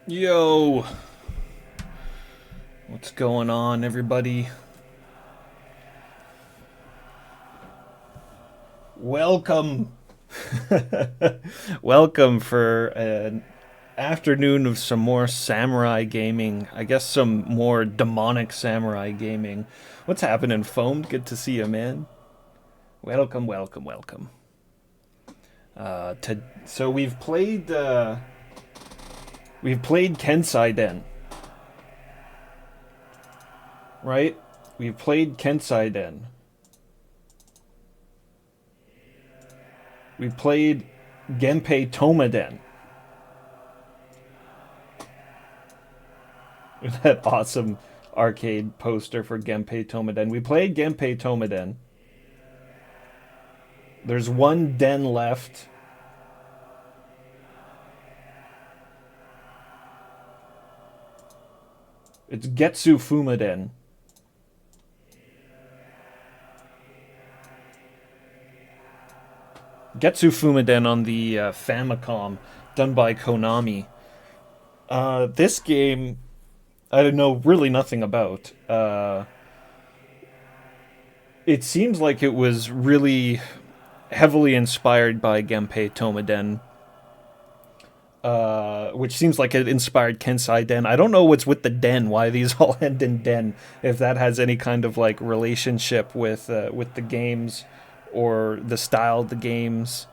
Yo, what's going on, everybody? Welcome, welcome for an afternoon of some more samurai gaming. I guess some more demonic samurai gaming. What's happening, Foamed? Good to see you, man. Welcome, welcome, welcome. So we've played Kensai Den, right? We've played Kensai Den. We played Genpei Tomaden. That awesome arcade poster for Genpei Tomaden. We played Genpei Tomaden. There's one den left. It's Getsu Fuma Den. Getsu Fuma Den on the Famicom, done by Konami. This game, I don't know really nothing about. It seems like it was really heavily inspired by Genpei Tomaden, which seems like it inspired Kensai Den. I don't know what's with the den. Why these all end in den? If that has any kind of like relationship with the games or the style of the games.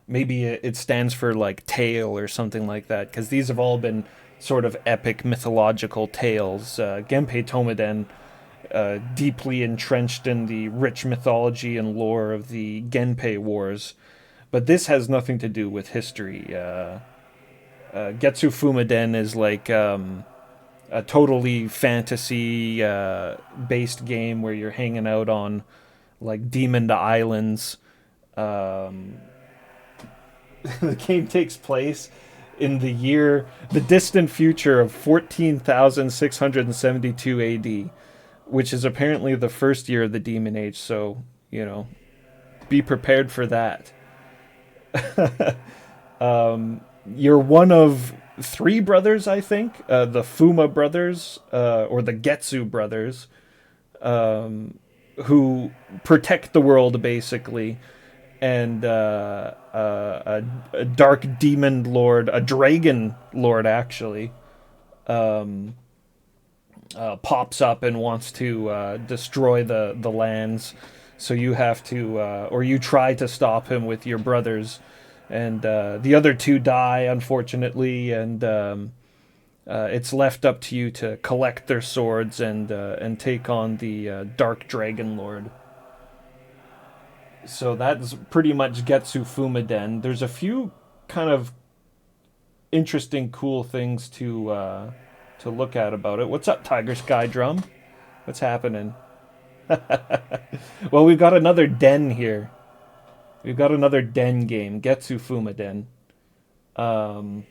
Maybe it stands for like tale or something like that. Because these have all been sort of epic mythological tales. Genpei Tomaden, deeply entrenched in the rich mythology and lore of the Genpei Wars. But this has nothing to do with history. Getsu Fumaden is like a totally fantasy based game where you're hanging out on like demon islands. Um, the game takes place in the distant future of 14,672 AD, which is apparently the first year of the Demon Age. So, be prepared for that. You're one of three brothers, I think, the Fuma brothers, or the Getsu brothers, who protect the world basically, and a dark demon lord, a dragon lord actually, pops up and wants to destroy the lands. So you have to, or you try to stop him with your brothers, and the other two die unfortunately, and it's left up to you to collect their swords and take on the Dark Dragon Lord. So that's pretty much Getsu Fumaden. There's a few kind of interesting, cool things to look at about it. What's up, Tiger Sky Drum? What's happening? Well, we've got another den here. We've got another den game, Getsu Fumaden. Um,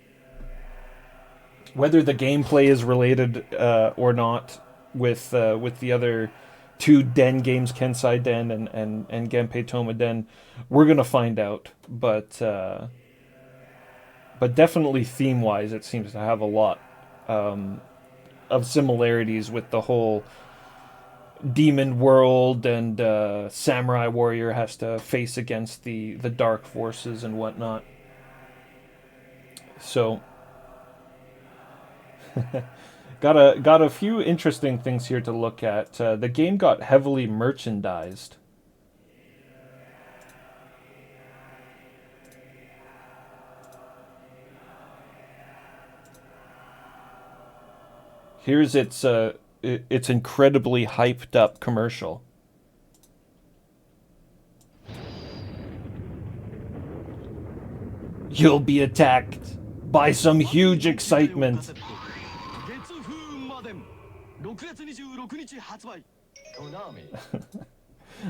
Whether the gameplay is related or not with the other two Den games, Kensai Den and Genpei Toma Den, we're gonna find out. But definitely theme wise, it seems to have a lot of similarities with the whole demon world, and samurai warrior has to face against the dark forces and whatnot. So got a few interesting things here to look at. The game got heavily merchandised. Here's its incredibly hyped up commercial. You'll be attacked by some huge excitement.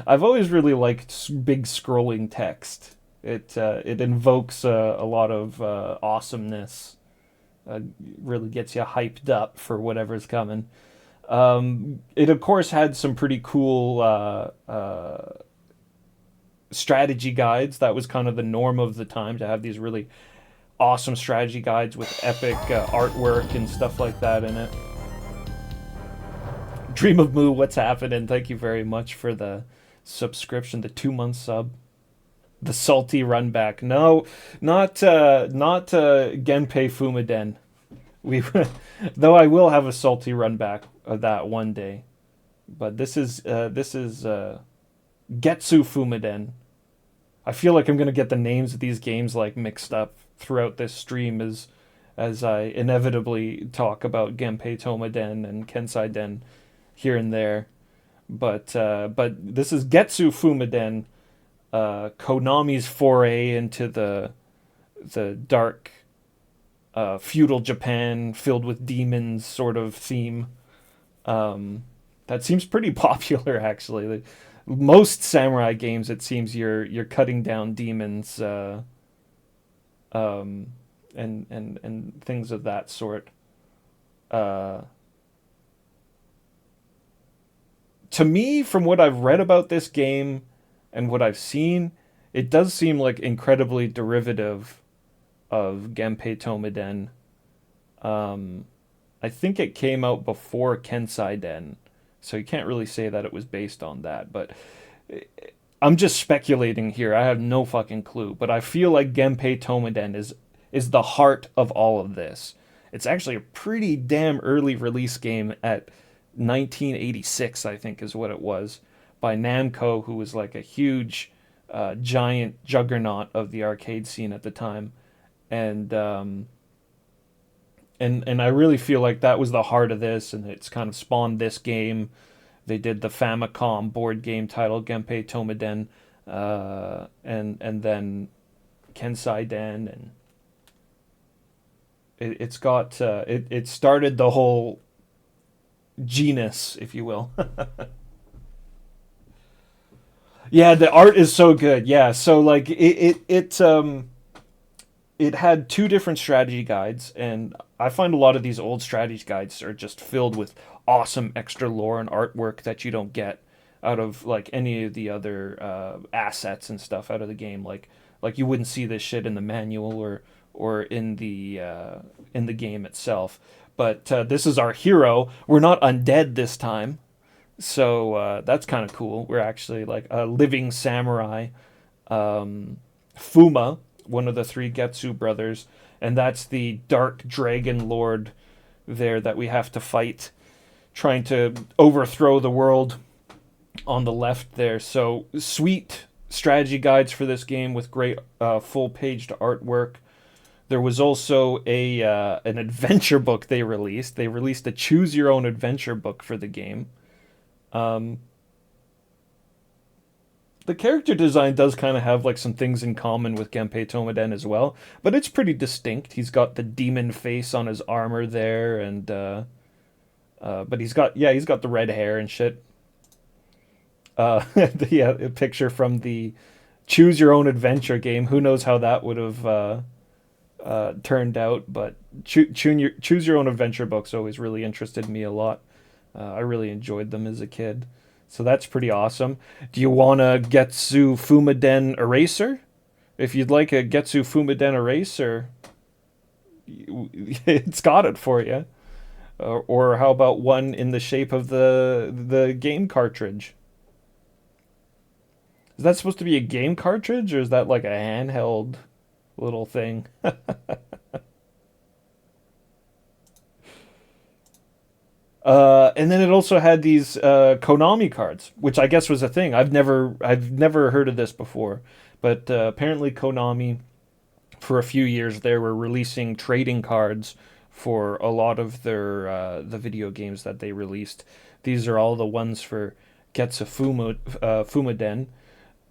I've always really liked big scrolling text. It invokes a lot of awesomeness. Really gets you hyped up for whatever's coming. It of course had some pretty cool strategy guides. That was kind of the norm of the time, to have these really awesome strategy guides with epic artwork and stuff like that in it. Dream of Moo, what's happening? Thank you very much for the subscription, the 2 month sub. The salty run back. No, not Genpei Fumaden. We though I will have a salty run back of that one day. But this is Getsu Fumaden. I feel like I'm gonna get the names of these games like mixed up throughout this stream as I inevitably talk about Genpei Tomaden and Kensai Den here and there. But this is Getsu Fumaden, Konami's foray into the dark feudal Japan filled with demons sort of theme. That seems pretty popular, actually. Most samurai games, it seems you're cutting down demons, and things of that sort. To me, from what I've read about this game and what I've seen, it does seem like incredibly derivative of Genpei Tomaden. I think it came out before Kensai Den, so you can't really say that it was based on that. But I'm just speculating here. I have no fucking clue. But I feel like Genpei Tomaden is the heart of all of this. It's actually a pretty damn early release game at 1986, I think, is what it was, by Namco, who was like a huge, giant juggernaut of the arcade scene at the time, and I really feel like that was the heart of this, and it's kind of spawned this game. They did the Famicom board game title Genpei Tomaden, and then Kensai Den, and it's got it started the whole genus, if you will. Yeah, the art is so good. Yeah, so like it had two different strategy guides, and I find a lot of these old strategy guides are just filled with awesome extra lore and artwork that you don't get out of like any of the other assets and stuff out of the game. Like you wouldn't see this shit in the manual or in the game itself. But this is our hero. We're not undead this time, so that's kind of cool. We're actually like a living samurai, Fuma, one of the three Getsu brothers, and that's the dark dragon lord there that we have to fight, trying to overthrow the world on the left there. So sweet strategy guides for this game with great full-paged artwork. There was also an adventure book they released. They released a choose your own adventure book for the game. The character design does kind of have like some things in common with Genpei Tomaden as well, but it's pretty distinct. He's got the demon face on his armor there, and but he's got the red hair and shit. Yeah, a picture from the choose your own adventure game. Who knows how that would have turned out, but choose your own adventure books always really interested me a lot. I really enjoyed them as a kid, so that's pretty awesome. Do you want a Getsu Fumaden eraser? If you'd like a Getsu Fumaden eraser, it's got it for you. Or how about one in the shape of the game cartridge? Is that supposed to be a game cartridge, or is that like a handheld little thing? And then it also had these Konami cards, which I guess was a thing. I've never heard of this before, but apparently Konami, for a few years there, were releasing trading cards for a lot of their the video games that they released. These are all the ones for Getsu Fumaden.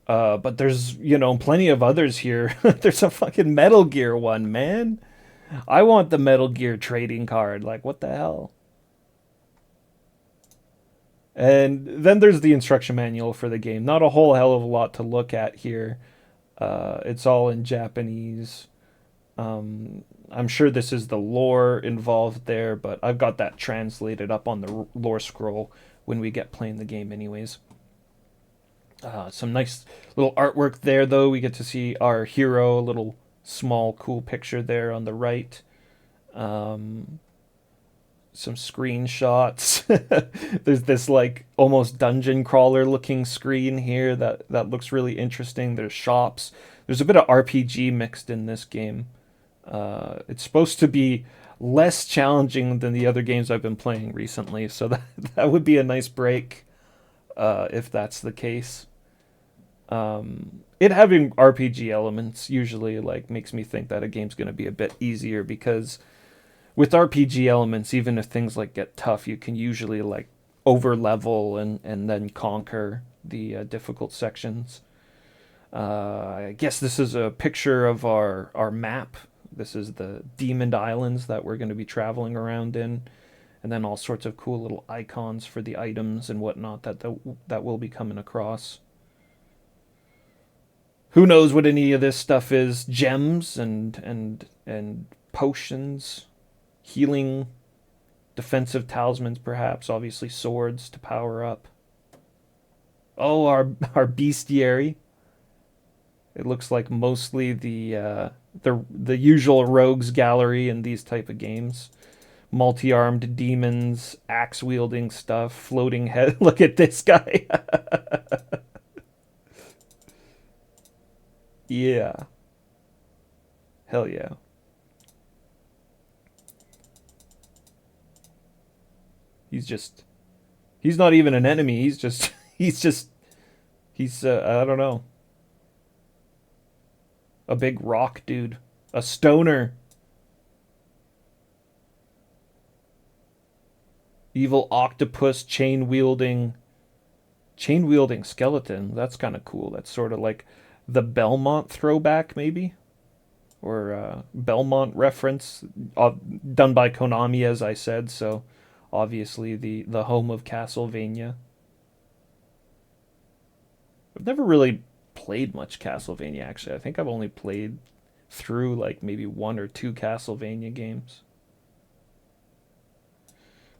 But there's, plenty of others here. There's a fucking Metal Gear one, man. I want the Metal Gear trading card. Like, what the hell? And then there's the instruction manual for the game. Not a whole hell of a lot to look at here. It's all in Japanese. I'm sure this is the lore involved there, but I've got that translated up on the lore scroll when we get playing the game, anyways. Some nice little artwork there, though. We get to see our hero, a little small, cool picture there on the right. Some screenshots. There's this like almost dungeon crawler looking screen here that looks really interesting. There's shops. There's a bit of RPG mixed in this game. It's supposed to be less challenging than the other games I've been playing recently, so that would be a nice break if that's the case. It having RPG elements usually like makes me think that a game's going to be a bit easier, because with RPG elements, even if things like get tough, you can usually like over level and then conquer the difficult sections. I guess this is a picture of our map. This is the Demon Islands that we're going to be traveling around in, and then all sorts of cool little icons for the items and whatnot that we'll be coming across. Who knows what any of this stuff is? Gems and potions, healing, defensive talismans, perhaps. Obviously, swords to power up. Oh, our bestiary. It looks like mostly the usual rogues gallery in these type of games. Multi-armed demons, axe-wielding stuff, floating head. Look at this guy. Yeah. Hell yeah. He's not even an enemy. He's I don't know. A big rock dude. A stoner. Evil octopus chain wielding skeleton. That's kind of cool. That's sort of like the Belmont throwback, maybe, or Belmont reference, done by Konami, as I said. So, obviously the home of Castlevania. I've never really played much Castlevania. Actually, I think I've only played through like maybe one or two Castlevania games.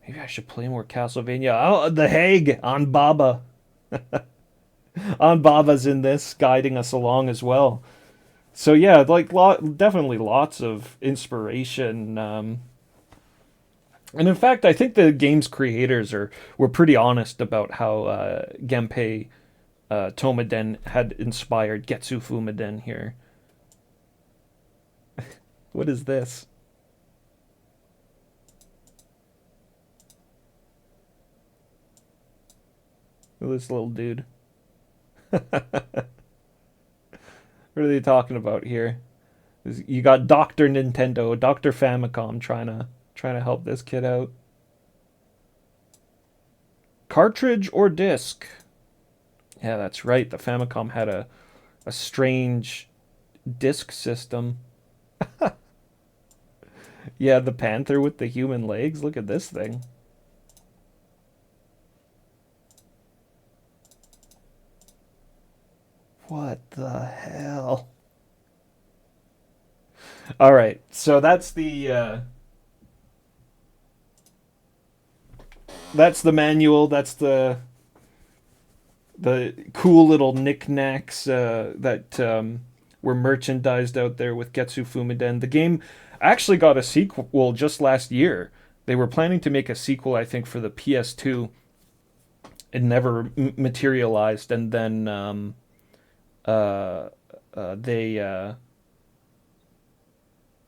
Maybe I should play more Castlevania. Oh, the Hague on Baba. On Baba's in this, guiding us along as well. So yeah, like definitely lots of inspiration. And in fact, I think the game's creators were pretty honest about how Genpei Tomaden had inspired Getsu Fumaden here. What is this? Look at this little dude. What are they talking about here? You got Dr. Nintendo, Dr. Famicom trying to help this kid out. Cartridge or disc? Yeah, that's right. The Famicom had a strange disc system. Yeah, the panther with the human legs. Look at this thing. What the hell? All right, so that's the manual. That's the cool little knickknacks that were merchandised out there with Getsu Fumaden. The game actually got a sequel just last year. They were planning to make a sequel, I think, for the PS2. It never materialized, and then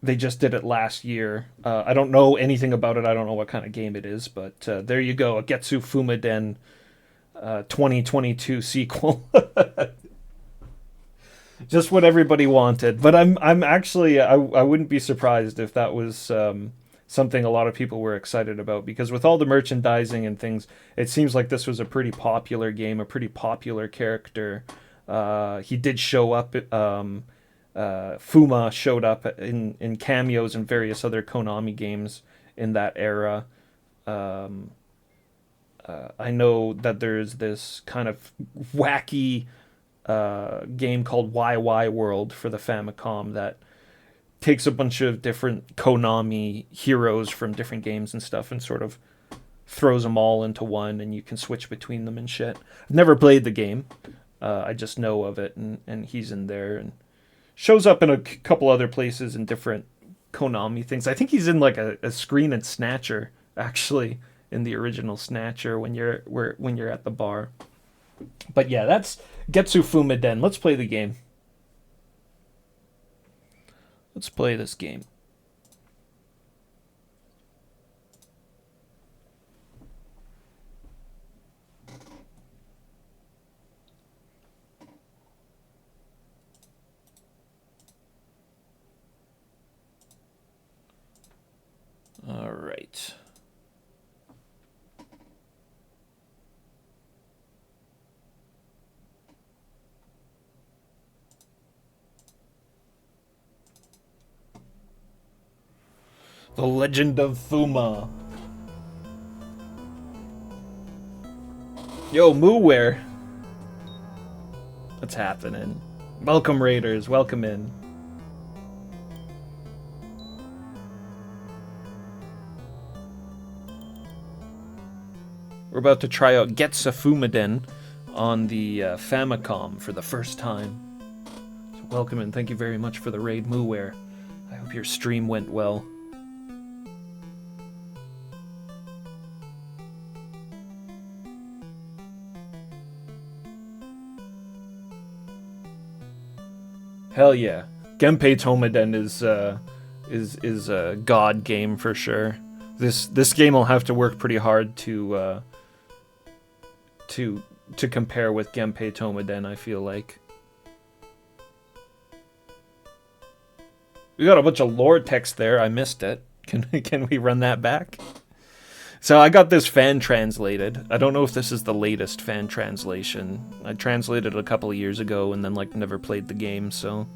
they just did it last year. I don't know anything about it. I don't know what kind of game it is, but there you go, a Getsu Fumaden 2022 sequel. Just what everybody wanted. But I'm actually I wouldn't be surprised if that was something a lot of people were excited about, because with all the merchandising and things, it seems like this was a pretty popular game, a pretty popular character. He did show up. Fuma showed up in cameos in various other Konami games in that era. Um, I know that there's this kind of wacky game called YY World for the Famicom that takes a bunch of different Konami heroes from different games and stuff and sort of throws them all into one, and you can switch between them and shit. I've never played the game. I just know of it, and he's in there and shows up in a couple other places in different Konami things. I think he's in like a screen and Snatcher, actually, in the original Snatcher when you're at the bar. But yeah, that's Getsu Fuma Den. Let's play the game. Let's play this game. All right. The Legend of Fuma. Yo, Mooware. What's happening? Welcome, Raiders. Welcome in. We're about to try out Getsu Fuma Den on the Famicom for the first time. So welcome and thank you very much for the raid, Mooware. I hope your stream went well. Hell yeah, Genpei Tomaden is a god game for sure. This game will have to work pretty hard to compare with Genpei Tomaden, I feel like. We got a bunch of lore text there. I missed it. Can we run that back? So I got this fan translated. I don't know if this is the latest fan translation. I translated it a couple of years ago and then like never played the game, so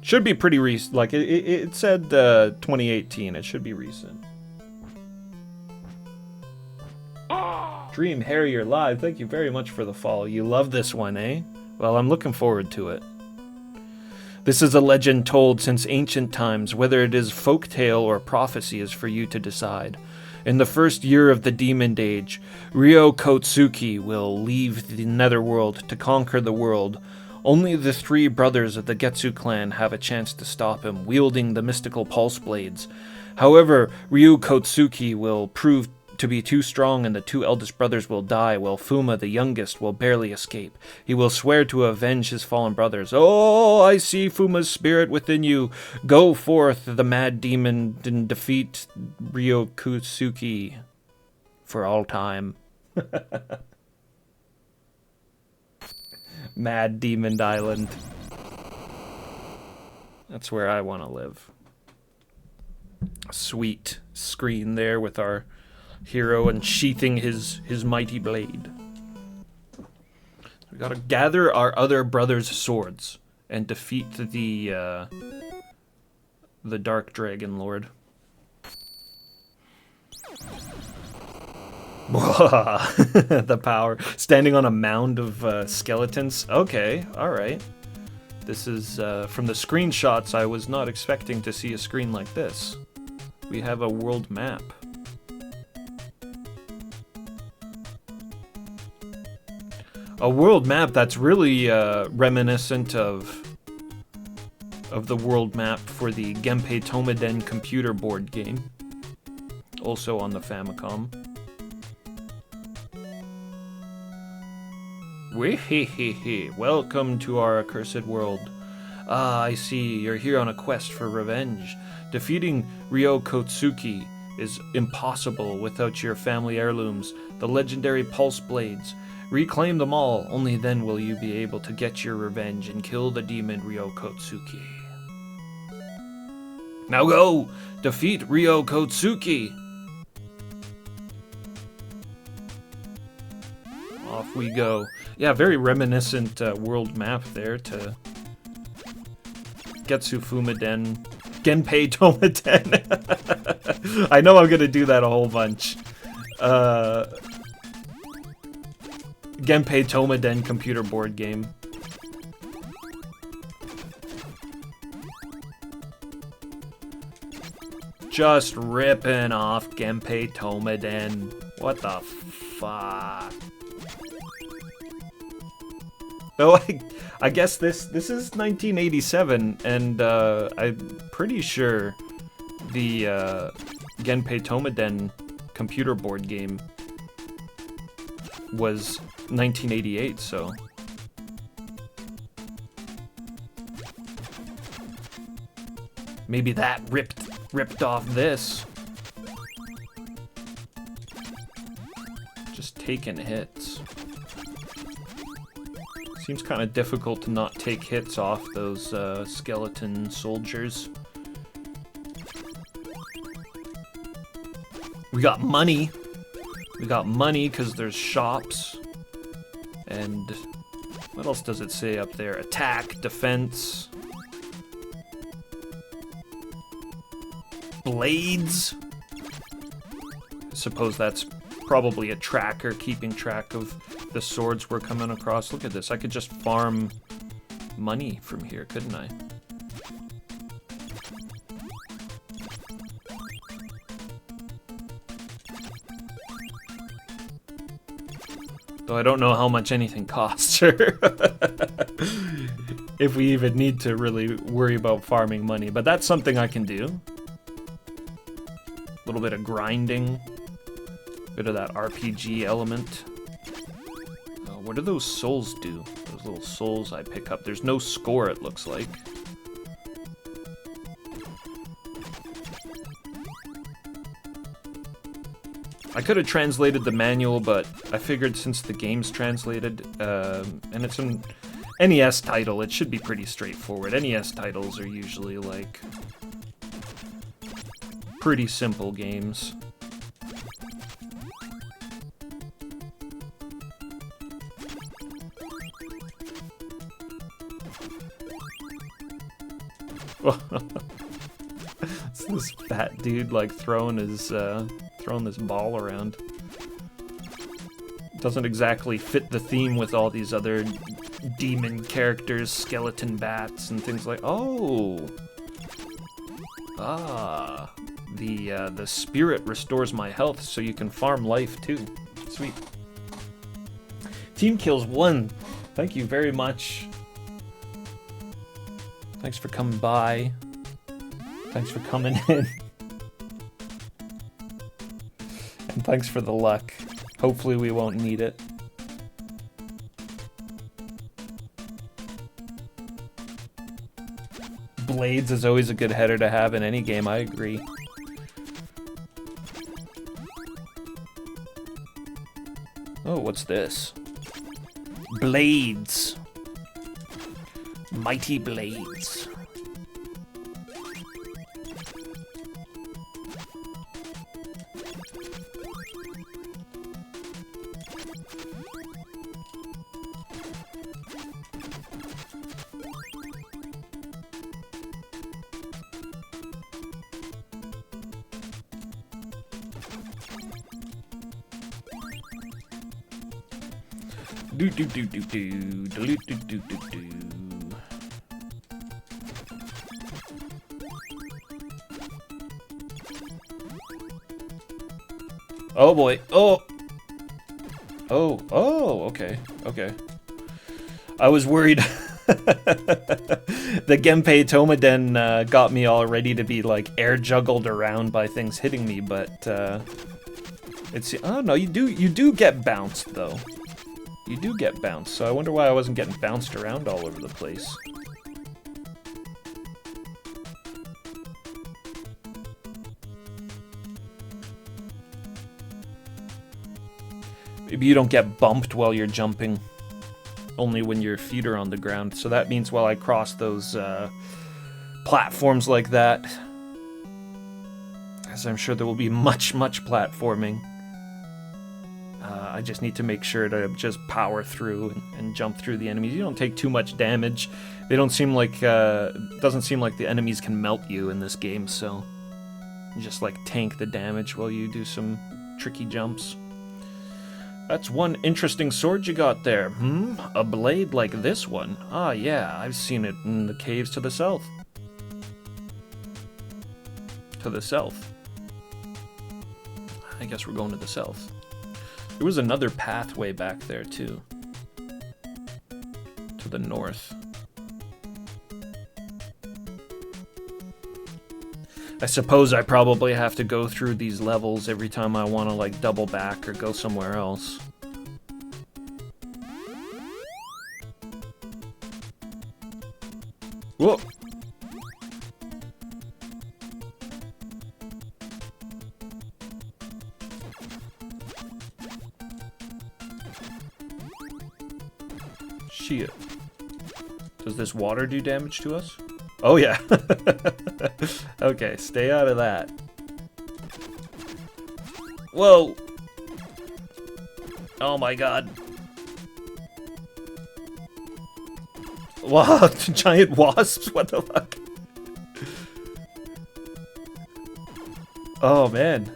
should be pretty recent. Like it said 2018. It should be recent. Dream Harrier Live, thank you very much for the follow. You love this one, eh? Well, I'm looking forward to it. This is a legend told since ancient times. Whether it is folktale or prophecy is for you to decide. In the first year of the Demon Age, Ryo Kotsuki will leave the Netherworld to conquer the world. Only the three brothers of the Getsu clan have a chance to stop him, wielding the mystical pulse blades. However, Ryu Kotsuki will prove to be too strong and the two eldest brothers will die, while Fuma, the youngest, will barely escape. He will swear to avenge his fallen brothers. Oh, I see Fuma's spirit within you. Go forth, the mad demon, and defeat Ryo Kotsuki for all time. Mad Demon Island. That's where I want to live. Sweet screen there with our hero unsheathing his mighty blade. We gotta gather our other brothers' swords and defeat the Dark Dragon Lord. The power. Standing on a mound of skeletons. Okay, alright. This is, from the screenshots, I was not expecting to see a screen like this. We have a world map. A world map that's really reminiscent of the world map for the Genpei Tomaden computer board game. Also on the Famicom. Wehehehe, welcome to our accursed world. Ah, I see, you're here on a quest for revenge. Defeating Ryo Kotsuki is impossible without your family heirlooms, the legendary pulse blades. Reclaim them all, only then will you be able to get your revenge and kill the demon Ryo Kotsuki. Now go! Defeat Ryo Kotsuki! Off we go. Yeah, very reminiscent world map there to Getsu Fuma Den. Genpei Tomaden. I know I'm gonna do that a whole bunch. Genpei Tomaden computer board game. Just ripping off Genpei Tomaden. What the fuck? Oh, I guess this is 1987, and I'm pretty sure the Genpei Tomaden computer board game was 1988, so... maybe that ripped off this. Just taking hits. Seems kind of difficult to not take hits off those skeleton soldiers. We got money. We got money because there's shops. And what else does it say up there? Attack, defense. Blades. I suppose that's probably a tracker keeping track of the swords we're coming across. Look at this. I could just farm money from here, couldn't I? Though I don't know how much anything costs her. If we even need to really worry about farming money. But that's something I can do. A little bit of grinding. Bit of that RPG element. What do those souls do? Those little souls I pick up. There's no score, it looks like. I could have translated the manual, but I figured since the game's translated, and it's an NES title, it should be pretty straightforward. NES titles are usually, like, pretty simple games. It's this fat dude, like, throwing this ball around. Doesn't exactly fit the theme with all these other demon characters, skeleton bats, and things like... Oh! Ah. The spirit restores my health, so you can farm life, too. Sweet. Team kills 1. Thank you very much. Thanks for coming by. Thanks for coming in. And thanks for the luck. Hopefully we won't need it. Blades is always a good header to have in any game, I agree. Oh, what's this? Blades. Mighty blades. Do do do do do do do do do do. Oh boy. Oh. Oh. Oh. Okay. Okay. I was worried. The Genpei Tomaden got me all ready to be like air juggled around by things hitting me, but it's oh no, you do get bounced though. You do get bounced, so I wonder why I wasn't getting bounced around all over the place. Maybe you don't get bumped while you're jumping, only when your feet are on the ground. So that means while I cross those platforms like that, as I'm sure there will be much platforming, I just need to make sure to just power through and jump through the enemies. You don't take too much damage. They don't seem like, doesn't seem like the enemies can melt you in this game, so you just like tank the damage while you do some tricky jumps. That's one interesting sword you got there. A blade like this one? Ah, yeah, I've seen it in the caves to the south. To the south. I guess we're going to the south. There was another pathway back there, too. To the north. I suppose I probably have to go through these levels every time I want to, like, double back or go somewhere else. Whoa! Shit. Does this water do damage to us? Oh yeah. Okay, stay out of that. Whoa! Oh my god. Wow, giant wasps? What the fuck? Oh man.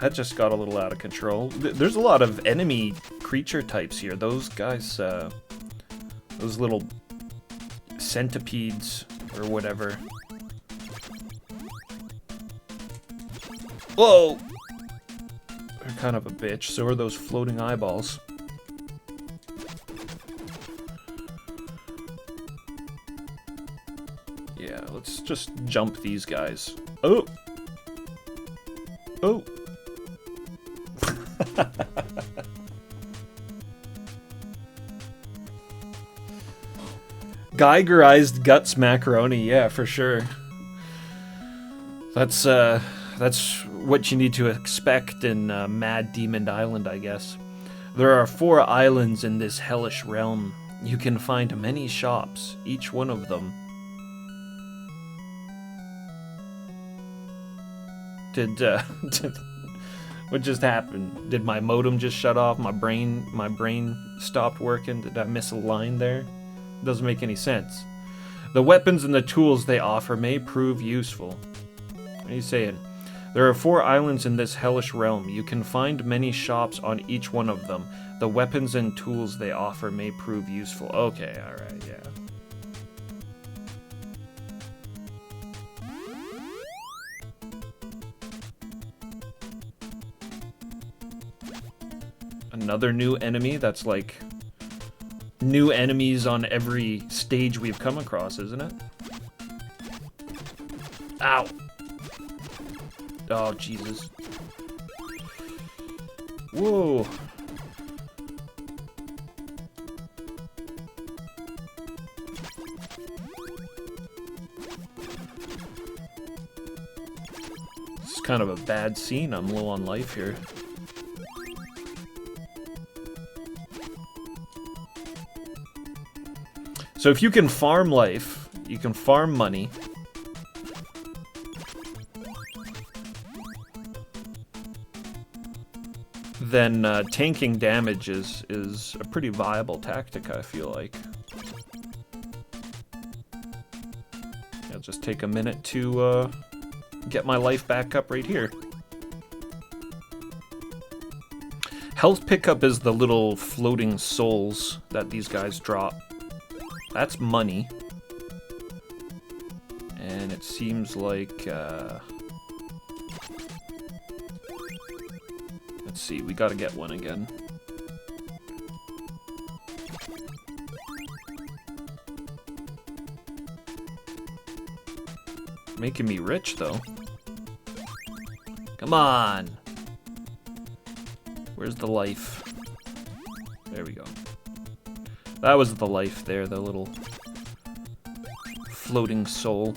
That just got a little out of control. There's a lot of enemy creature types here. Those guys, those little centipedes or whatever. Whoa! They're kind of a bitch. So are those floating eyeballs. Yeah, let's just jump these guys. Oh! Oh! Geigerized guts macaroni, yeah, for sure. That's what you need to expect in Mad Demon Island, I guess. There are 4 islands in this hellish realm. You can find many shops, each one of them. What just happened? Did my modem just shut off? My brain stopped working? Did I miss a line there? Doesn't make any sense. The weapons and the tools they offer may prove useful. What are you saying? There are 4 islands in this hellish realm. You can find many shops on each one of them. The weapons and tools they offer may prove useful. Okay, alright, yeah. Another new enemy? That's like new enemies on every stage we've come across, isn't it? Ow! Oh, Jesus. Whoa! This is kind of a bad scene. I'm low on life here. So if you can farm life, you can farm money. Then tanking damage is a pretty viable tactic, I feel like. I'll just take a minute to get my life back up right here. Health pickup is the little floating souls that these guys drop. That's money. And it seems like, let's see, we gotta get one again. Making me rich, though. Come on! Where's the life? There we go. That was the life there, the little floating soul.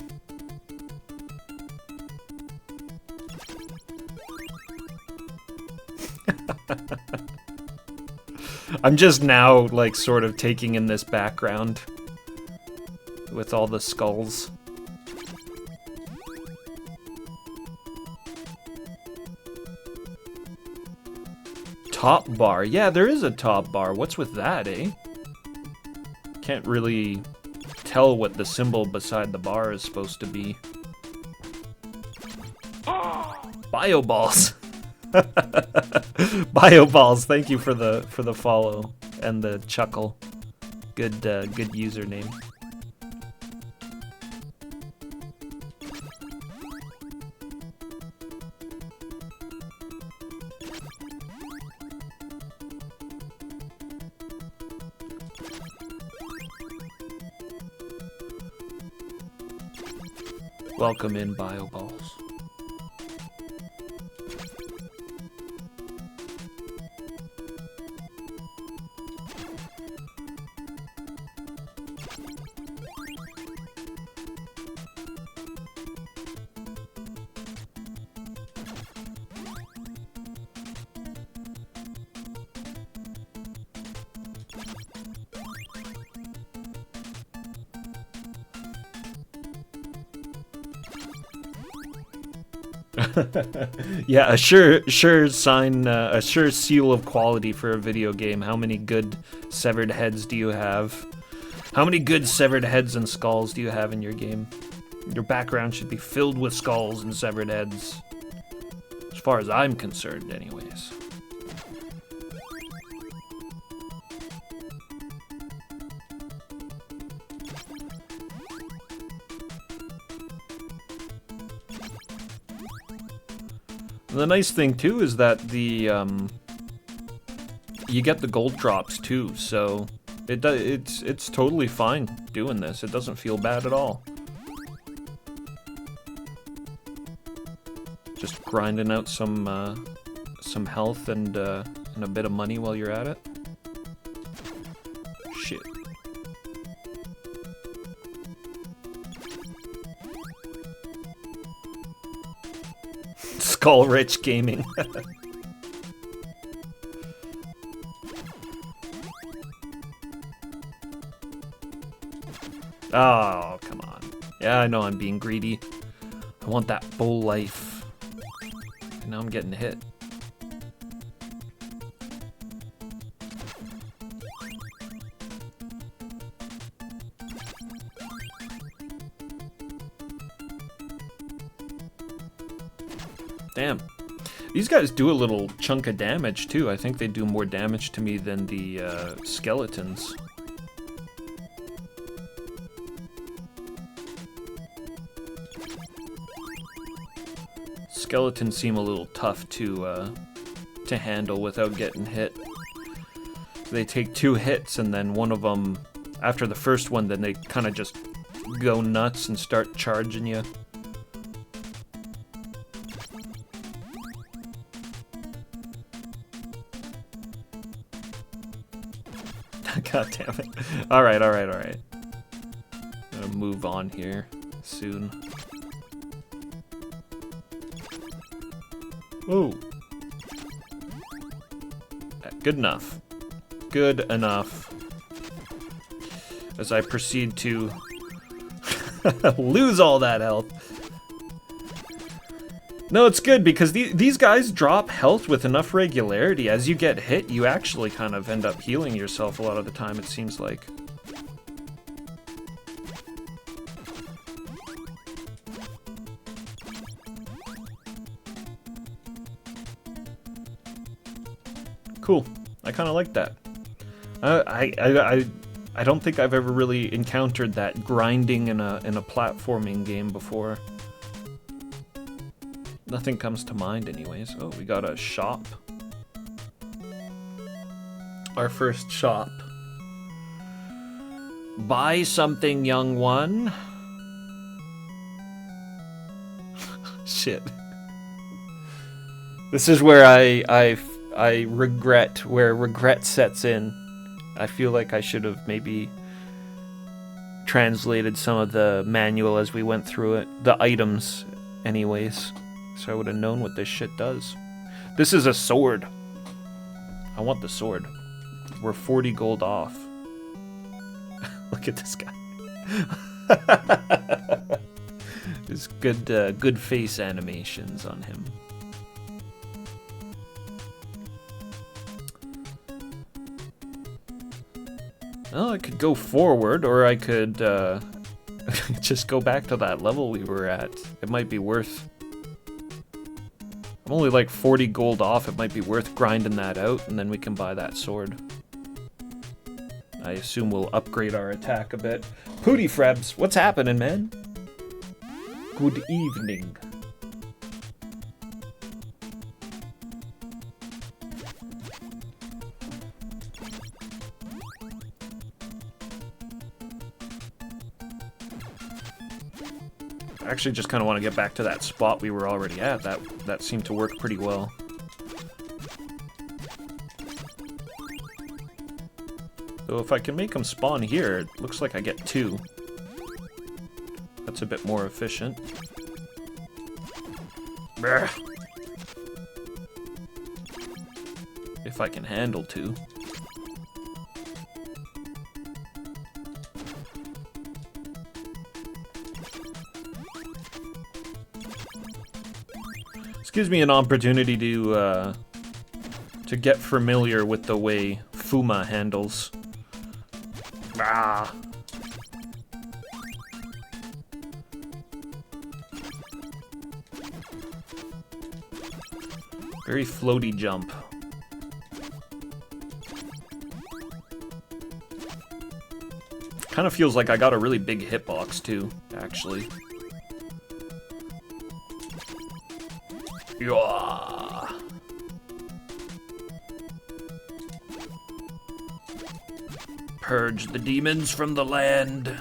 I'm just now, like, sort of taking in this background with all the skulls. Top bar. Yeah, there is a top bar. What's with that, eh? Can't really tell what the symbol beside the bar is supposed to be. Bio balls. Bio balls. Thank you for the follow and the chuckle. Good good username. Welcome in, Bio Balls. Yeah, a sure sign, a sure seal of quality for a video game. How many good severed heads do you have? How many good severed heads and skulls do you have in your game? Your background should be filled with skulls and severed heads. As far as I'm concerned, anyways. The nice thing too is that the you get the gold drops too, so it's totally fine doing this. It doesn't feel bad at all. Just grinding out some health and a bit of money while you're at it. Shit. Skull Rich Gaming. Oh, come on. Yeah, I know I'm being greedy. I want that full life. And now I'm getting hit. Damn. These guys do a little chunk of damage, too. I think they do more damage to me than the skeletons. Skeletons seem a little tough to handle without getting hit. They take 2 hits, and then one of them, after the first one, then they kind of just go nuts and start charging you. God damn it. Alright. I'm gonna move on here soon. Ooh. Good enough. Good enough. As I proceed to lose all that health. No, it's good because these guys drop health with enough regularity. As you get hit, you actually kind of end up healing yourself a lot of the time, it seems like. Cool. I kind of like that. I don't think I've ever really encountered that grinding in a platforming game before. Nothing comes to mind anyways. Oh, we got a shop. Our first shop. Buy something, young one. Shit. This is where I regret, where regret sets in. I feel like I should have maybe translated some of the manual as we went through it. The items, anyways. So I would have known what this shit does. This is a sword. I want the sword. We're 40 gold off. Look at this guy. There's good face animations on him. Well, I could go forward, or I could just go back to that level we were at. It might be worth... I'm only like 40 gold off. It might be worth grinding that out, and then we can buy that sword. I assume we'll upgrade our attack a bit. Pooty Frebs, what's happening, man? Good evening. I actually just kind of want to get back to that spot we were already at. That seemed to work pretty well. So if I can make them spawn here, it looks like I get 2. That's a bit more efficient. Brr. If I can handle 2. This gives me an opportunity to get familiar with the way Fuma handles. Ah. Very floaty jump. Kind of feels like I got a really big hitbox too, actually. Yeah. Purge the demons from the land.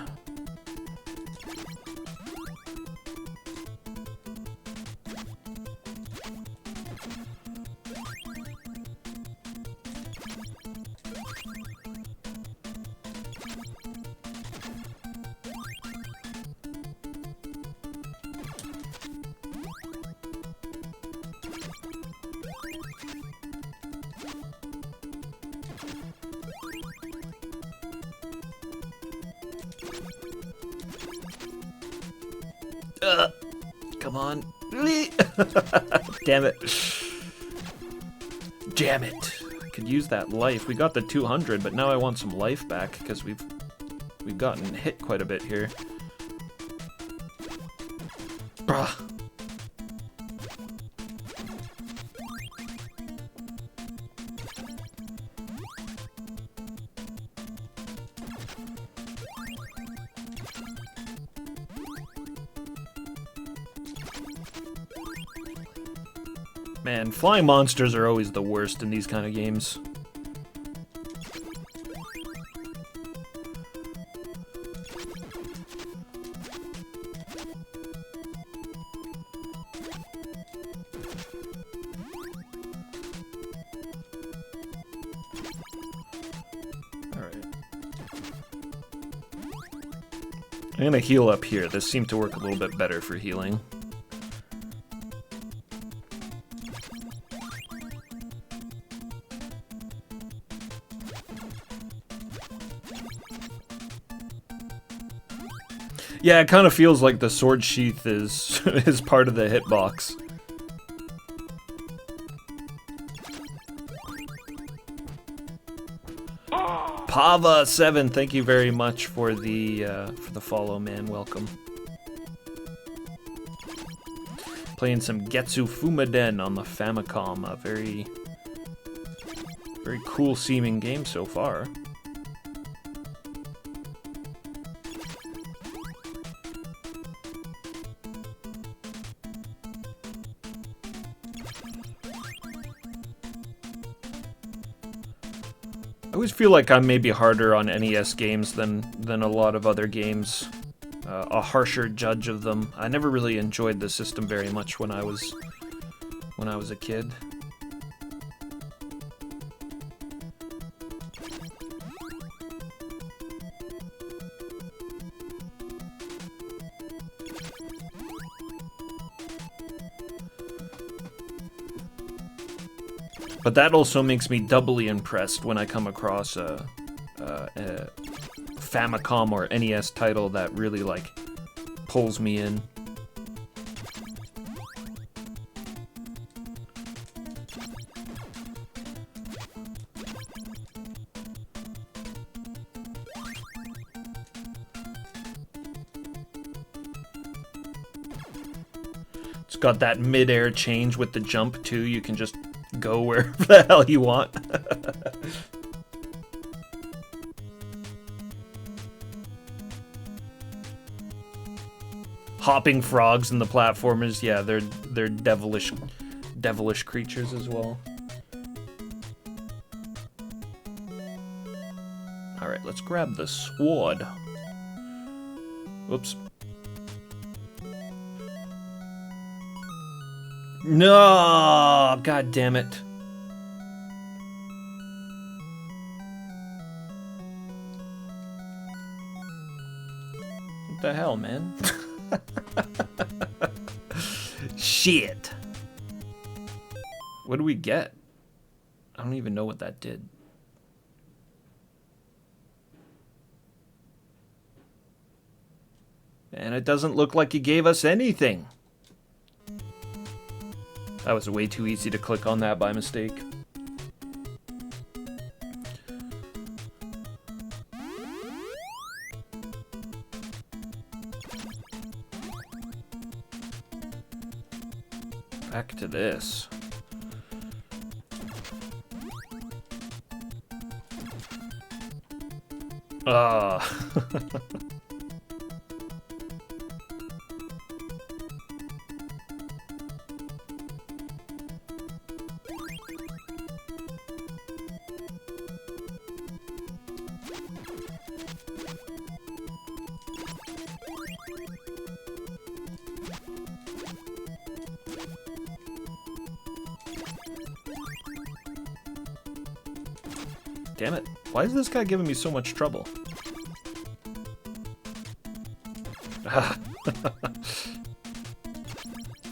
Come on. Damn it. Damn it. I could use that life. We got the 200, but now I want some life back because we've gotten hit quite a bit here. Bruh. Man, flying monsters are always the worst in these kind of games. Alright. I'm gonna heal up here. This seemed to work a little bit better for healing. Yeah, it kind of feels like the sword sheath is is part of the hitbox. Pava7, thank you very much for the follow, man. Welcome. Playing some Getsu Fuma on the Famicom. A very cool seeming game so far. I always feel like I'm maybe harder on NES games than a lot of other games. A harsher judge of them. I never really enjoyed the system very much when I was a kid. But that also makes me doubly impressed when I come across a Famicom or NES title that really, like, pulls me in. It's got that mid-air change with the jump, too. You can just go wherever the hell you want. Hopping frogs and the platformers, yeah, they're devilish creatures as well. Alright, let's grab the sword. Whoops. No! God damn it. What the hell, man? Shit. What do we get? I don't even know what that did. And it doesn't look like he gave us anything. That was way too easy to click on that by mistake. Back to this. Damn it. Why is this guy giving me so much trouble?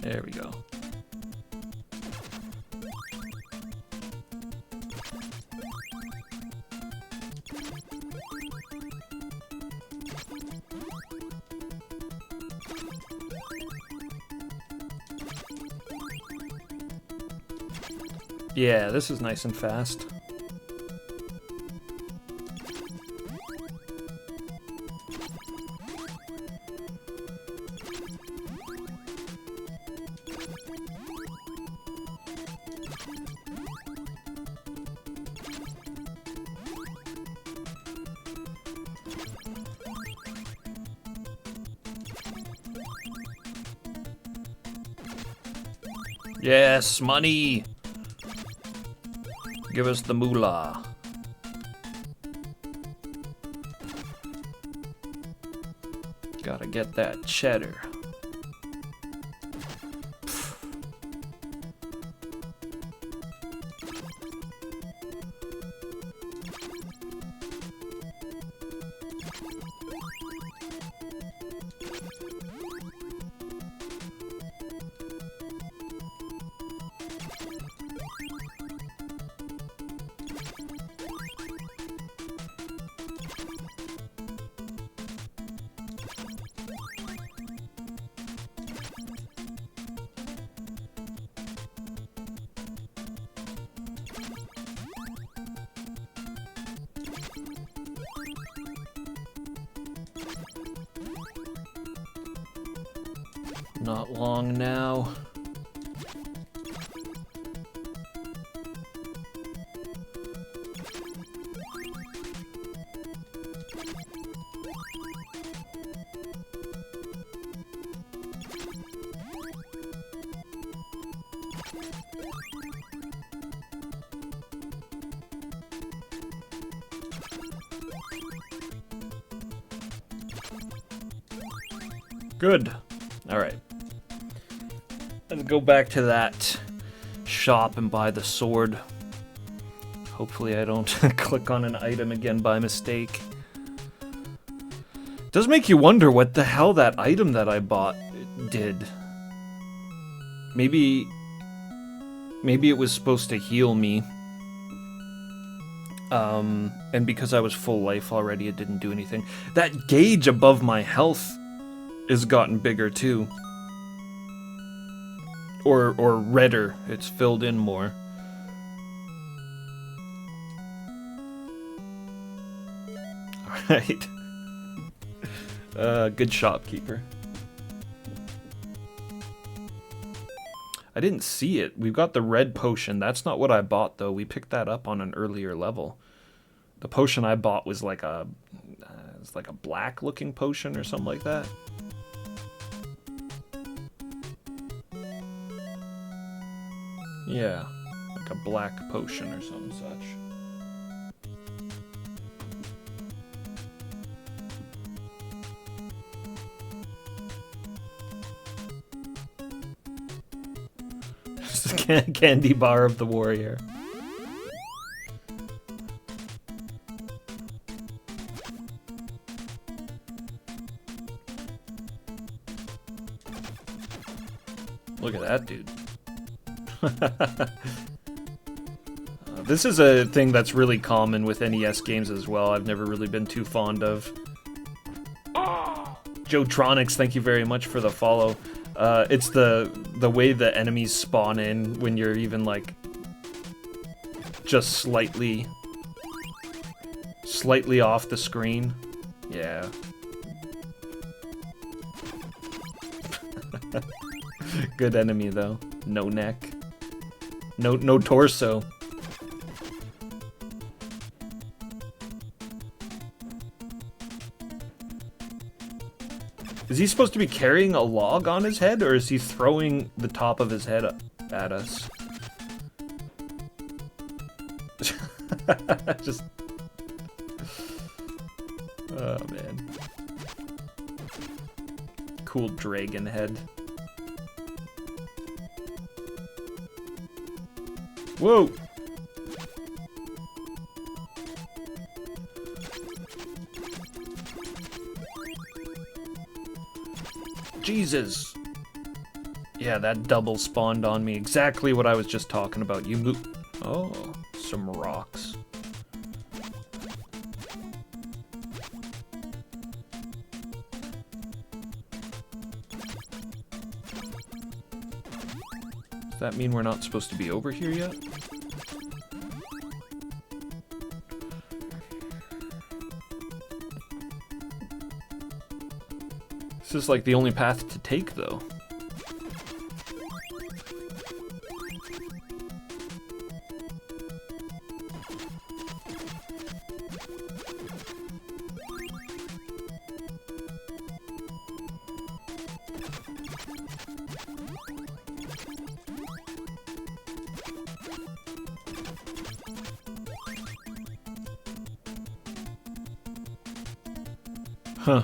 There we go. Yeah, this is nice and fast. Yes, money! Give us the moolah. Gotta get that cheddar. Not long now. Good. All right. Let's go back to that shop and buy the sword. Hopefully I don't click on an item again by mistake. It does make you wonder what the hell that item that I bought did. Maybe it was supposed to heal me. And because I was full life already, it didn't do anything. That gauge above my health has gotten bigger too. Or redder. It's filled in more. Alright. Good shopkeeper. I didn't see it. We've got the red potion. That's not what I bought, though. We picked that up on an earlier level. The potion I bought was like a... it's like a black-looking potion or something like that. Yeah, like a black potion or some such. Candy bar of the warrior. Look at that dude. This is a thing that's really common with NES games as well. I've never really been too fond of. Joetronics, thank you very much for the follow. It's the way the enemies spawn in when you're even like just slightly off the screen. Yeah. Good enemy though. No neck. No torso. Is he supposed to be carrying a log on his head, or is he throwing the top of his head at us? Just... oh, man. Cool dragon head. Whoa! Jesus! Yeah, that double spawned on me. Exactly what I was just talking about. You move... oh, some rocks. Does that mean we're not supposed to be over here yet? This is like the only path to take, though. Huh.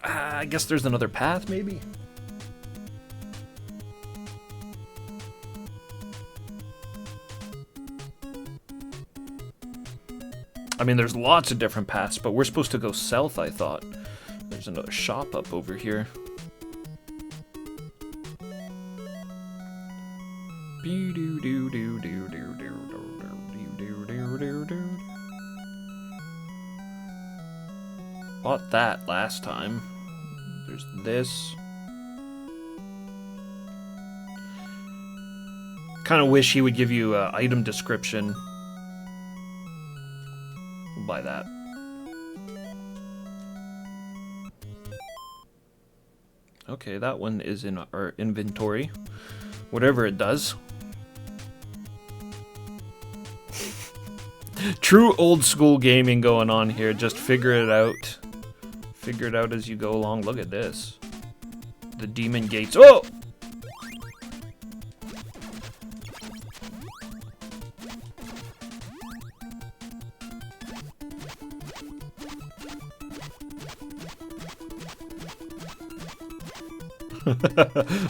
I guess there's another path, maybe? I mean, there's lots of different paths, but we're supposed to go south, I thought. There's another shop up over here. Bought that last time. There's this. Kind of wish he would give you an item description. We'll buy that. Okay, that one is in our inventory. Whatever it does. True old school gaming going on here. Just figure it out. Figure it out as you go along. Look at this. The demon gates. Oh!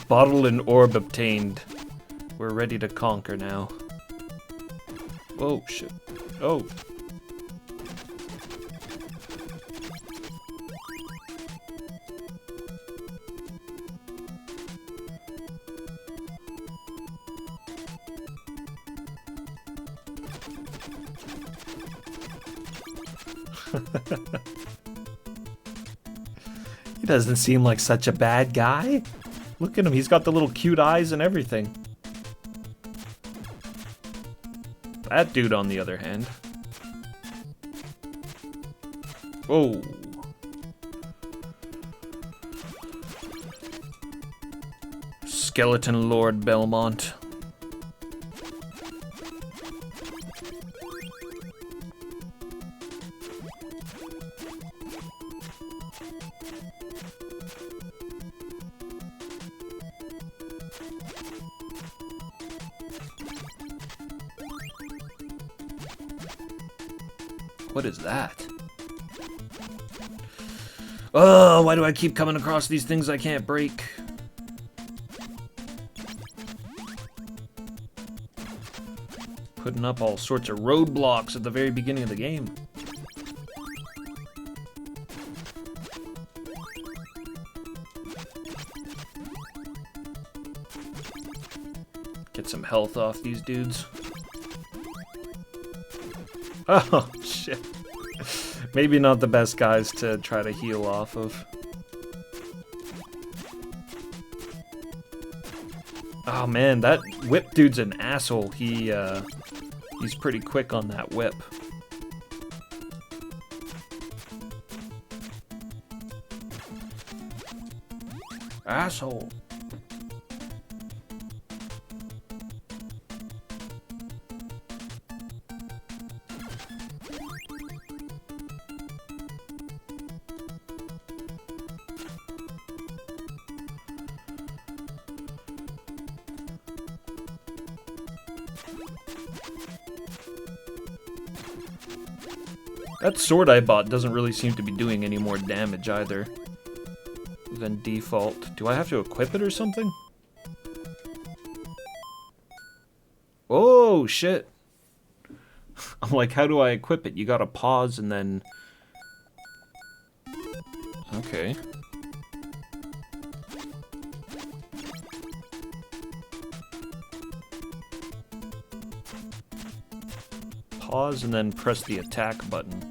Bottle and orb obtained. We're ready to conquer now. Oh, shit. Oh. He doesn't seem like such a bad guy. Look at him, he's got the little cute eyes and everything. That dude, on the other hand. Whoa. Skeleton Lord Belmont. What is that? Oh, why do I keep coming across these things I can't break? Putting up all sorts of roadblocks at the very beginning of the game. Get some health off these dudes. Oh, shit. Maybe not the best guys to try to heal off of. Oh man, that whip dude's an asshole. He's pretty quick on that whip. Asshole. That sword I bought doesn't really seem to be doing any more damage either than default. Do I have to equip it or something? Oh, shit. I'm like, how do I equip it? You gotta pause and then... Okay. Pause and then press the attack button.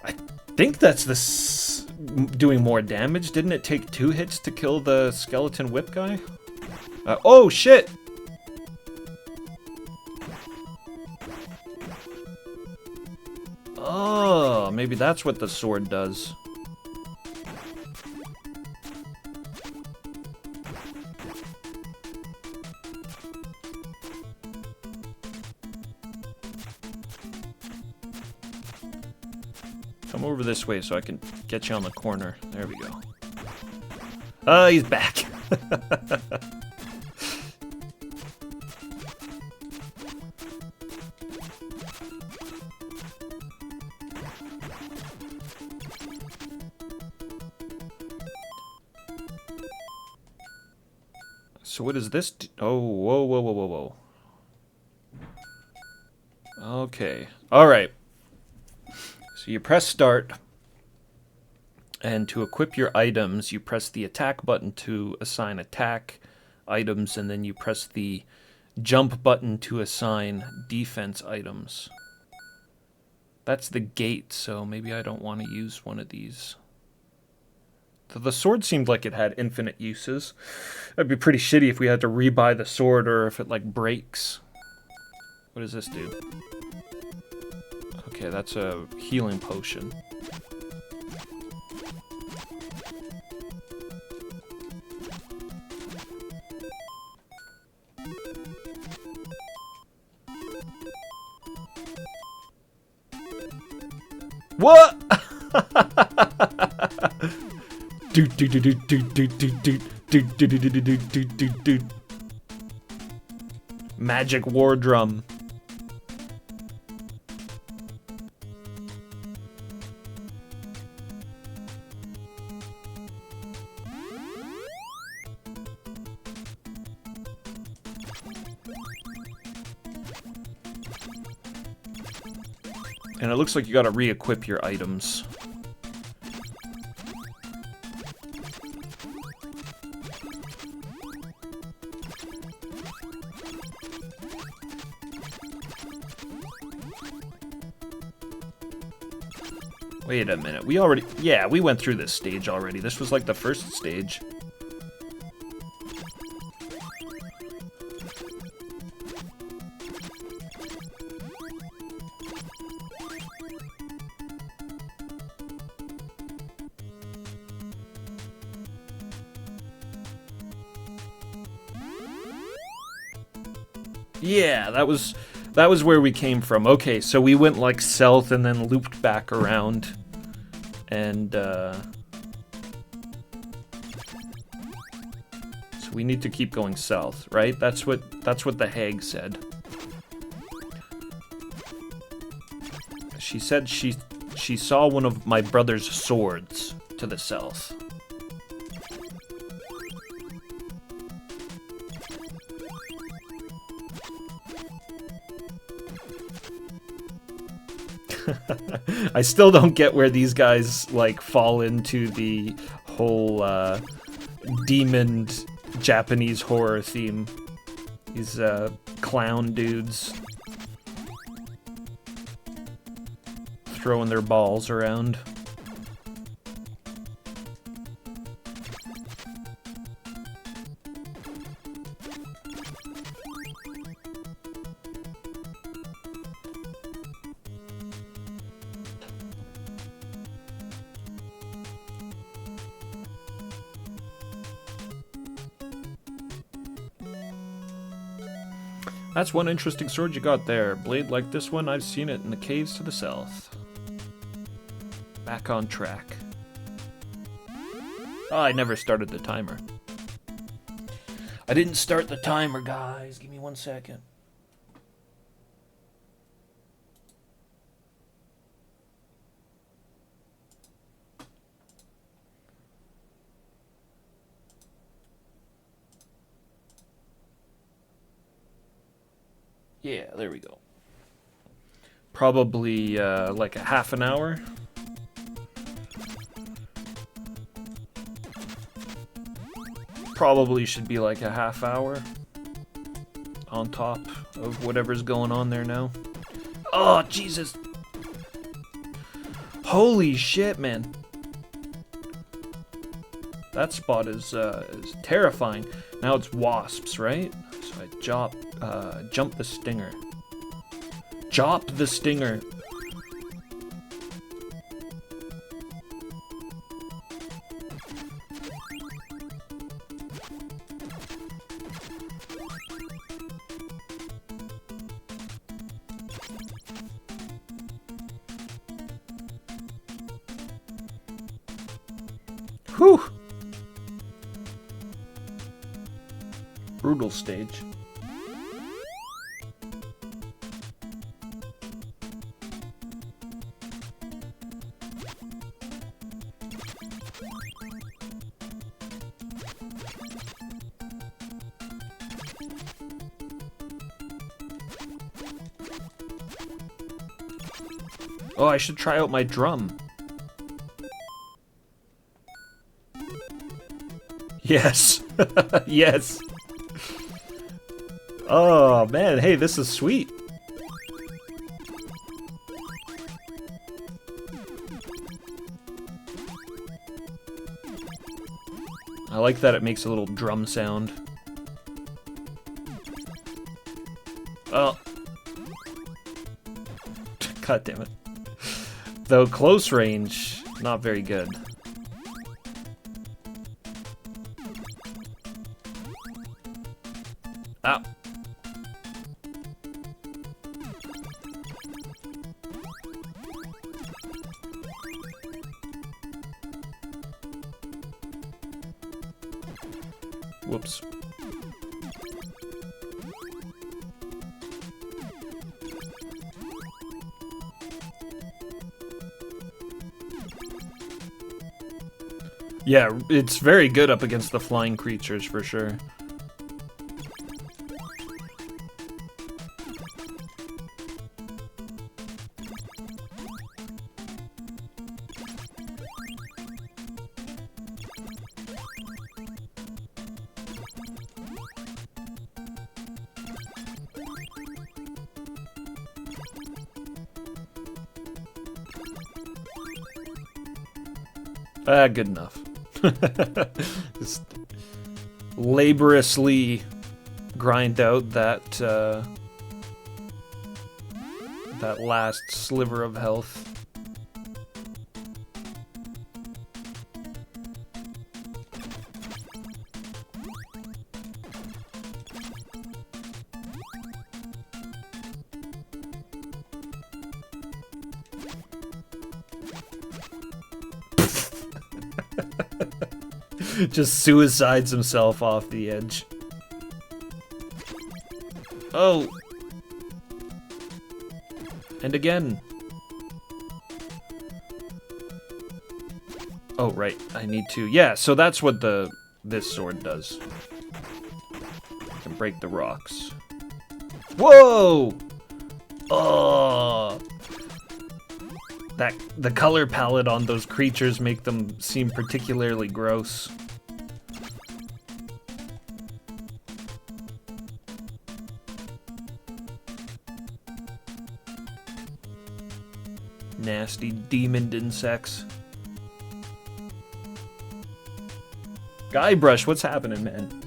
I think that's doing more damage. Didn't it take 2 hits to kill the skeleton whip guy? Oh shit! Oh, maybe that's what the sword does. Come over this way so I can get you on the corner. There we go. Oh, he's back. So what is this? Oh, whoa, whoa, whoa, whoa, whoa. Okay. All right. So you press start, and to equip your items, you press the attack button to assign attack items, and then you press the jump button to assign defense items. That's the gate, so maybe I don't want to use one of these. The sword seemed like it had infinite uses. That'd be pretty shitty if we had to rebuy the sword or if it, like, breaks. What does this do? Okay, that's a healing potion. What? Magic war drum. And it looks like you gotta re-equip your items. Wait a minute, we already... Yeah, we went through this stage already. This was like the first stage. Yeah, that was where we came from. Okay, so we went like south and then looped back around, and so we need to keep going south, right? That's what the hag said. She said she saw one of my brother's swords to the south. I still don't get where these guys like fall into the whole demon Japanese horror theme. These clown dudes throwing their balls around. That's one interesting sword you got there. Blade like this one, I've seen it in the caves to the south. Back on track. Oh, I never started the timer. I didn't start the timer, guys. Give me 1 second. Yeah, there we go. Probably like a half an hour. Probably should be like a half hour on top of whatever's going on there now. Oh, Jesus. Holy shit, man. That spot is terrifying. Now it's wasps, right? So I jump the stinger. Jop the stinger. Whew. Brutal stage. Oh, I should try out my drum. Yes. Yes. Oh, man. Hey, this is sweet. I like that it makes a little drum sound. Oh. God damn it. Though close range, not very good. Ow. Whoops. Yeah, it's very good up against the flying creatures for sure. Good enough. Just laboriously grind out that that last sliver of health. Just suicides himself off the edge. Oh. And again. Oh, right. I need to... Yeah, so that's what this sword does. I can break the rocks. Whoa! Oh! The color palette on those creatures make them seem particularly gross. Nasty demon insects. Guybrush, what's happening, man?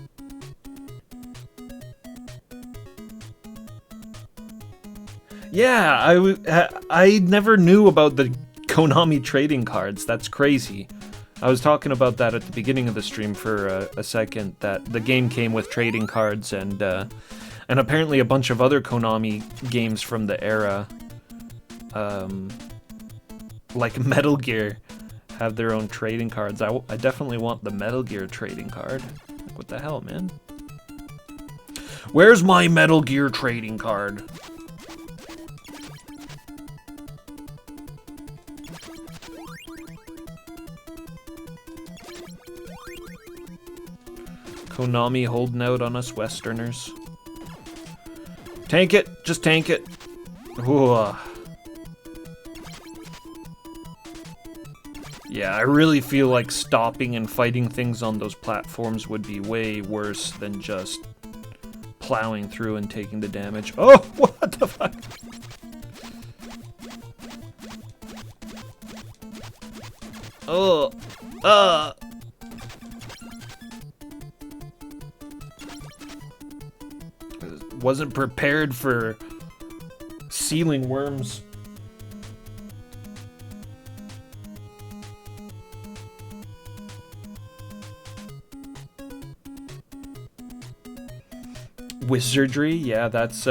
Yeah, I never knew about the Konami trading cards. That's crazy. I was talking about that at the beginning of the stream for a second, that the game came with trading cards, and apparently a bunch of other Konami games from the era, like Metal Gear, have their own trading cards. I definitely want the Metal Gear trading card. Like, what the hell, man? Where's my Metal Gear trading card? Konami holding out on us Westerners. Tank it! Just tank it! Ooh. Yeah, I really feel like stopping and fighting things on those platforms would be way worse than just plowing through and taking the damage. Oh, what the fuck? Oh, wasn't prepared for ceiling worms. Wizardry, yeah, that's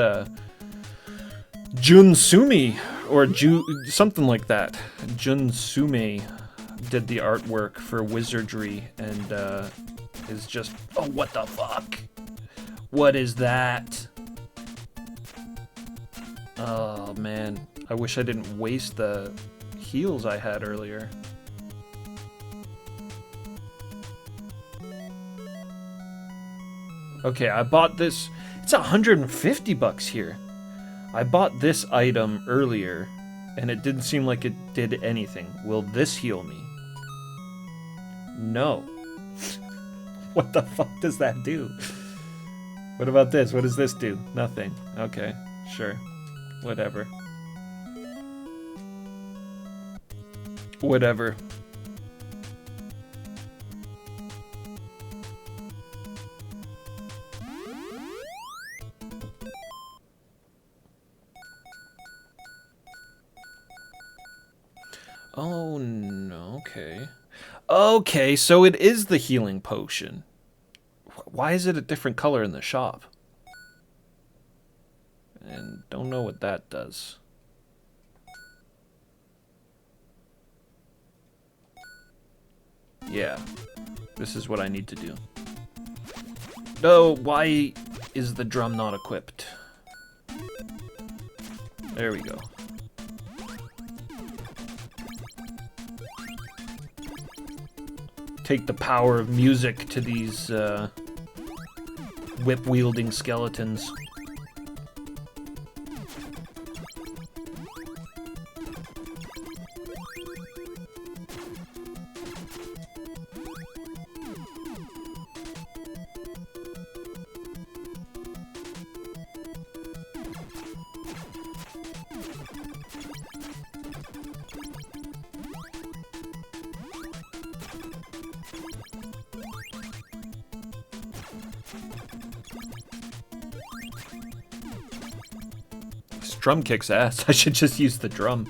Junsumi, or something like that. Junsume did the artwork for Wizardry, and is just, oh, what the fuck? What is that? Oh man, I wish I didn't waste the heals I had earlier. Okay, I bought this. It's 150 bucks here. I bought this item earlier, and it didn't seem like it did anything. Will this heal me? No. What the fuck does that do? What about this? What does this do? Nothing. Okay, sure. Whatever. Whatever. Oh, no, okay. Okay, so it is the healing potion. Why is it a different color in the shop? And don't know what that does. Yeah, this is what I need to do. No, why is the drum not equipped? There we go. Take the power of music to these whip-wielding skeletons. Drum kicks ass. I should just use the drum.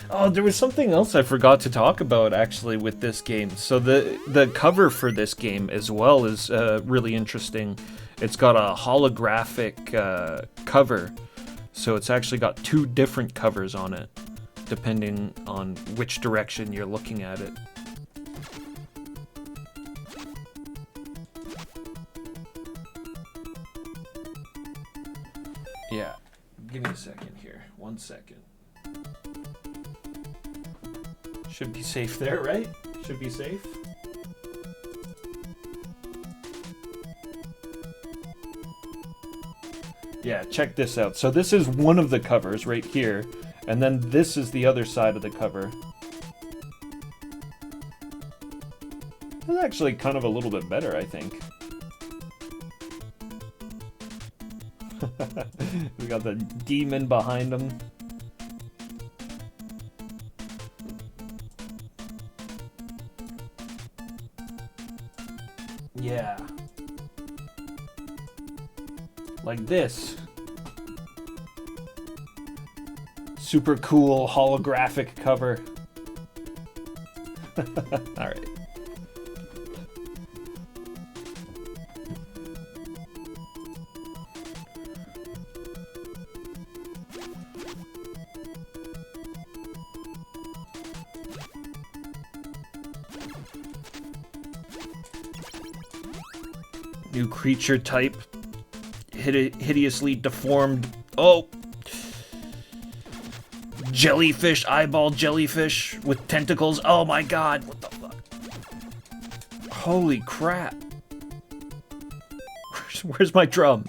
Oh, there was something else I forgot to talk about actually with this game. So the cover for this game as well is really interesting. it's got a holographic cover, so it's actually got 2 different covers on it, depending on which direction you're looking at it. Yeah, give me a second here. 1 second. Should be safe there, right? Should be safe. Yeah, check this out. So this is one of the covers right here, and then this is the other side of the cover. It's actually kind of a little bit better, I think. We got the demon behind him. Yeah. Like this. Super cool holographic cover. Alright. New creature type. Hideously deformed. Oh! Jellyfish, eyeball jellyfish with tentacles. Oh my god, what the fuck? Holy crap. Where's my drum?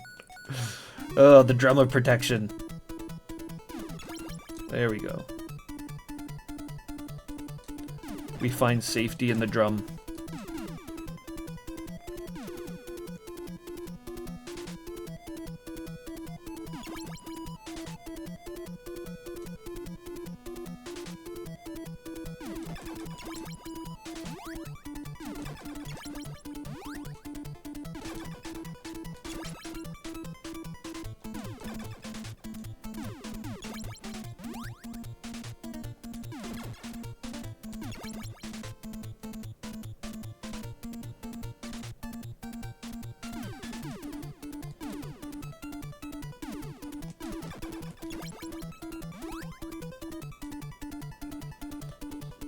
Oh, the drum of protection. There we go. We find safety in the drum.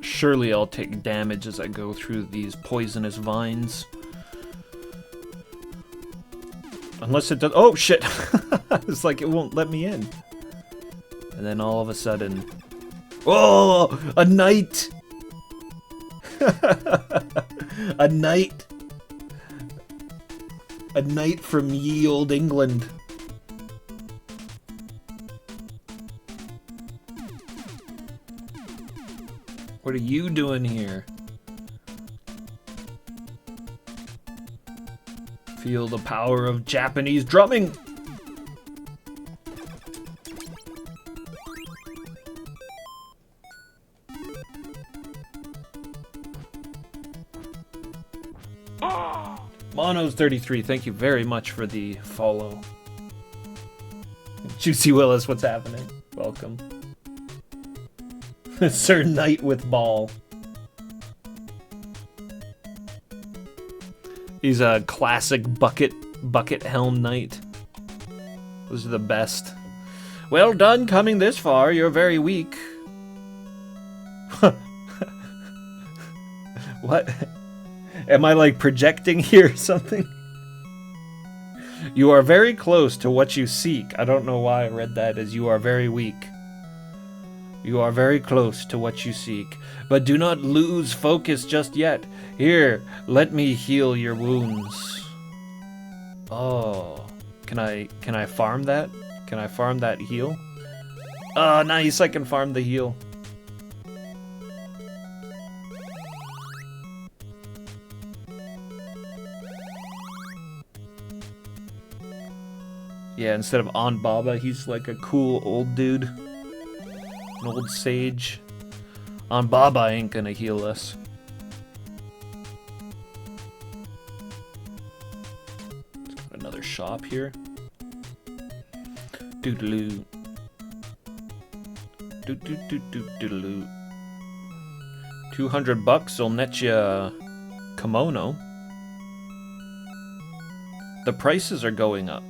Surely I'll take damage as I go through these poisonous vines. Unless it does— oh shit! It's like it won't let me in. And then all of a sudden— oh! A knight! A knight! A knight from ye olde England. What are you doing here? Feel the power of Japanese drumming! Monos33, thank you very much for the follow. Juicy Willis, what's happening? Welcome. Sir Knight with ball. He's a classic bucket helm knight. Those are the best. Well done coming this far, you're very weak. What? Am I like projecting here or something? You are very close to what you seek. I don't know why I read that as you are very weak. You are very close to what you seek, but do not lose focus just yet. Here, let me heal your wounds. Oh, can I farm that? Can I farm that heal? Oh, nice, I can farm the heal. Yeah, instead of on Baba, he's like a cool old dude. An old sage. On Baba ain't gonna heal us. Another shop here. Doodaloo. Doodaloo. $200 will net you a kimono. The prices are going up.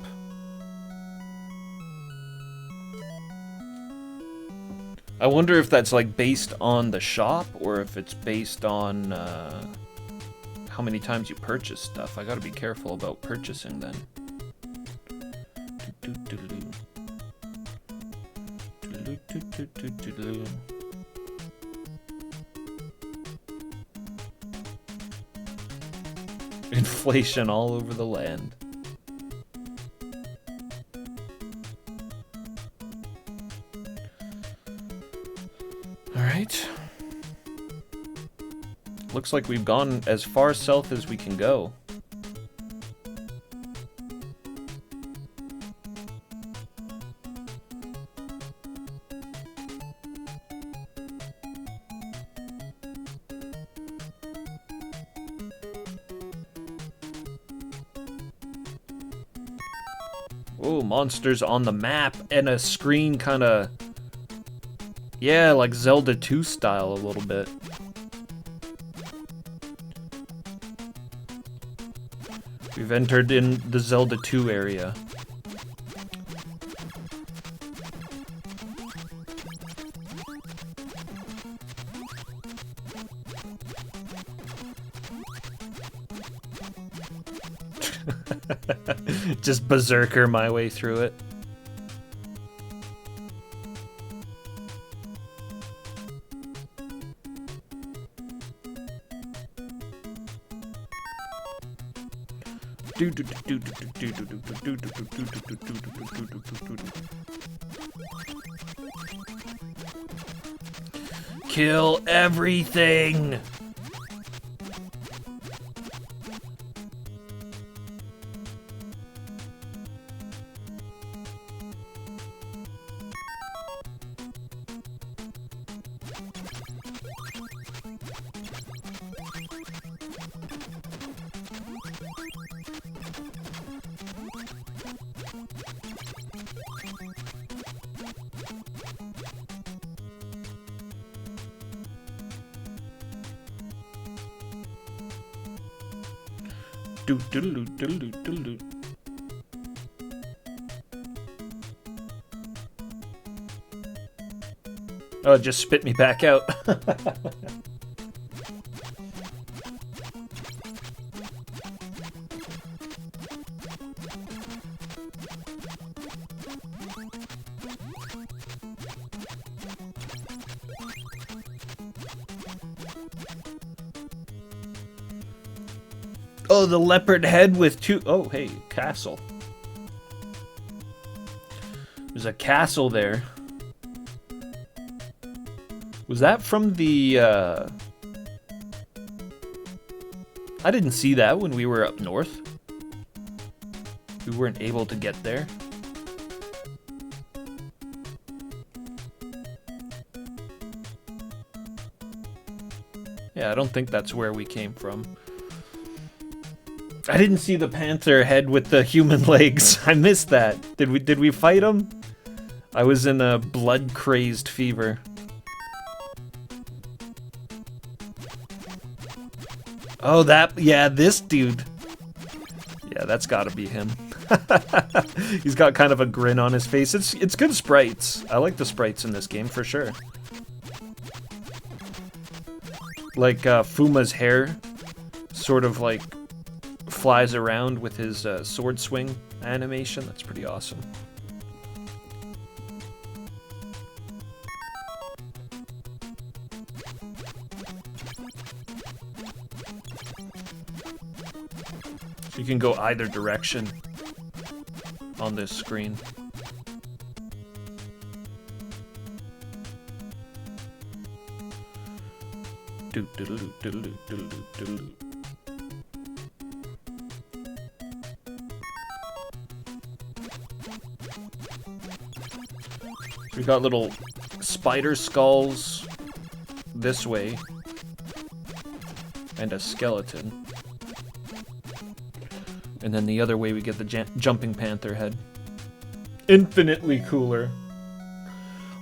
I wonder if that's like based on the shop or if it's based on how many times you purchase stuff. I gotta be careful about purchasing then. Inflation all over the land. Alright. Looks like we've gone as far south as we can go. Oh, monsters on the map and a screen kinda... Yeah, like Zelda 2 style a little bit. We've entered in the Zelda 2 area. Just berserker my way through it. Kill everything! Oh, it just spit me back out. Oh, the leopard head with two... Oh, hey, castle. There's a castle there. Was that from the, I didn't see that when we were up north. We weren't able to get there. Yeah, I don't think that's where we came from. I didn't see the panther head with the human legs. I missed that. Did we fight him? I was in a blood-crazed fever. Oh, yeah, this dude. Yeah, that's gotta be him. He's got kind of a grin on his face. It's good sprites. I like the sprites in this game, for sure. Like, Fuma's hair sort of, like, flies around with his sword swing animation. That's pretty awesome. You can go either direction on this screen. We got little spider skulls this way and a skeleton. And then the other way we get the jumping panther head. Infinitely cooler.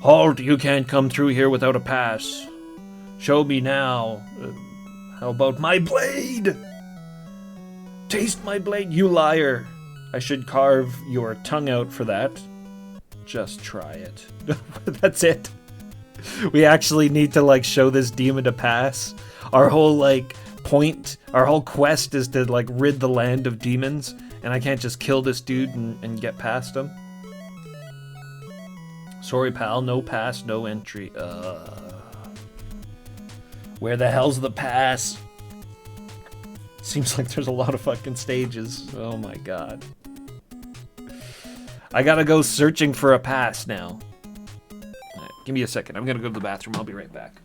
Halt, you can't come through here without a pass. Show me now. How about my blade? Taste my blade, you liar. I should carve your tongue out for that. Just try it. That's it. We actually need to, like, show this demon a pass. Our whole, like, point, our whole quest is to, like, rid the land of demons, and I can't just kill this dude and get past him. Sorry, pal, no pass, no entry. Where the hell's the pass? Seems like there's a lot of fucking stages. Oh my god. I gotta go searching for a pass now. Right, give me a second. I'm gonna go to the bathroom. I'll be right back.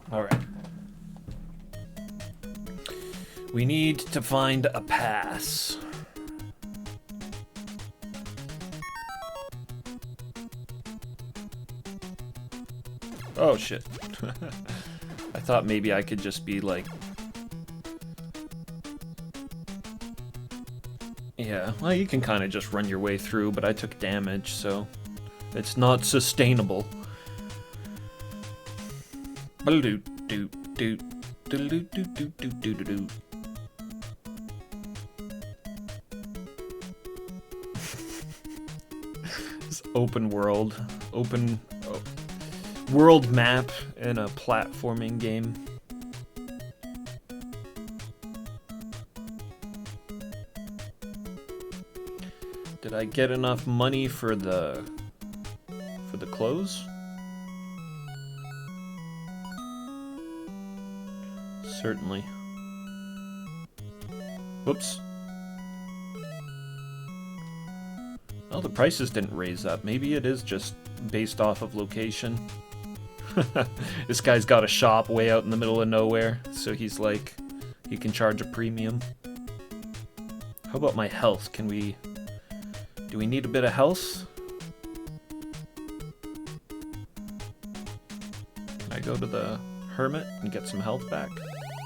Alright. We need to find a pass. Oh shit. I thought maybe I could just be like... Yeah, well, you can kind of just run your way through, but I took damage, so it's not sustainable. This open world, world map in a platforming game. Did I get enough money for the clothes? Certainly. Whoops. Well, the prices didn't raise up. Maybe it is just based off of location. This guy's got a shop way out in the middle of nowhere, so he's like, he can charge a premium. How about my health? Do we need a bit of health? Can I go to the hermit and get some health back?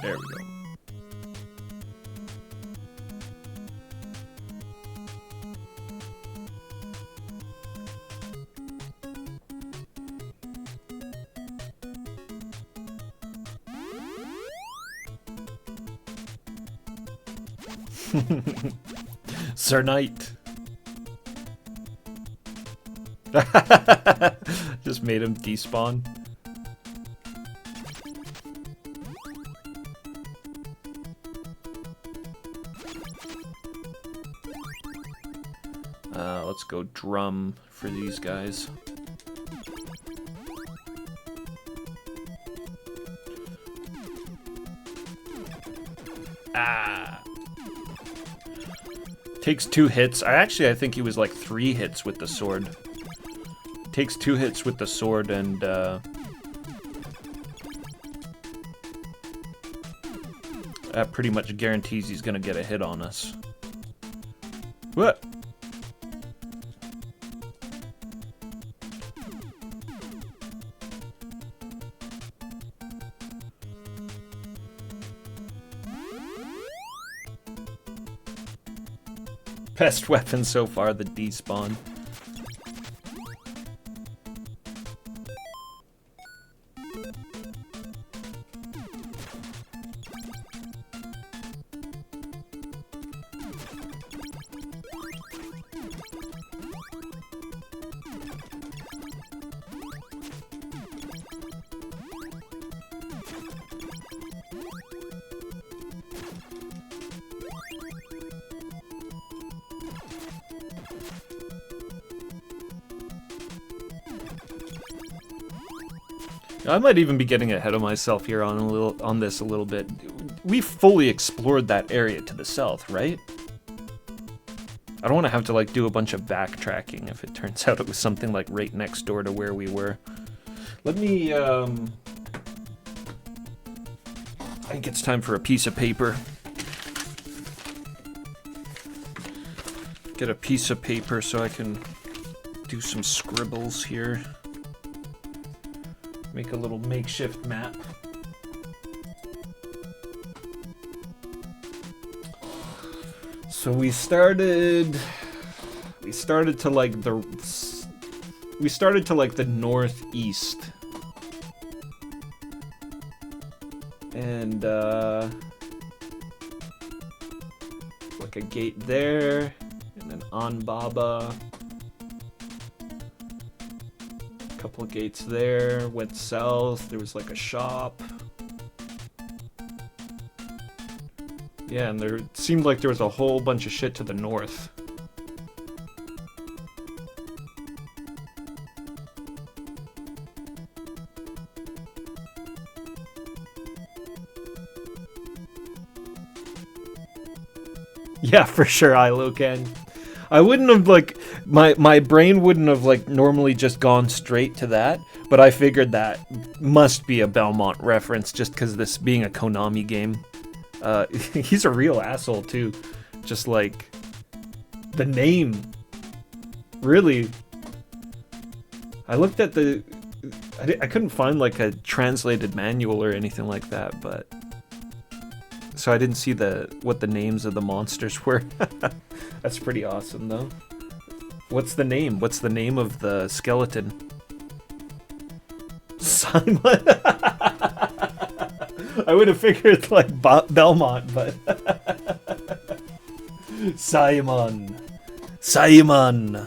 There we go. Sir Knight. Just made him despawn. Let's go drum for these guys. Ah! Takes 2 hits. I think he was like 3 hits with the sword. Takes 2 hits with the sword and that pretty much guarantees he's gonna get a hit on us. What? Best weapon so far, the despawn. I might even be getting ahead of myself here on this a little bit. We fully explored that area to the south, right? I don't want to have to like do a bunch of backtracking if it turns out it was something like right next door to where we were. Let me I think it's time for a piece of paper. Get a piece of paper so I can do some scribbles here. Make a little makeshift map. So we started to like the northeast. And like a gate there, and then on Baba. Couple of gates there, went south, there was like a shop. Yeah, and there seemed like there was a whole bunch of shit to the north. Yeah, for sure, Ilocan. I wouldn't have, like, my brain wouldn't have, like, normally just gone straight to that, but I figured that must be a Belmont reference just because this being a Konami game. He's a real asshole, too. Just, like, the name. Really. I looked at the... I couldn't find, like, a translated manual or anything like that, but... So I didn't see what the names of the monsters were. That's pretty awesome, though. What's the name? What's the name of the skeleton? Simon. I would have figured like Belmont, but Simon. Simon.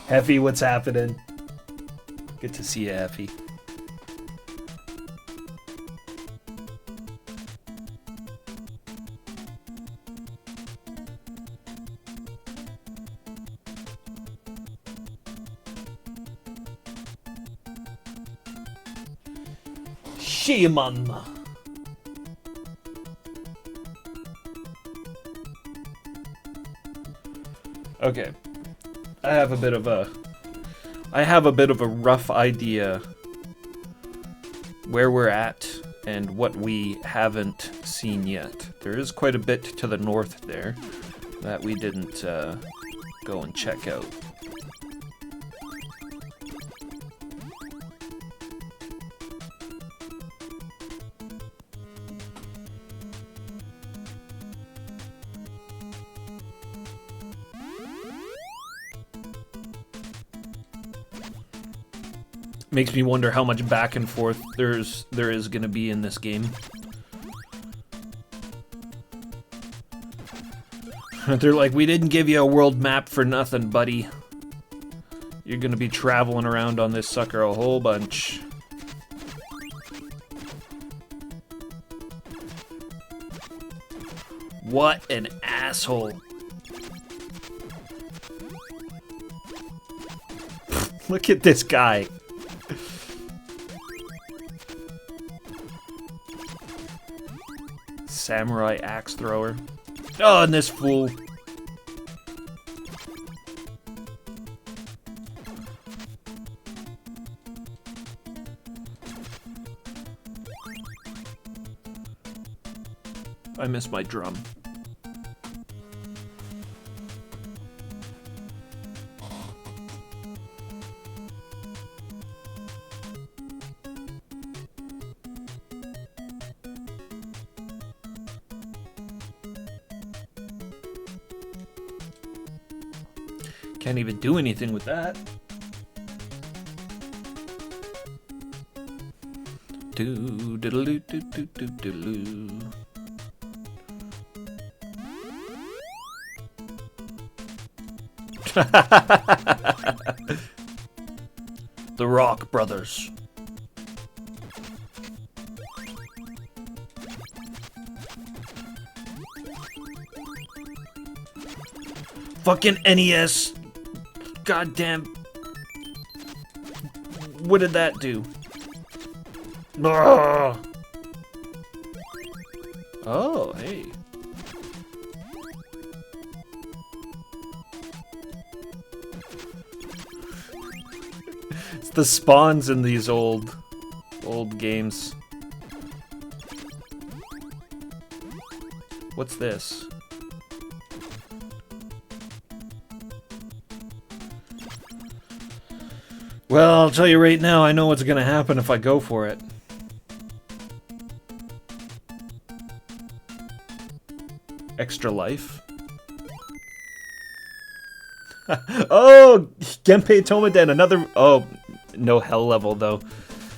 Heffy, what's happening? Good to see you, Heffy. Shaman. Okay. I have a bit of a rough idea where we're at and what we haven't seen yet. There is quite a bit to the north there that we didn't go and check out. Makes me wonder how much back and forth there is going to be in this game. They're like, we didn't give you a world map for nothing, buddy. You're going to be traveling around on this sucker a whole bunch. What an asshole. Look at this guy. Samurai axe thrower. Oh, and this fool. I miss my drum. Can't even do anything with that. Do do do do do do do. The Rock Brothers. Fucking NES goddamn... What did that do? Ugh. Oh, hey. It's the spawns in these old games. What's this? Well, I'll tell you right now, I know what's gonna happen if I go for it. Extra life? Oh! Genpei Tomaden, another... Oh, no hell level, though.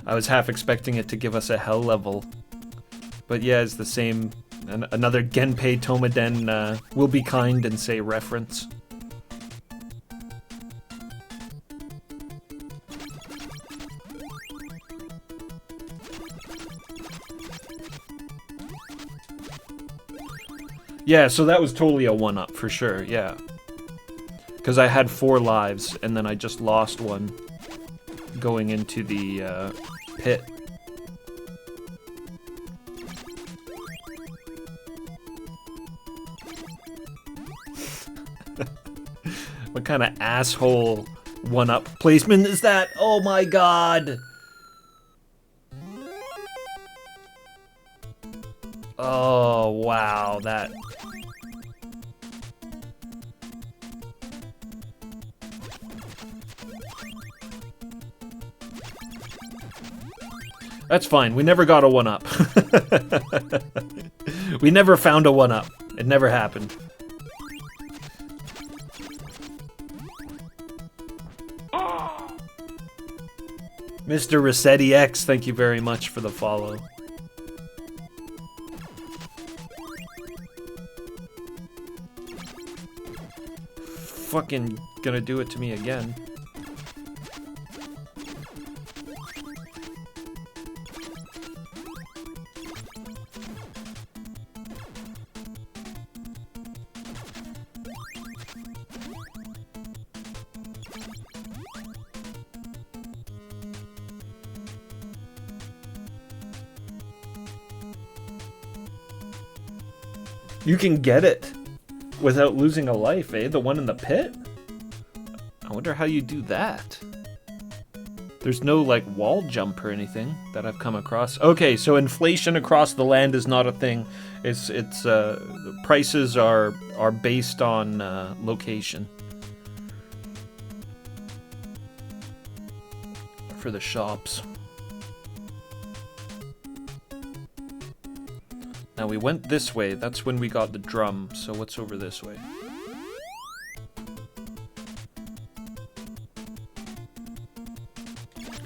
I was half expecting it to give us a hell level. But yeah, it's the same... Another Genpei Tomaden, will be kind and say reference. Yeah, so that was totally a one-up for sure, yeah. Because I had 4 lives, and then I just lost one going into the pit. What kind of asshole one-up placement is that? Oh my god! Oh, wow, that... That's fine, we never got a one-up. We never found a one-up. It never happened. Mr. Rossetti X, thank you very much for the follow. Fucking gonna do it to me again. You can get it without losing a life, eh? The one in the pit? I wonder how you do that. There's no, like, wall jump or anything that I've come across. Okay, so inflation across the land is not a thing. The prices are based on location. For the shops. Now we went this way, that's when we got the drum, so what's over this way?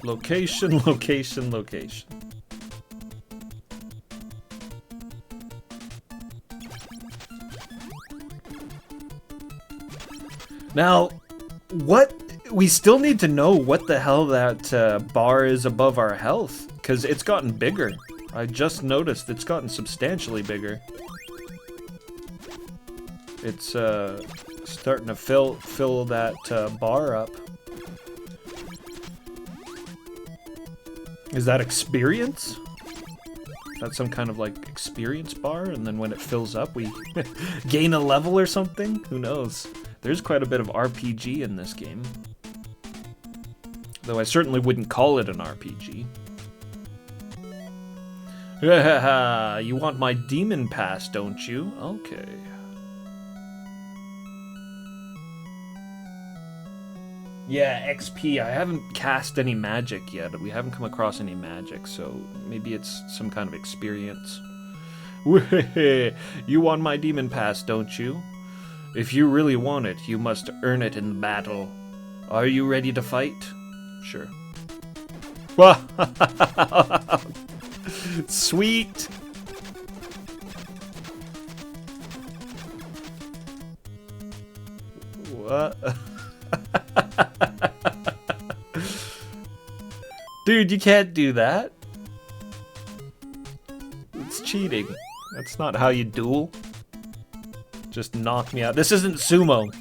Location, location, location. Now, what? We still need to know what the hell that bar is above our health, because it's gotten bigger. I just noticed it's gotten substantially bigger. It's starting to fill that bar up. Is that experience? Is that some kind of like experience bar? And then when it fills up, we gain a level or something? Who knows? There's quite a bit of RPG in this game. Though I certainly wouldn't call it an RPG. You want my demon pass, don't you? Okay. Yeah, XP. I haven't cast any magic yet. We haven't come across any magic, so maybe it's some kind of experience. You want my demon pass, don't you? If you really want it, you must earn it in battle. Are you ready to fight? Sure. Sweet! What? Dude, you can't do that. It's cheating. That's not how you duel. Just knock me out. This isn't sumo.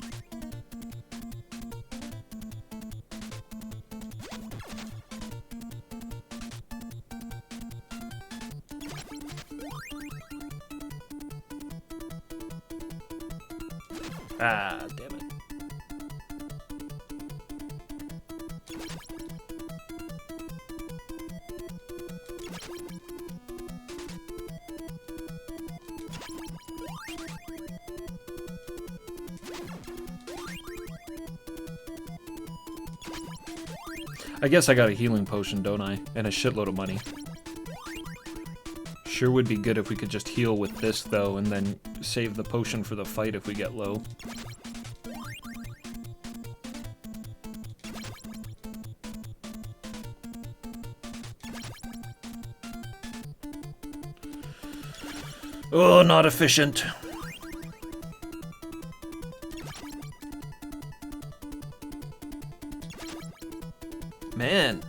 Ah, damn it. I guess I got a healing potion, don't I? And a shitload of money. Sure would be good if we could just heal with this, though, and then save the potion for the fight if we get low. Oh, not efficient. Man.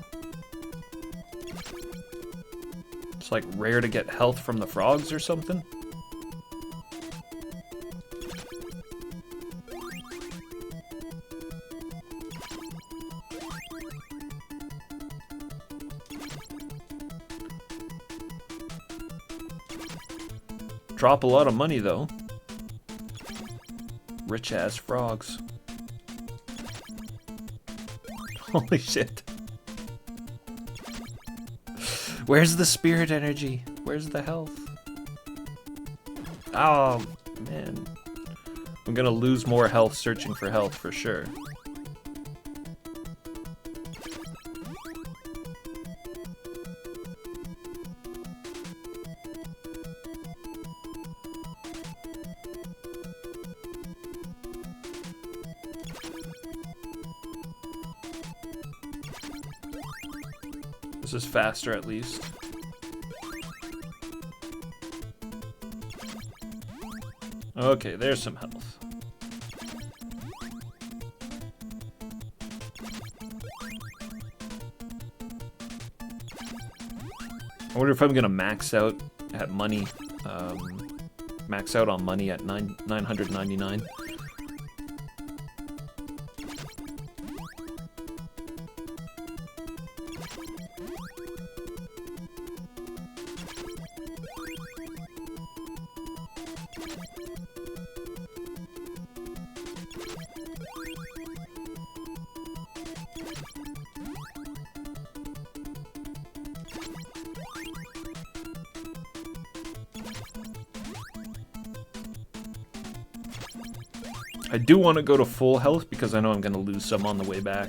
It's like rare to get health from the frogs or something. Drop a lot of money though. Rich ass frogs. Holy shit. Where's the spirit energy? Where's the health? Oh, man. I'm gonna lose more health searching for health for sure. This is faster, at least. Okay, there's some health. I wonder if I'm gonna max out at money. Max out on money at 999. I do want to go to full health because I know I'm going to lose some on the way back.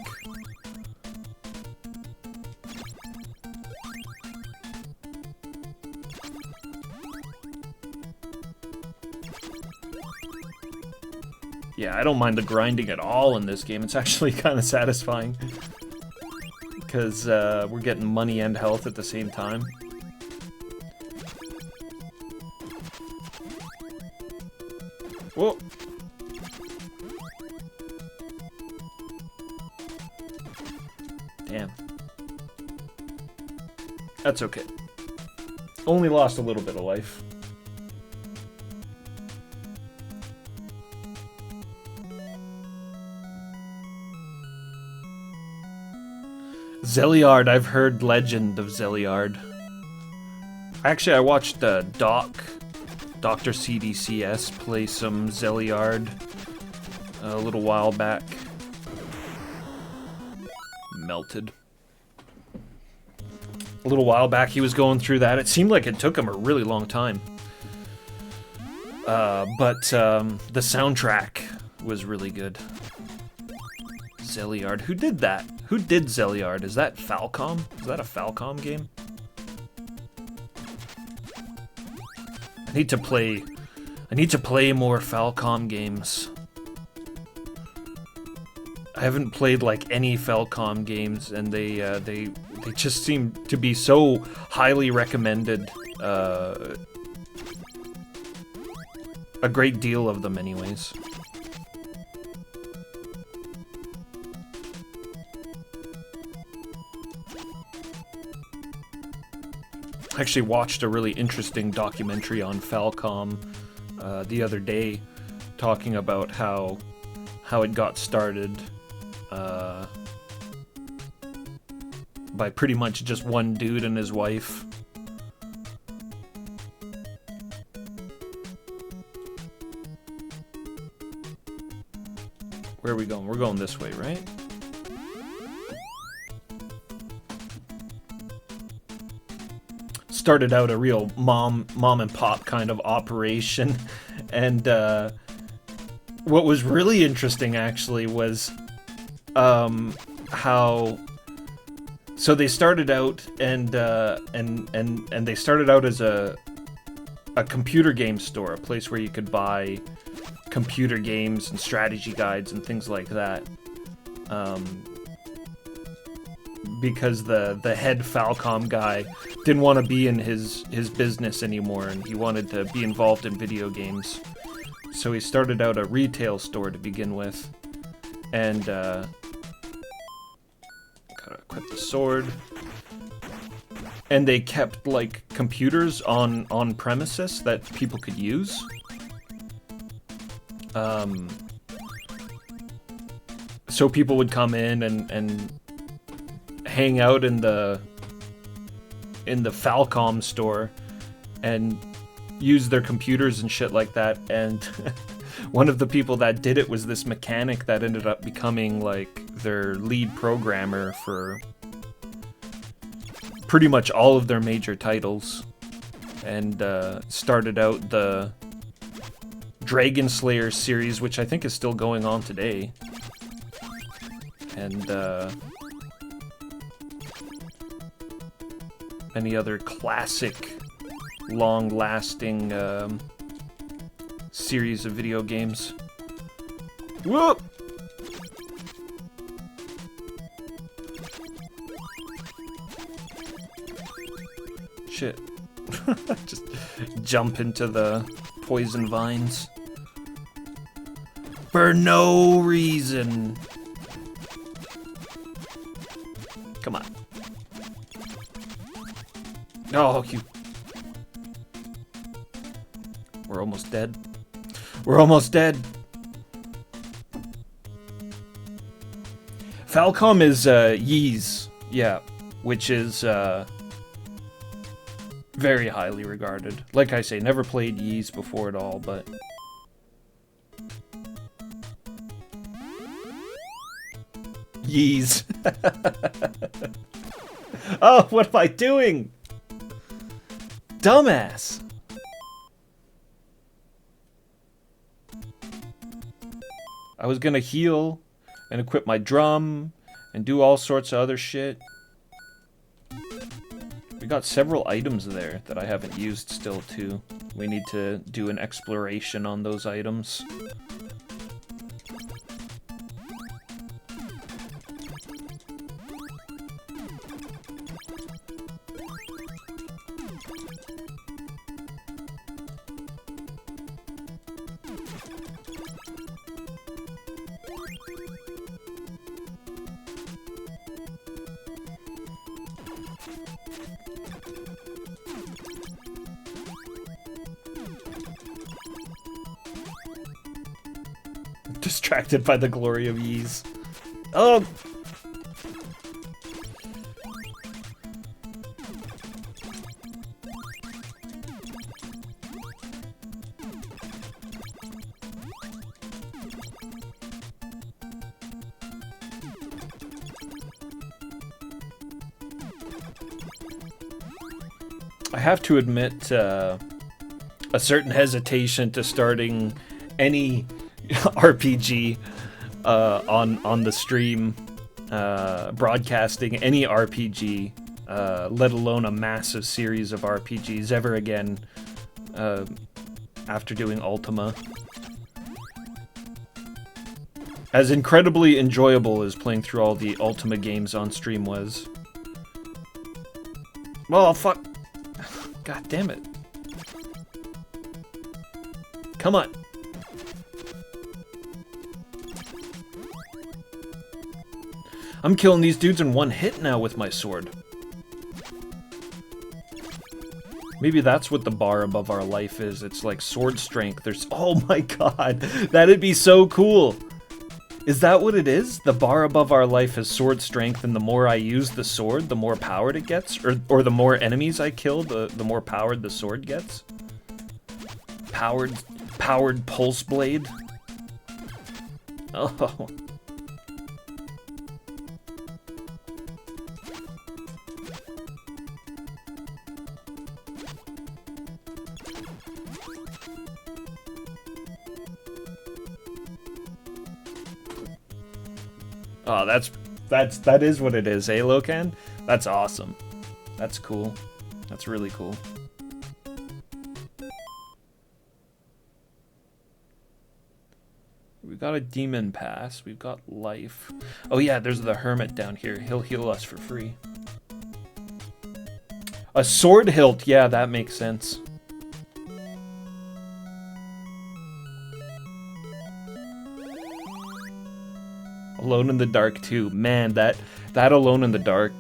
Yeah, I don't mind the grinding at all in this game. It's actually kind of satisfying. Because we're getting money and health at the same time. Whoa! Damn. That's okay. Only lost a little bit of life. Zeliard, I've heard legend of Zeliard. Actually, I watched Dr. CDCS play some Zeliard a little while back. Melted. A little while back he was going through that. It seemed like it took him a really long time. But the soundtrack was really good. Zeliard. Who did that? Who did Zeliard? Is that Falcom? Is that a Falcom game? I need to play more Falcom games. I haven't played like any Falcom games, and they just seem to be so highly recommended. A great deal of them, anyways. I actually watched a really interesting documentary on Falcom the other day, talking about how it got started by pretty much just one dude and his wife. Where are we going? We're going this way, right? Started out a real mom and pop kind of operation, and what was really interesting actually was how so they started out and they started out as a computer game store, a place where you could buy computer games and strategy guides and things like that. Because the head Falcom guy didn't want to be in his business anymore, and he wanted to be involved in video games. So he started out a retail store to begin with, and gotta equip the sword. And they kept like computers on premises that people could use. So people would come in and hang out in the Falcom store and use their computers and shit like that. And one of the people that did it was this mechanic that ended up becoming like their lead programmer for pretty much all of their major titles, and started out the Dragon Slayer series, which I think is still going on today, and any other classic, long-lasting series of video games. Whoop! Shit. Just jump into the poison vines. For no reason. Come on. Oh, you... We're almost dead. We're almost dead. Falcom is Ys, yeah, which is very highly regarded. Like I say, never played Ys before at all, but Ys. Oh, what am I doing? Dumbass. I was gonna heal and equip my drum and do all sorts of other shit. We got several items there that I haven't used still too. We need to do an exploration on those items. Distracted by the glory of Ys. Oh! I have to admit a certain hesitation to starting any RPG on the stream, broadcasting any RPG, let alone a massive series of RPGs ever again after doing Ultima. As incredibly enjoyable as playing through all the Ultima games on stream was. Oh, fuck. God damn it. Come on. I'm killing these dudes in one hit now with my sword. Maybe that's what the bar above our life is. It's like sword strength. There's... Oh my god. That'd be so cool. Is that what it is? The bar above our life is sword strength, and the more I use the sword, the more powered it gets? Or the more enemies I kill, the more powered the sword gets? Powered pulse blade? Oh. Oh, that is what it is, eh, Locan? That's awesome. That's cool. That's really cool. We got a demon pass. We've got life. Oh yeah, there's the hermit down here. He'll heal us for free. A sword hilt. Yeah, that makes sense. Alone in the Dark 2. Man, that Alone in the Dark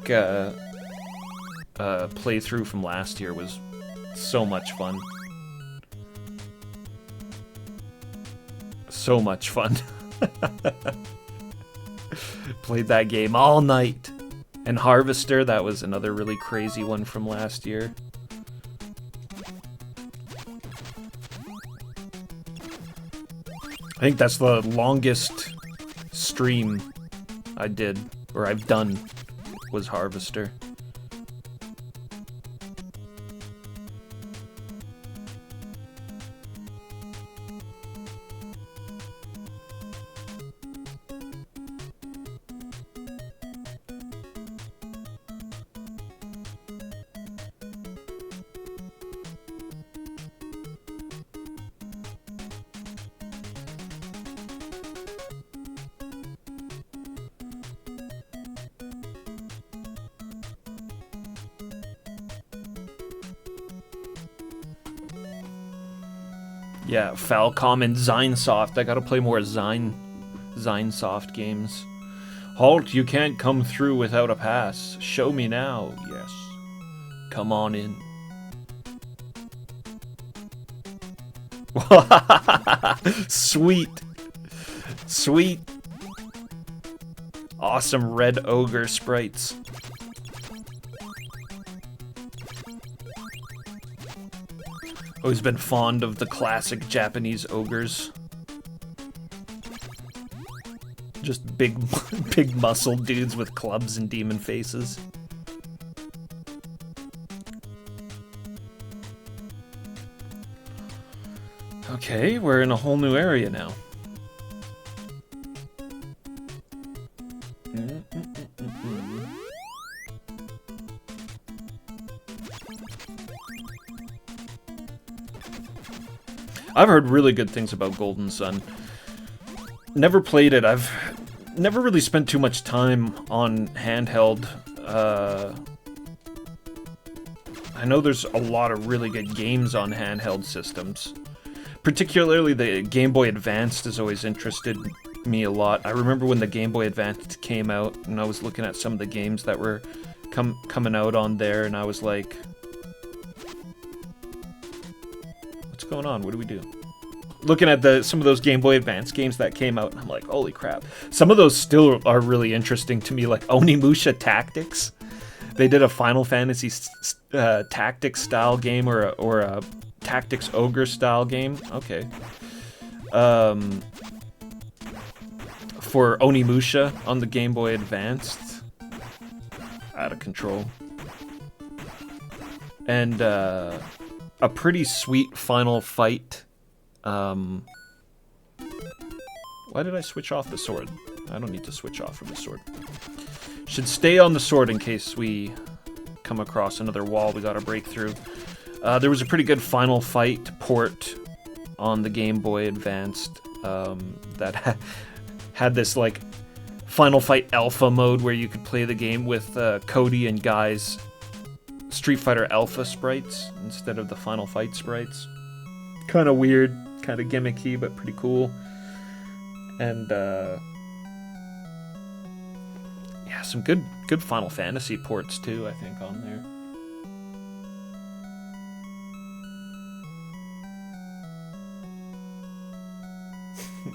playthrough from last year was so much fun. So much fun. Played that game all night. And Harvester, that was another really crazy one from last year. I think that's the longest stream I did, or I've done, was Harvester. Yeah, Falcom and Zinesoft. I gotta play more Zinesoft games. Halt, you can't come through without a pass. Show me now. Yes. Come on in. Sweet. Sweet. Awesome red ogre sprites. Always been fond of the classic Japanese ogres. Just big muscle dudes with clubs and demon faces. Okay, we're in a whole new area now. I've heard really good things about Golden Sun. Never played it. I've never really spent too much time on handheld. I know there's a lot of really good games on handheld systems. Particularly the Game Boy Advanced has always interested me a lot. I remember when the Game Boy Advance came out, and I was looking at some of the games that were coming out on there, and I was like, what's going on? What do we do? Looking at some of those Game Boy Advance games that came out, and I'm like, holy crap. Some of those still are really interesting to me, like Onimusha Tactics. They did a Final Fantasy Tactics style game or a Tactics Ogre style game. Okay. For Onimusha on the Game Boy Advanced. Out of control. And a pretty sweet final fight. Why did I switch off the sword? I don't need to switch off from the sword. Should stay on the sword in case we come across another wall we gotta break through. There was a pretty good Final Fight port on the Game Boy Advanced that had this like Final Fight Alpha mode where you could play the game with Cody and Guy's Street Fighter Alpha sprites instead of the Final Fight sprites. Kind of weird, kind of gimmicky, but pretty cool. And yeah, some good Final Fantasy ports too, I think, on there.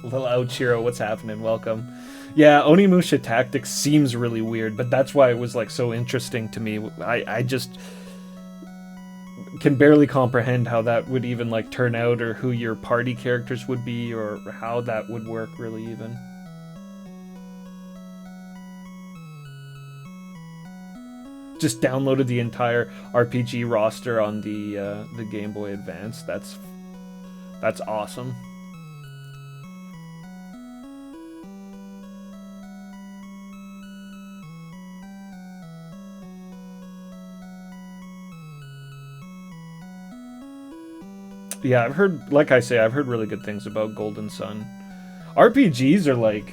Little Ouchiro, what's happening? Welcome. Yeah, Onimusha Tactics seems really weird, but that's why it was like so interesting to me. I just can barely comprehend how that would even like turn out, or who your party characters would be, or how that would work really even. just downloaded the entire RPG roster on the Game Boy Advance. That's awesome. Yeah, I've heard, like I say, I've heard really good things about Golden Sun. RPGs are like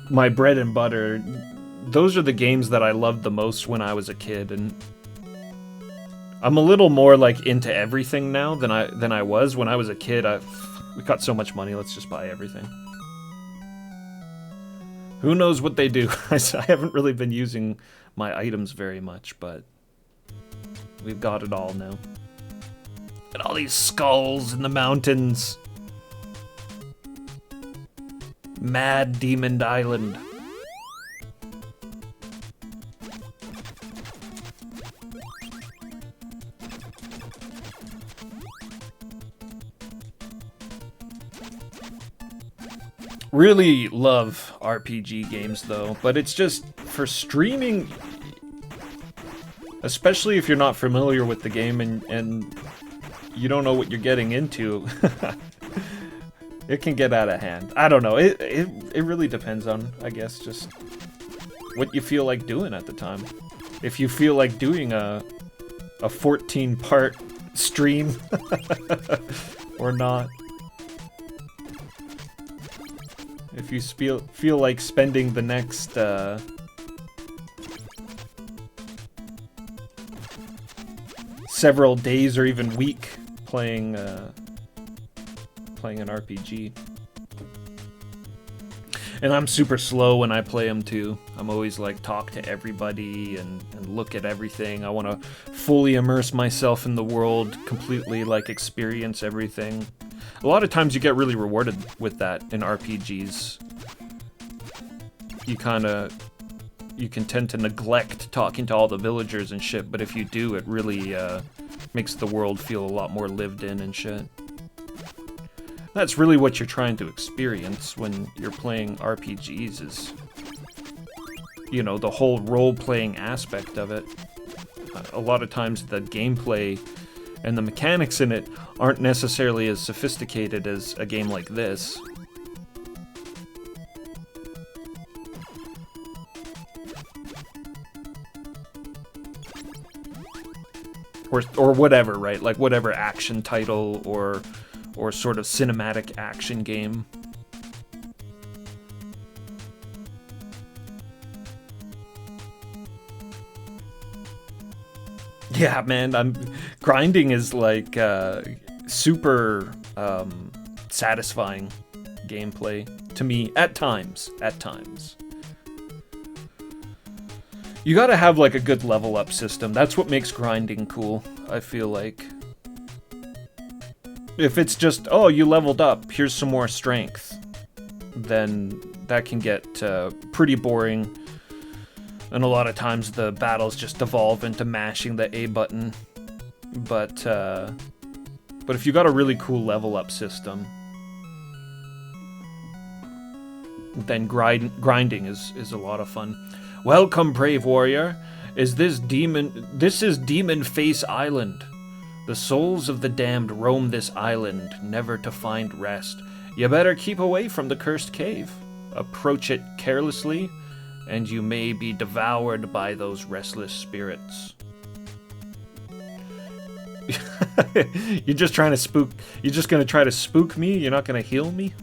my bread and butter. Those are the games that I loved the most when I was a kid, and I'm a little more like into everything now than I was when I was a kid. We got so much money, let's just buy everything. Who knows what they do? I haven't really been using my items very much, but we've got it all now. And all these skulls in the mountains. Mad Demon Island. Really love RPG games though, but it's just for streaming, especially if you're not familiar with the game and you don't know what you're getting into, it can get out of hand. I don't know. It really depends on, I guess, just what you feel like doing at the time. If you feel like doing a 14-part stream or not. If you feel like spending the next several days or even week playing an RPG. And I'm super slow when I play them too. I'm always like talk to everybody and look at everything. I want to fully immerse myself in the world, completely like experience everything. A lot of times you get really rewarded with that in RPGs. You can tend to neglect talking to all the villagers and shit, but if you do, it really makes the world feel a lot more lived in and shit. That's really what you're trying to experience when you're playing RPGs is, you know, the whole role-playing aspect of it. A lot of times the gameplay and the mechanics in it aren't necessarily as sophisticated as a game like this. Or whatever, right? Like whatever action title or sort of cinematic action game. Yeah, man, grinding is like super satisfying gameplay to me at times. You gotta have like a good level up system. That's what makes grinding cool, I feel like. If it's just, oh, you leveled up, here's some more strength, then that can get pretty boring. And a lot of times the battles just devolve into mashing the A button. But if you got a really cool level up system, then grinding is a lot of fun. Welcome, brave warrior. This is Demon Face Island. The souls of the damned roam this island, never to find rest. You better keep away from the cursed cave. Approach it carelessly, and you may be devoured by those restless spirits. You're just trying to spook. You're just gonna try to spook me? You're not gonna heal me?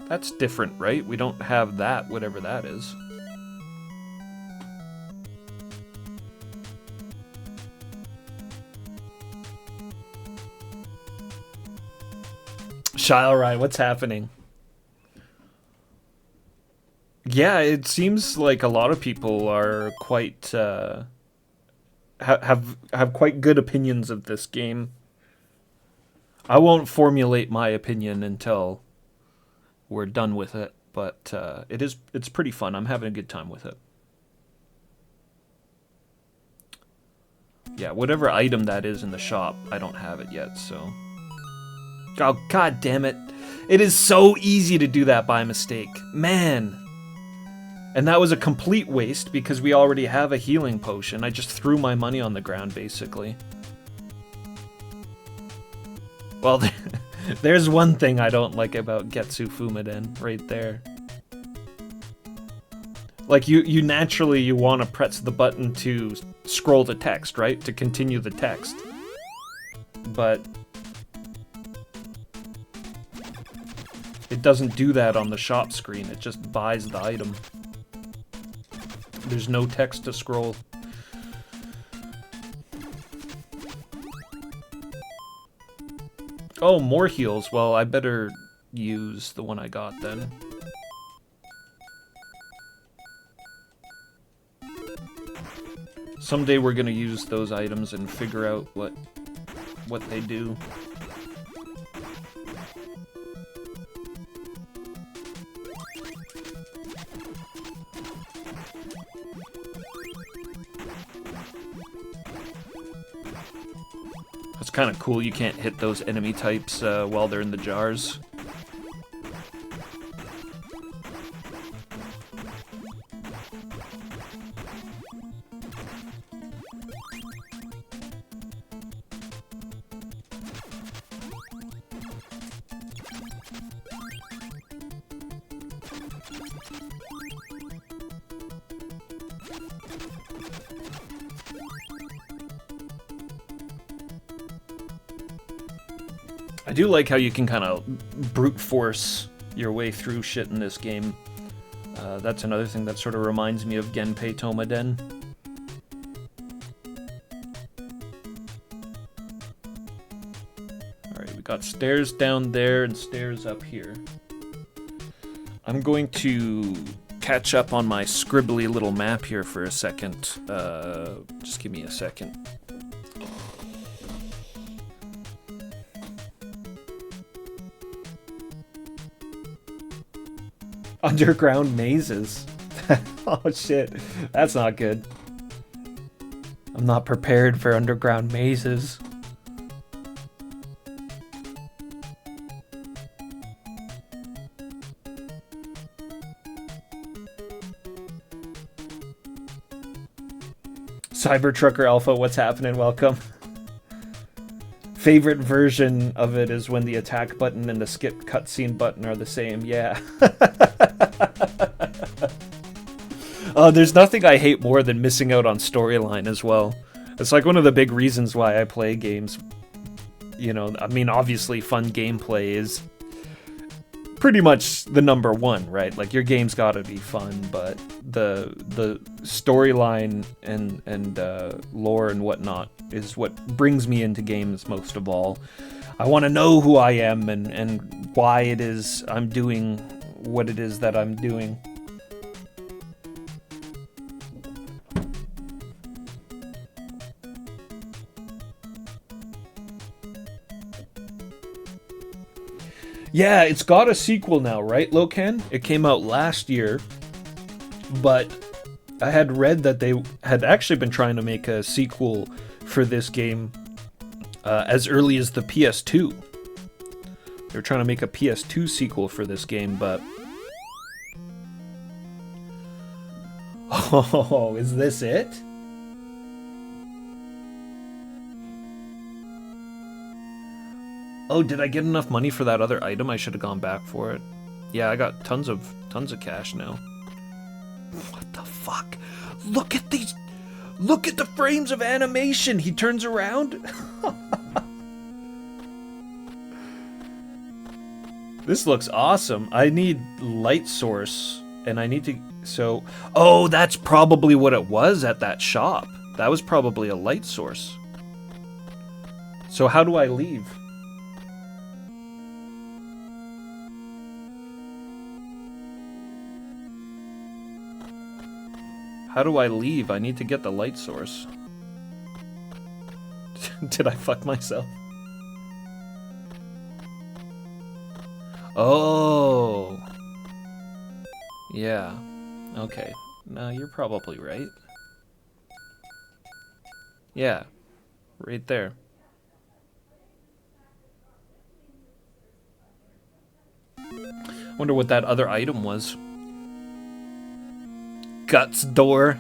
That's different, right? We don't have that, whatever that is. Shilrai, what's happening? Yeah, it seems like a lot of people are quite have quite good opinions of this game. I won't formulate my opinion until we're done with it, but it's pretty fun. I'm having a good time with it. Yeah, whatever item that is in the shop, I don't have it yet, so... Oh, god damn it. It is so easy to do that by mistake. Man. And that was a complete waste because we already have a healing potion. I just threw my money on the ground, basically. Well, there's one thing I don't like about Getsu Fuma right there. Like, you naturally, you want to press the button to scroll the text, right? To continue the text. But... it doesn't do that on the shop screen, it just buys the item. There's no text to scroll. Oh, more heals. Well, I better use the one I got then. Someday we're gonna use those items and figure out what they do. It's kind of cool you can't hit those enemy types while they're in the jars. I do like how you can kind of brute force your way through shit in this game. That's another thing that sort of reminds me of Genpei Tomaden. Alright, we got stairs down there and stairs up here. I'm going to catch up on my scribbly little map here for a second. Just give me a second. Underground mazes. Oh shit, that's not good. I'm not prepared for underground mazes. Cybertrucker Alpha, what's happening? Welcome. Favorite version of it is when the attack button and the skip cutscene button are the same. Yeah. There's nothing I hate more than missing out on storyline as well. It's like one of the big reasons why I play games. You know, I mean, obviously fun gameplay is pretty much the number one, right? Like, your game's gotta be fun, but the storyline and lore and whatnot is what brings me into games most of all. I want to know who I am and why it is I'm doing what it is that I'm doing. Yeah, it's got a sequel now, right, Locan? It came out last year, but I had read that they had actually been trying to make a sequel for this game as early as the PS2. They were trying to make a PS2 sequel for this game, but... Oh, is this it? Oh, did I get enough money for that other item? I should have gone back for it. Yeah, I got tons of cash now. What the fuck? Look at these... Look at the frames of animation! He turns around? This looks awesome. I need light source, and I need to... So... Oh, that's probably what it was at that shop. That was probably a light source. So how do I leave? How do I leave? I need to get the light source. Did I fuck myself? Oh. Yeah. Okay. No, you're probably right. Yeah. right there. Wonder what that other item was. Guts door.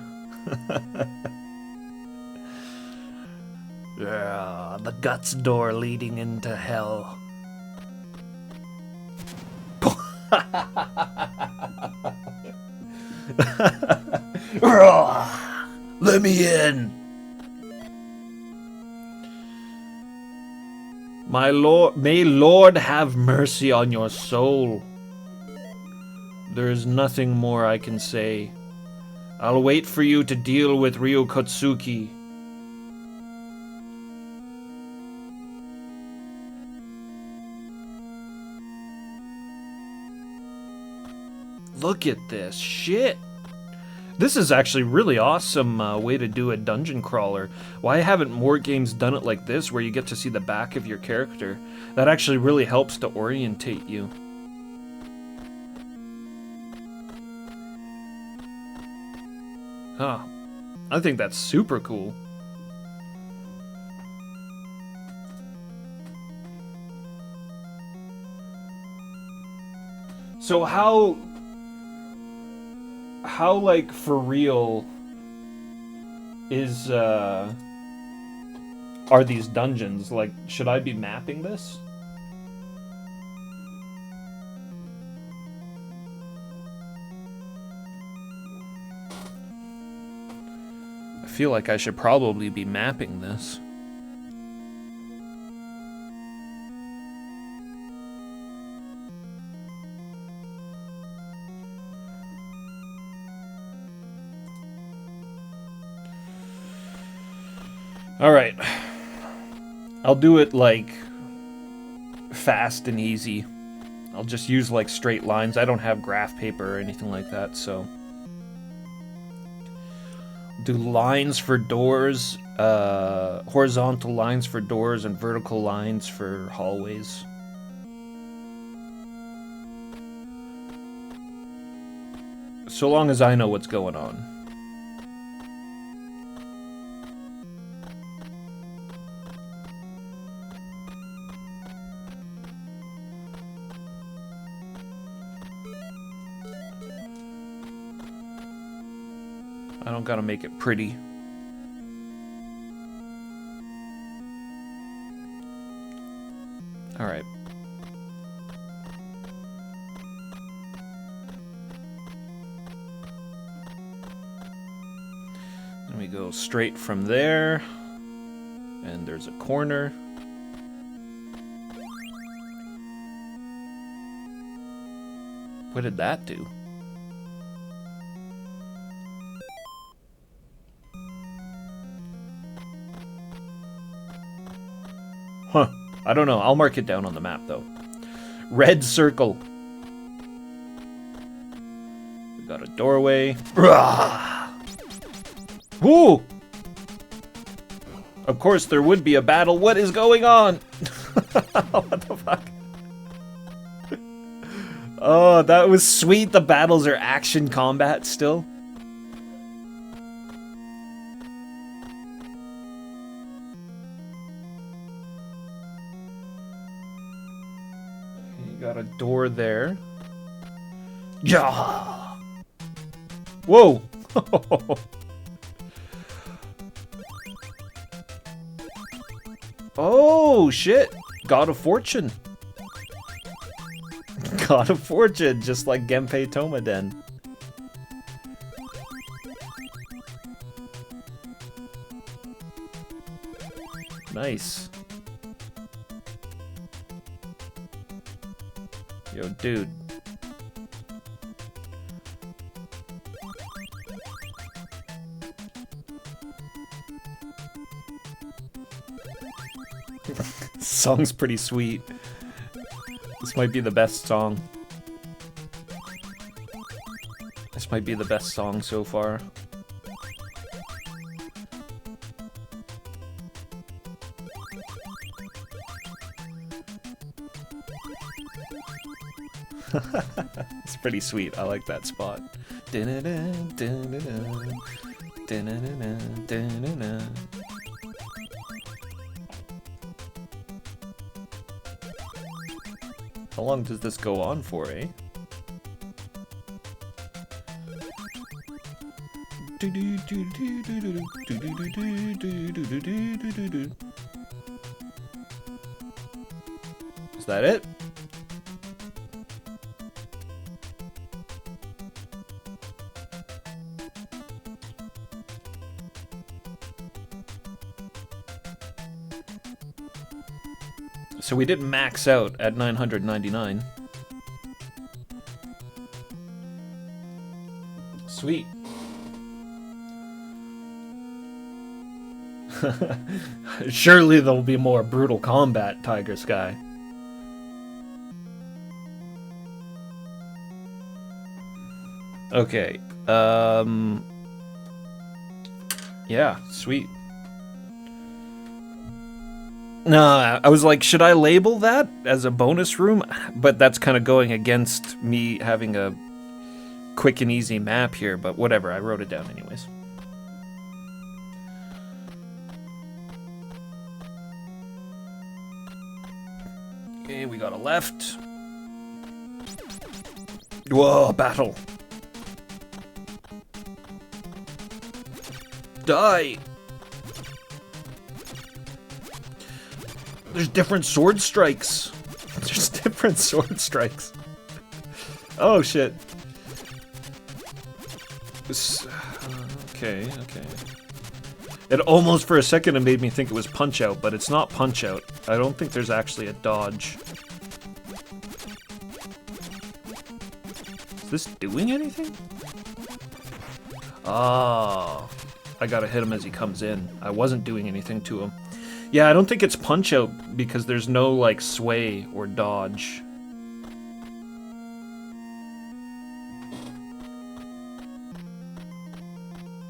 Yeah, the guts door leading into hell. Let me in. My lord, may Lord have mercy on your soul. There is nothing more I can say. I'll wait for you to deal with Ryukotsuki. Look at this shit. This is actually really awesome way to do a dungeon crawler. Why haven't more games done it like this, where you get to see the back of your character? That actually really helps to orientate you. Huh. I think that's super cool. So how like for real is are these dungeons? Like, should I be mapping this? I feel like I should probably be mapping this. Alright. I'll do it, like, fast and easy. I'll just use, like, straight lines. I don't have graph paper or anything like that, so... Do lines for doors, horizontal lines for doors, and vertical lines for hallways. So long as I know what's going on. I don't gotta make it pretty. Alright. Then we go straight from there. And there's a corner. What did that do? Huh. I don't know. I'll mark it down on the map, though. Red circle. We got a doorway. Woo! Of course, there would be a battle. What is going on? What the fuck? Oh, that was sweet. The battles are action combat still. Got a door there. Yeah. Whoa. Oh shit. God of Fortune. God of Fortune, just like Genpei Tomaden. Nice. Yo, dude. Song's pretty sweet. This might be the best song. This might be the best song so far. It's pretty sweet. I like that spot. How long does this go on for, eh? Is that it? So we did max out at 999. Sweet. Surely there'll be more brutal combat, Tiger Sky. Okay. Yeah, sweet. No, I was like, should I label that as a bonus room? But that's kind of going against me having a quick and easy map here, but whatever, I wrote it down anyways. Okay, we got a left. Whoa, battle. Die. There's different sword strikes. There's different sword strikes. Oh, shit. Okay. It almost for a second it made me think it was Punch Out, but it's not Punch Out. I don't think there's actually a dodge. Is this doing anything? Oh, I gotta hit him as he comes in. I wasn't doing anything to him. Yeah, I don't think it's Punch Out because there's no, like, sway or dodge.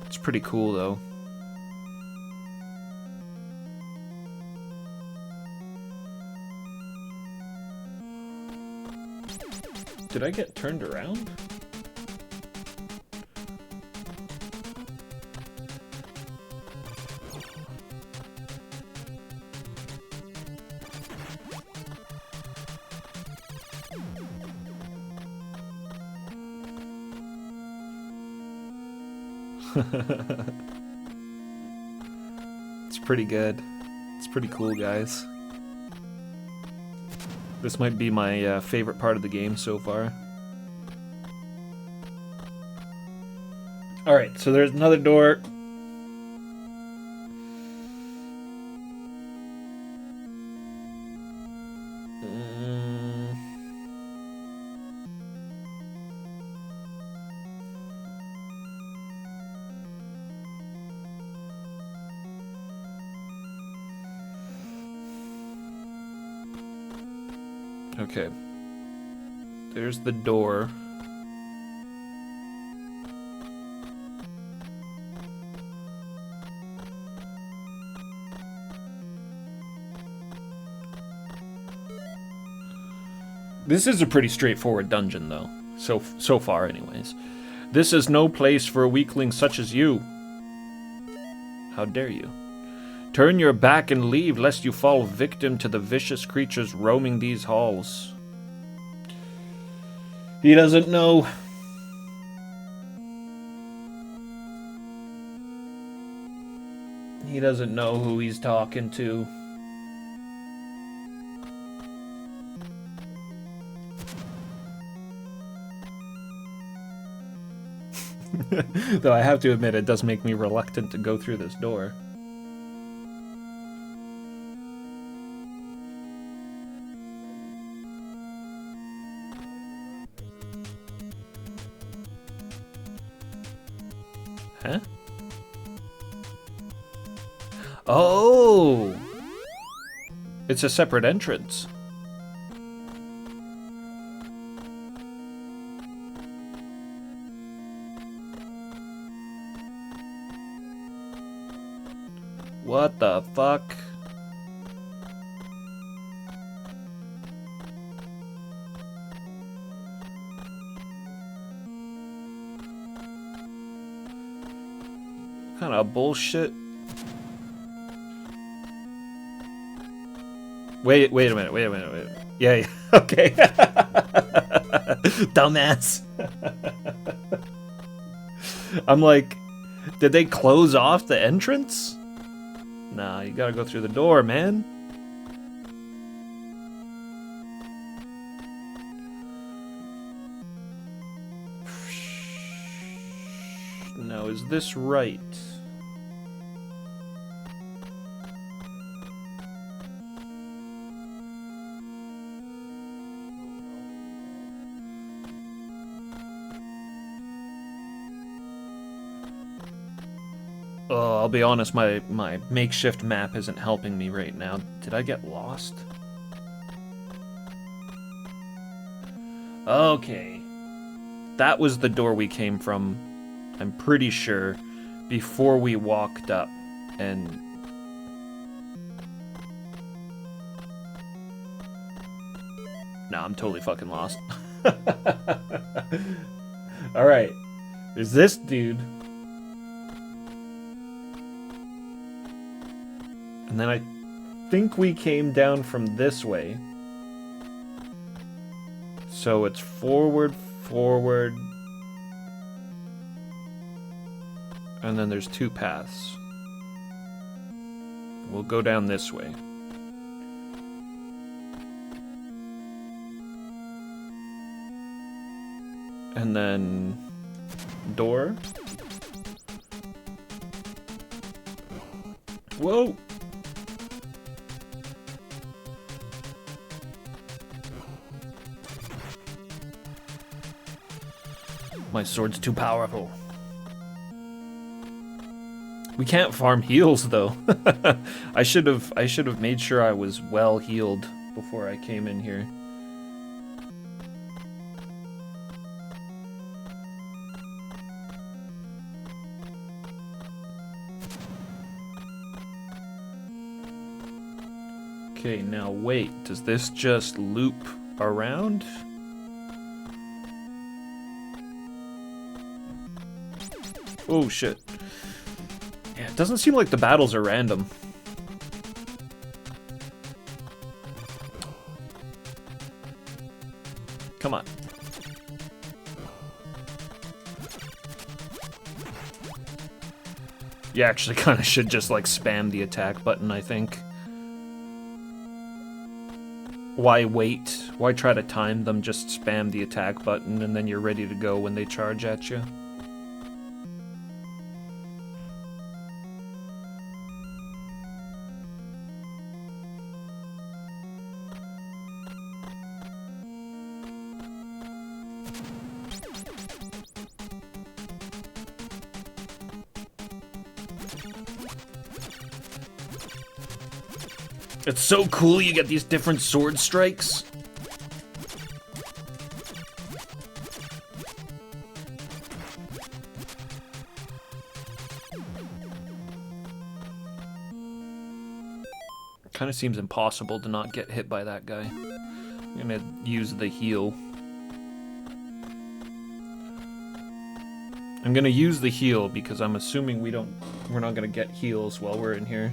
It's pretty cool, though. Did I get turned around? It's pretty good. It's pretty cool, guys. This might be my favorite part of the game so far. Alright, so there's another door. Okay. There's the door. This is a pretty straightforward dungeon, though. So far, anyways. This is no place for a weakling such as you. How dare you? Turn your back and leave, lest you fall victim to the vicious creatures roaming these halls. He doesn't know. He doesn't know who he's talking to. Though I have to admit, it does make me reluctant to go through this door. Huh? Oh! It's a separate entrance. What the fuck? Kind of bullshit. Wait a minute. Yeah, yeah. Okay. Dumbass. I'm like, did they close off the entrance? Nah, you gotta go through the door, man. Now, is this right? Oh, I'll be honest, my makeshift map isn't helping me right now. Did I get lost? Okay. That was the door we came from, I'm pretty sure, before we walked up, and... Nah, I'm totally fucking lost. Alright. There's this dude. And then I think we came down from this way. So it's forward, forward. And then there's two paths. We'll go down this way. And then... door. Whoa! My sword's too powerful. We can't farm heals though. I should have made sure I was well healed before I came in here. Okay, now wait, does this just loop around? Oh shit. Yeah, it doesn't seem like the battles are random. Come on. You actually kind of should just like spam the attack button, I think. Why wait? Why try to time them? Just spam the attack button and then you're ready to go when they charge at you. It's so cool you get these different sword strikes. Kind of seems impossible to not get hit by that guy. I'm gonna use the heal. I'm gonna use the heal because I'm assuming we're not gonna get heals while we're in here.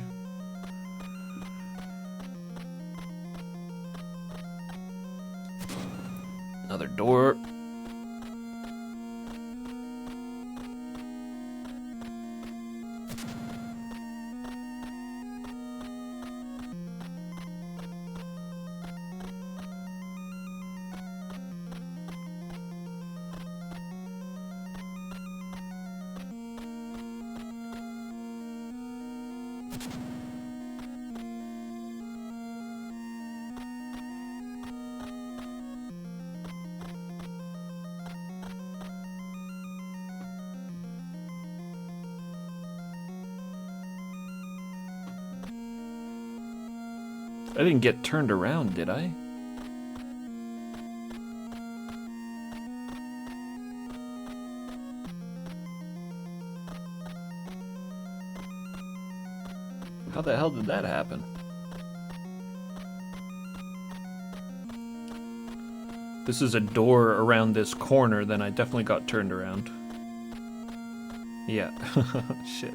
Another door. I didn't get turned around, did I? How the hell did that happen? This is a door around this corner, then I definitely got turned around. Yeah. Shit.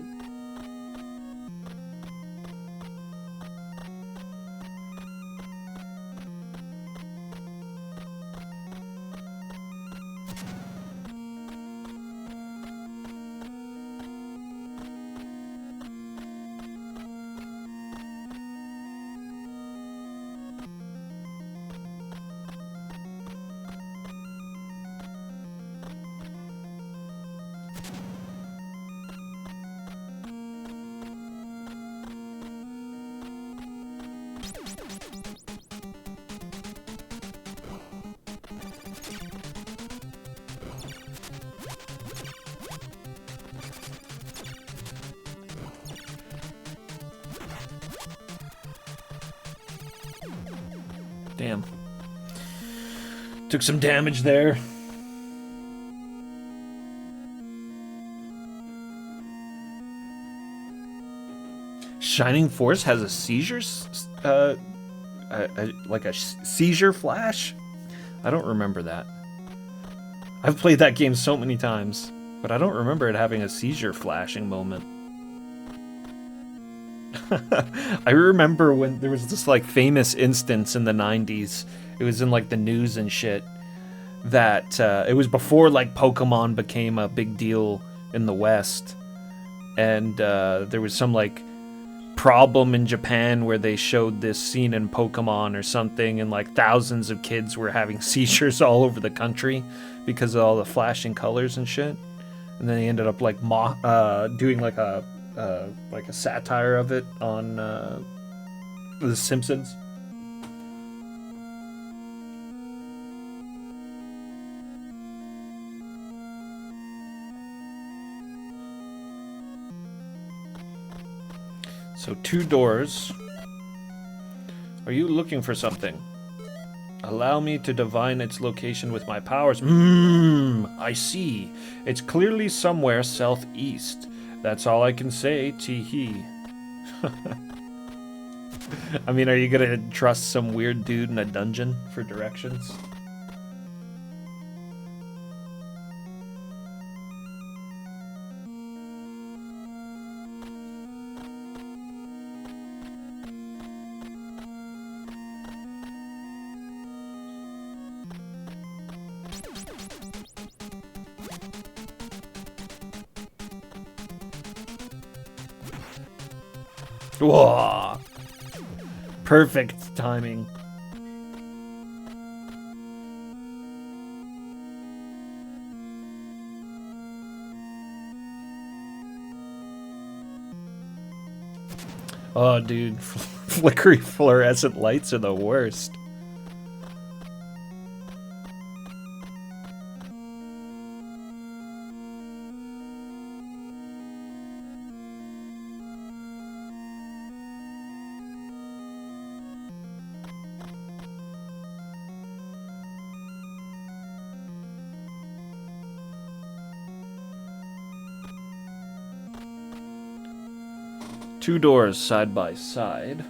Damn. Took some damage there. Shining Force has a seizure, like a seizure flash? I don't remember that. I've played that game so many times, but I don't remember it having a seizure flashing moment. I remember when there was this like famous instance in the 90s, it was in like the news and shit, that it was before like Pokemon became a big deal in the West, and there was some like problem in Japan where they showed this scene in Pokemon or something, and like thousands of kids were having seizures all over the country because of all the flashing colors and shit. And then they ended up like doing like a satire of it on The Simpsons. So 2 doors. Are you looking for something? Allow me to divine its location with my powers. I see. It's clearly somewhere southeast. That's all I can say, tee-hee. I mean, are you gonna trust some weird dude in a dungeon for directions? Whoa! Perfect timing. Oh, dude. Flickery fluorescent lights are the worst. Two doors side by side.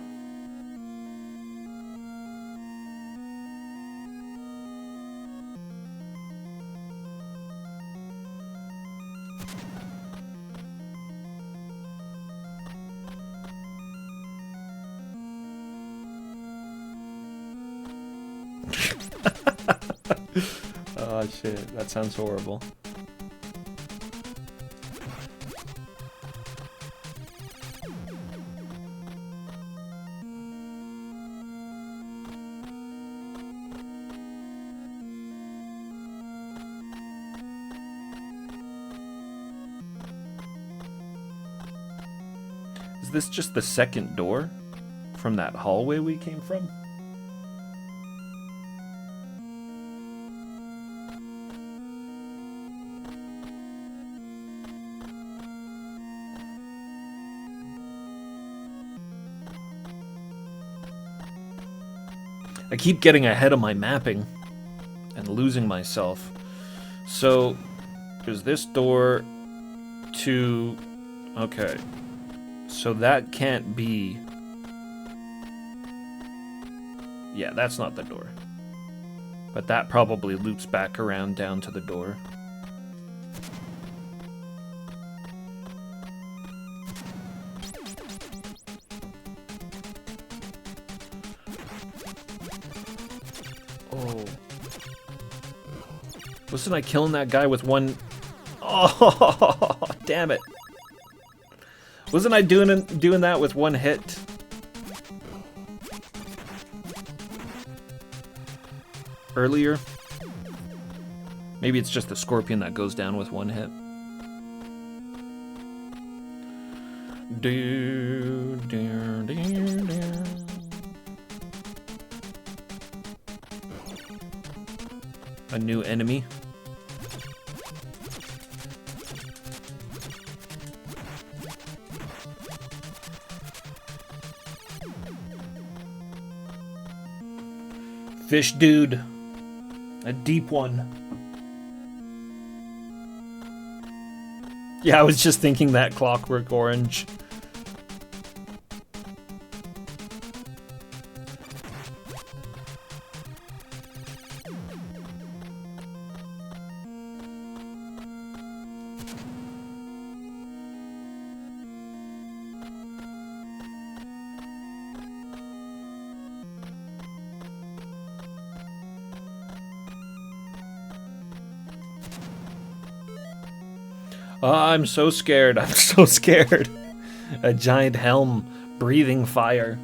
Oh shit, that sounds horrible. Is this just the second door from that hallway we came from? I keep getting ahead of my mapping and losing myself. So, there's this door to... Okay. So that can't be... Yeah, that's not the door. But that probably loops back around down to the door. Oh. Wasn't I killing that guy with one... Oh, damn it. Wasn't I doing that with one hit? Earlier? Maybe it's just the scorpion that goes down with one hit. A new enemy. Fish dude. A deep one. Yeah, I was just thinking that Clockwork Orange. Oh, I'm so scared. I'm so scared. A giant helm breathing fire.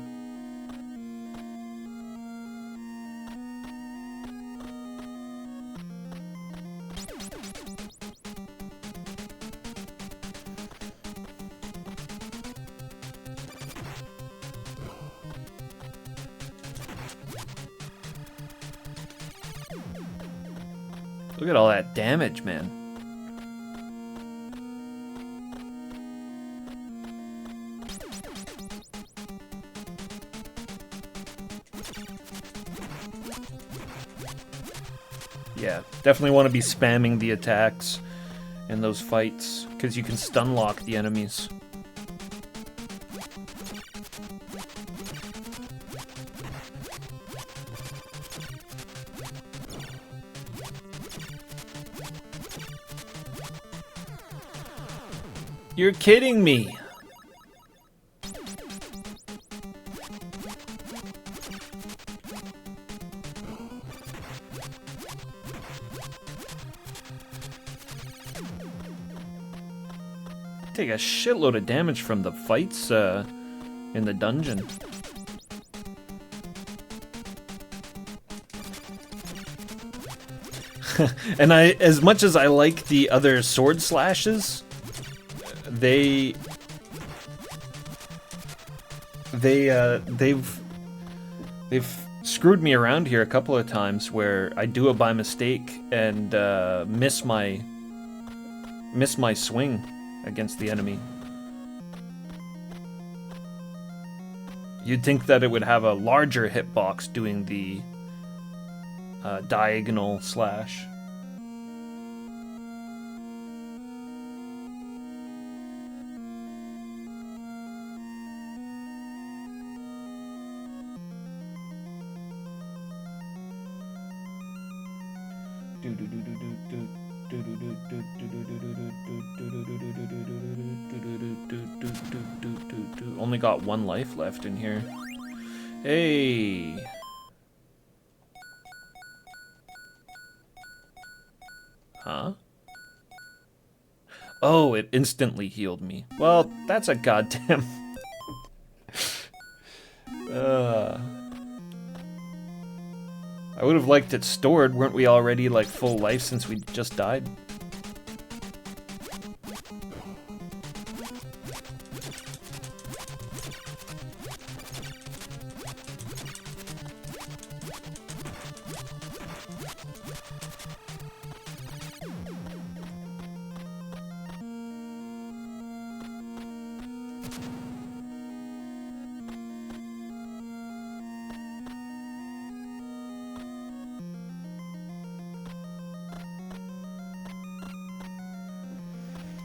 Look at all that damage, man. Yeah, definitely want to be spamming the attacks in those fights, because you can stun lock the enemies. You're kidding me! Take a shitload of damage from the fights in the dungeon. And as much as I like the other sword slashes, they've screwed me around here a couple of times where I do it by mistake and miss my swing against the enemy. You'd think that it would have a larger hitbox doing the diagonal slash. Only got one life left in here. Hey. Huh? Oh, it instantly healed me. Well, that's a goddamn... I would have liked it stored. Weren't we already like full life since we just died?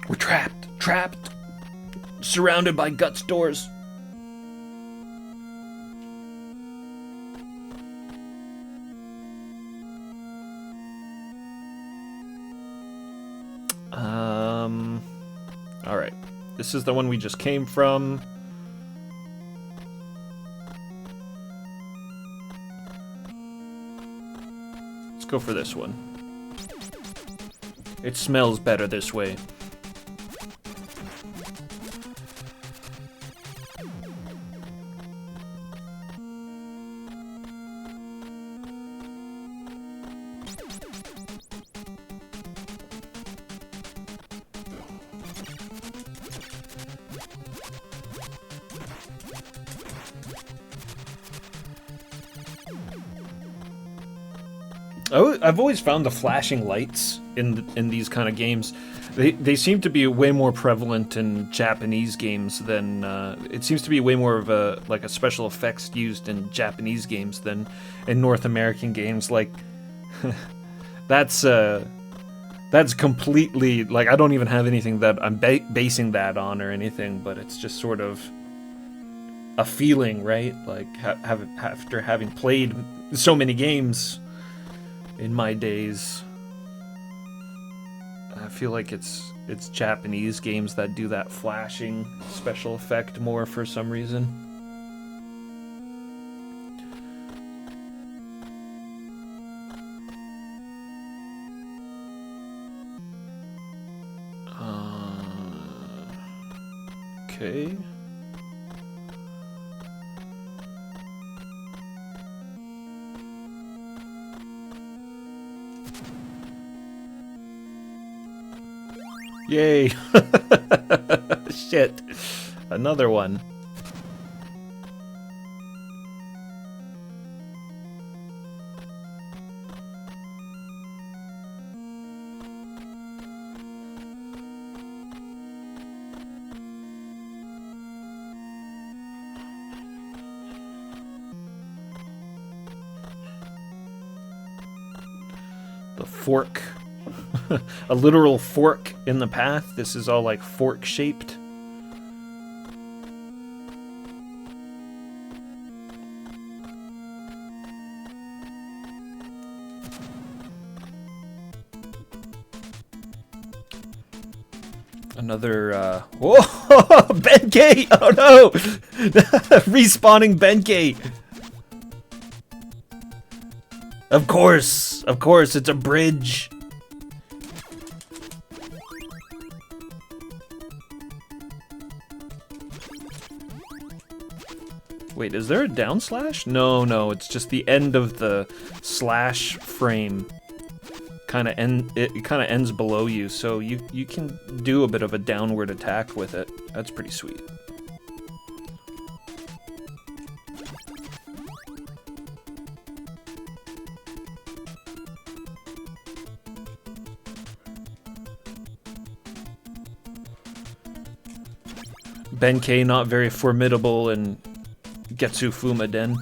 We're trapped, surrounded by guts doors. All right, this is the one we just came from. Let's go for this one. It smells better this way. I've always found the flashing lights in these kind of games. They seem to be way more prevalent in Japanese games than it seems to be way more of a special effects used in Japanese games than in North American games. Like that's completely, like, I don't even have anything that I'm basing that on or anything, but it's just sort of a feeling, right? Like after having played so many games in my days, I feel like it's Japanese games that do that flashing special effect more for some reason. Okay. Yay! Shit. Another one. The fork. A literal fork in the path. This is all like fork shaped. Another whoa! Benkei! Oh no! Respawning Benkei! Of course, it's a bridge. Wait, is there a down slash? No, it's just the end of the slash frame. It kind of ends below you, so you can do a bit of a downward attack with it. That's pretty sweet. Benkei not very formidable in Getsu Fuma Den.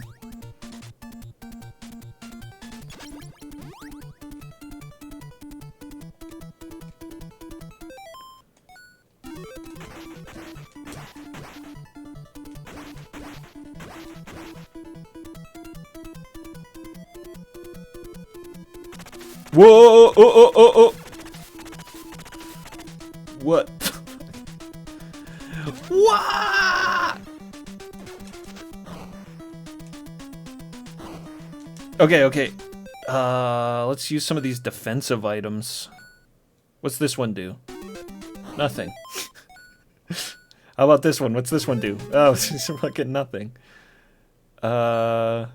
Whoa! Oh! What? What? Okay. Let's use some of these defensive items. What's this one do? Nothing. How about this one? What's this one do? Oh, it's fucking nothing. A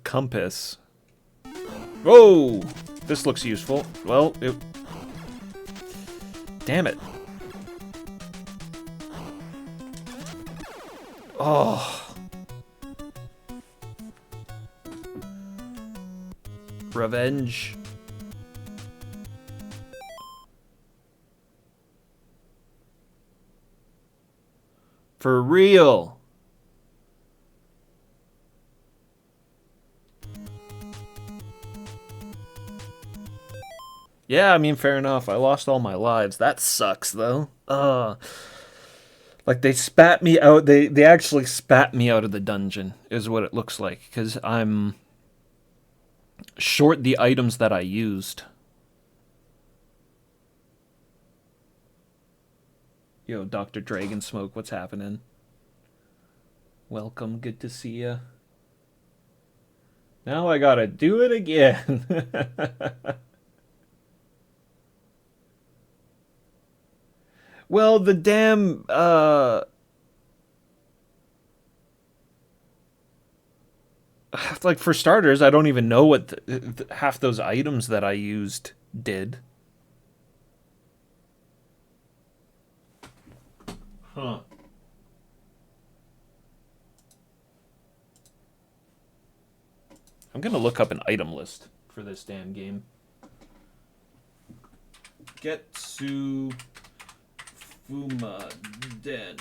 compass. Whoa! This looks useful. Well, damn it. Oh. Revenge. For real. Yeah, I mean, fair enough. I lost all my lives. That sucks, though. Like, they spat me out. They actually spat me out of the dungeon, is what it looks like. Because I'm short the items that I used. Yo, Dr. Dragon Smoke, what's happening? Welcome, good to see ya. Now I gotta do it again. Well, the damn, like, for starters, I don't even know what half those items that I used did. Huh. I'm gonna look up an item list for this damn game. Getsu Fuma Den.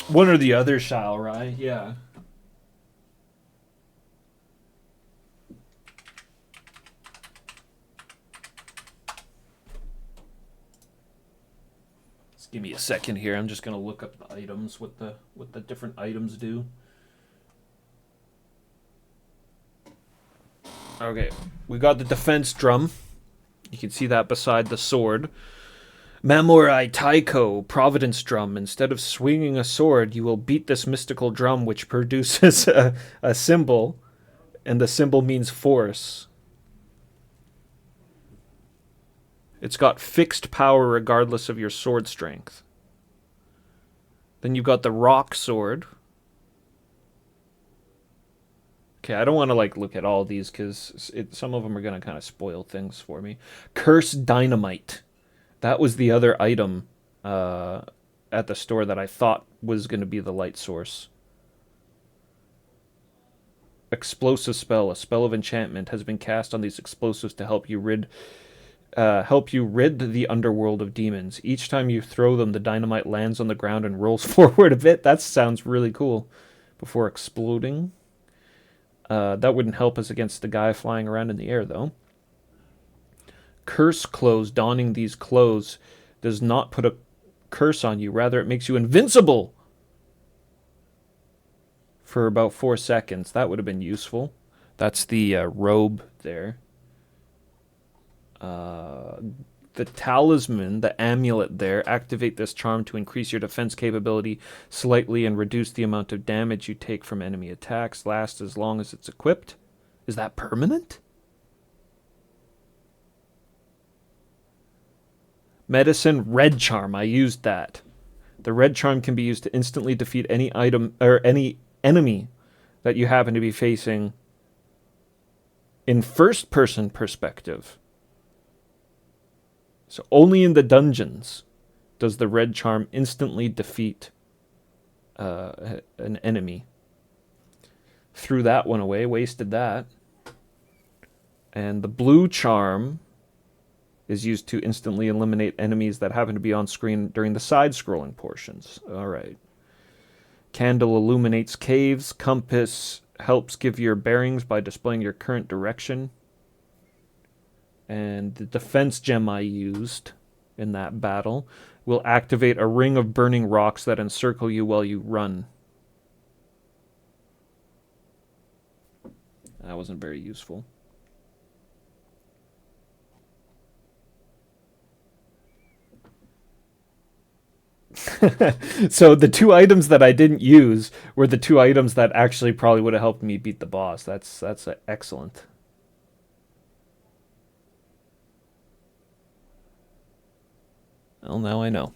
One or the other shall, right? Yeah. Just give me a second here. I'm just gonna look up the items, what the different items do. Okay, we got the defense drum. You can see that beside the sword. Mamorai Taiko, Providence Drum. Instead of swinging a sword, you will beat this mystical drum, which produces a symbol, and the symbol means force. It's got fixed power regardless of your sword strength. Then you've got the rock sword. Okay, I don't want to like look at all these because some of them are going to kind of spoil things for me. Curse Dynamite. That was the other item at the store that I thought was going to be the light source. Explosive spell. A spell of enchantment has been cast on these explosives to help you rid the underworld of demons. Each time you throw them, the dynamite lands on the ground and rolls forward a bit. That sounds really cool. Before exploding. That wouldn't help us against the guy flying around in the air, though. Curse clothes. Donning these clothes does not put a curse on you. Rather, it makes you invincible for about 4 seconds. That would have been useful. That's the robe there. The talisman, the amulet there. Activate this charm to increase your defense capability slightly and reduce the amount of damage you take from enemy attacks. Lasts as long as it's equipped. Is that permanent? Medicine Red Charm. I used that. The Red Charm can be used to instantly defeat any item or any enemy that you happen to be facing in first-person perspective. So only in the dungeons does the Red Charm instantly defeat an enemy. Threw that one away, wasted that. And the Blue Charm is used to instantly eliminate enemies that happen to be on screen during the side-scrolling portions. All right. Candle illuminates caves. Compass helps give your bearings by displaying your current direction. And the defense gem I used in that battle will activate a ring of burning rocks that encircle you while you run. That wasn't very useful. So the 2 items that I didn't use were the 2 items that actually probably would have helped me beat the boss. That's excellent. Well, now I know.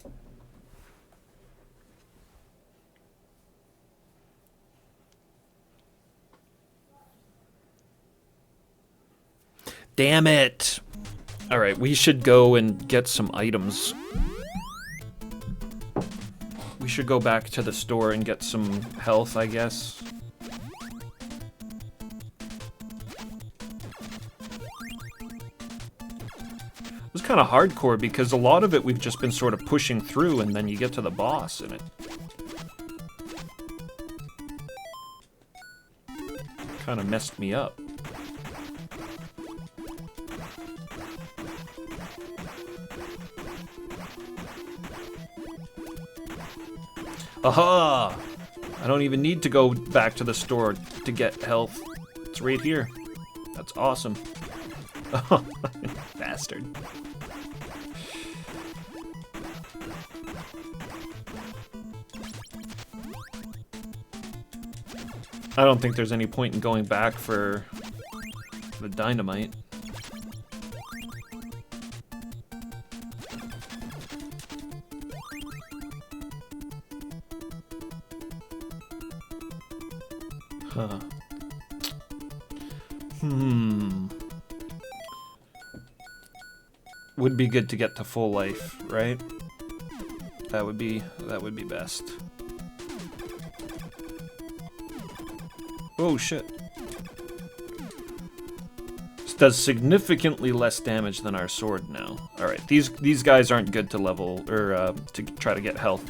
Damn it! Alright, we should go and get some items. We should go back to the store and get some health, I guess. It was kind of hardcore because a lot of it we've just been sort of pushing through, and then you get to the boss and it kind of messed me up. Aha! I don't even need to go back to the store to get health. It's right here. That's awesome. Oh, bastard. I don't think there's any point in going back for the dynamite. Huh. Would be good to get to full life, right? That would be best. Oh shit. This does significantly less damage than our sword now. Alright, these guys aren't good to level, or to try to get health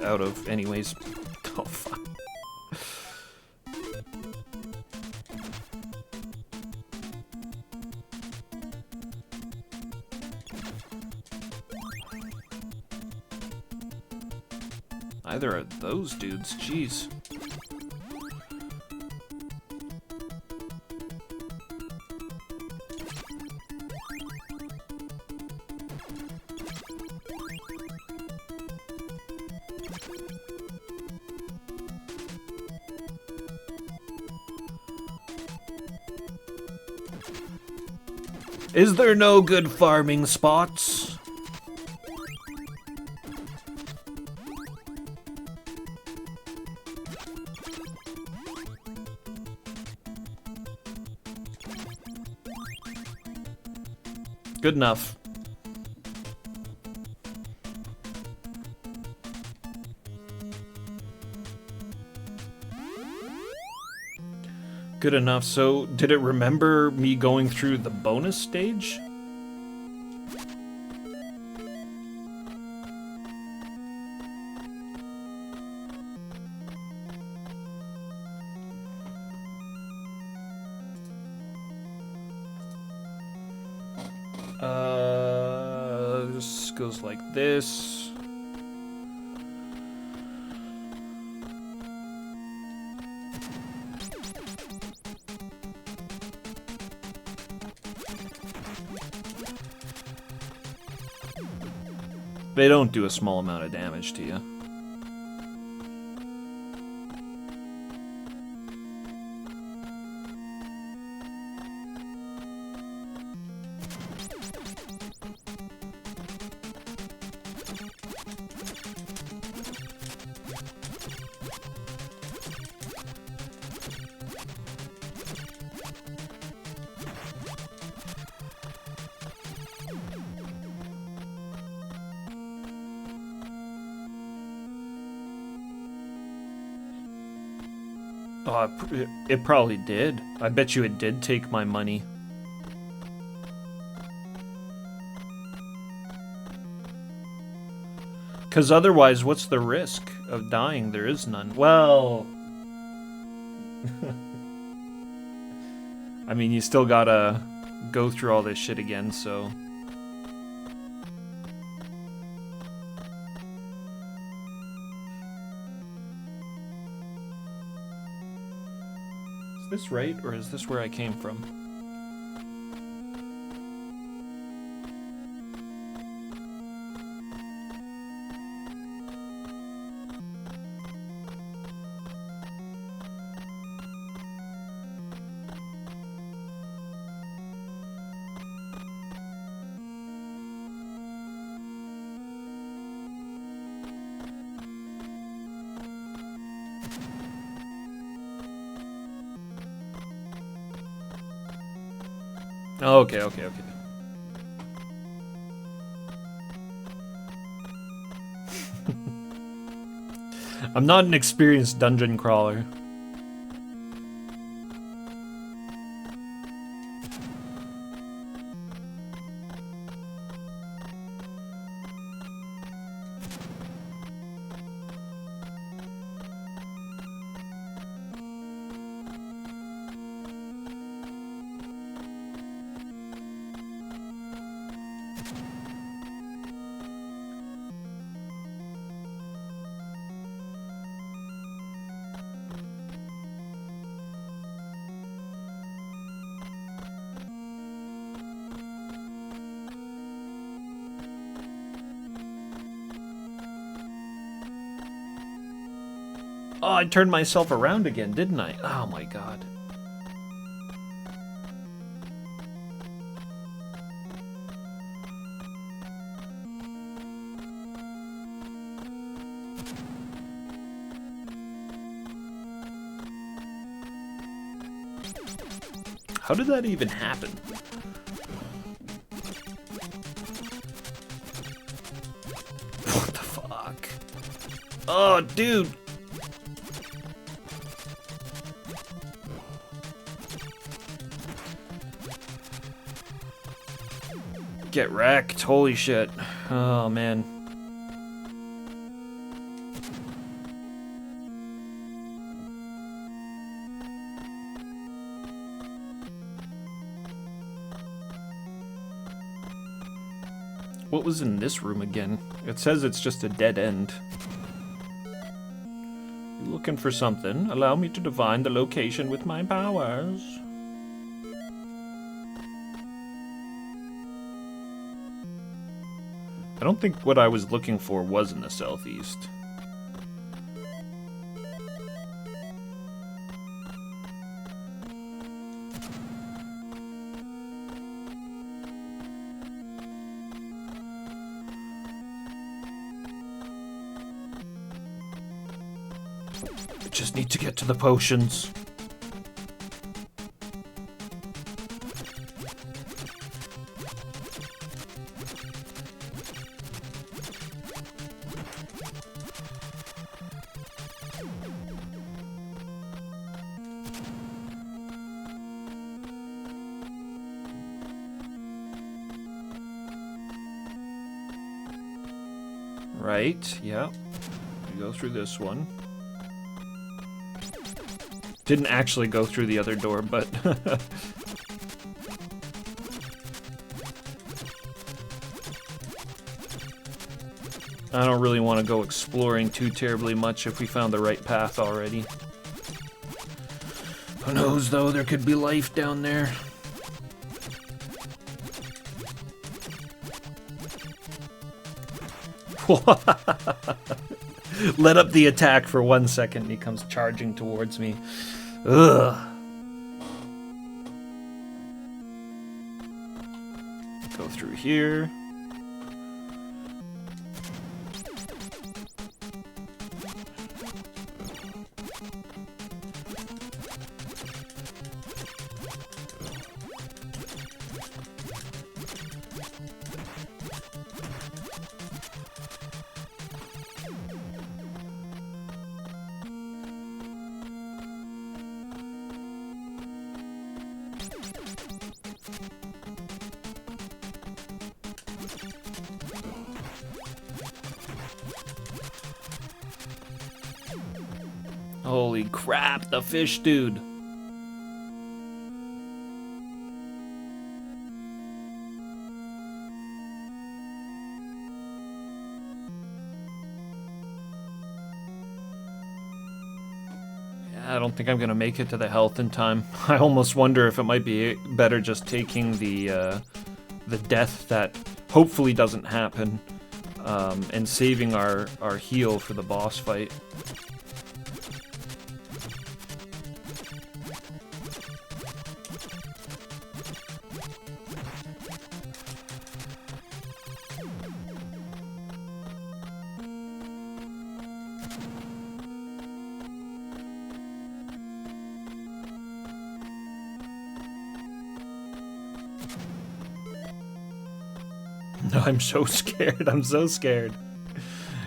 out of anyways. Oh fuck. Neither are those dudes, jeez. Is there no good farming spots? Good enough. Good enough. So, did it remember me going through the bonus stage? This goes like this. They don't do a small amount of damage to you. Oh, it probably did. I bet you it did take my money. Because otherwise, what's the risk of dying? There is none. Well... I mean, you still gotta go through all this shit again, so... Is this right, or is this where I came from? Oh, okay. I'm not an experienced dungeon crawler. Oh, I turned myself around again, didn't I? Oh my god. How did that even happen? What the fuck? Oh, dude. Get wrecked. Holy shit. Oh, man. What was in this room again? It says it's just a dead end. You looking for something? Allow me to divine the location with my powers. I don't think what I was looking for was in the southeast. I just need to get to the potions. Right, yeah. We go through this one. Didn't actually go through the other door, but... I don't really want to go exploring too terribly much if we found the right path already. Who knows, though? There could be life down there. Let up the attack for 1 second. He comes charging towards me. Ugh. Go through here. Holy crap, the fish dude. I don't think I'm gonna make it to the health in time. I almost wonder if it might be better just taking the death that hopefully doesn't happen, and saving our heal for the boss fight. No, I'm so scared. I'm so scared.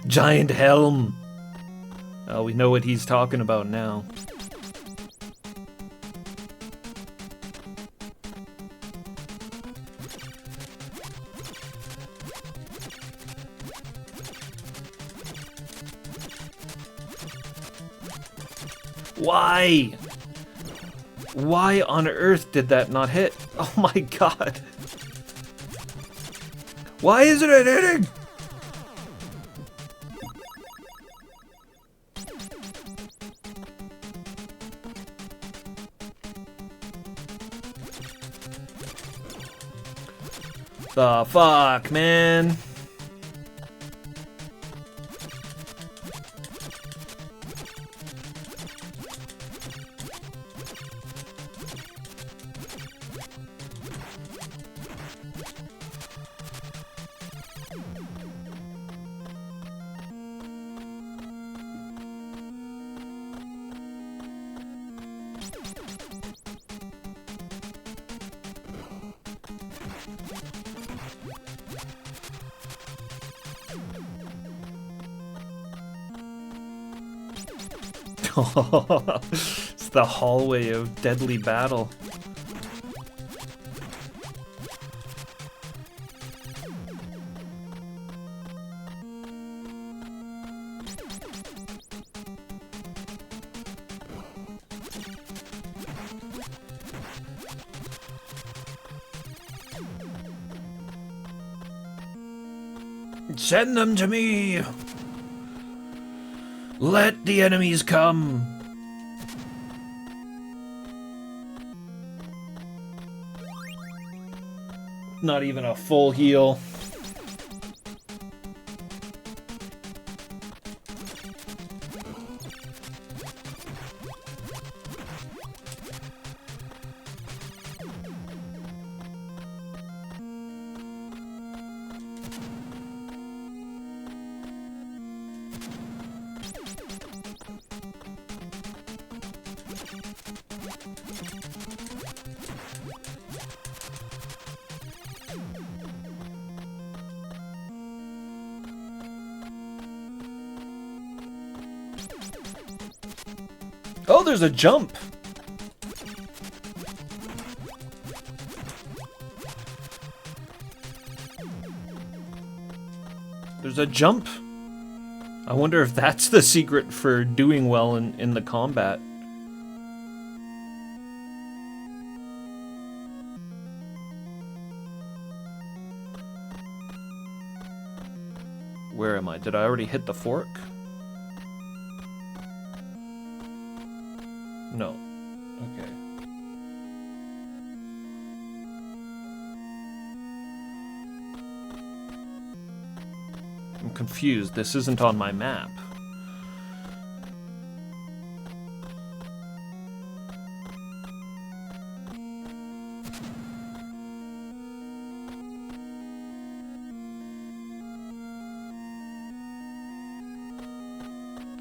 Giant helm. Oh, we know what he's talking about now. Why? Why on earth did that not hit? Oh my god. Why isn't it hitting? The fuck, man? It's the hallway of deadly battle. Send them to me! Let the enemies come! Not even a full heal. Oh, there's a jump. There's a jump. I wonder if that's the secret for doing well in the combat. Where am I? Did I already hit the fork? No. Okay. I'm confused. This isn't on my map.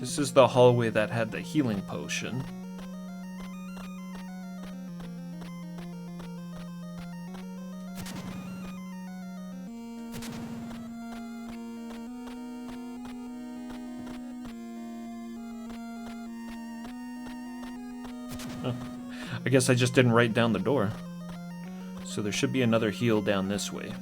This is the hallway that had the healing potion. I guess I just didn't write down the door. So there should be another heal down this way.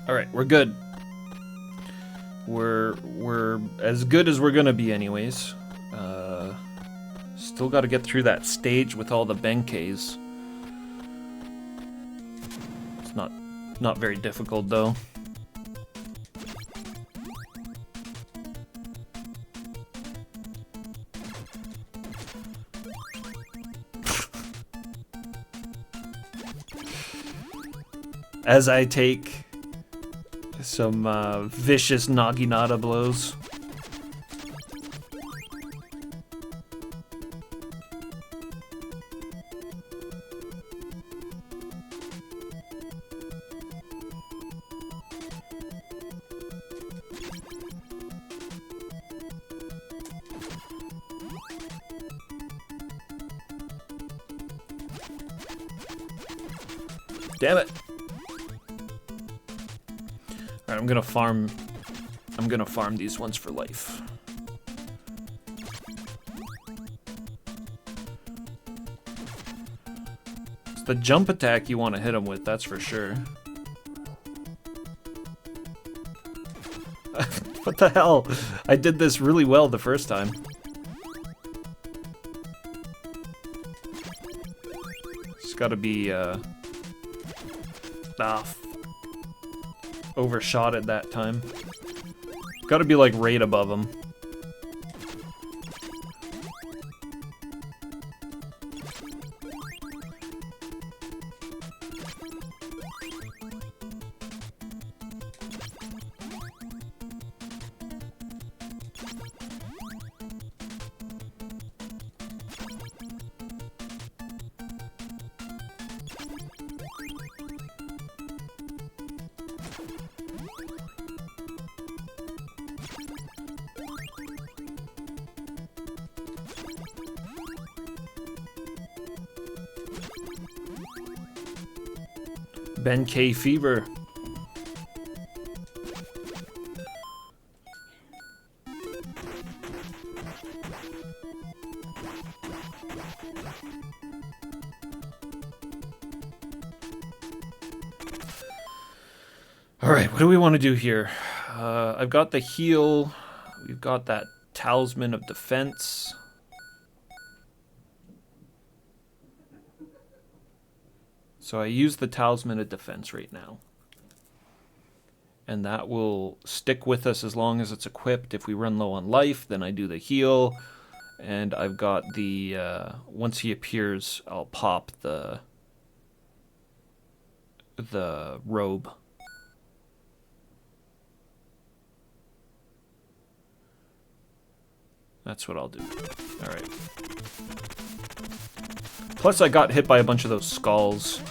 Alright, we're good. We're as good as we're gonna be anyways. Still gotta get through that stage with all the Benkeis. It's not very difficult though. As I take some vicious Naginata blows. Damn it. Alright, I'm gonna farm these ones for life. It's the jump attack you want to hit them with, that's for sure. What the hell? I did this really well the first time. It's gotta be, overshot it that time. Gotta be like right above him. Benkei fever. Alright, what do we want to do here? I've got the heal. We've got that talisman of defense. So I use the talisman of defense right now. And that will stick with us as long as it's equipped. If we run low on life, then I do the heal. And I've got the... once he appears, I'll pop the robe. That's what I'll do. Alright. Plus I got hit by a bunch of those skulls.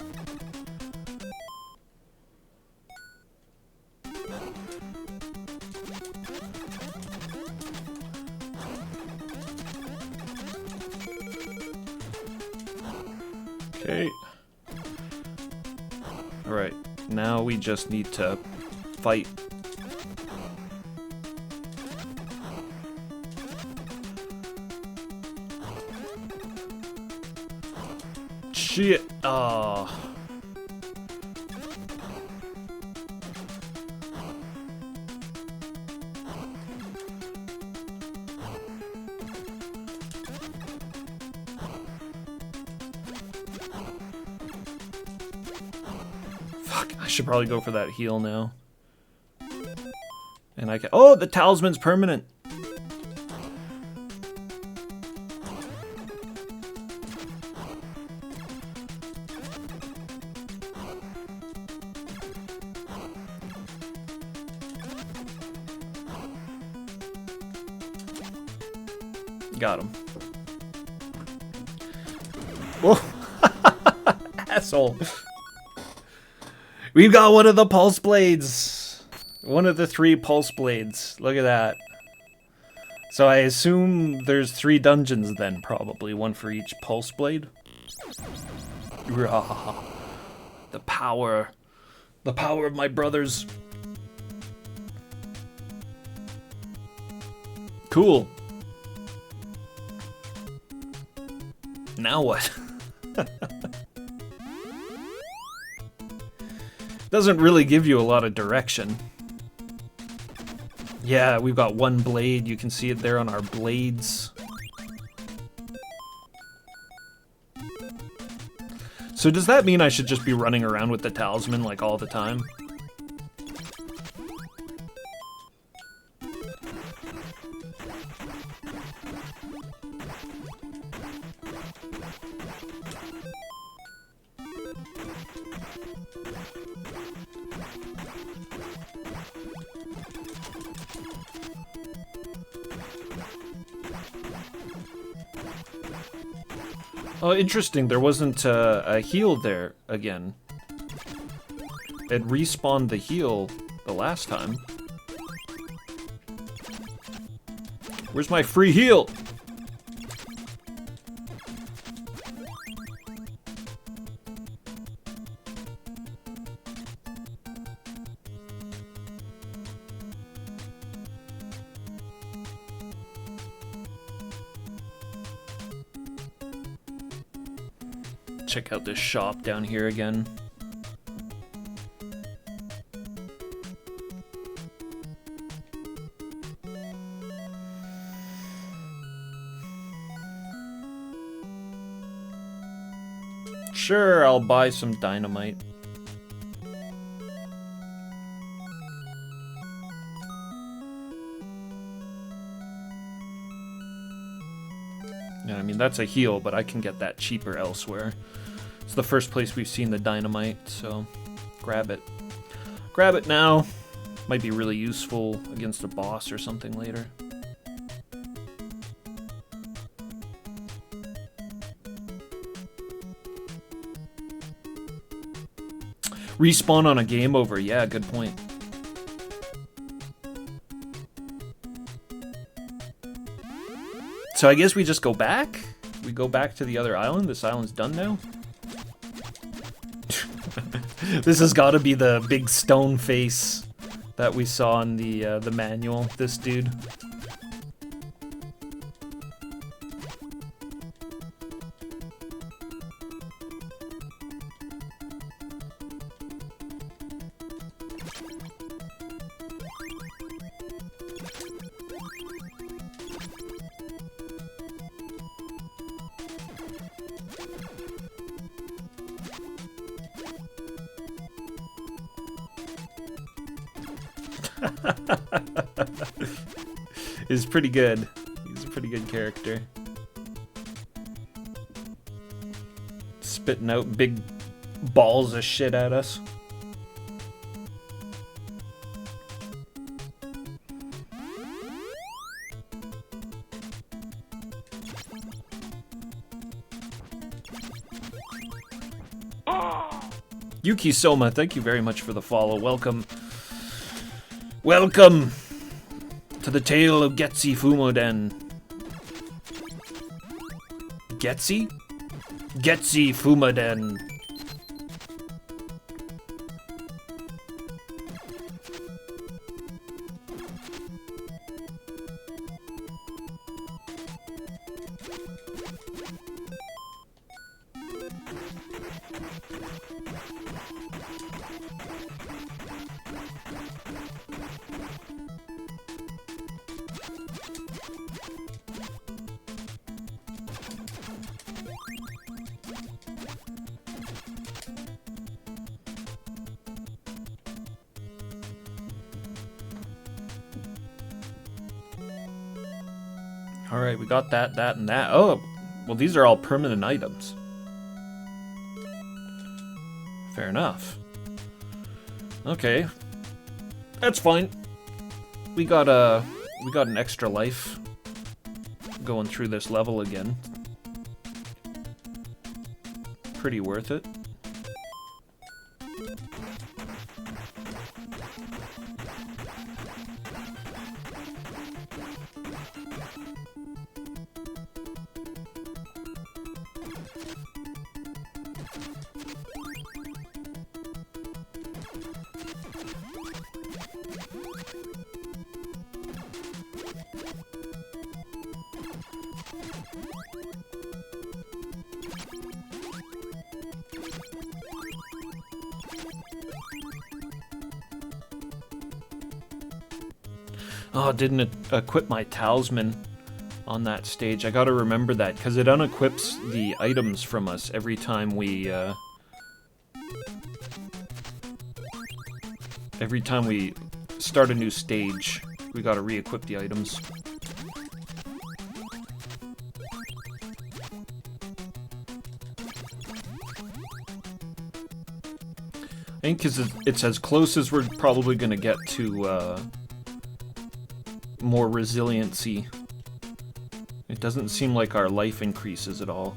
Okay. Alright, now we just need to fight. Shit. Oh. Fuck, I should probably go for that heal now. And I can... Oh, the talisman's permanent. Got him. Whoa. Asshole. We've got one of the pulse blades. One of the 3 pulse blades. Look at that. So I assume there's 3 dungeons then, probably. One for each pulse blade. The power. The power of my brothers. Cool. Now what? Doesn't really give you a lot of direction. Yeah, we've got 1 blade. You can see it there on our blades. So does that mean I should just be running around with the talisman like all the time? Oh, interesting. There wasn't a heal there again. It respawned the heal the last time. Where's my free heal? Check out this shop down here again. Sure, I'll buy some dynamite. Yeah, I mean, that's a heal, but I can get that cheaper elsewhere. It's the first place we've seen the dynamite, so grab it. Grab it now. Might be really useful against a boss or something later. Respawn on a game over. Yeah, good point. So I guess we just go back? We go back to the other island? This island's done now? This has got to be the big stone face that we saw in the manual. This dude. He's pretty good. He's a pretty good character. Spitting out big balls of shit at us. Yuki Soma, thank you very much for the follow. Welcome. Welcome to the tale of Getsu Fumoden. Getsu? Getsu Fumoden. Alright, we got that, and that. Oh, well, these are all permanent items. Fair enough. Okay. That's fine. We got an extra life going through this level again. Pretty worth it. Oh, didn't equip my talisman on that stage. I gotta remember that, because it unequips the items from us every time we start a new stage. We gotta re-equip the items. I think because it's as close as we're probably gonna get to, more resiliency. It doesn't seem like our life increases at all.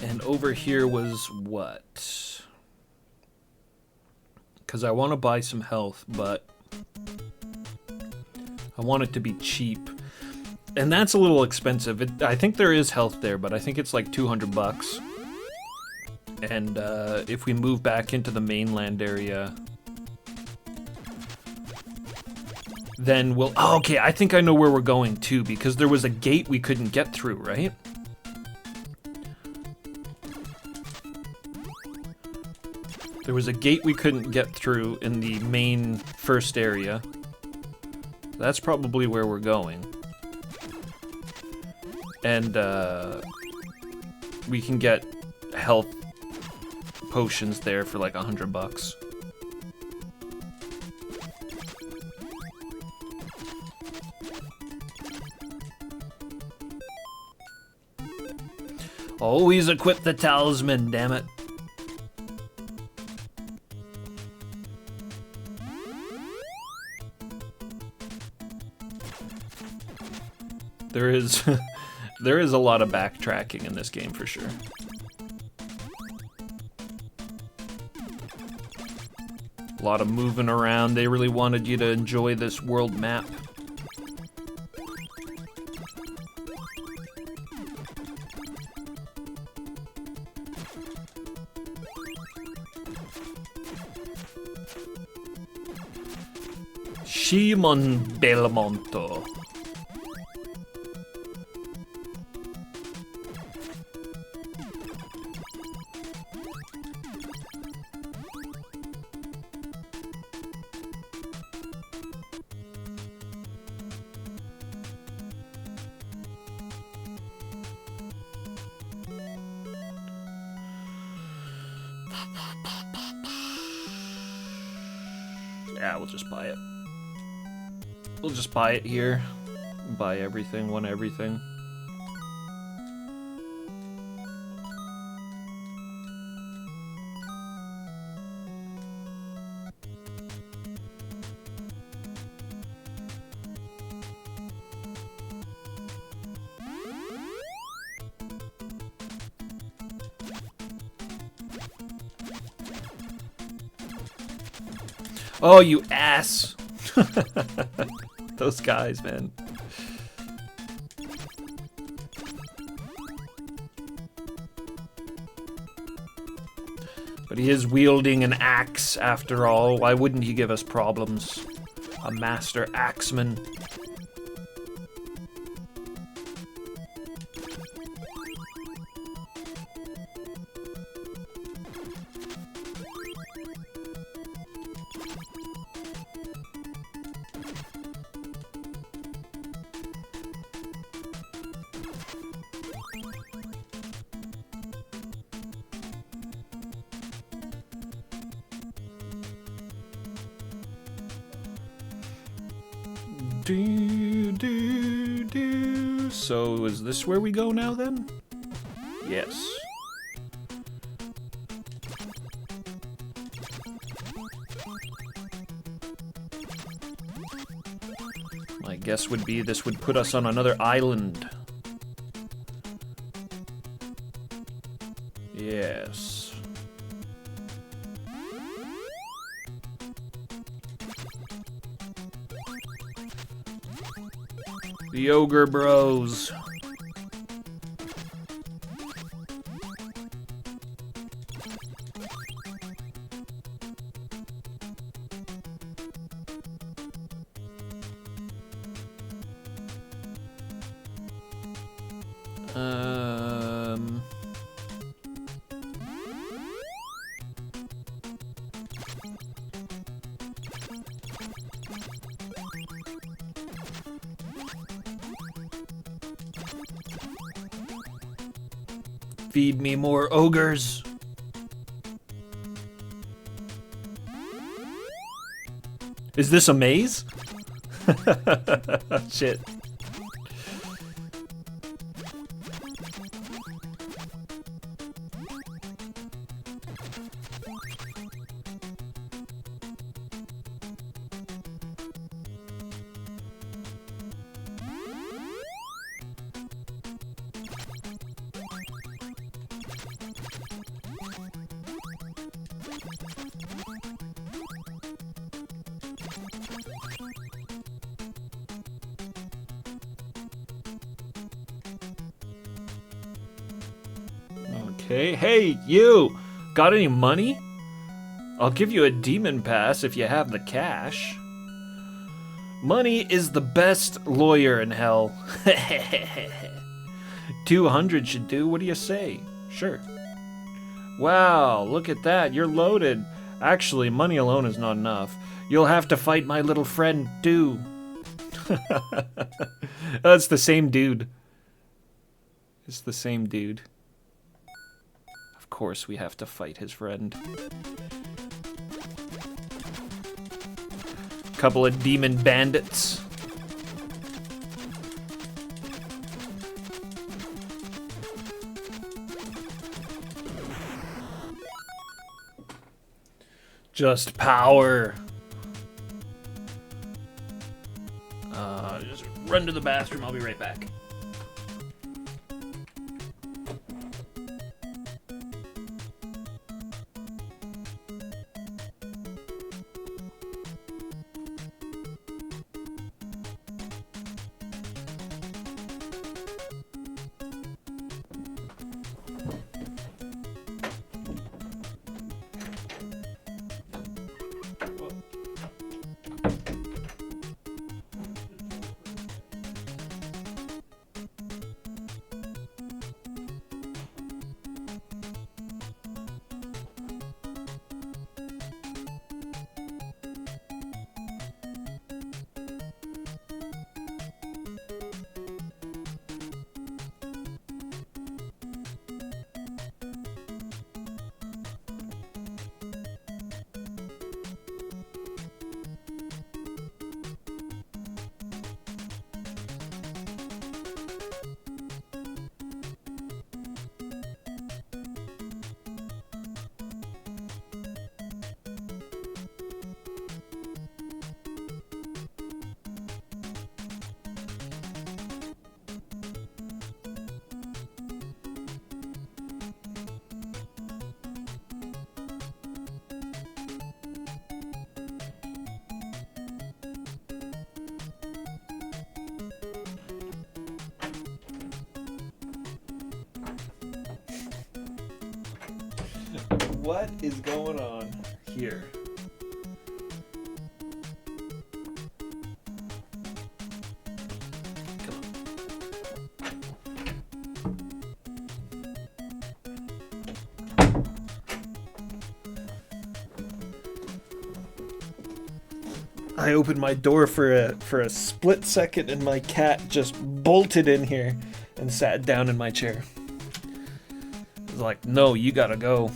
And over here was what? Because I want to buy some health, but I want it to be cheap. And that's a little expensive. I think there is health there, but I think it's like 200 bucks. And if we move back into the mainland area, then we'll... Oh, okay, I think I know where we're going too, because there was a gate we couldn't get through, right? There was a gate we couldn't get through in the main first area. That's probably where we're going. And we can get health potions there for like 100 bucks. Always equip the talisman, damn it. There is there is a lot of backtracking in this game for sure. A lot of moving around. They really wanted you to enjoy this world map. Shimon Belmonto. Yeah, we'll just buy it. We'll just buy it here. Buy everything, want everything. Oh, you ass! Those guys, man. But he is wielding an axe, after all. Why wouldn't he give us problems? A master axeman. So is this where we go now then? Yes. My guess would be this would put us on another island. Yes. The Ogre Bros. Feed me more ogres. Is this a maze? Shit. Okay, hey, you! Got any money? I'll give you a demon pass if you have the cash. Money is the best lawyer in hell. 200 should do, what do you say? Sure. Wow, look at that, you're loaded. Actually, money alone is not enough. You'll have to fight my little friend, too. That's the same dude. It's the same dude. Of course we have to fight his friend. Couple of demon bandits. Just power. Just run to the bathroom, I'll be right back. What is going on here? Come on. I opened my door for a split second and my cat just bolted in here and sat down in my chair. I was like, no, you gotta go.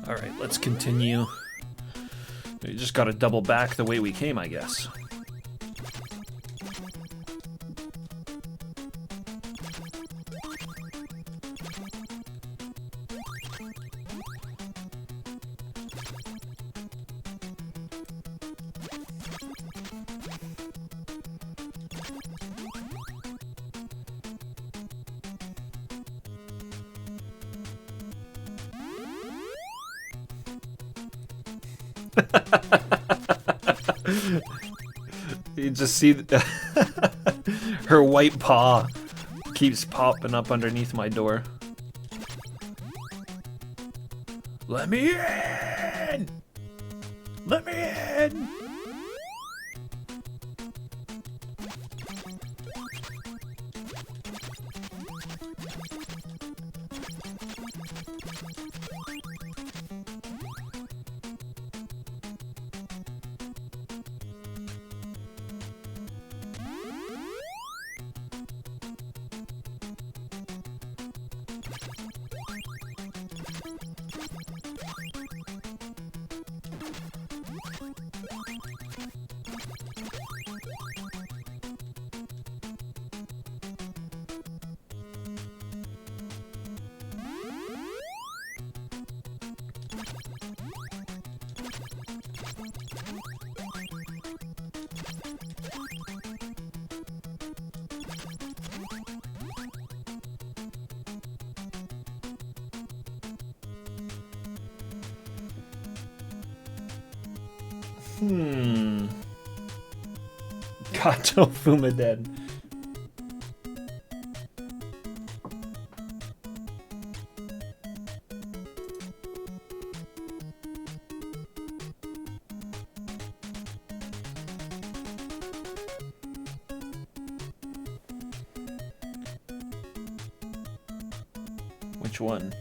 Alright, let's continue. We just gotta double back the way we came, I guess. You just see her white paw keeps popping up underneath my door. Let me in! Let me in! Kato Fuma dead. Which one?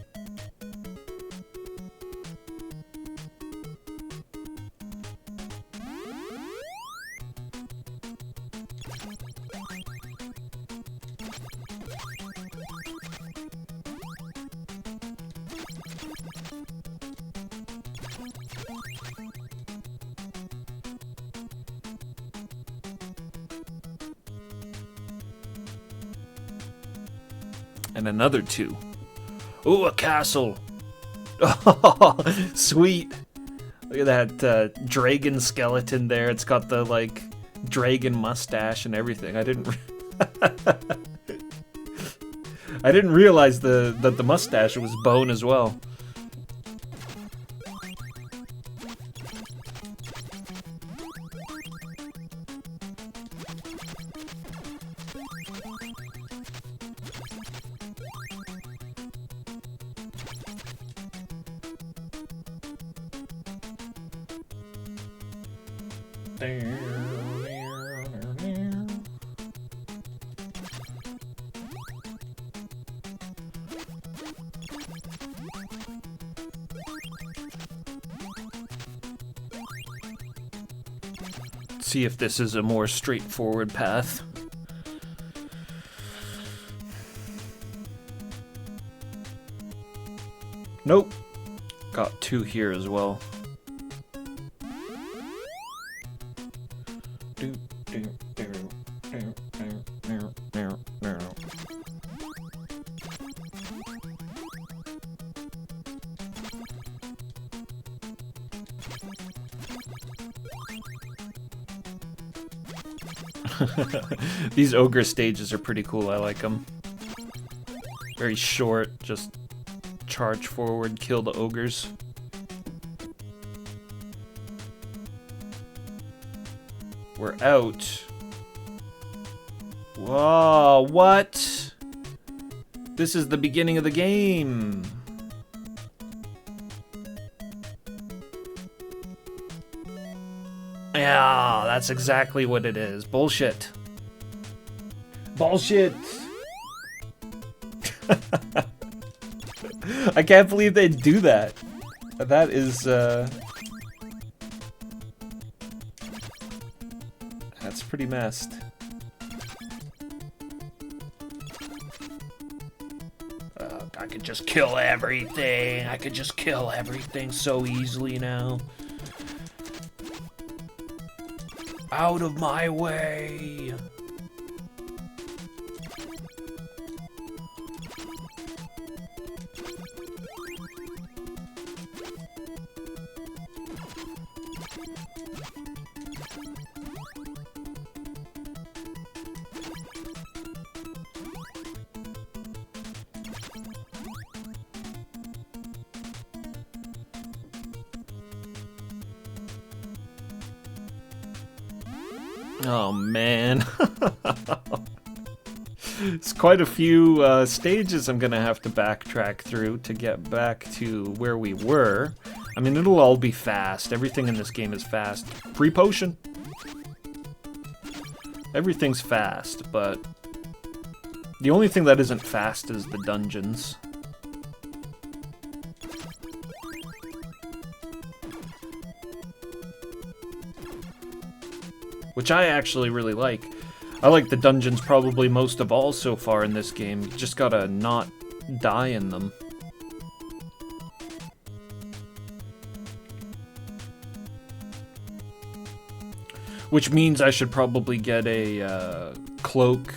And another 2. Ooh, a castle. Oh, sweet. Look at that dragon skeleton there. It's got the, like, dragon mustache and everything. I didn't realize that the mustache was bone as well. See if this is a more straightforward path. Nope. Got 2 here as well. These ogre stages are pretty cool. I like them. Very short, just charge forward, kill the ogres. We're out. Whoa, what? This is the beginning of the game. Yeah, that's exactly what it is. Bullshit. Bullshit. I can't believe they'd do that. That is, that's pretty messed. I could just kill everything. I could just kill everything so easily now. Out of my way. Oh man. It's quite a few stages I'm gonna have to backtrack through to get back to where we were. I mean, it'll all be fast. Everything in this game is fast. Free potion. Everything's fast, but the only thing that isn't fast is the dungeons. Which I actually really like. I like the dungeons probably most of all so far in this game. You just gotta not die in them. Which means I should probably get a cloak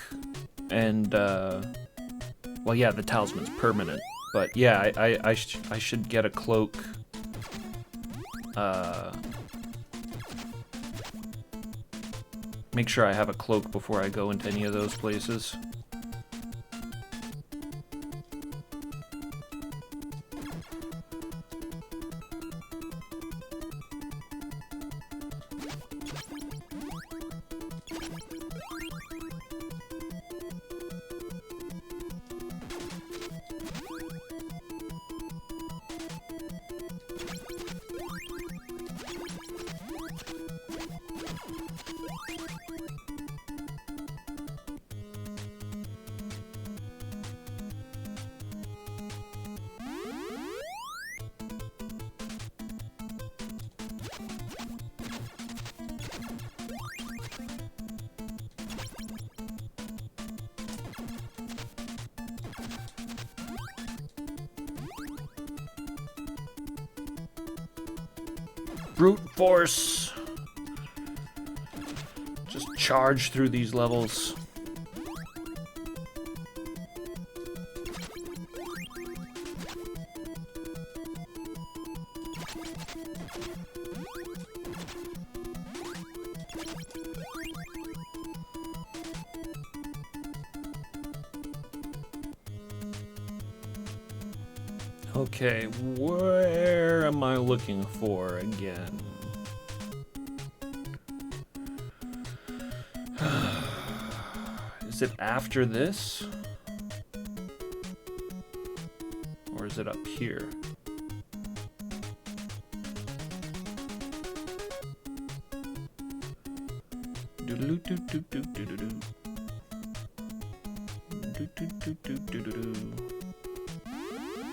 and, well, yeah, the talisman's permanent. But yeah, I should get a cloak. Make sure I have a cloak before I go into any of those places. Brute force. Just charge through these levels. Okay, where am I looking for again? Is it after this? Or is it up here?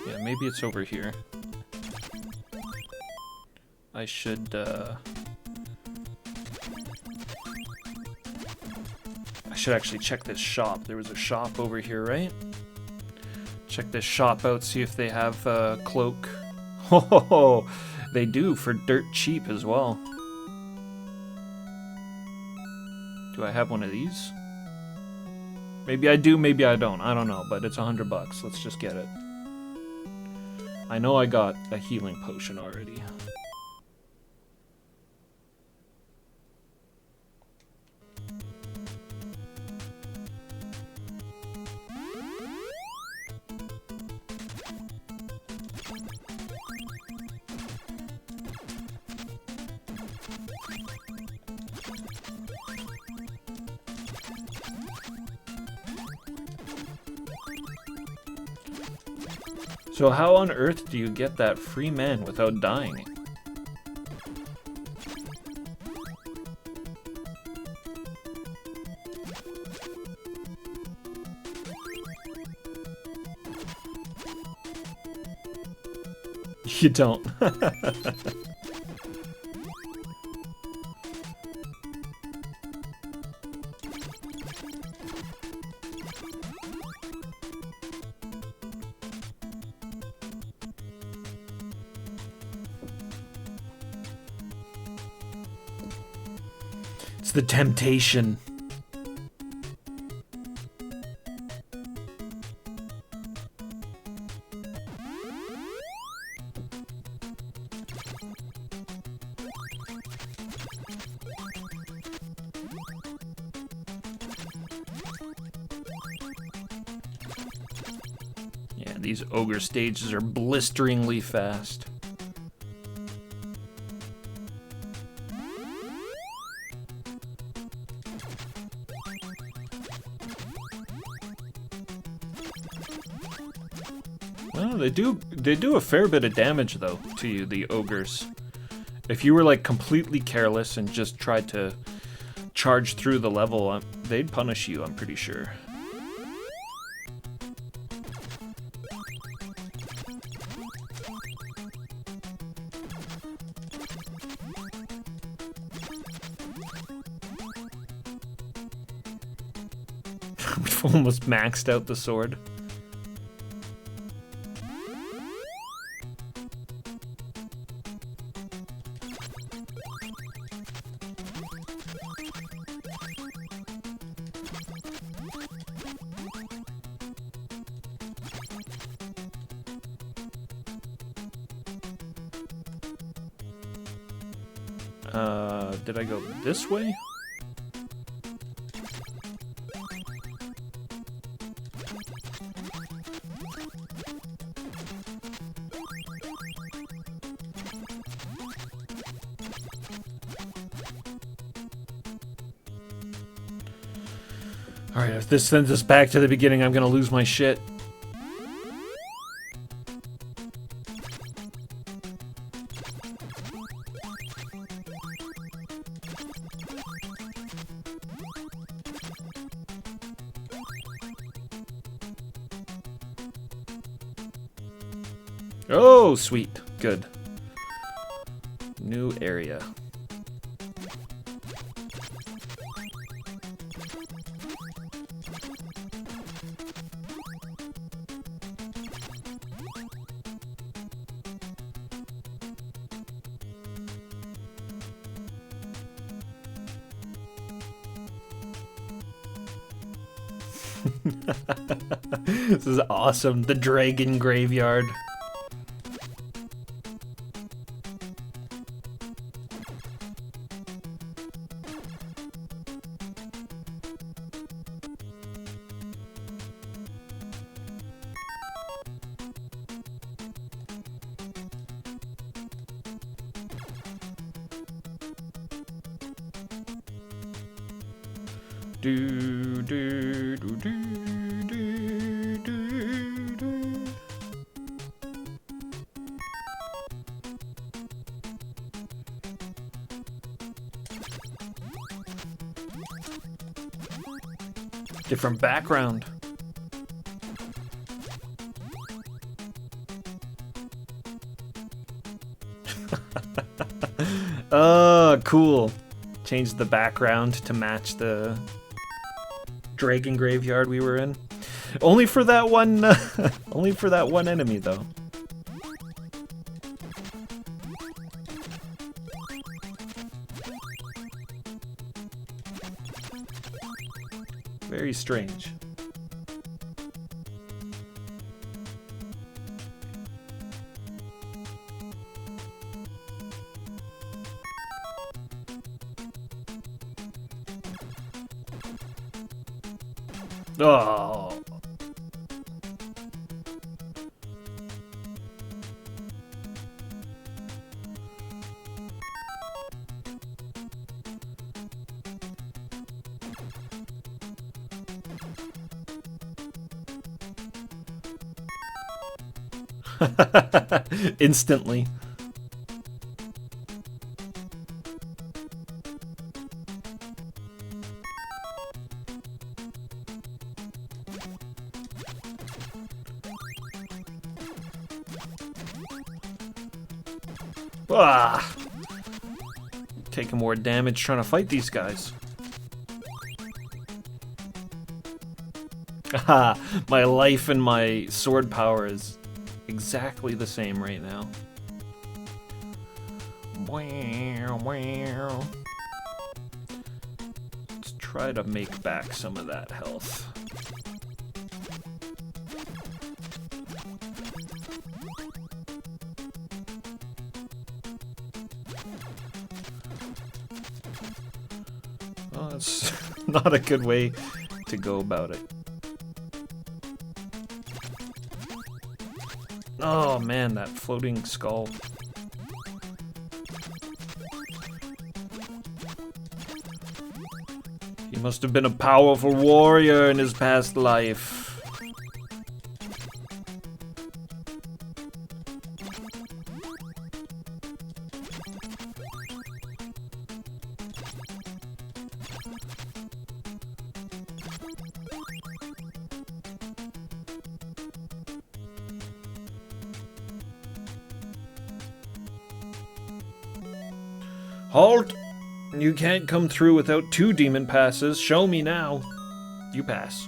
Yeah, maybe it's over here. I should actually check this shop. There was a shop over here, right? Check this shop out, see if they have a cloak. Oh, they do for dirt cheap as well. Do I have one of these? Maybe I do, maybe I don't. I don't know, but it's $100. Let's just get it. I know I got a healing potion already. So how on earth do you get that free man without dying? You don't. It's the temptation. Yeah, these ogre stages are blisteringly fast. Well, they do a fair bit of damage though to you, the ogres. If you were like completely careless and just tried to charge through the level, they'd punish you, I'm pretty sure. We've almost maxed out the sword. Did I go this way? Alright, if this sends us back to the beginning, I'm gonna lose my shit. Oh, sweet. Good. New area. This is awesome. The dragon graveyard. Do, do, do, do, do, do, do. Different background. Oh, cool. Changed the background to match the dragon graveyard we were in. Only for that one only for that one enemy though. Very strange. Oh. Instantly. Ah! Taking more damage trying to fight these guys. Haha, my life and my sword power is exactly the same right now. Let's try to make back some of that health. Well, that's not a good way to go about it. Oh man, that floating skull. He must have been a powerful warrior in his past life. Halt! You can't come through without 2 demon passes. Show me now. You pass.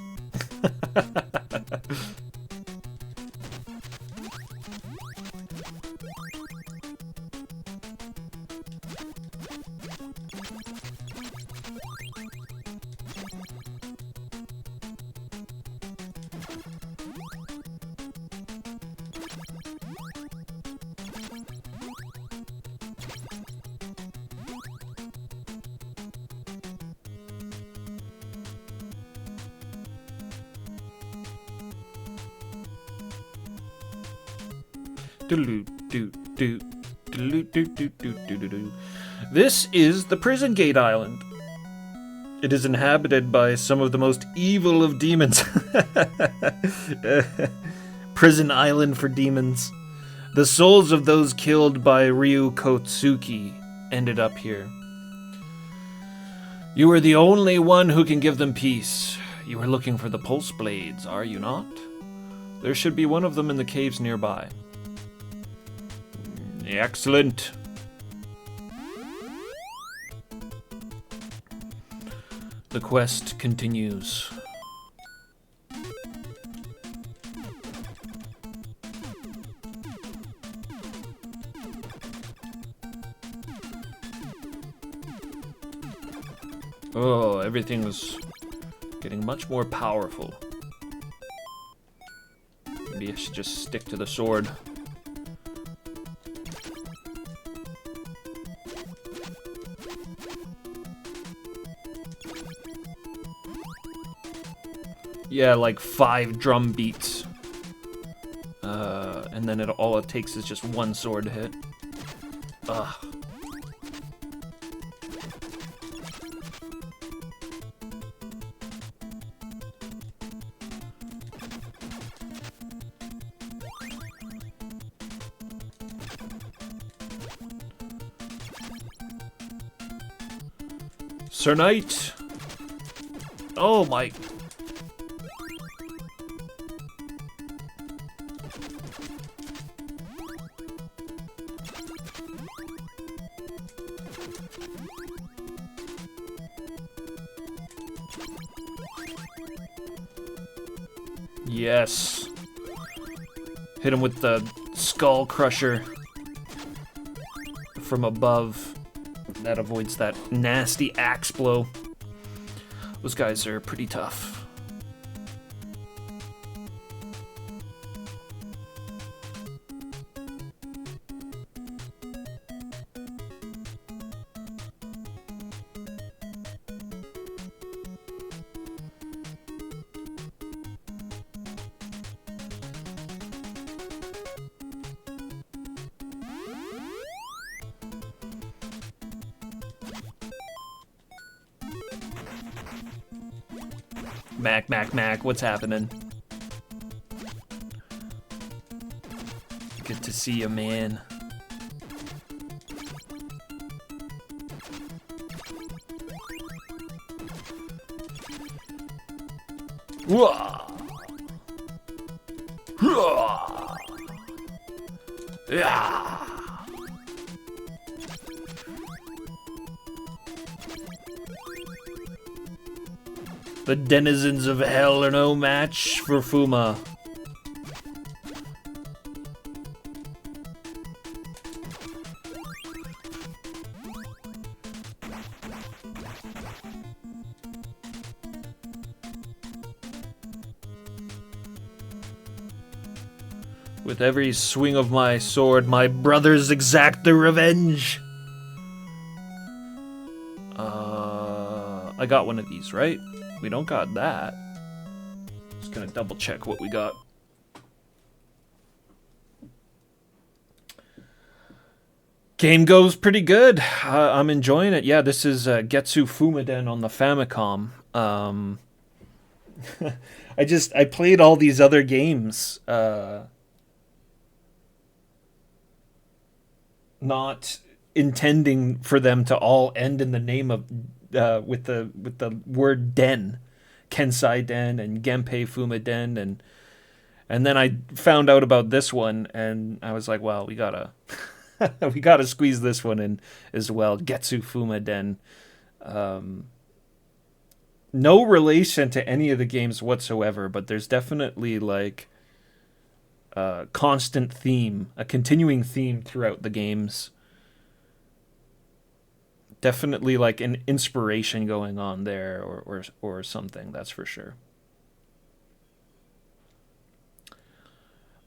This is the Prison Gate Island. It is inhabited by some of the most evil of demons. Prison Island for demons. The souls of those killed by Ryu Kotsuki ended up here. You are the only one who can give them peace. You are looking for the pulse blades, are you not? There should be one of them in the caves nearby. Excellent. The quest continues. Oh, everything is getting much more powerful. Maybe I should just stick to the sword. Yeah, like 5 drum beats. And then all it takes is just 1 sword hit. Ugh. Sir Knight! Oh my... Yes. Hit him with the skull crusher from above. That avoids that nasty axe blow. Those guys are pretty tough. Mac, what's happening? to see you, man. Whoa. Yeah. The denizens of hell are no match for Fuma. With every swing of my sword, my brothers exact their revenge. I got one of these, right? We don't got that. Just gonna double check what we got. Game goes pretty good. I'm enjoying it. Yeah, this is Getsu Fuma on the Famicom. I played all these other games. Not intending for them to all end in the name of with the word den, Kensai Den and Genpei Fuma Den, and then I found out about this one and I was like, well, we gotta we gotta squeeze this one in as well. Getsu Fuma Den. No relation to any of the games whatsoever, but there's definitely like a constant theme, a continuing theme throughout the games. Definitely like an inspiration going on there or something, that's for sure.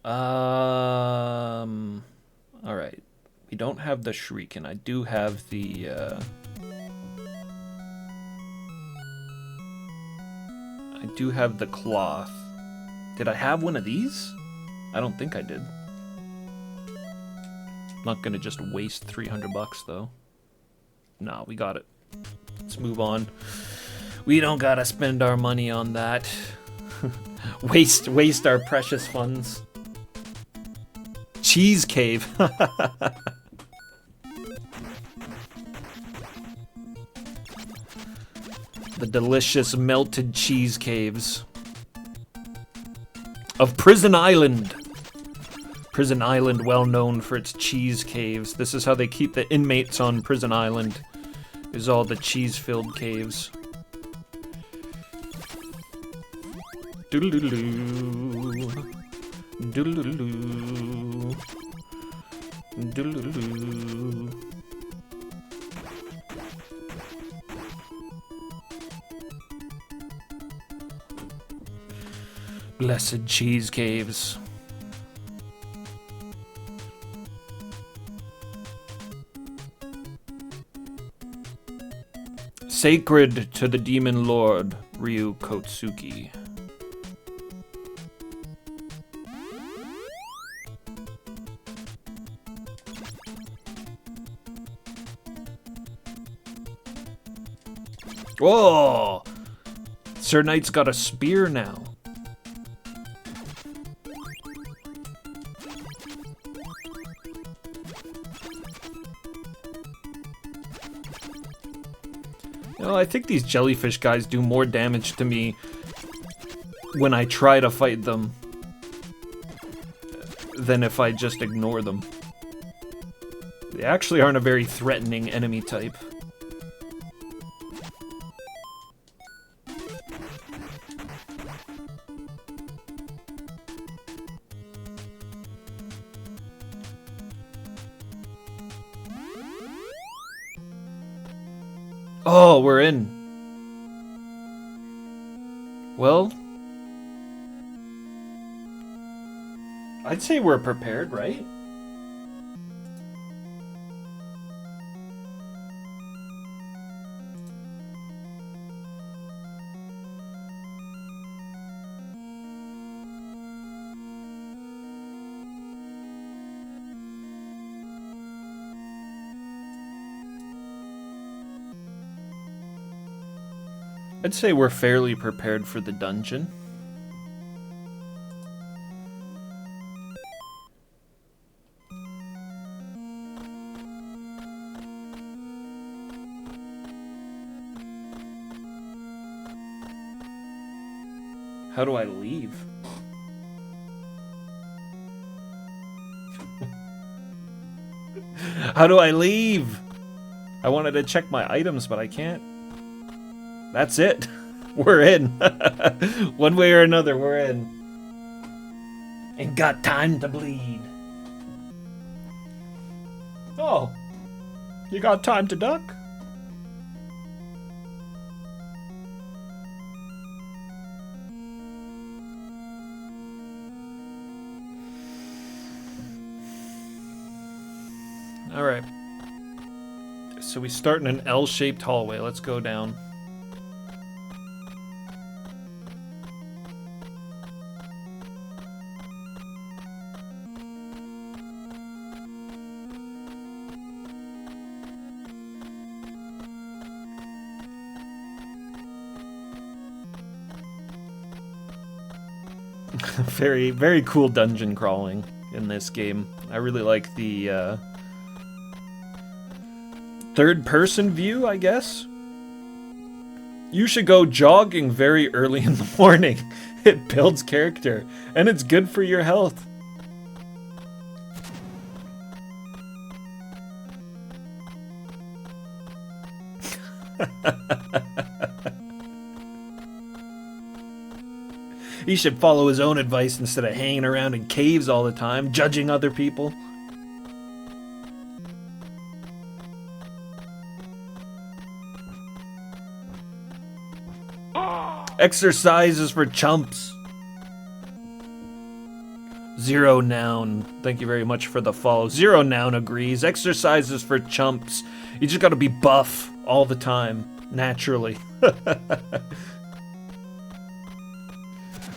All right. We don't have the Shuriken. I do have the cloth. Did I have one of these? I don't think I did. I'm not gonna just waste 300 bucks though. No, we got it. Let's move on. We don't gotta spend our money on that. waste our precious funds. Cheese cave. The delicious melted cheese caves of Prison Island. Prison Island, well known for its cheese caves. This is how they keep the inmates on Prison Island, is all the cheese-filled caves. Doodle-doo. Doodle-doo. Doodle-doo. Blessed cheese caves. Sacred to the demon lord, Ryu Kotsuki. Whoa! Sir Knight's got a spear now. Well, I think these jellyfish guys do more damage to me when I try to fight them than if I just ignore them. They actually aren't a very threatening enemy type. Oh, we're in. Well, I'd say we're prepared, right? I'd say we're fairly prepared for the dungeon. How do I leave? How do I leave? I wanted to check my items, but I can't. That's it. We're in. One way or another, we're in. Ain't got time to bleed. Oh. You got time to duck? Alright. So we start in an L-shaped hallway. Let's go down. Very, very cool dungeon crawling in this game. I really like the third-person view, I guess. You should go jogging very early in the morning. It builds character, and it's good for your health. He should follow his own advice instead of hanging around in caves all the time, judging other people. Exercise is for chumps. Zero Noun, thank you very much for the follow. Zero Noun agrees. Exercise is for chumps. You just gotta be buff all the time, naturally.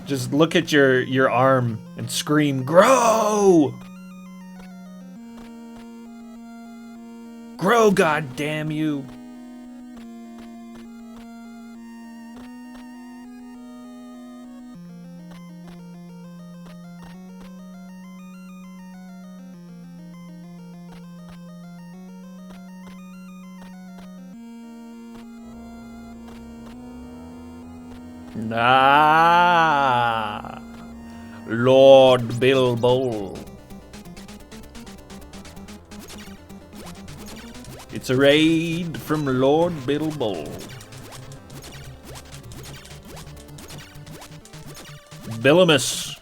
Just look at your arm and scream, grow! Grow, goddamn you! Ah, Lord Bilbo. It's a raid from Lord Bilbo. Billimus,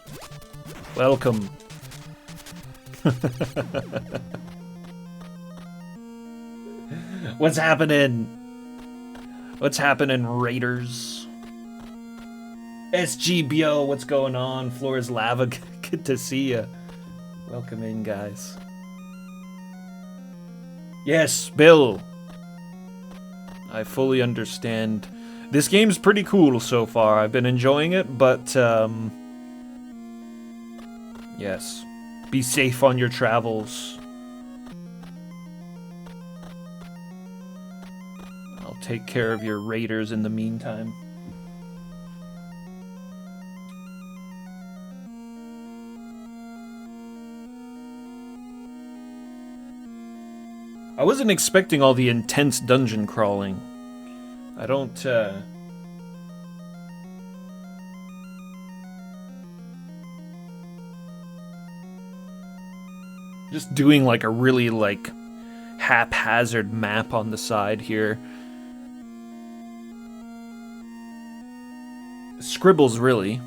welcome. What's happening? What's happening, raiders? SGBO, what's going on? Floor is lava. Good to see ya. Welcome in, guys. Yes, Bill. I fully understand. This game's pretty cool so far. I've been enjoying it, but yes. Be safe on your travels. I'll take care of your raiders in the meantime. I wasn't expecting all the intense dungeon crawling. I don't, just doing like a really like haphazard map on the side here. Scribbles, really.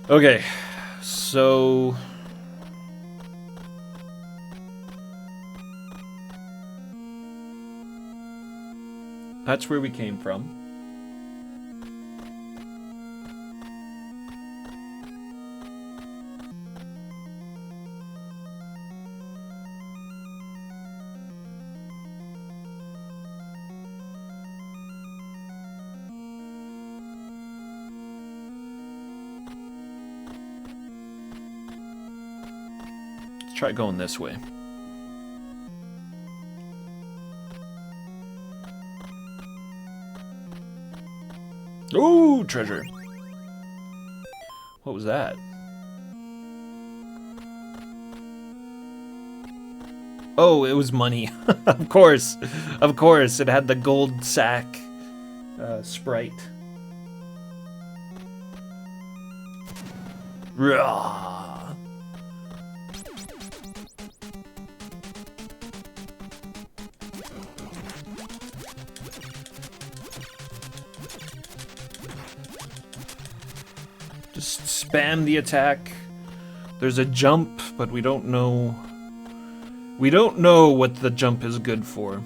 Okay, so that's where we came from. Try going this way. Ooh, treasure. What was that? Oh, it was money. Of course. Of course. It had the gold sack sprite. Rah. Just spam the attack. There's a jump, but we don't know. We don't know what the jump is good for.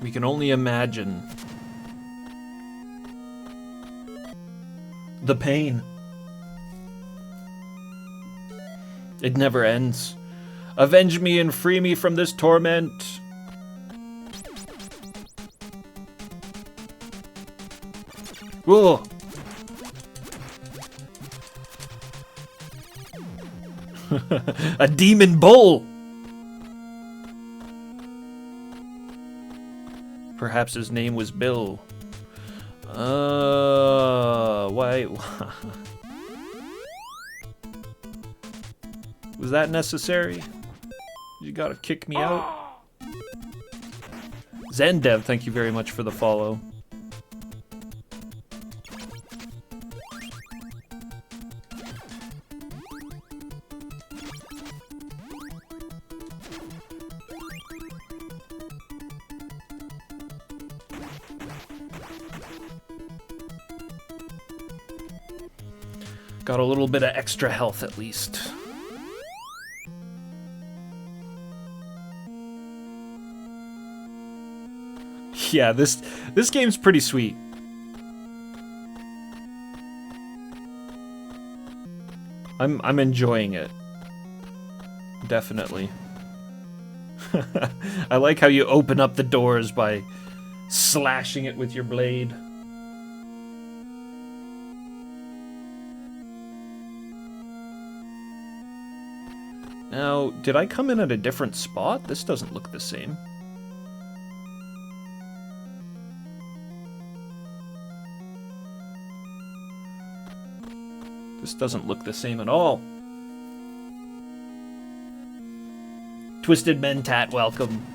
We can only imagine the pain. It never ends. Avenge me and free me from this torment. Whoa. A demon bull. Perhaps his name was Bill. Why? Was that necessary? You gotta kick me out? Zendev, thank you very much for the follow. Got a little bit of extra health at least. Yeah, this game's pretty sweet. I'm enjoying it. Definitely. I like how you open up the doors by slashing it with your blade. Now, did I come in at a different spot? This doesn't look the same. This doesn't look the same at all. Twisted Mentat, welcome.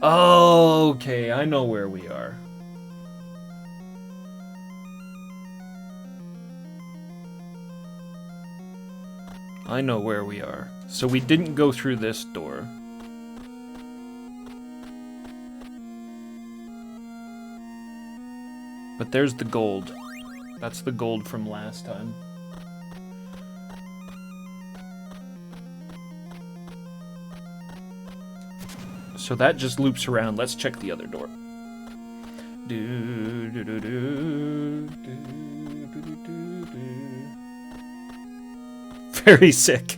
Oh, okay, I know where we are. I know where we are. So we didn't go through this door. But there's the gold. That's the gold from last time. So that just loops around. Let's check the other door. Very sick.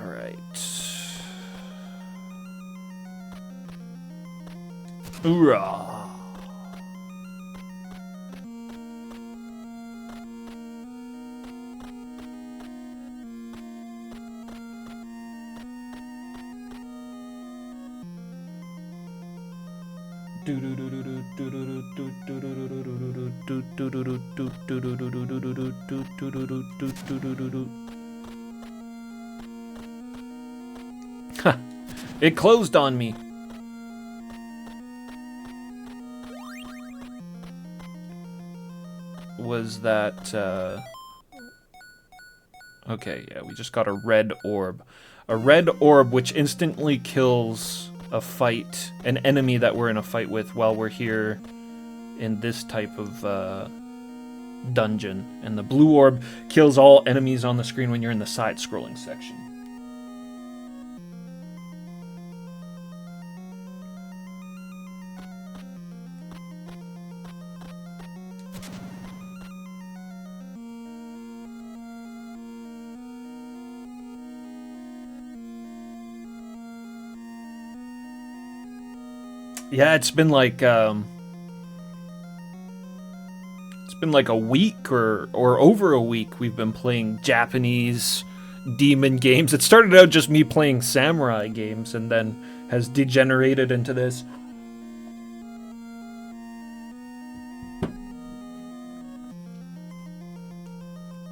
Right. Hoorah. Huh. It closed on me. Was that Okay, yeah, we just got a red orb. A red orb which instantly kills a fight, an enemy that we're in a fight with while we're here in this type of dungeon. And the blue orb kills all enemies on the screen when you're in the side-scrolling section. Yeah, it's been like a week or over a week we've been playing Japanese demon games. It started out just me playing samurai games and then has degenerated into this.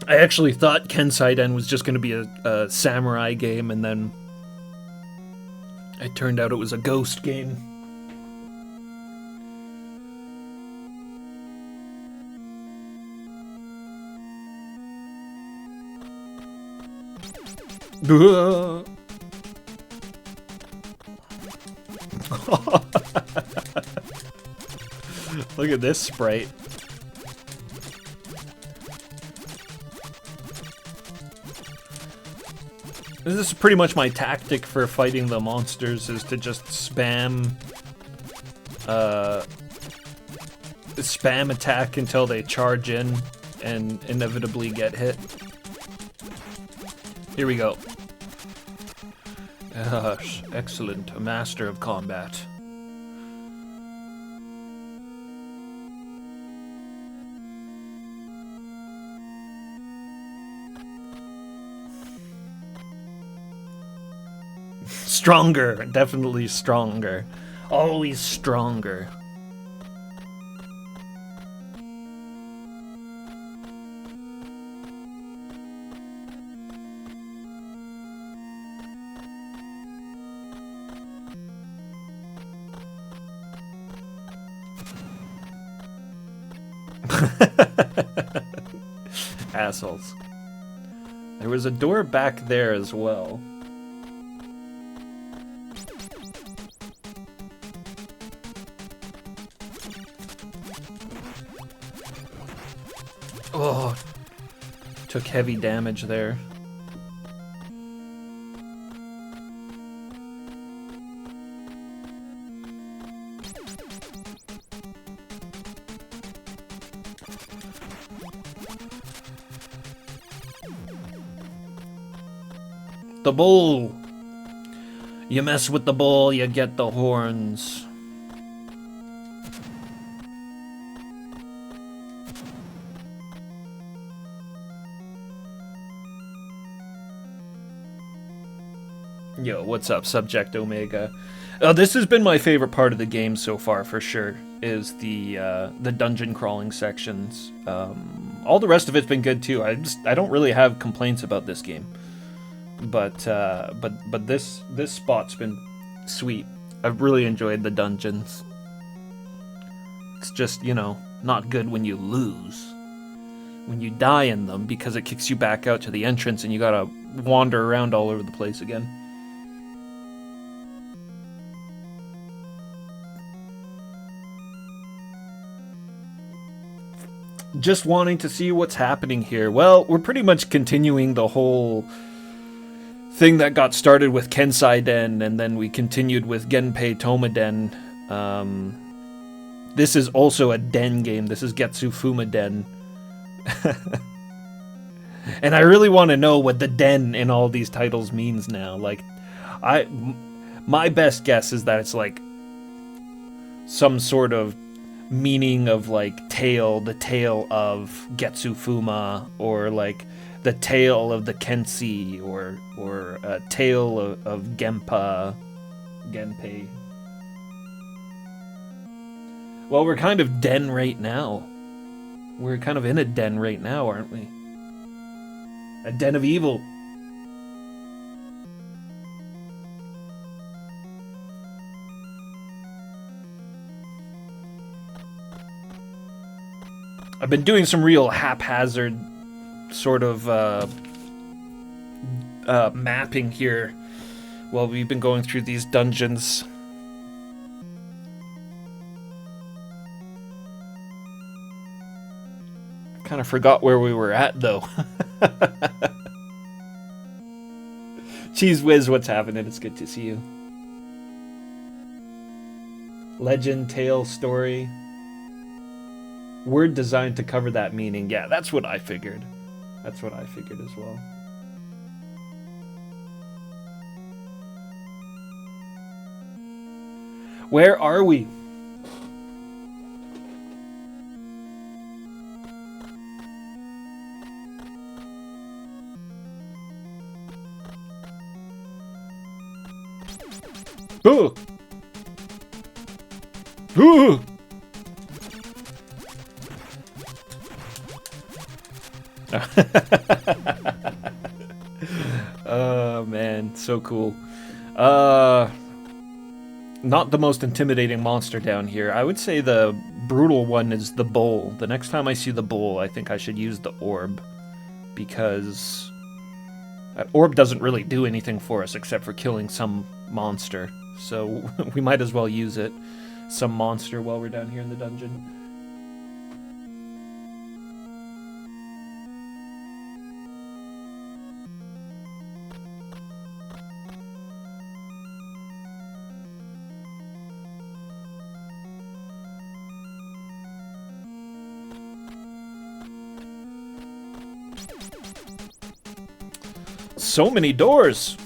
I actually thought Kensaiden was just going to be a samurai game, and then it turned out it was a ghost game. Look at this sprite. This is pretty much my tactic for fighting the monsters, is to just spam attack until they charge in and inevitably get hit. Here we go. Excellent. A master of combat. Stronger. Definitely stronger. Always stronger. Assholes. There was a door back there as well. Oh, took heavy damage there. The bull. You mess with the bull, you get the horns. Yo, what's up, Subject Omega? This has been my favorite part of the game so far, for sure, is the dungeon crawling sections. All the rest of it's been good too. I don't really have complaints about this game. But this spot's been sweet. I've really enjoyed the dungeons. It's just, you know, not good when you lose. When you die in them, because it kicks you back out to the entrance and you gotta wander around all over the place again. Just wanting to see what's happening here. Well, we're pretty much continuing the whole thing that got started with Kensaiden, and then we continued with Genpei Tomaden. This is also a Den game. This is Getsu Fuma Den. And I really want to know what the Den in all these titles means now. Like, my best guess is that it's like some sort of meaning of like the tale of Getsu Fuma, or like the tale of the Kensi, or a tale of Genpei. Well, we're kind of den right now. We're kind of in a den right now, aren't we? A den of evil. I've been doing some real haphazard sort of mapping here while we've been going through these dungeons. Kind of forgot where we were at, though. Cheese Whiz, what's happening? It's good to see you. Legend, tale, story. Word designed to cover that meaning. Yeah, that's what I figured. That's what I figured as well. Where are we? Oh! Oh! Oh man, so cool. Not the most intimidating monster down here. I would say the brutal one is the bull. The next time I see the bull, I think I should use the orb, because that orb doesn't really do anything for us except for killing some monster. So we might as well use it, some monster, while we're down here in the dungeon. So many doors!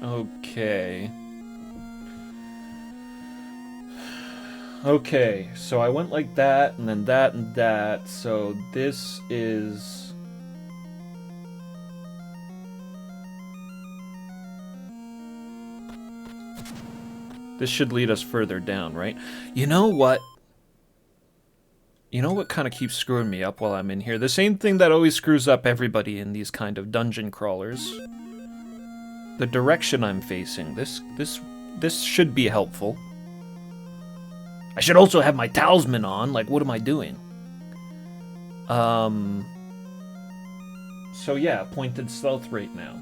Okay. Okay, so I went like that, and then that, and that, so this is... This should lead us further down, right? You know what? You know what kind of keeps screwing me up while I'm in here? The same thing that always screws up everybody in these kind of dungeon crawlers. The direction I'm facing. This should be helpful. I should also have my talisman on. Like, what am I doing? So yeah, pointed stealth right now.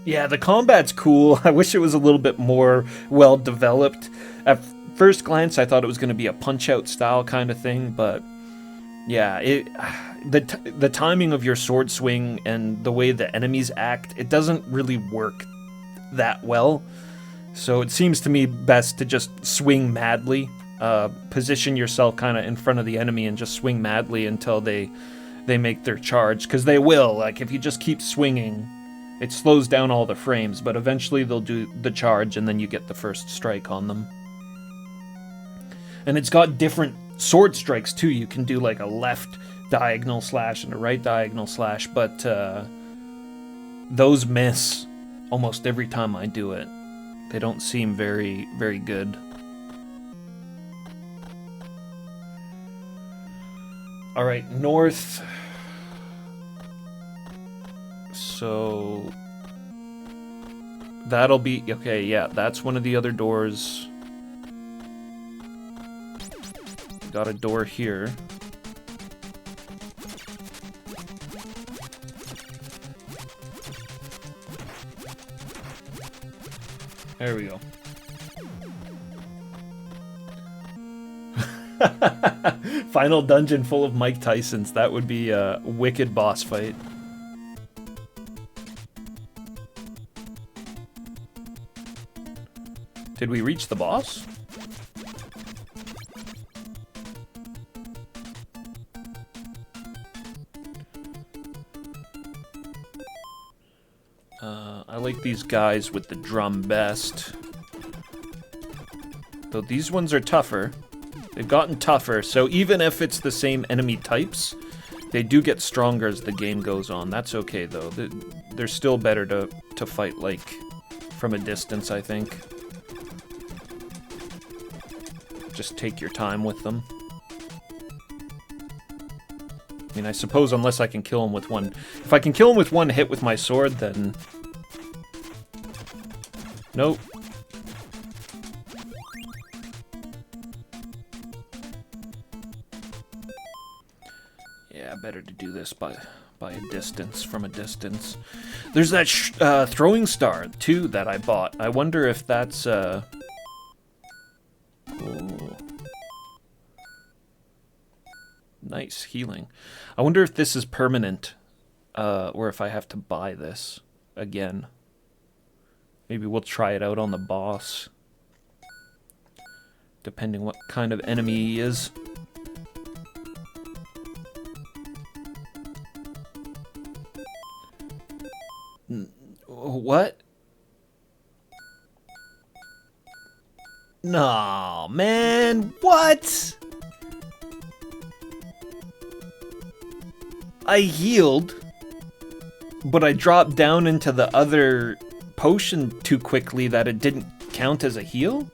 Yeah, the combat's cool. I wish it was a little bit more well developed. At first glance, I thought it was going to be a punch-out style kind of thing, but yeah, the timing of your sword swing and the way the enemies act, it doesn't really work that well. So it seems to me best to just swing madly, position yourself kind of in front of the enemy and just swing madly until they make their charge, because they will. Like, if you just keep swinging, it slows down all the frames, but eventually they'll do the charge and then you get the first strike on them. And it's got different sword strikes too. You can do like a left diagonal slash and a right diagonal slash, but those miss almost every time I do it. They don't seem very, very good. Alright, north. So that'll be okay. Yeah, that's one of the other doors. Got a door here. There we go. Final dungeon full of Mike Tysons. That would be a wicked boss fight. Did we reach the boss? like these guys with the drum best. Though these ones are tougher. They've gotten tougher, so even if it's the same enemy types, they do get stronger as the game goes on. That's okay, though. They're still better to fight, like, from a distance, I think. Just take your time with them. I mean, I suppose unless I can kill him with one... If I can kill him with one hit with my sword, then... Nope. Yeah, better to do this by a distance, from a distance. There's that throwing star, too, that I bought. I wonder if that's, Ooh. Nice, healing. I wonder if this is permanent, or if I have to buy this again. Maybe we'll try it out on the boss. Depending what kind of enemy he is. What? No, man, what? I healed, but I dropped down into the other potion too quickly that it didn't count as a heal?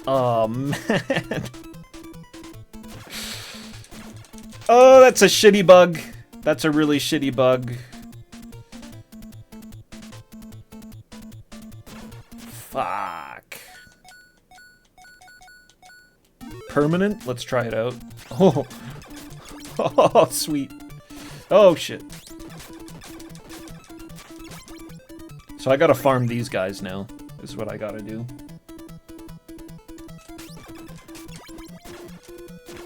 Oh, man. Oh, that's a shitty bug. That's a really shitty bug. Fuck. Permanent? Let's try it out. Oh. Oh, sweet. Oh, shit. So I gotta farm these guys now, is what I gotta do.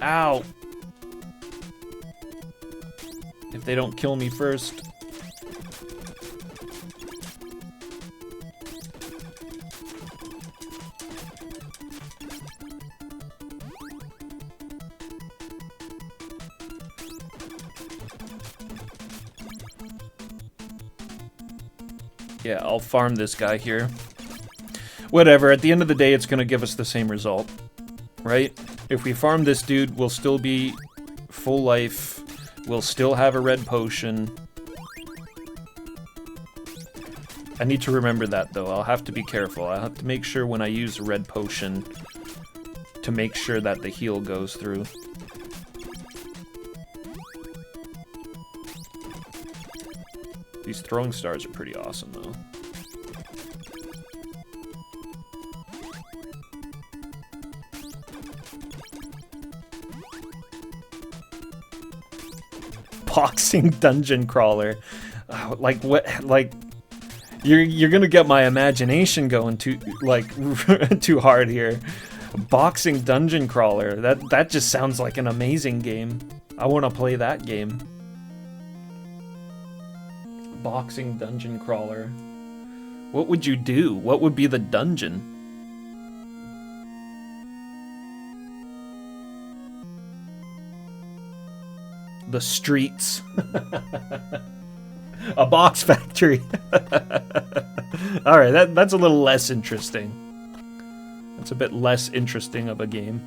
Ow. If they don't kill me first. Yeah, I'll farm this guy here. Whatever, at the end of the day, it's gonna give us the same result, right? If we farm this dude, we'll still be full life. We'll still have a red potion. I need to remember that, though. I'll have to be careful. I'll have to make sure when I use a red potion to make sure that the heal goes through. These throwing stars are pretty awesome, though. Boxing dungeon crawler. Like what? Like you're gonna get my imagination going too too hard here. Boxing dungeon crawler. That just sounds like an amazing game. I want to play that game. Boxing dungeon crawler. What would you do? What would be the dungeon? The streets. A box factory. Alright, that's a little less interesting. That's a bit less interesting of a game.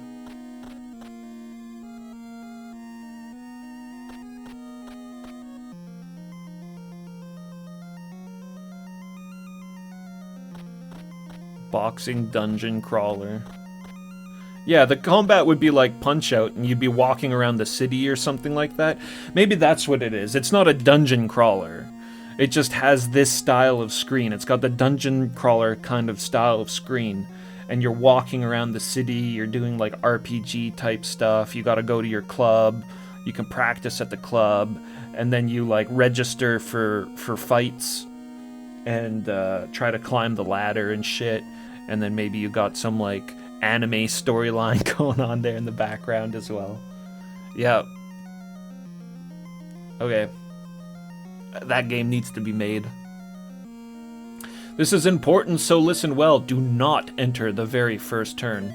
Boxing dungeon crawler. Yeah, the combat would be like Punch-Out, and you'd be walking around the city or something like that. Maybe that's what it is. It's not a dungeon crawler. It just has this style of screen. It's got the dungeon crawler kind of style of screen. And you're walking around the city, you're doing like RPG type stuff. You gotta go to your club. You can practice at the club. And then you like register for fights. And try to climb the ladder and shit. And then maybe you got some like anime storyline going on there in the background as well. Yeah. Okay. That game needs to be made. This is important, so listen well. Do not enter the very first turn.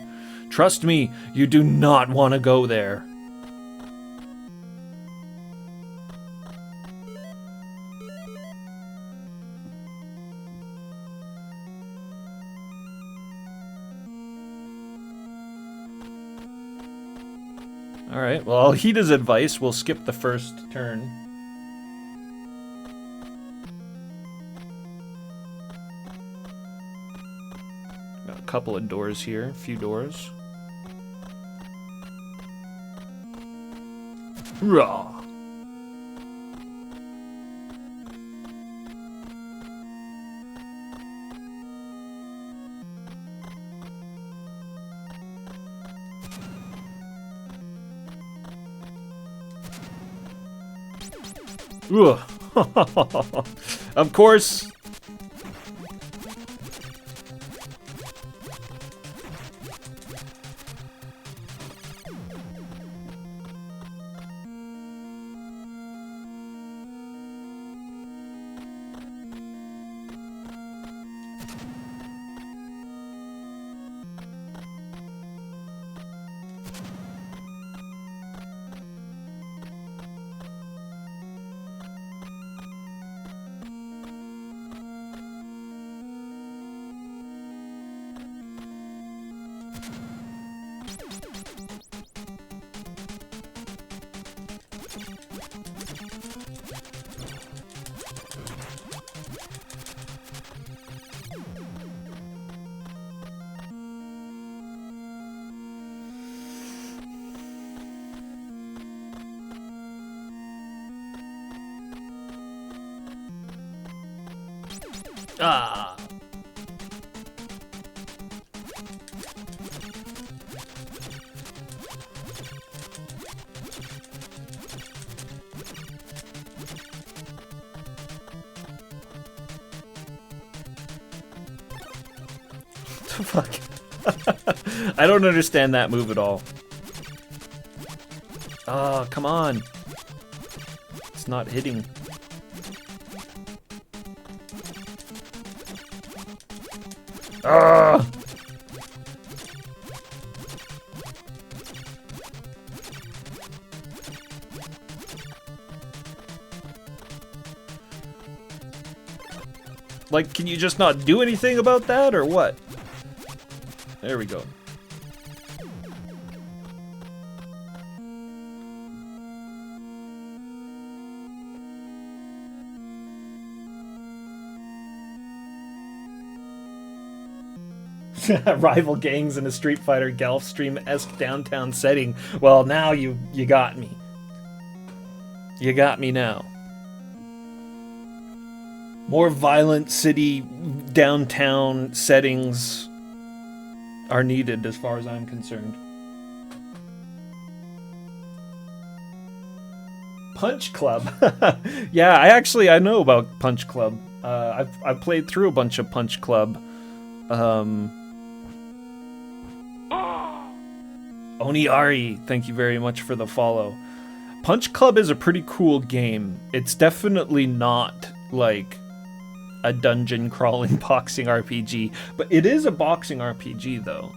Trust me, you do not want to go there. Alright, well, I'll heed his advice. We'll skip the first turn. Got a couple of doors here, a few doors. Raw. Of course. Ah. What the fuck? I don't understand that move at all. Oh, come on. It's not hitting. Ah! Like, can you just not do anything about that, or what? There we go. Rival gangs in a Street Fighter Gulfstream-esque downtown setting. Well, now you got me. You got me now. More violent city downtown settings are needed as far as I'm concerned. Punch Club. Yeah, I know about Punch Club. I've played through a bunch of Punch Club. Oniari, thank you very much for the follow. Punch Club is a pretty cool game. It's definitely not like a dungeon crawling boxing RPG, but it is a boxing RPG though.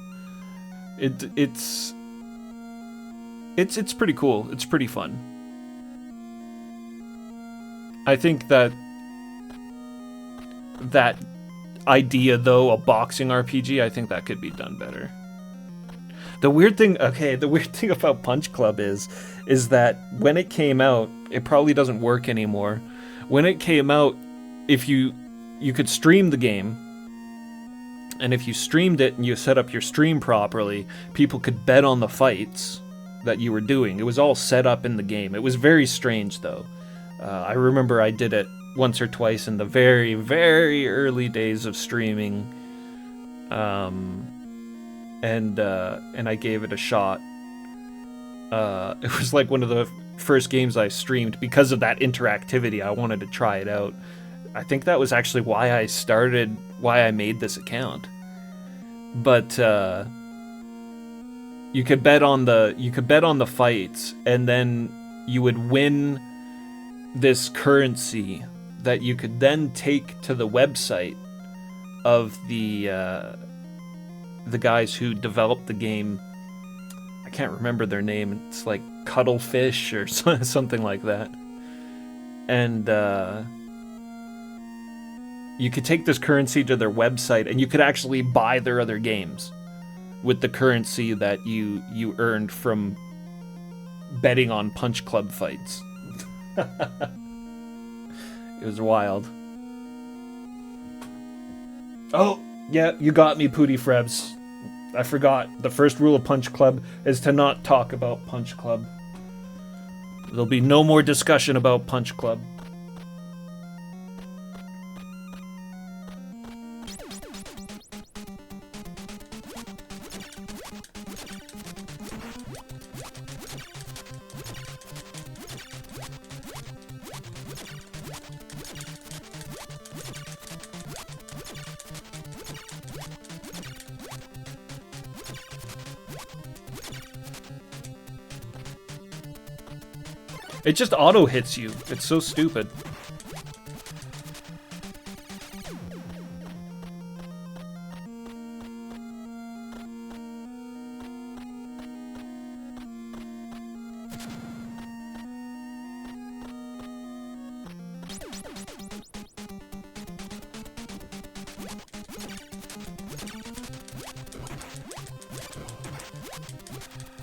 It's pretty cool. It's pretty fun. I think that idea though, a boxing RPG, I think that could be done better. The weird thing about Punch Club is that when it came out, it probably doesn't work anymore. When it came out, if you could stream the game, and if you streamed it and you set up your stream properly, people could bet on the fights that you were doing. It was all set up in the game. It was very strange though. I remember I did it once or twice in the very, very early days of streaming. And I gave it a shot. It was like one of the first games I streamed because of that interactivity. I wanted to try it out. I think that was actually why I made this account. But you could bet on the fights, and then you would win this currency that you could then take to the website of the guys who developed the game. I can't remember their name. It's like Cuttlefish or something like that. And you could take this currency to their website, and you could actually buy their other games with the currency that you earned from betting on Punch Club fights. It was wild. Oh, yeah, you got me, Pooty Frebs. I forgot. The first rule of Punch Club is to not talk about Punch Club. There'll be no more discussion about Punch Club. It just auto hits you. It's so stupid.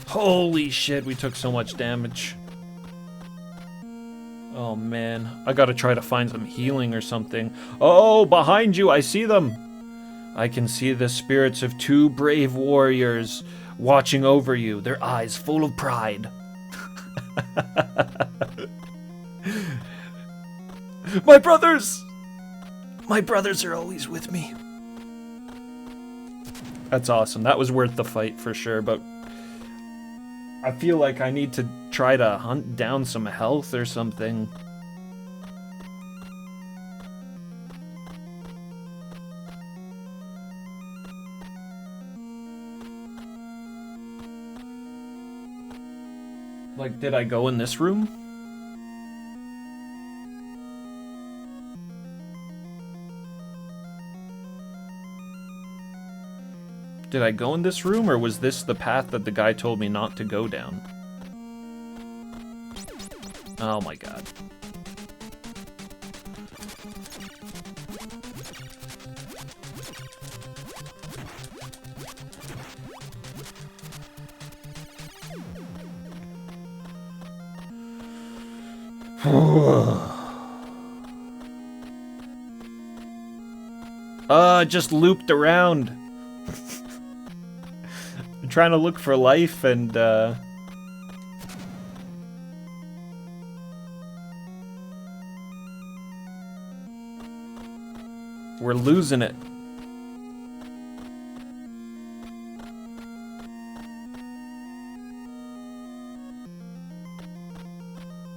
Holy shit, we took so much damage. Oh man, I gotta try to find some healing or something. Oh, behind you, I see them! I can see the spirits of two brave warriors watching over you, their eyes full of pride. My brothers! My brothers are always with me. That's awesome. That was worth the fight for sure, but I feel like I need to try to hunt down some health or something. Like, did I go in this room? Did I go in this room, or was this the path that the guy told me not to go down? Oh my god. Just looped around. I'm trying to look for life and, we're losing it.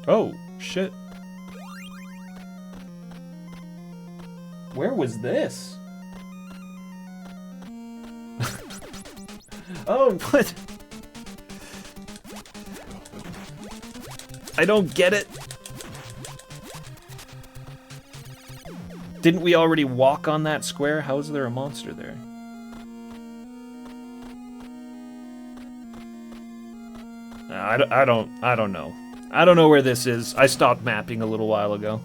Oh, shit. Where was this? Oh, what? I don't get it. Didn't we already walk on that square? How is there a monster there? I don't know. I don't know where this is. I stopped mapping a little while ago.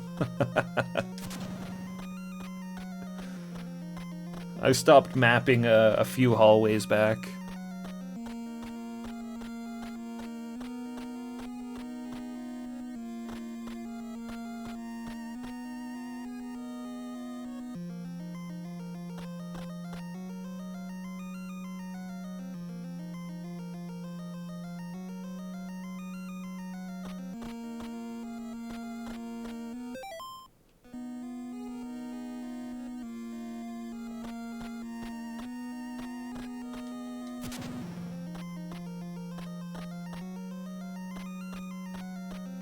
I stopped mapping a few hallways back.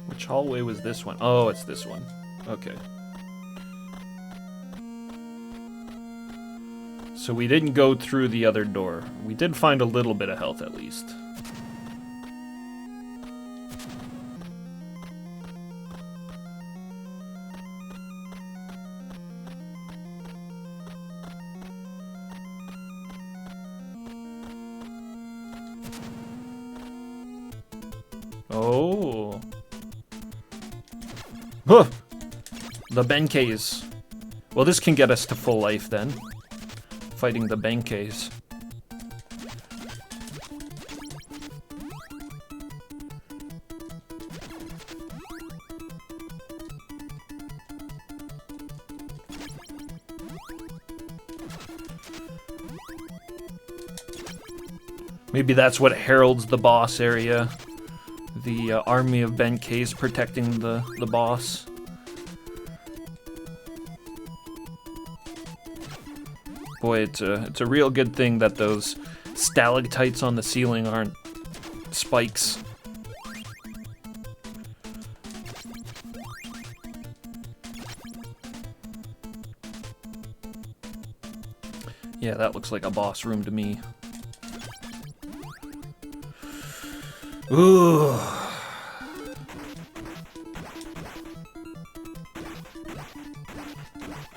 Which hallway was this one? Oh, it's this one. Okay. So we didn't go through the other door. We did find a little bit of health at least. Oh. Huh. The Benkeis. Well, this can get us to full life then. Fighting the Benkeis. Maybe that's what heralds the boss area. The army of Benkeis protecting the boss. Boy, it's a real good thing that those stalactites on the ceiling aren't spikes. Yeah, that looks like a boss room to me. Ooh.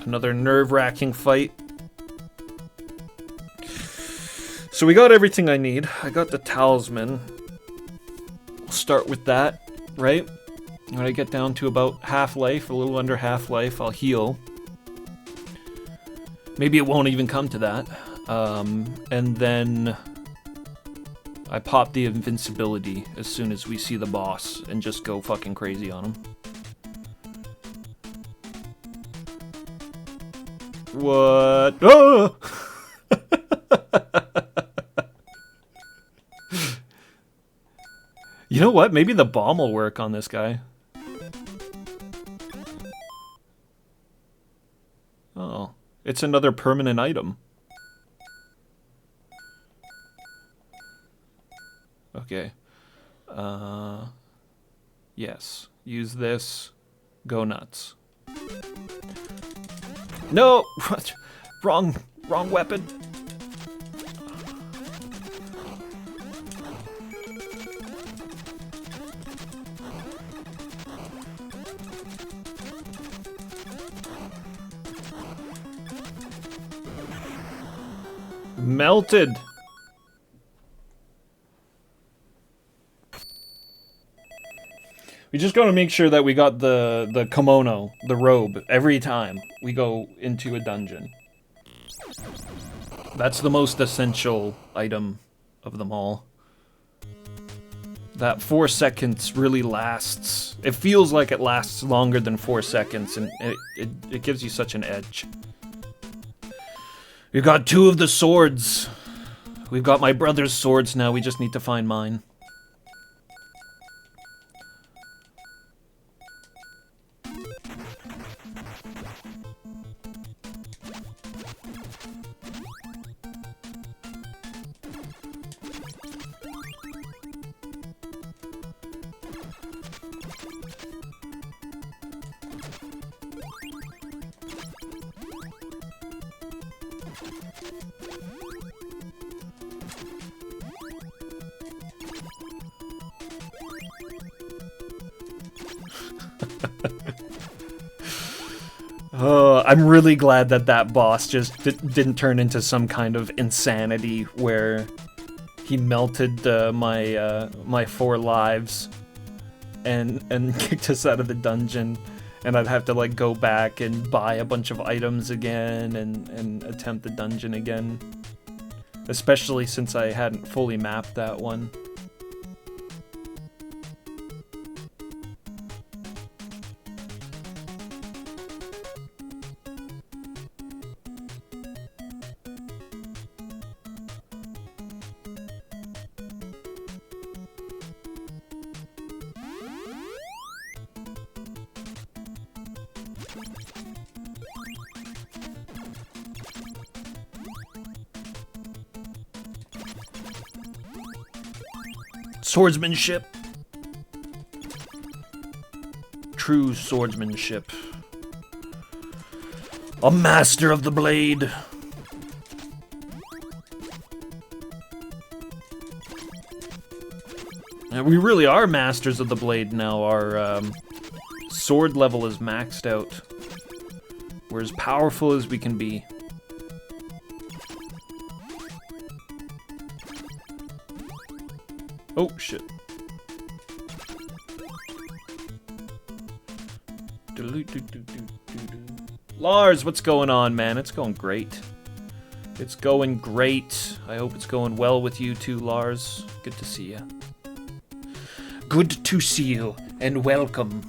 Another nerve-wracking fight. So we got everything I need. I got the talisman. We'll start with that, right? When I get down to about half-life, a little under half-life, I'll heal. Maybe it won't even come to that. And then I pop the invincibility as soon as we see the boss and just go fucking crazy on him. What? Oh! You know what? Maybe the bomb will work on this guy. Oh. It's another permanent item. Okay. Yes. Use this. Go nuts. No! Wrong weapon. Melted. We just gotta make sure that we got the kimono, the robe, every time we go into a dungeon. That's the most essential item of them all. That 4 seconds really lasts. It feels like it lasts longer than 4 seconds, and it gives you such an edge. We've got 2 of the swords. We've got my brother's swords now, we just need to find mine. I'm really glad that that boss just didn't turn into some kind of insanity where he melted my 4 lives and kicked us out of the dungeon, and I'd have to like go back and buy a bunch of items again and attempt the dungeon again, especially since I hadn't fully mapped that one. Swordsmanship. True swordsmanship. A master of the blade. And we really are masters of the blade now. Our sword level is maxed out. We're as powerful as we can be. Oh, shit. Lars, what's going on, man? It's going great. It's going great. I hope it's going well with you too, Lars. Good to see you. Good to see you, and welcome.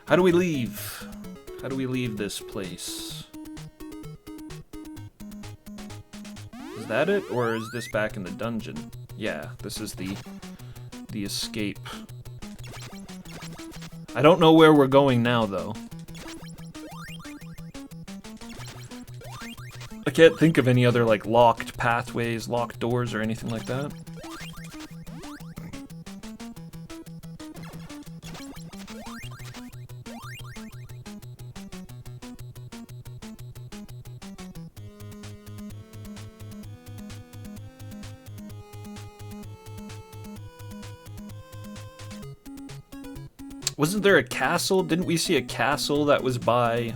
How do we leave? How do we leave this place? that it, or is this back in the dungeon? Yeah, this is the escape. I don't know where we're going now, though. I can't think of any other, like, locked pathways, locked doors, or anything like that. Wasn't there a castle? Didn't we see a castle that was by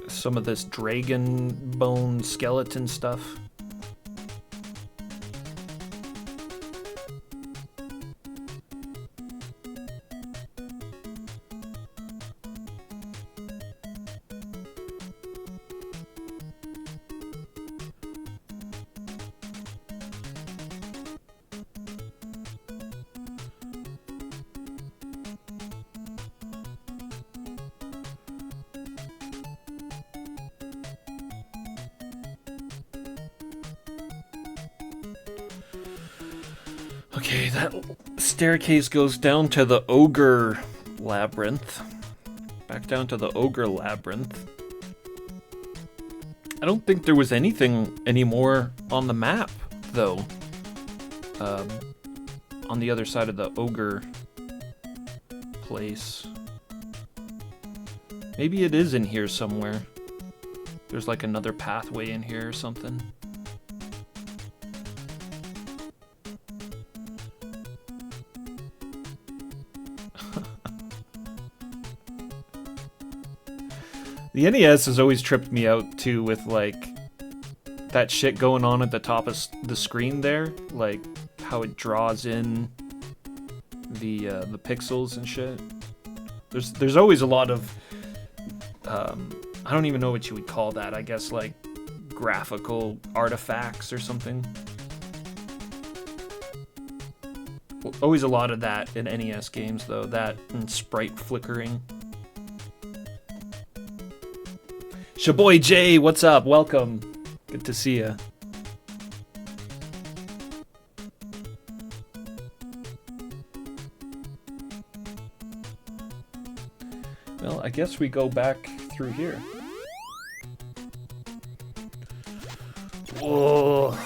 some of this dragon bone skeleton stuff? Okay, that staircase goes down to the ogre labyrinth. Back down to the ogre labyrinth. I don't think there was anything anymore on the map, though. On the other side of the ogre place. Maybe it is in here somewhere. There's like another pathway in here or something. The NES has always tripped me out, too, with, like, that shit going on at the top of the screen there. Like, how it draws in the pixels and shit. There's always a lot of, I don't even know what you would call that. I guess, like, graphical artifacts or something. Always a lot of that in NES games, though. That and sprite flickering. Shaboy Jay, what's up? Welcome. Good to see ya. Well, I guess we go back through here. Whoa.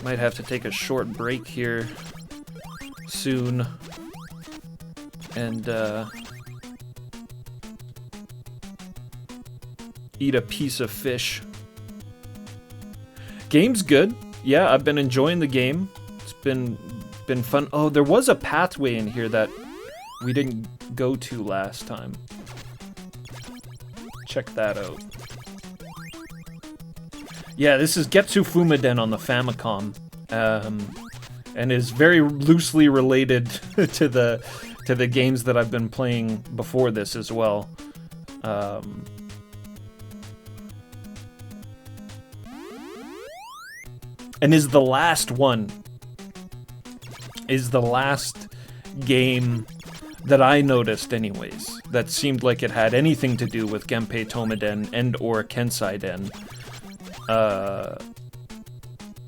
Might have to take a short break here soon. And, eat a piece of fish. Game's good. Yeah, I've been enjoying the game. It's been fun. Oh, there was a pathway in here that we didn't go to last time. Check that out. Yeah, this is Getsu Fuma on the Famicom. And is very loosely related to the games that I've been playing before this as well. And is the last game that I noticed anyways, that seemed like it had anything to do with Genpei Tomiden and or Kensai Den.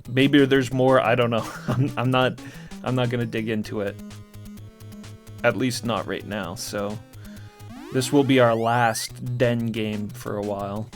Maybe there's more, I don't know. I'm not gonna dig into it. At least not right now, so this will be our last Den game for a while.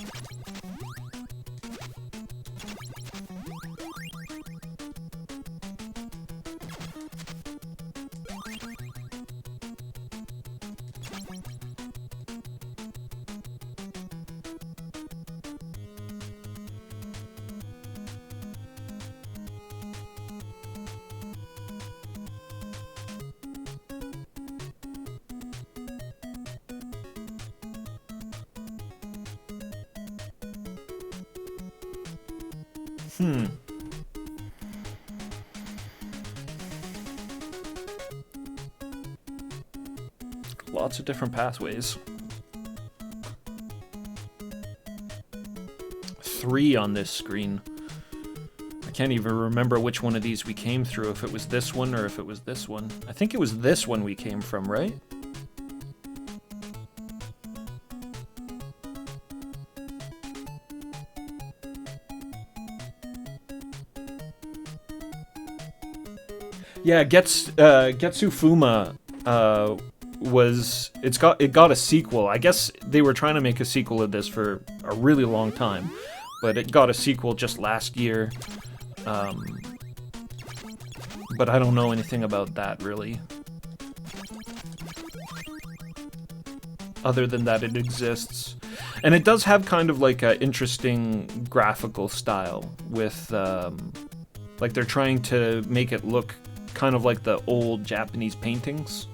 Lots of different pathways. 3 on this screen. I can't even remember which one of these we came through, if it was this one or if it was this one. I think it was this one we came from, right? Yeah, Getsu Fuma it got a sequel. I guess they were trying to make a sequel of this for a really long time, but it got a sequel just last year. But I don't know anything about that really. Other than that, it exists. And it does have kind of like an interesting graphical style with, like they're trying to make it look kind of like the old Japanese paintings.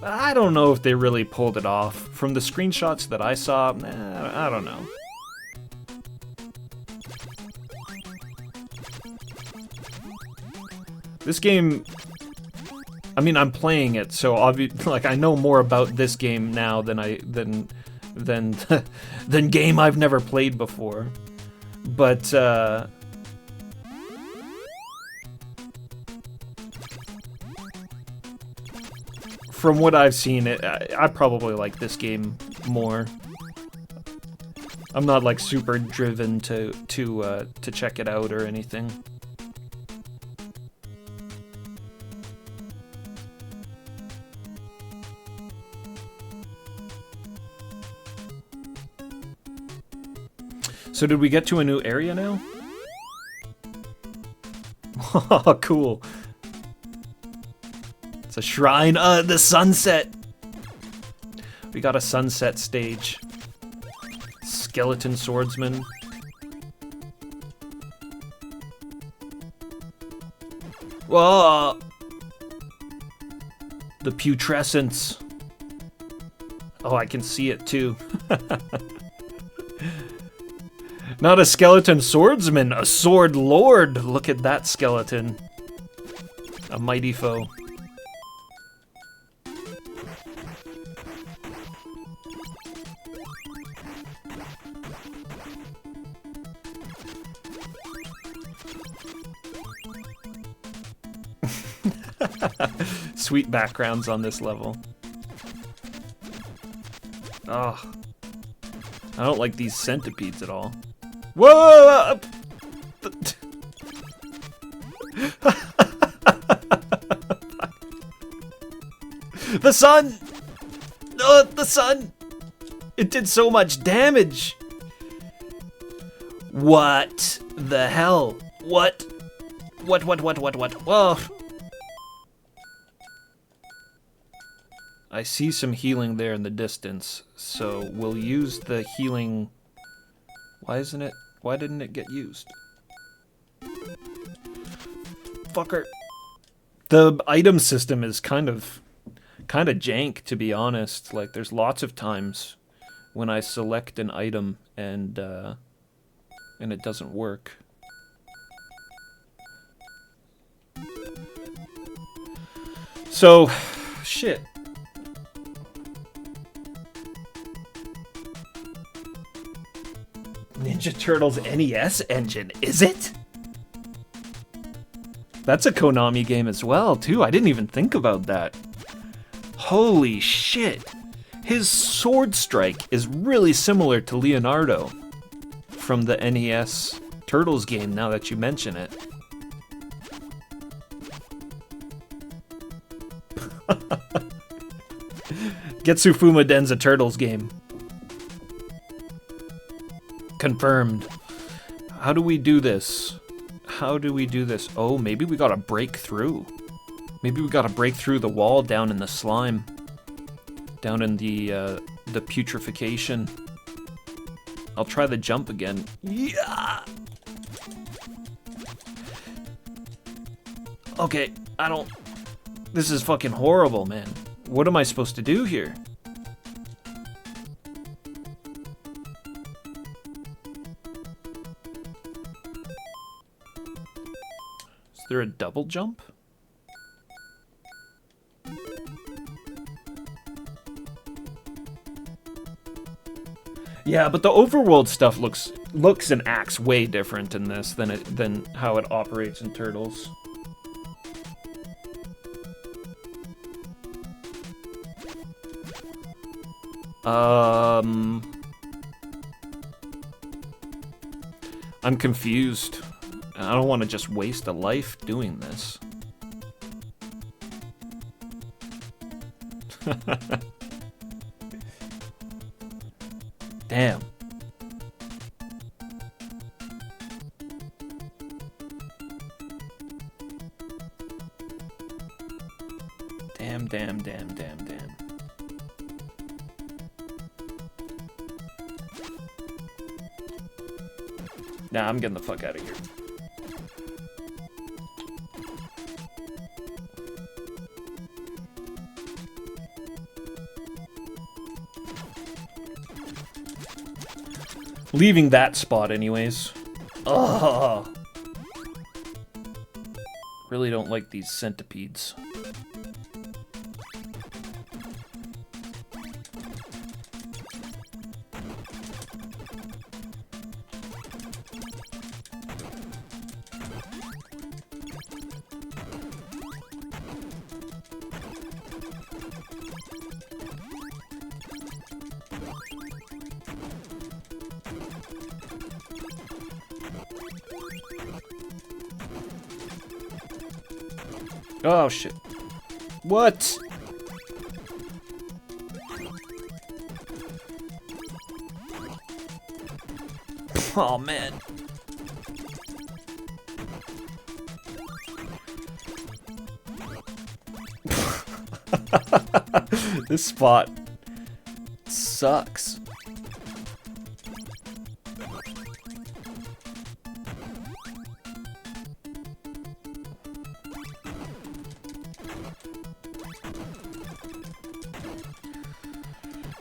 But I don't know if they really pulled it off. From the screenshots that I saw, I don't know. This game, I mean, I'm playing it, so like I know more about this game now than game I've never played before. But from what I've seen, I probably like this game more. I'm not like super driven to check it out or anything. So did we get to a new area now? Oh, cool. It's a shrine. The sunset. We got a sunset stage. Skeleton swordsman. Whoa! The putrescence. Oh, I can see it too. Not a skeleton swordsman, a sword lord. Look at that skeleton. A mighty foe. Sweet backgrounds on this level. Oh, I don't like these centipedes at all. Whoa! The sun! Oh, the sun! It did so much damage! What the hell? What? What? Whoa! I see some healing there in the distance, so we'll use the healing... Why didn't it get used? Fucker. The item system is kind of jank, to be honest. Like, there's lots of times when I select an item and it doesn't work. So, shit. Ninja Turtles NES engine, is it? That's a Konami game as well, too. I didn't even think about that. Holy shit. His sword strike is really similar to Leonardo from the NES Turtles game, now that you mention it. Getsu Fuma Den's a Turtles game. Confirmed. How do we do this? How do we do this? Oh, maybe we gotta break through. Maybe we gotta break through the wall down in the slime. Down in the putrefaction. I'll try the jump again. Yeah! Okay, I don't... This is fucking horrible, man. What am I supposed to do here? Is there a double jump? Yeah, but the overworld stuff looks and acts way different in this than how it operates in Turtles. I'm confused. I don't want to just waste a life doing this. Damn. Damn. Nah, I'm getting the fuck out of here. Leaving that spot anyways. Ugh. Really don't like these centipedes. Oh shit. What? Oh man. This spot sucks.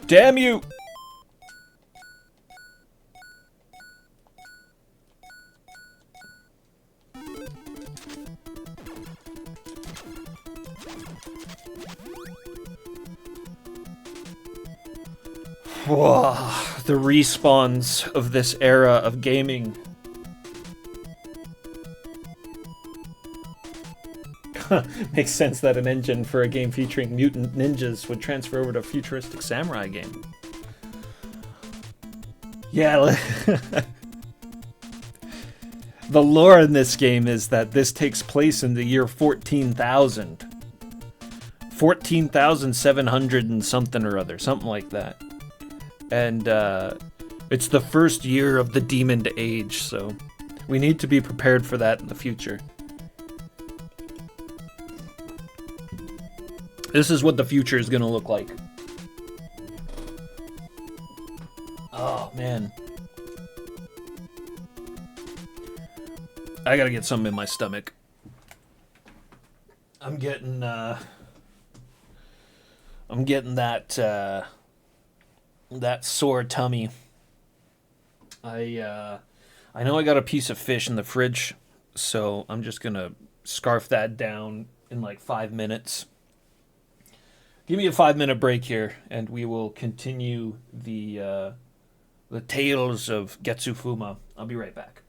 Damn you! Whoa, the respawns of this era of gaming. Makes sense that an engine for a game featuring mutant ninjas would transfer over to a futuristic samurai game. Yeah, the lore in this game is that this takes place in the year 14,000. 14,700 and something or other, something like that. And it's the first year of the Demon Age, so we need to be prepared for that in the future. This is what the future is going to look like. Oh, man. I gotta get something in my stomach. I'm getting that sore tummy. I know I got a piece of fish in the fridge, so I'm just gonna scarf that down in like 5 minutes. Give me a 5-minute break here, and we will continue the tales of Getsu Fuma. I'll be right back.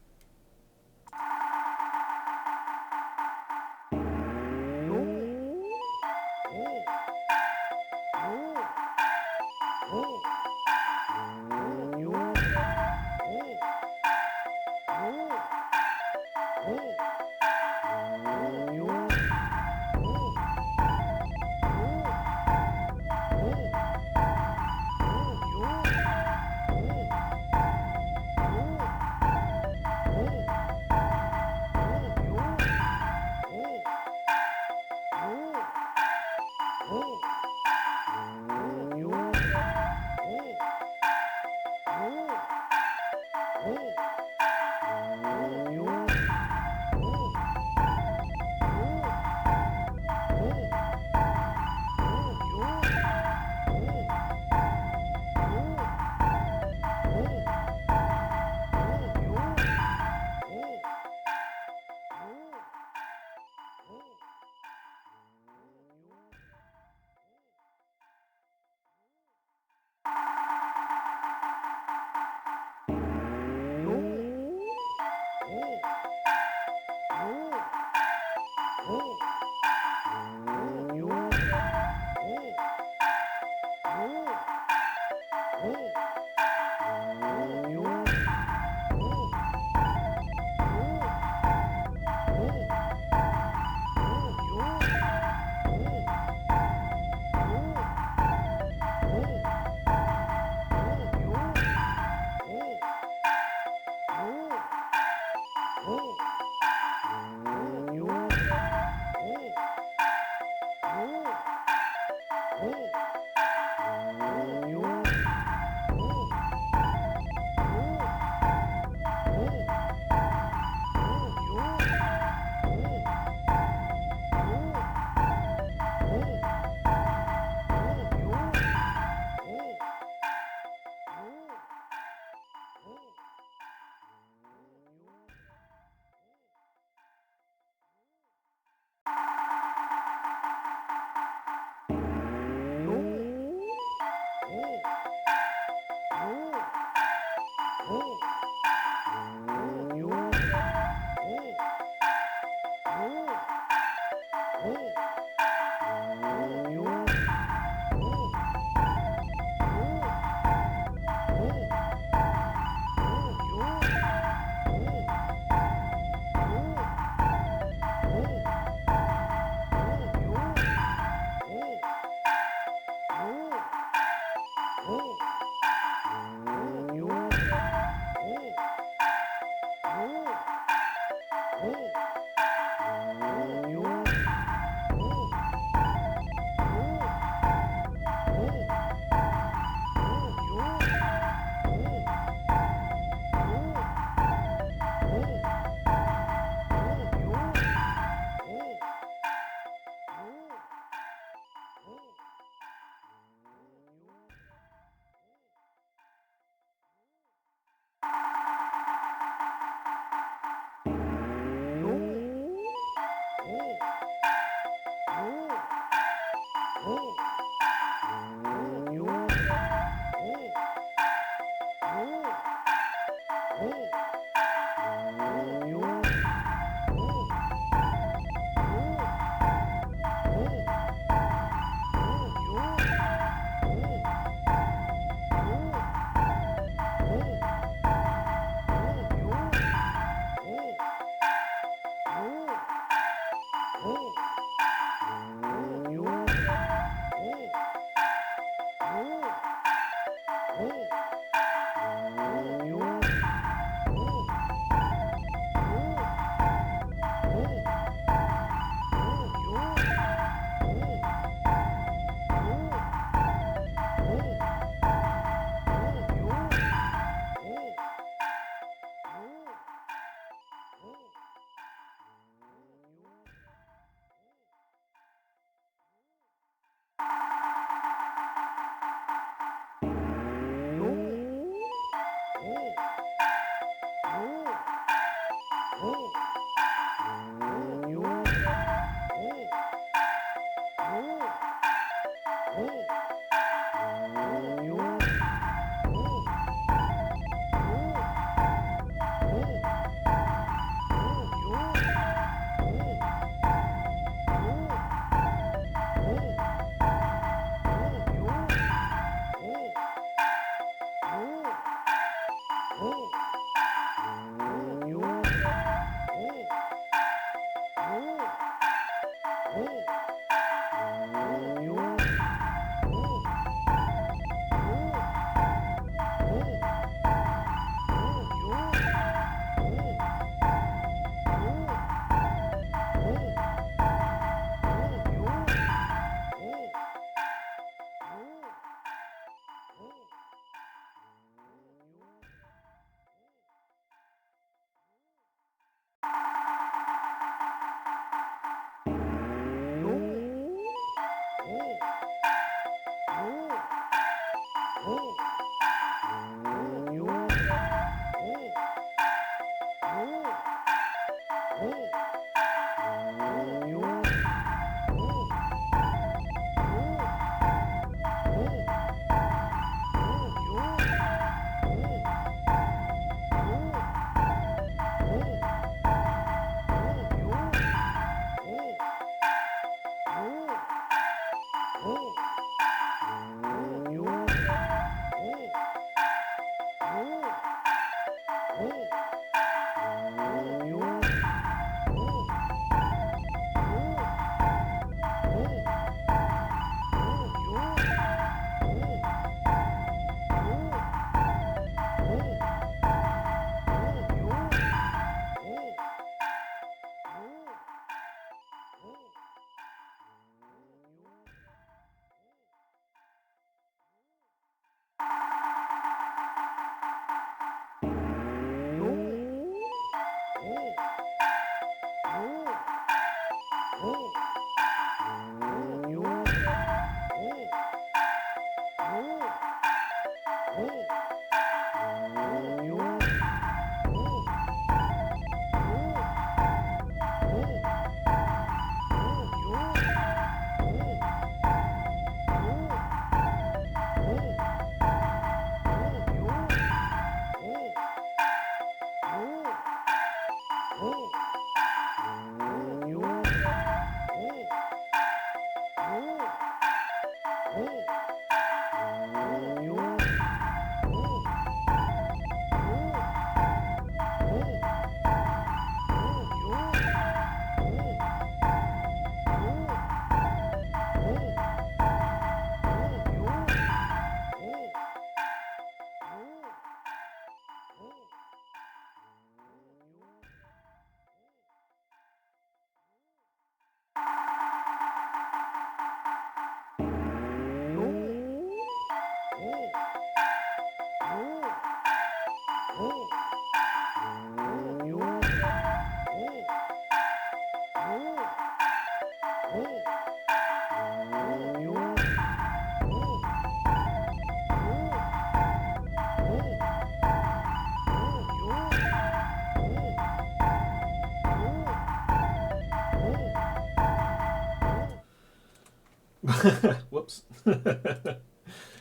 Whoops.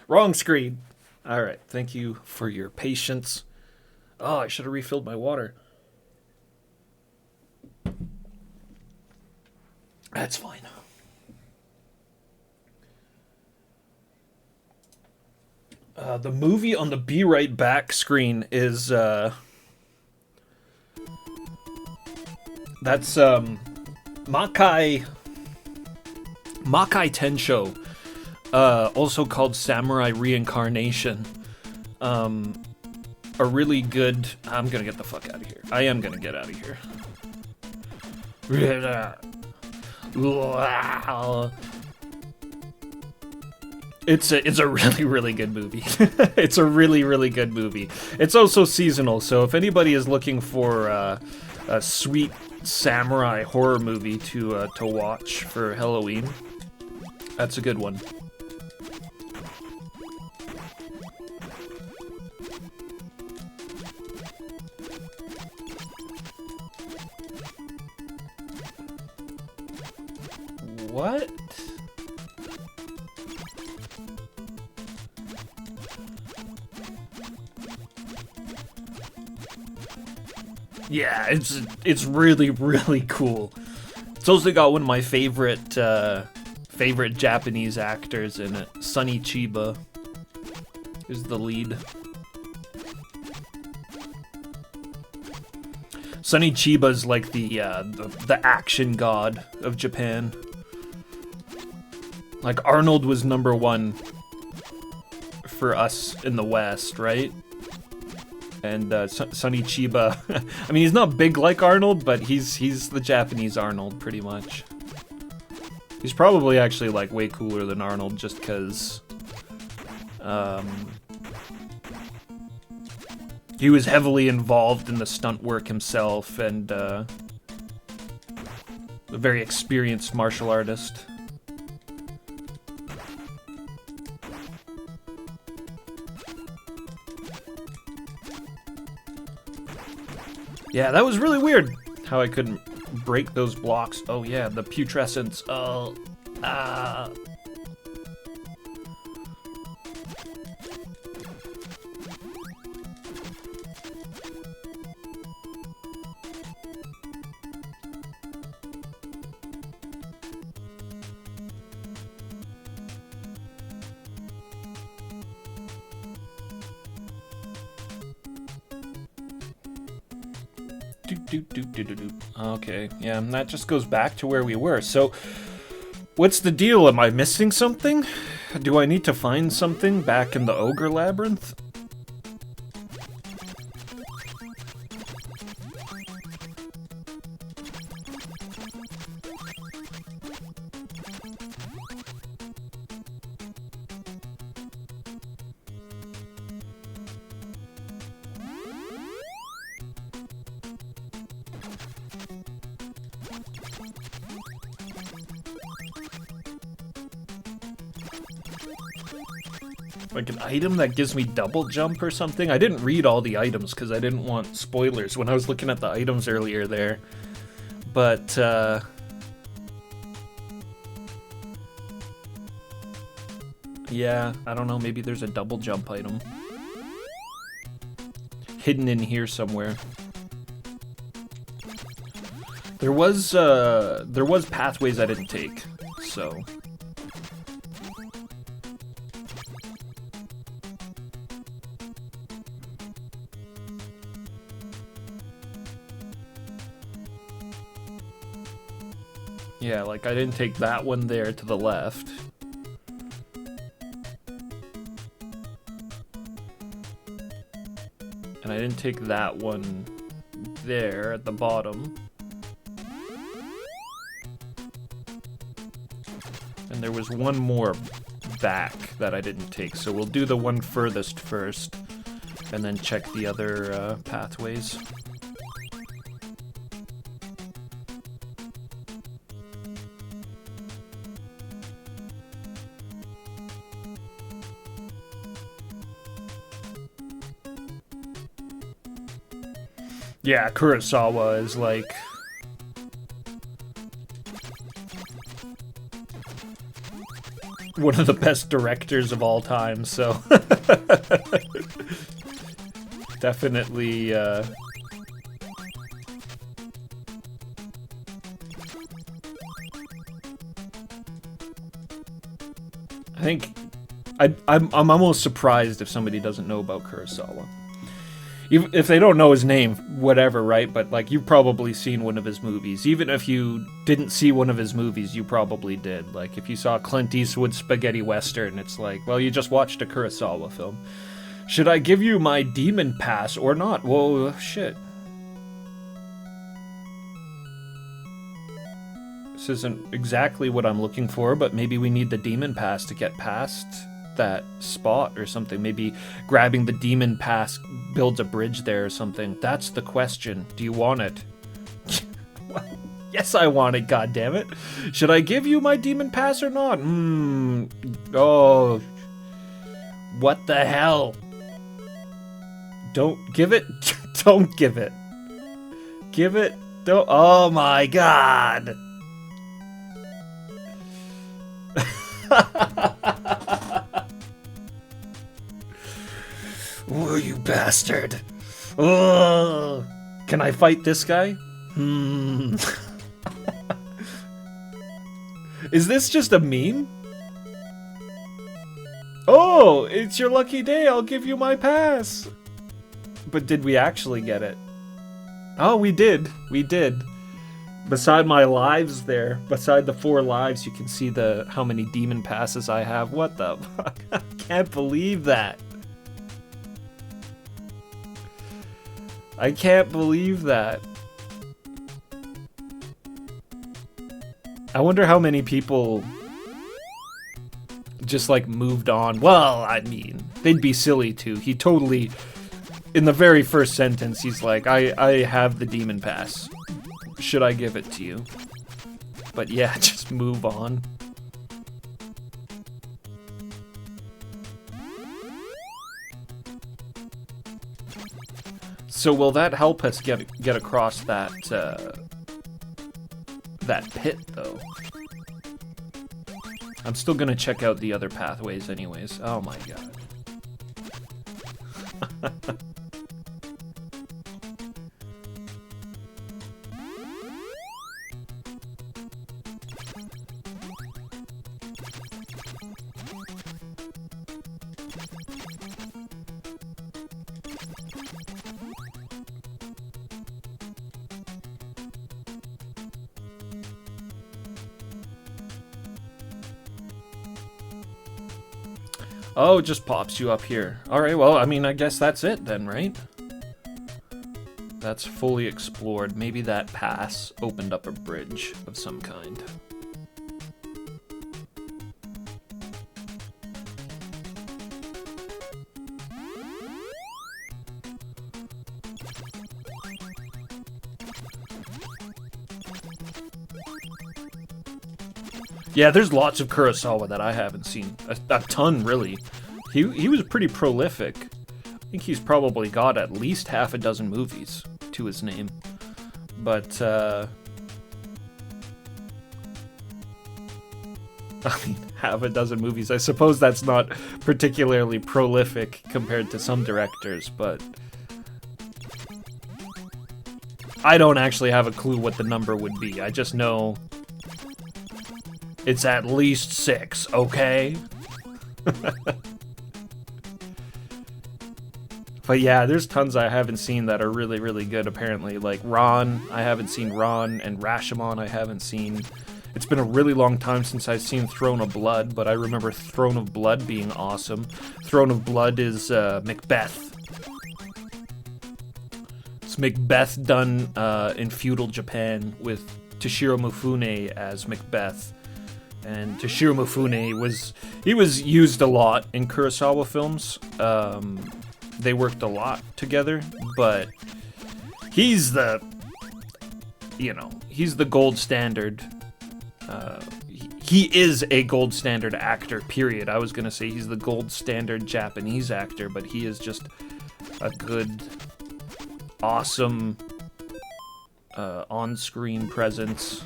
Wrong screen. All right. Thank you for your patience. Oh, I should have refilled my water. That's fine. The movie on the Be Right Back screen is that's Makai Tensho, also called Samurai Reincarnation. A really good... I'm gonna get the fuck out of here. I am gonna get out of here. It's a really, really good movie. It's a really, really good movie. It's also seasonal, so if anybody is looking for a sweet samurai horror movie to watch for Halloween, that's a good one. What? Yeah, it's really, really cool. It's also got one of my favorite Japanese actors in it, Sonny Chiba is the lead. Sonny Chiba's like the action god of Japan. Like Arnold was #1 for us in the West, right? And Sonny Chiba, I mean, he's not big like Arnold, but he's the Japanese Arnold, pretty much. He's probably actually, like, way cooler than Arnold, just because, he was heavily involved in the stunt work himself, and, a very experienced martial artist. Yeah, that was really weird, how I couldn't break those blocks. Oh yeah, the putrescence. Oh, Okay, yeah, and that just goes back to where we were. So, what's the deal? Am I missing something? Do I need to find something back in the Ogre Labyrinth? Like an item that gives me double jump or something? I didn't read all the items because I didn't want spoilers when I was looking at the items earlier there. But, yeah, I don't know, maybe there's a double jump item hidden in here somewhere. There was pathways I didn't take, so... Yeah, like I didn't take that one there to the left. And I didn't take that one there at the bottom. And there was one more back that I didn't take, so we'll do the one furthest first, and then check the other pathways. Yeah, Kurosawa is like... one of the best directors of all time, so... Definitely, I think... I'm almost surprised if somebody doesn't know about Kurosawa. Even if they don't know his name, whatever, right? But, like, you've probably seen one of his movies. Even if you didn't see one of his movies, you probably did. Like, if you saw Clint Eastwood's spaghetti western, it's like, well, you just watched a Kurosawa film. Should I give you my demon pass or not? Whoa, shit. This isn't exactly what I'm looking for, but maybe we need the demon pass to get past that spot or something. Maybe grabbing the demon pass builds a bridge there or something. That's the question. Do you want it? Well, yes, I want it, goddammit. Should I give you my demon pass or not? Oh. What the hell? Don't give it. Don't give it. Give it. Don't. Oh my god. you bastard. Ugh. Can I fight this guy? Is this just a meme? Oh, it's your lucky day. I'll give you my pass. But did we actually get it? Oh, we did. We did. Beside my lives there, beside the 4 lives, you can see how many demon passes I have. What the fuck? I can't believe that. I can't believe that. I wonder how many people just like moved on. Well, I mean, they'd be silly to. He totally, in the very first sentence, he's like, I have the demon pass. Should I give it to you? But yeah, just move on. So will that help us get across that that pit though? I'm still gonna check out the other pathways anyways. Oh my god. Oh, it just pops you up here. Alright, well, I mean, I guess that's it then, right? That's fully explored. Maybe that pass opened up a bridge of some kind. Yeah, there's lots of Kurosawa that I haven't seen. A ton, really. He was pretty prolific. I think he's probably got at least half a dozen movies to his name. But, I mean, half a dozen movies. I suppose that's not particularly prolific compared to some directors, but I don't actually have a clue what the number would be. I just know it's at least 6, okay? But yeah, there's tons I haven't seen that are really, really good, apparently. Like Ron, I haven't seen Ron, and Rashomon I haven't seen. It's been a really long time since I've seen Throne of Blood, but I remember Throne of Blood being awesome. Throne of Blood is Macbeth. It's Macbeth done in feudal Japan with Toshiro Mifune as Macbeth. And Toshiro Mifune was used a lot in Kurosawa films. They worked a lot together, but he's the, he's the gold standard. He is a gold standard actor, period. I was gonna say he's the gold standard Japanese actor, but he is just a good, awesome on-screen presence.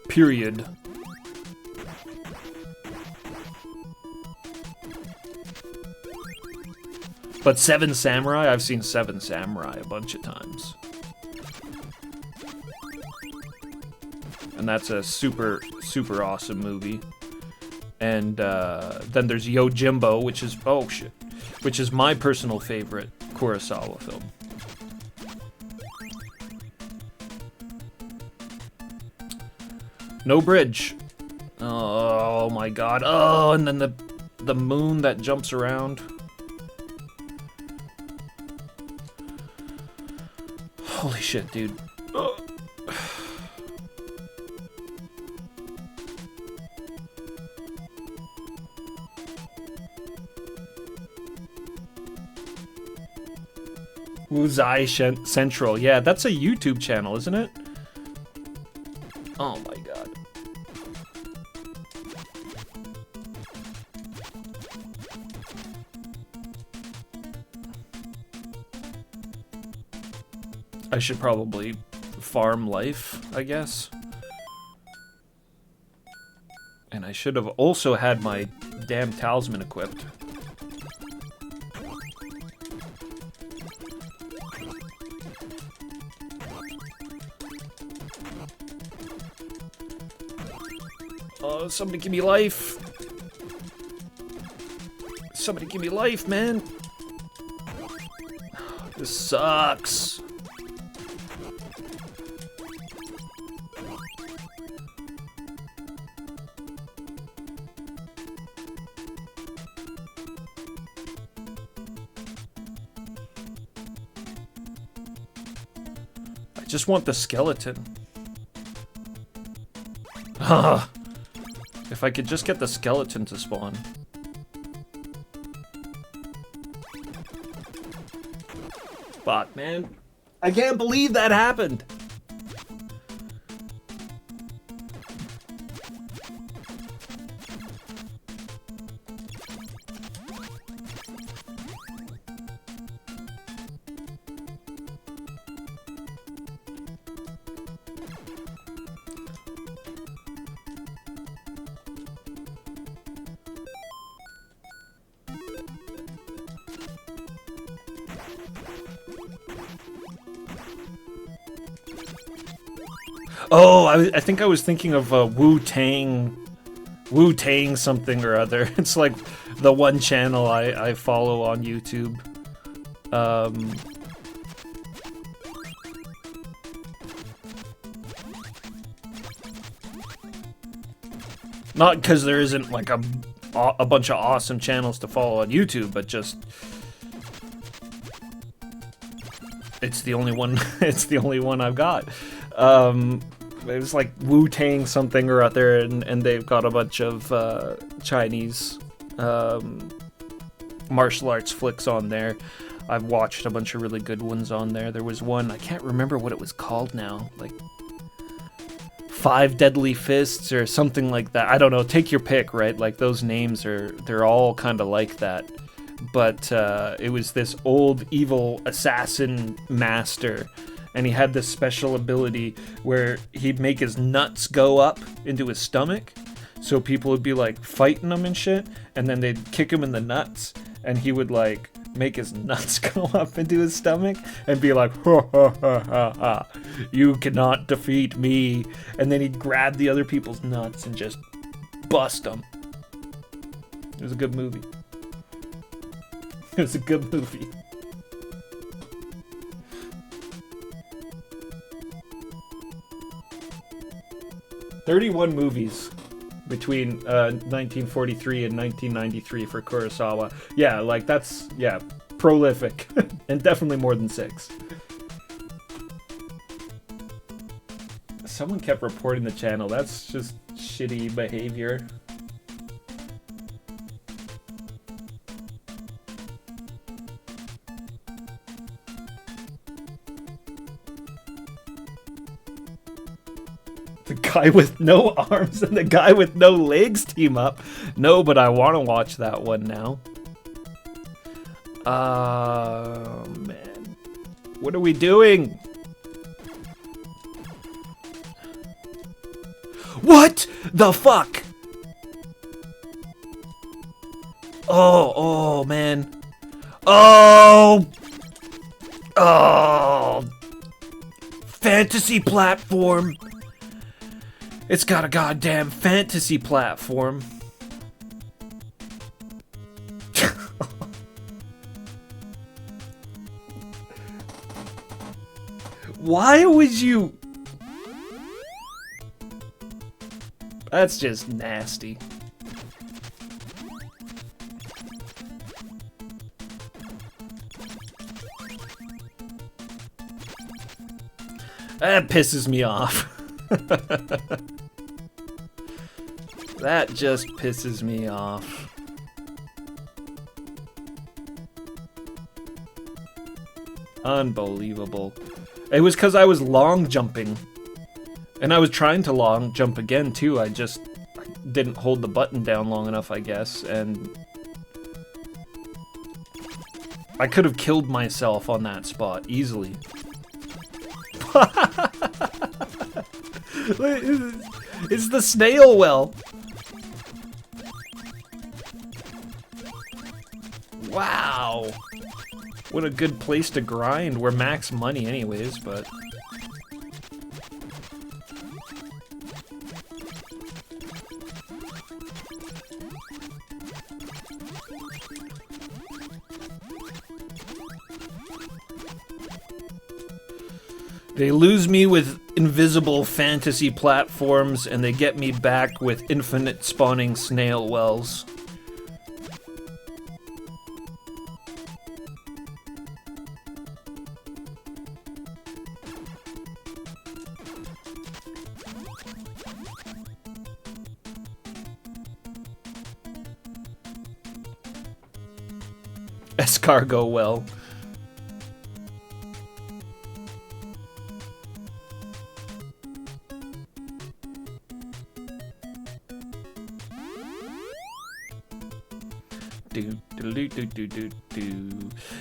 Period. But Seven Samurai, I've seen Seven Samurai a bunch of times. And that's a super, super awesome movie. And then there's Yojimbo, which is, oh shit, which is my personal favorite Kurosawa film. No bridge. Oh my god. Oh, and then the moon that jumps around. Holy shit, dude. Oh. Wuzai Central. Yeah, that's a YouTube channel, isn't it? Oh my god. I should probably farm life, I guess. And I should have also had my damn talisman equipped. Somebody give me life. Somebody give me life, man. This sucks. I just want the skeleton. If I could just get the skeleton to spawn. Fuck, man. I can't believe that happened. Oh, I think I was thinking of Wu-Tang something or other. It's like the one channel I follow on YouTube. Not because there isn't like a bunch of awesome channels to follow on YouTube, but just it's the only one. It's the only one I've got. It was like Wu-Tang something or other, and they've got a bunch of Chinese martial arts flicks on there. I've watched a bunch of really good ones on there. There was one, I can't remember what it was called now, like Five Deadly Fists or something like that. I don't know, take your pick, right? Like those names they're all kind of like that. But it was this old evil assassin master, and he had this special ability where he'd make his nuts go up into his stomach, so people would be like fighting him and shit, and then they'd kick him in the nuts, and he would like make his nuts go up into his stomach and be like, ha ha ha ha ha, you cannot defeat me, and then he'd grab the other people's nuts and just bust them. It was a good movie. It was a good movie. "31 movies between 1943 and 1993 for Kurosawa." Yeah, like that's, yeah, prolific. And definitely more than 6. Someone kept reporting the channel. That's just shitty behavior. The guy with no arms and the guy with no legs team up. No, but I want to watch that one now. Man. What are we doing? What the fuck? Oh, man. Oh! Fantasy platform. It's got a goddamn fantasy platform. Why would you? That's just nasty. That pisses me off. That just pisses me off. Unbelievable. It was because I was long jumping. And I was trying to long jump again too. I just didn't hold the button down long enough, I guess, and I could have killed myself on that spot easily. It's the snail well. Wow. What a good place to grind. We're max money anyways, but... They lose me with invisible fantasy platforms, and they get me back with infinite spawning snail wells. Escargot well.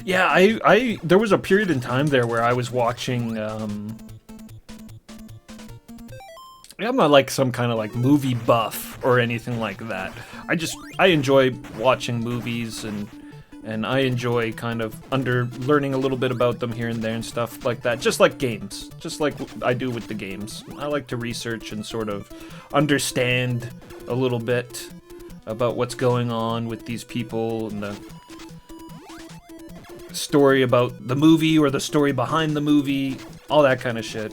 Yeah, I there was a period in time there where I was watching I'm not like some kind of like movie buff or anything like that. I enjoy watching movies, and I enjoy kind of learning a little bit about them here and there and stuff like that. Just like games, just like I do with the games. I like to research and sort of understand a little bit about what's going on with these people and the story about the movie or the story behind the movie, all that kind of shit.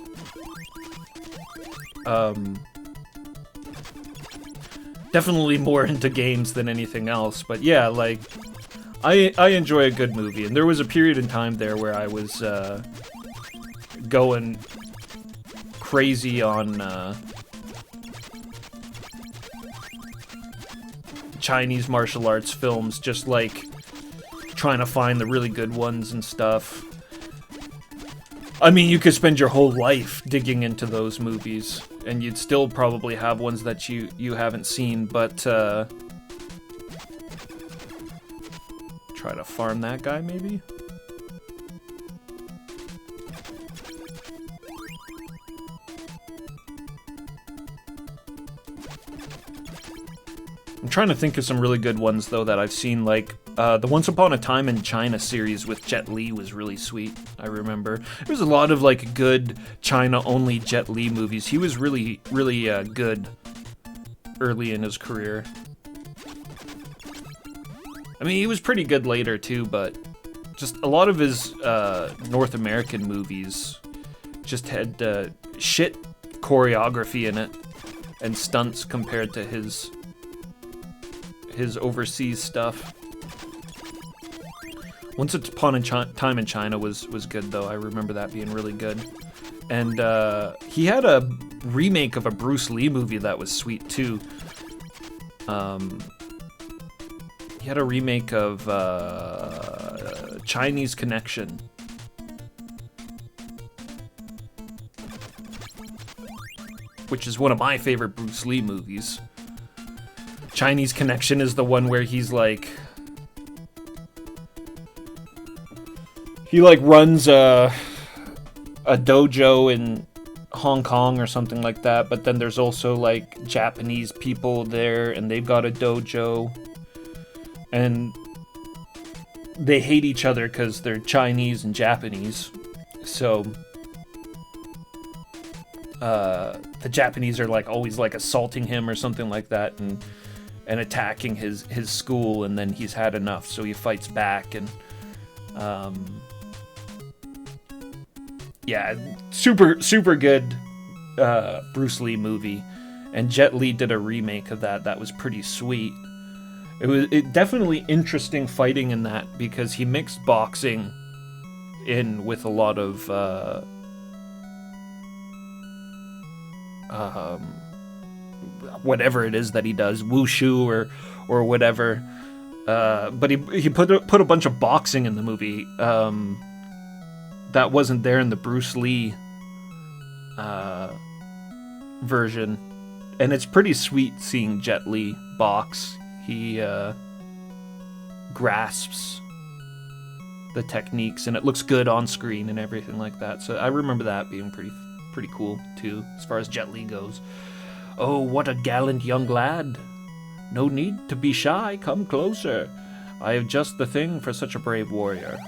Definitely more into games than anything else, but yeah, like, I enjoy a good movie, and there was a period in time there where I was going crazy on Chinese martial arts films, just like trying to find the really good ones and stuff. I mean, you could spend your whole life digging into those movies, and you'd still probably have ones that you haven't seen, but try to farm that guy, maybe? I'm trying to think of some really good ones, though, that I've seen, like, the Once Upon a Time in China series with Jet Li was really sweet, I remember. There was a lot of, like, good China-only Jet Li movies. He was really, really good early in his career. I mean, he was pretty good later, too, but just a lot of his North American movies just had shit choreography in it and stunts compared to his overseas stuff. Once Upon a Time in China was good, though. I remember that being really good. And he had a remake of a Bruce Lee movie that was sweet, too. He had a remake of Chinese Connection. Which is one of my favorite Bruce Lee movies. Chinese Connection is the one where he's like... He like runs a dojo in Hong Kong or something like that, but then there's also like Japanese people there and they've got a dojo. And they hate each other because they're Chinese and Japanese. So the Japanese are like always like assaulting him or something like that and attacking his school, and then he's had enough, so he fights back. And yeah, super good Bruce Lee movie, and Jet Li did a remake of that was pretty sweet. It was definitely interesting fighting in that, because he mixed boxing in with a lot of whatever it is that he does, wushu or whatever. But he put a bunch of boxing in the movie that wasn't there in the Bruce Lee version, and it's pretty sweet seeing Jet Li box. He grasps the techniques, and it looks good on screen and everything like that. So I remember that being pretty cool too, as far as Jet Li goes. Oh, what a gallant young lad! No need to be shy. Come closer. I have just the thing for such a brave warrior.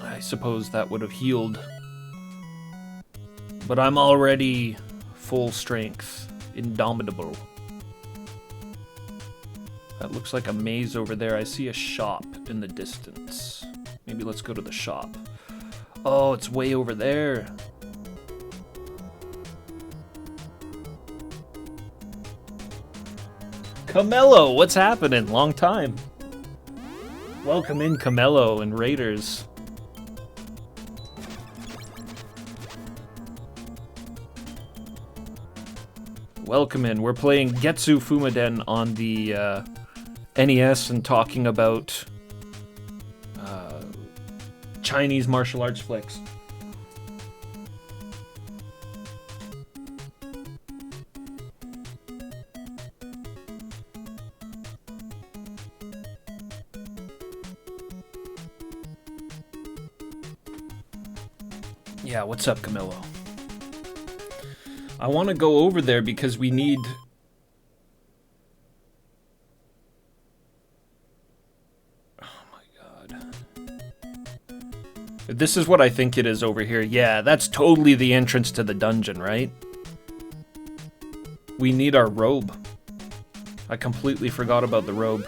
I suppose that would have healed, but I'm already full strength, indomitable. That looks like a maze over there. I see a shop in the distance. Maybe let's go to the shop. Oh, it's way over there. Camello, what's happening? Long time. Welcome in, Camello and Raiders. Welcome in. We're playing Getsu Fuma on the NES and talking about Chinese martial arts flicks. Yeah, what's up, Camillo? I want to go over there because we need... Oh my god. This is what I think it is over here. Yeah, that's totally the entrance to the dungeon, right? We need our robe. I completely forgot about the robe.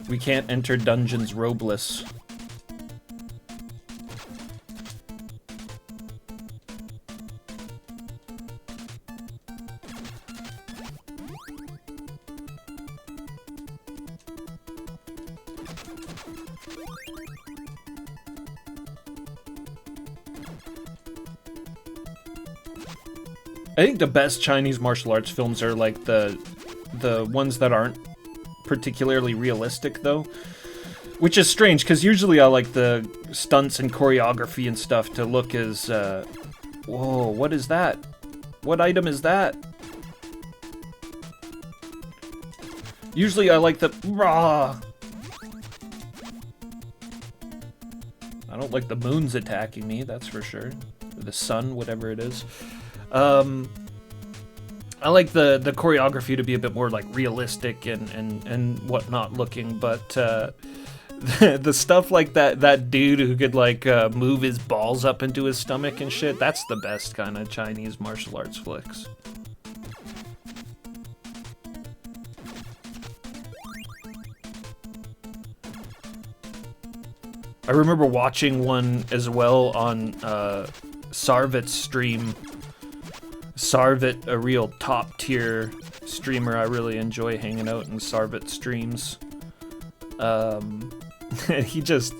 We can't enter dungeons robeless. I think the best Chinese martial arts films are like the ones that aren't particularly realistic, though. Which is strange, because usually I like the stunts and choreography and stuff to look as... Whoa, what is that? What item is that? Usually I like the... Rah! I don't like the moons attacking me, that's for sure. Or the sun, whatever it is. I like the choreography to be a bit more like realistic and whatnot looking, but the stuff like that dude who could like move his balls up into his stomach and shit, that's the best kind of Chinese martial arts flicks. I remember watching one as well on Sarvit's stream. Sarvit, a real top-tier streamer. I really enjoy hanging out in Sarvit streams. He just...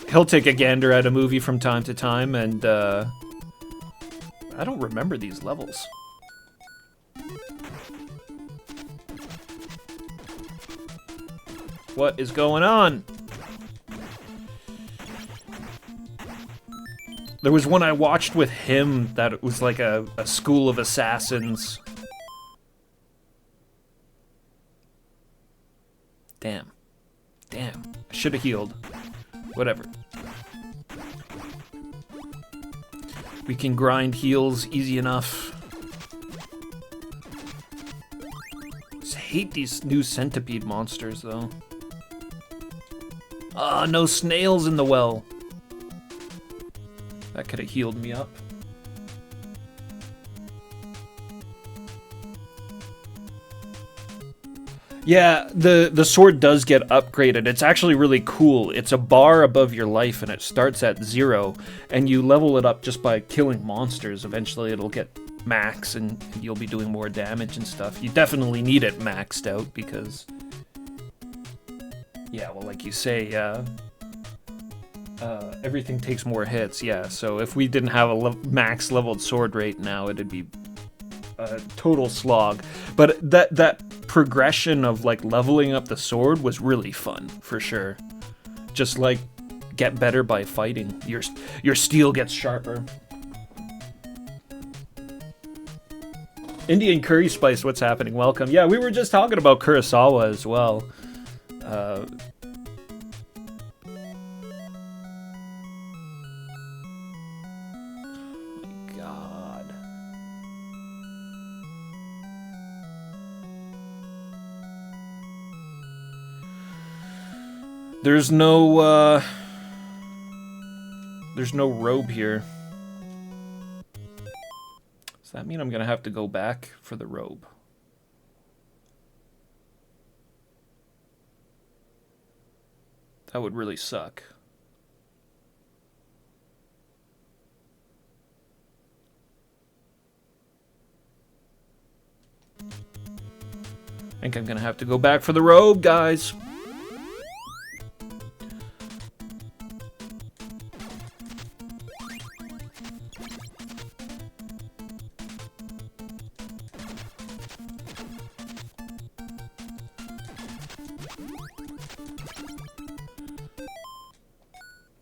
He'll take a gander at a movie from time to time, and I don't remember these levels. What is going on? There was one I watched with him that was like a school of assassins. Damn. Damn. I should have healed. Whatever. We can grind heals easy enough. Just hate these new centipede monsters, though. Ah, no snails in the well. That could have healed me up. Yeah, the sword does get upgraded. It's actually really cool. It's a bar above your life, and it starts at 0, and you level it up just by killing monsters. Eventually it'll get max, and you'll be doing more damage and stuff. You definitely need it maxed out, because... Yeah, well, like you say, everything takes more hits, yeah. So if we didn't have a max leveled sword rate now, it'd be a total slog. But that progression of, like, leveling up the sword was really fun, for sure. Just, like, get better by fighting. Your steel gets sharper. Indian curry spice, what's happening? Welcome. Yeah, we were just talking about Kurosawa as well. God. There's no, There's no robe here. Does that mean I'm gonna have to go back for the robe? That would really suck. I think I'm gonna have to go back for the robe, guys.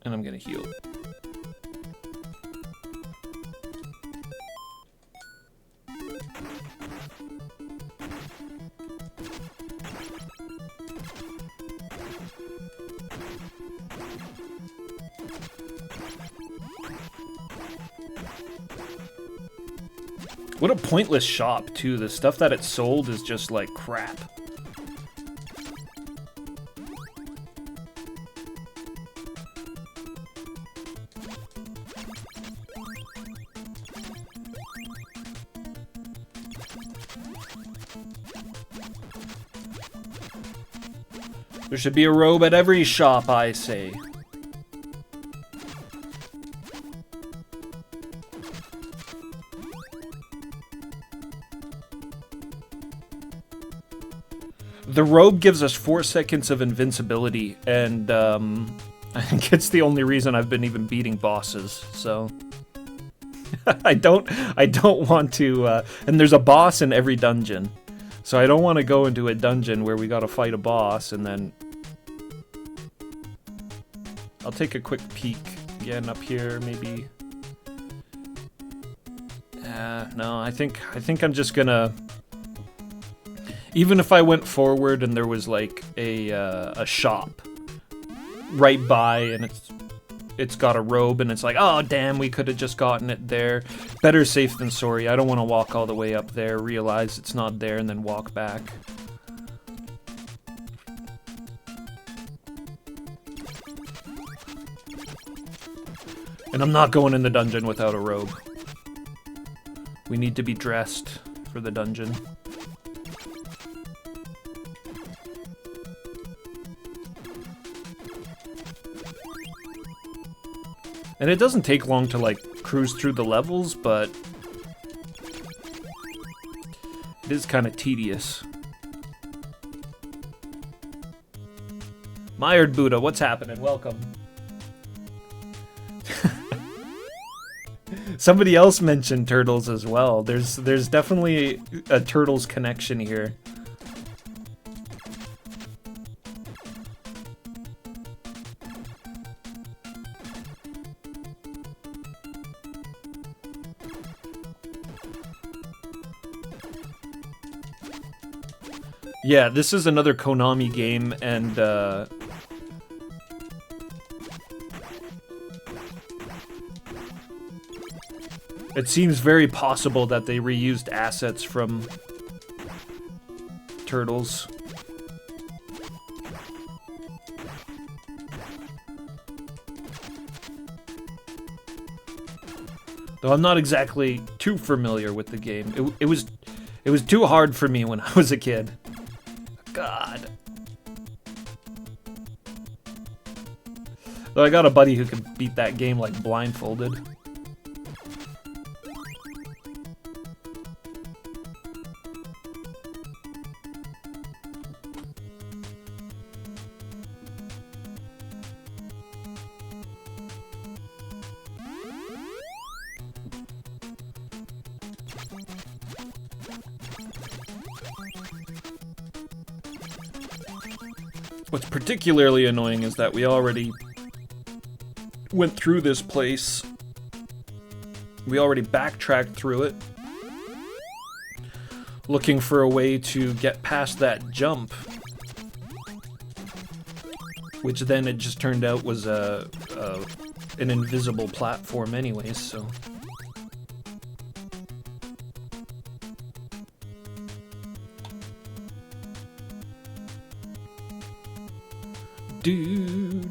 And I'm gonna heal. What a pointless shop, too. The stuff that it sold is just like crap. There should be a robe at every shop, I say. The robe gives us 4 seconds of invincibility, and I think it's the only reason I've been even beating bosses, so... I don't want to, and there's a boss in every dungeon. So I don't want to go into a dungeon where we gotta fight a boss and then... I'll take a quick peek again up here, maybe. No, I think I'm just gonna... Even if I went forward and there was like a shop right by and it's got a robe and it's like, oh damn, we could have just gotten it there. Better safe than sorry. I don't want to walk all the way up there, realize it's not there, and then walk back. And I'm not going in the dungeon without a robe. We need to be dressed for the dungeon. And it doesn't take long to, like, cruise through the levels, but it is kind of tedious. Mired Buddha, what's happening? Welcome. Somebody else mentioned turtles as well. There's definitely a turtles connection here. Yeah, this is another Konami game, and it seems very possible that they reused assets from Turtles. Though I'm not exactly too familiar with the game. It was too hard for me when I was a kid. God. Though I got a buddy who can beat that game like blindfolded. What's particularly annoying is that we already went through this place. We already backtracked through it, looking for a way to get past that jump, which then it just turned out was an invisible platform anyways, so... Do.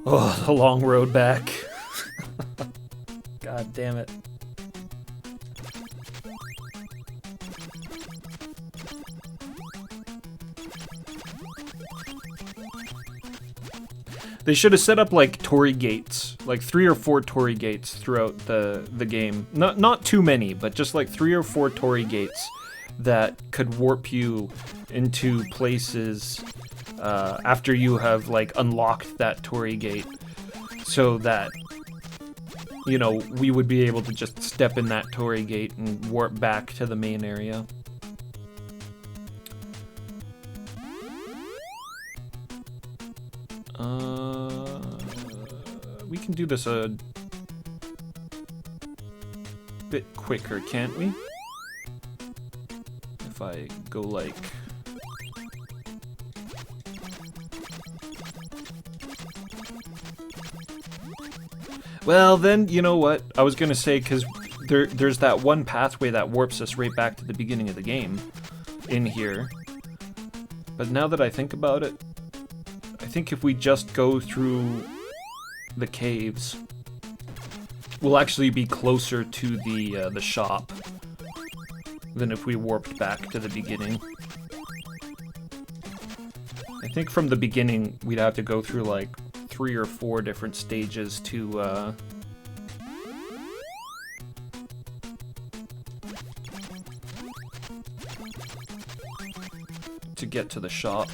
Oh, the long road back. God damn it. They should have set up like Torii gates, like 3 or 4 Torii gates throughout the game. Not too many, but just like 3 or 4 Torii gates that could warp you into places after you have like unlocked that Torii gate, so that you know we would be able to just step in that Torii gate and warp back to the main area. We can do this a bit quicker, can't we? If I go like... Well, then, you know what? I was gonna say, because there's that one pathway that warps us right back to the beginning of the game in here. But now that I think about it, I think if we just go through the caves, we'll actually be closer to the shop than if we warped back to the beginning. I think from the beginning we'd have to go through like 3 or 4 different stages to get to the shop.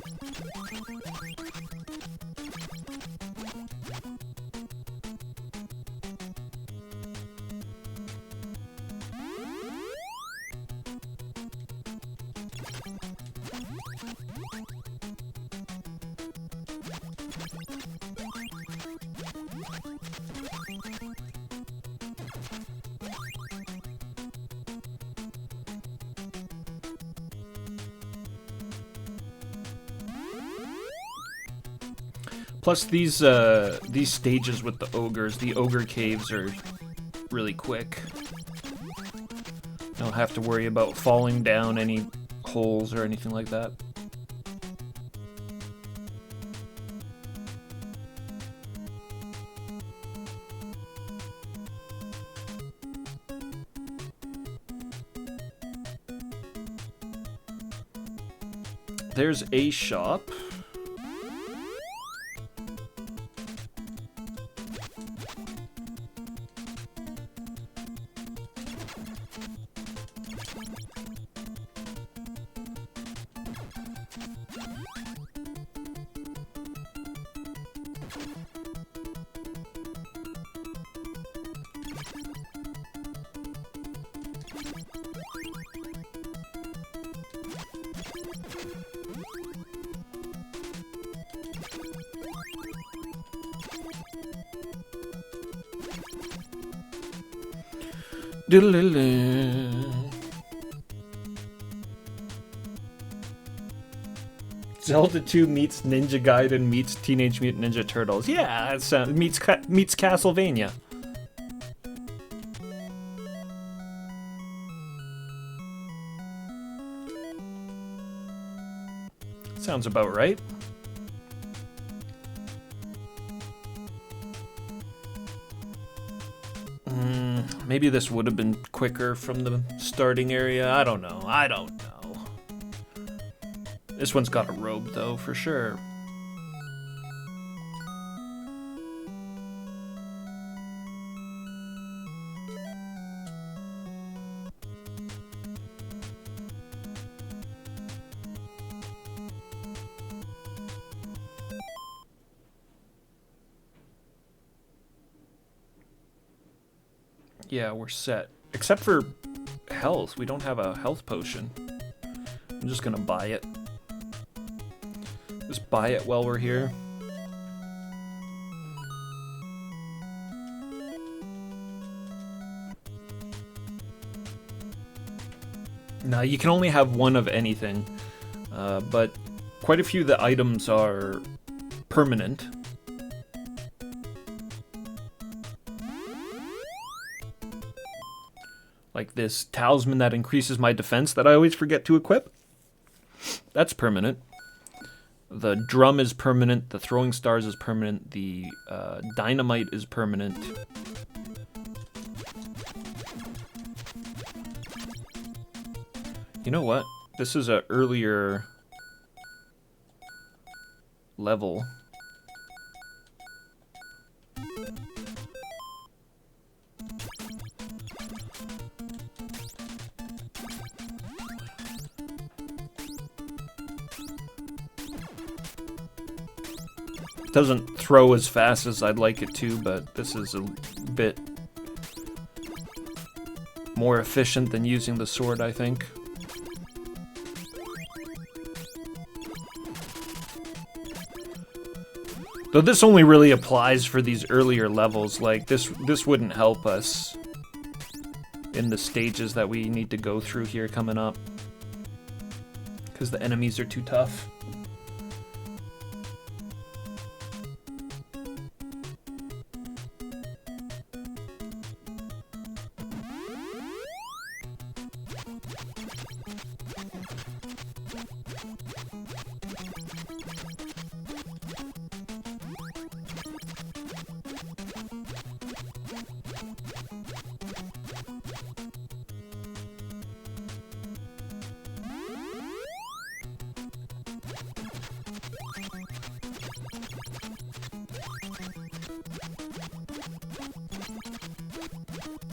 Plus these stages with the ogres, the ogre caves are really quick. Don't have to worry about falling down any holes or anything like that. There's a shop. Zelda 2 meets Ninja Gaiden meets Teenage Mutant Ninja Turtles. Yeah, that meets Castlevania. Sounds about right. Maybe this would have been quicker from the starting area. I don't know. This one's got a robe, though, for sure. Yeah, we're set. Except for health. We don't have a health potion. I'm just gonna buy it. Just buy it while we're here. Now, you can only have one of anything, but quite a few of the items are permanent. Like this talisman that increases my defense that I always forget to equip. That's permanent. The drum is permanent, the throwing stars is permanent, the dynamite is permanent. You know what? This is a earlier level. Doesn't throw as fast as I'd like it to, but this is a bit more efficient than using the sword, I think. Though this only really applies for these earlier levels, like this wouldn't help us in the stages that we need to go through here coming up, because the enemies are too tough.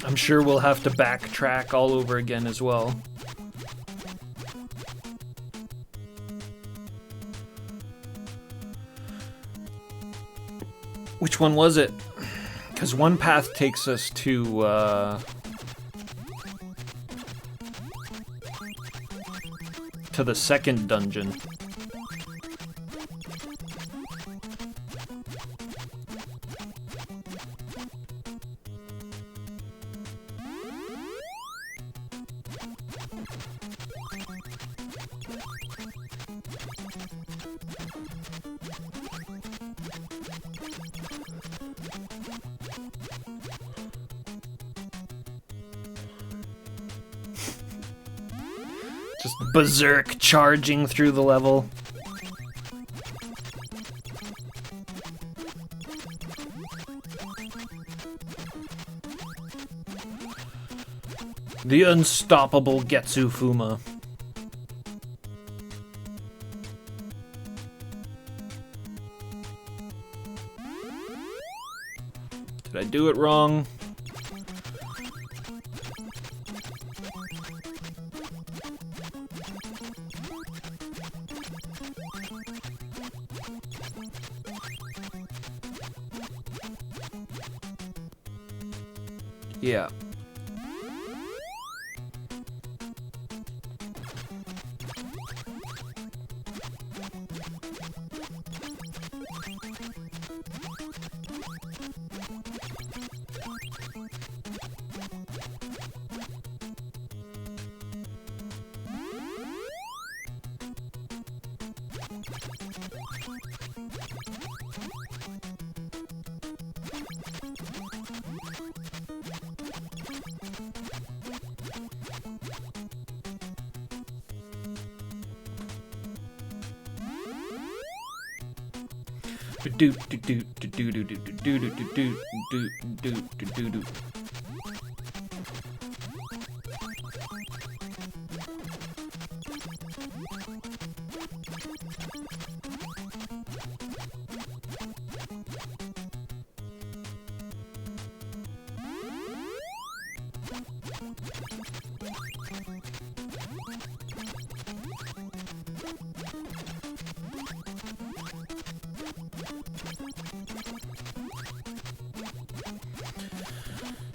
I'm sure we'll have to backtrack all over again as well. Which one was it? Because one path takes us to the second dungeon. Just berserk charging through the level. The unstoppable Getsu Fuma. Did I do it wrong? Yeah.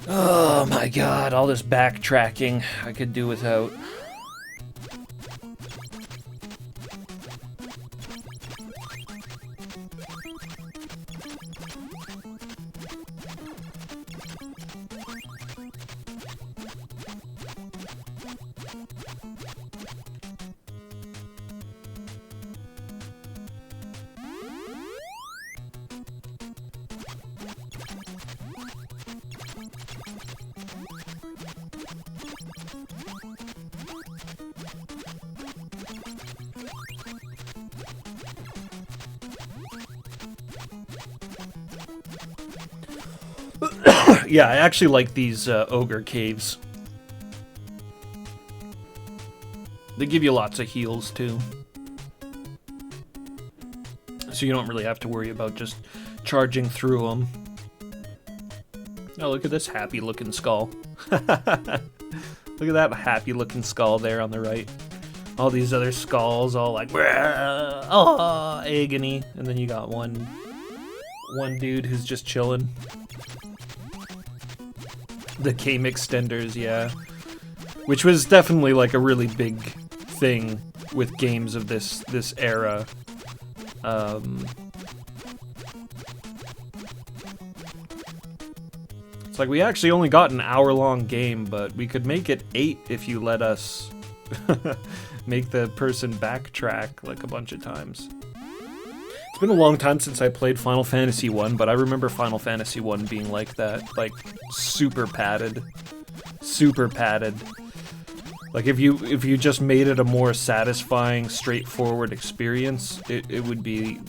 Oh my god, all this backtracking I could do without. Yeah, I actually like these ogre caves. They give you lots of heals, too. So you don't really have to worry about just charging through them. Oh, look at this happy-looking skull. Look at that happy-looking skull there on the right. All these other skulls, all like, oh, agony. And then you got one dude who's just chilling. The game extenders, yeah. Which was definitely like a really big thing with games of this era. It's like we actually only got an hour-long game, but we could make it 8 if you let us make the person backtrack like a bunch of times. It's been a long time since I played Final Fantasy 1, but I remember Final Fantasy 1 being like that, like super padded. Super padded. Like if you just made it a more satisfying, straightforward experience, it would be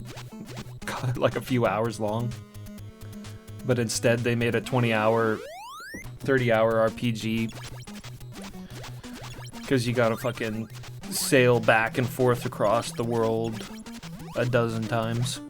like a few hours long. But instead they made a 20-hour, 30-hour RPG. Because you gotta fucking sail back and forth across the world a dozen times.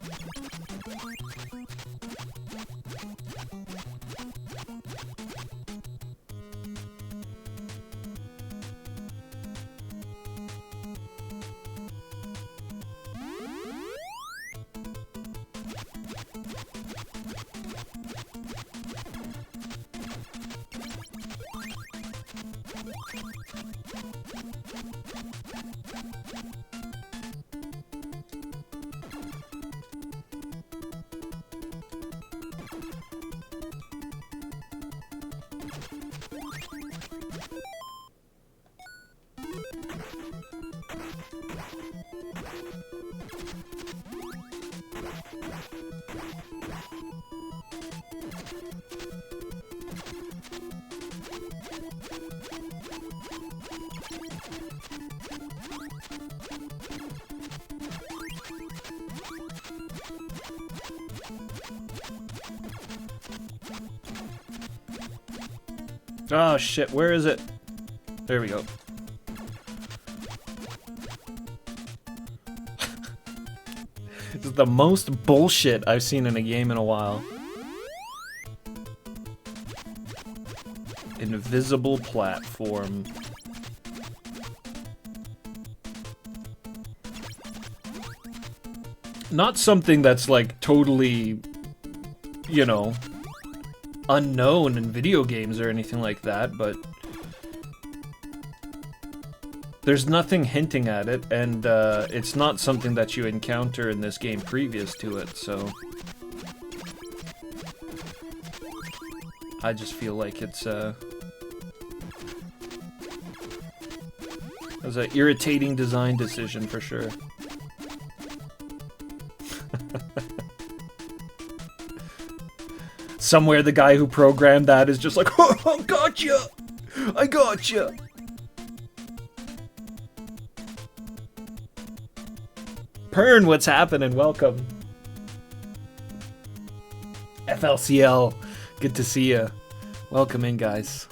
Oh shit, where is it? There we go. This is the most bullshit I've seen in a game in a while. Invisible platform. Not something that's like totally, you know, unknown in video games or anything like that, but there's nothing hinting at it, and it's not something that you encounter in this game previous to it, so I just feel like it's an irritating design decision for sure. Somewhere the guy who programmed that is just like, oh, gotcha! I gotcha! Pern, what's happening? Welcome. FLCL, good to see ya. Welcome in, guys.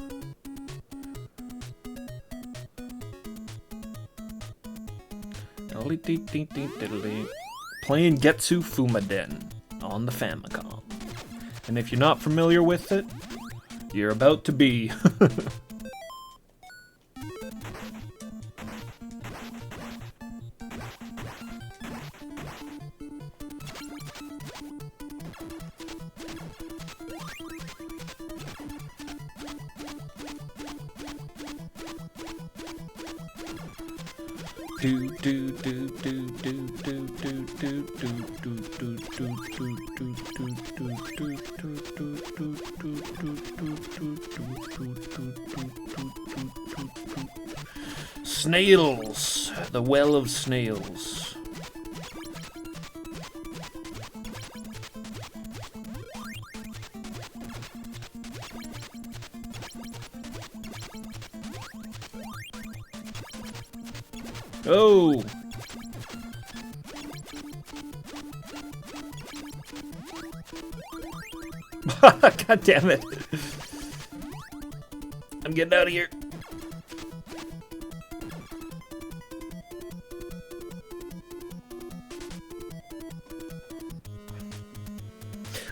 Playing Getsu Fuma Den on the Famicom. And if you're not familiar with it, you're about to be. Snails, the well of snails. Oh! God damn it. I'm getting out of here.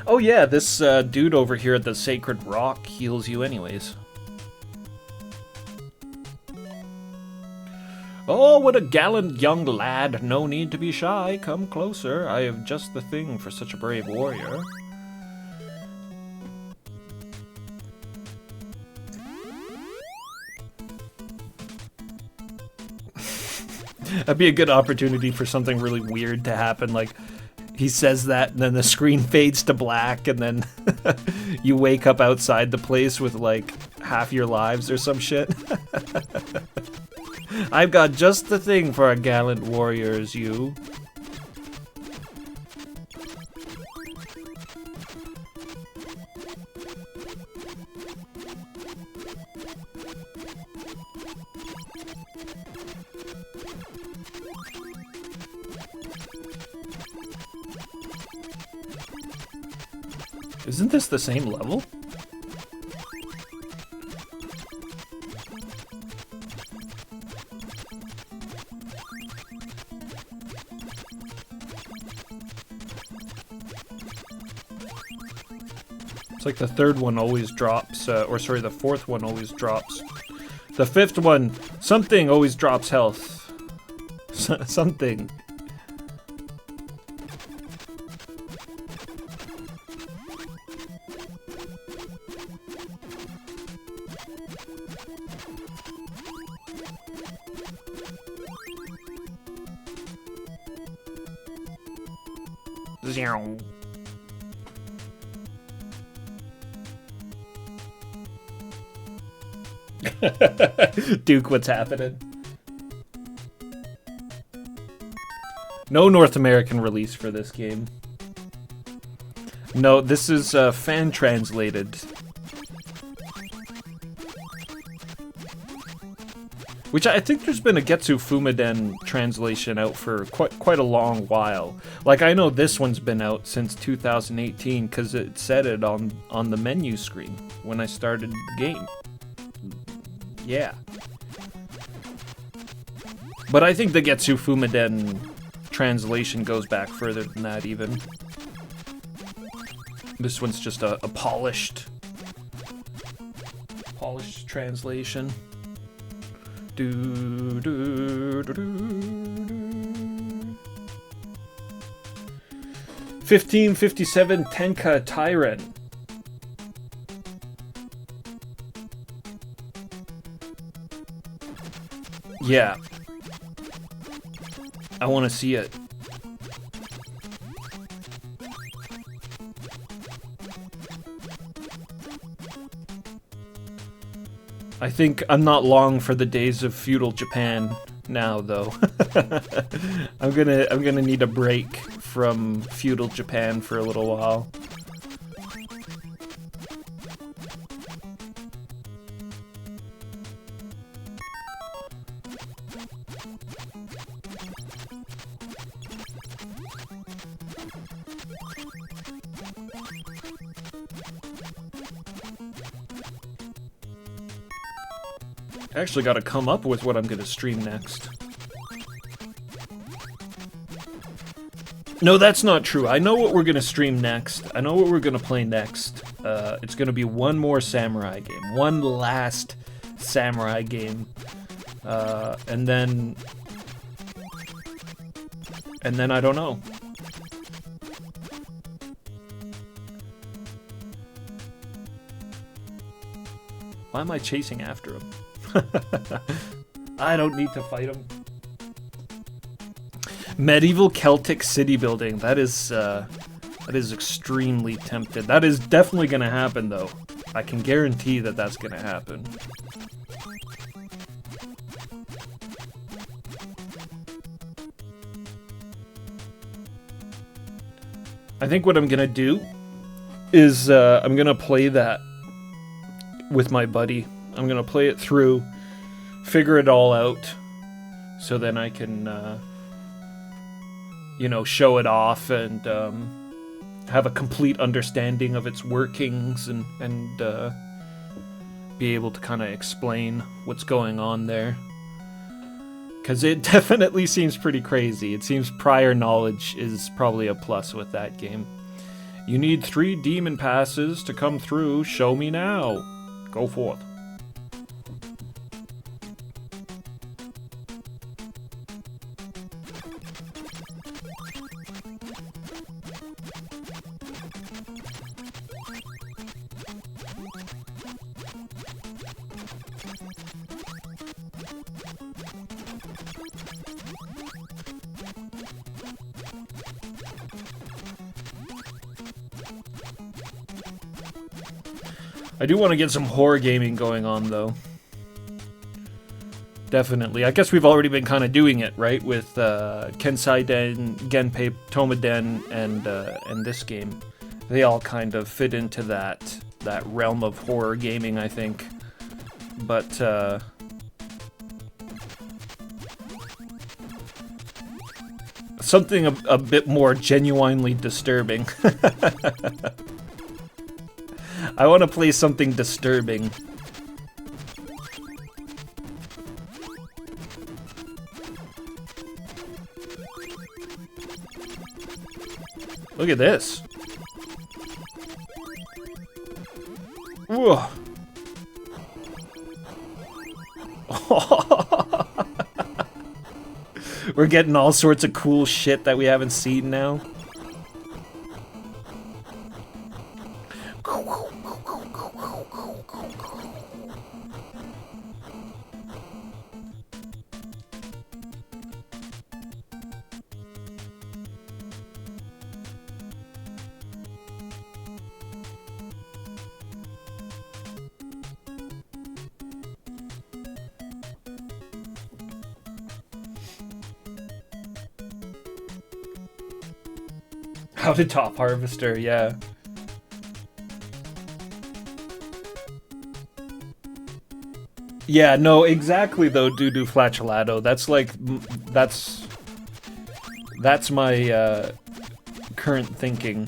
Oh yeah, this dude over here at the Sacred Rock heals you anyways. Oh, what a gallant young lad. No need to be shy. Come closer. I have just the thing for such a brave warrior. That'd be a good opportunity for something really weird to happen, like he says that and then the screen fades to black and then you wake up outside the place with like half your lives or some shit. I've got just the thing for a gallant warrior as you. Isn't this the same level? It's like the third one always drops, or sorry, the fourth one always drops. The fifth one, something always drops health. Something. Zero. Duke, what's happening? No North American release for this game. No, this is fan translated. Which I think there's been a Getsu Fuma translation out for quite a long while. Like, I know this one's been out since 2018 because it said it on the menu screen when I started the game. Yeah. But I think the Getsu Fuma translation goes back further than that even. This one's just a polished translation. 1557 Tenka Tyrant. Yeah. I want to see it. I think I'm not long for the days of feudal Japan now, though. I'm gonna need a break from feudal Japan for a little while. I actually gotta come up with what I'm gonna stream next. No, that's not true. I know what we're gonna stream next. I know what we're gonna play next. It's gonna be one more samurai game. One last samurai game. And then I don't know. Why am I chasing after him? I don't need to fight him. Medieval Celtic city building. That is extremely tempted. That is definitely gonna happen, though. I can guarantee that that's gonna happen. I think what I'm gonna do is I'm gonna play that with my buddy. I'm gonna play it through, figure it all out, so then I can, you know, show it off and have a complete understanding of its workings and be able to kind of explain what's going on there. Because it definitely seems pretty crazy. It seems prior knowledge is probably a plus with that game. You need 3 demon passes to come through. Show me now. Go forth. I do want to get some horror gaming going on, though. Definitely. I guess we've already been kind of doing it, right? With Kensai Den, Genpei Tomaden, and this game. They all kind of fit into that realm of horror gaming, I think. But something a bit more genuinely disturbing. I want to play something disturbing. Look at this. Whoa. We're getting all sorts of cool shit that we haven't seen now. How to top harvester, yeah. Yeah, no, exactly though, Dudu Flatulato. That's like, that's my current thinking.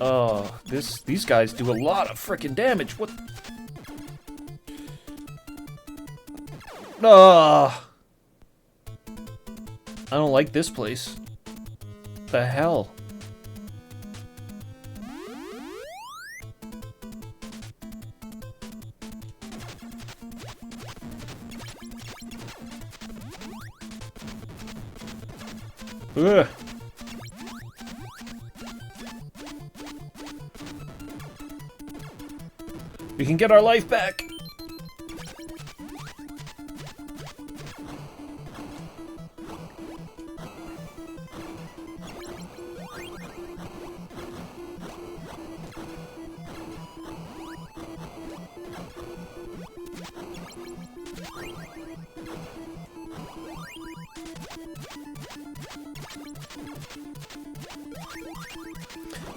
Oh, these guys do a lot of frickin' damage. What? Oh, I don't like this place. The hell? Ugh. We can get our life back.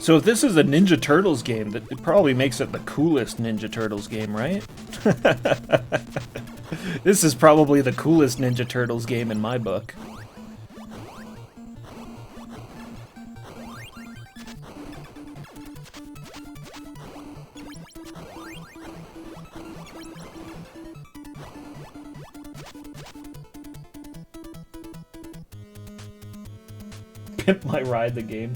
So if this is a Ninja Turtles game, that it probably makes it the coolest Ninja Turtles game, right? This is probably the coolest Ninja Turtles game in my book. Pimp My Ride the game.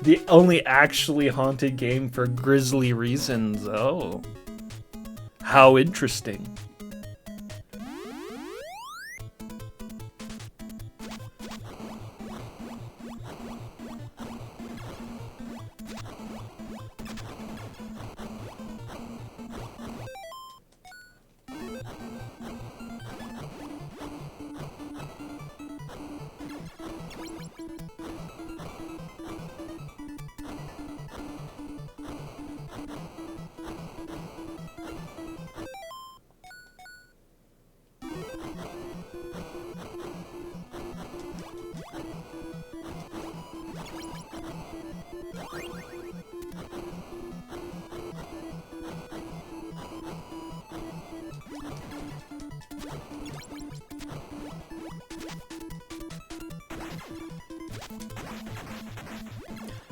The only actually haunted game for grisly reasons. Oh. How interesting.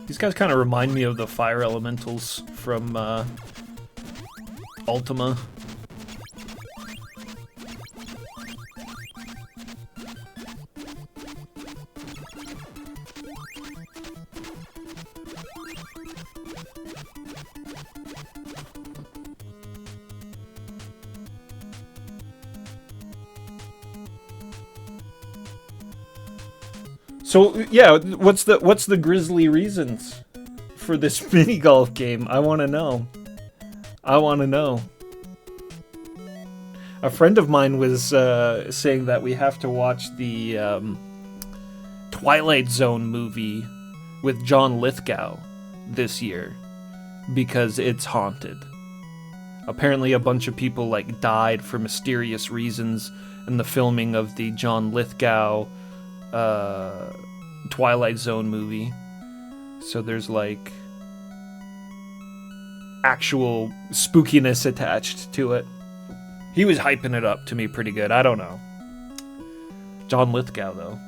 These guys kind of remind me of the fire elementals from Ultima. So yeah, what's the grisly reasons for this mini golf game? I want to know. I want to know. A friend of mine was saying that we have to watch the Twilight Zone movie with John Lithgow this year because it's haunted. Apparently a bunch of people like died for mysterious reasons in the filming of the John Lithgow Twilight Zone movie. So there's like actual spookiness attached to it. He was hyping it up to me pretty good. I don't know. John Lithgow, though.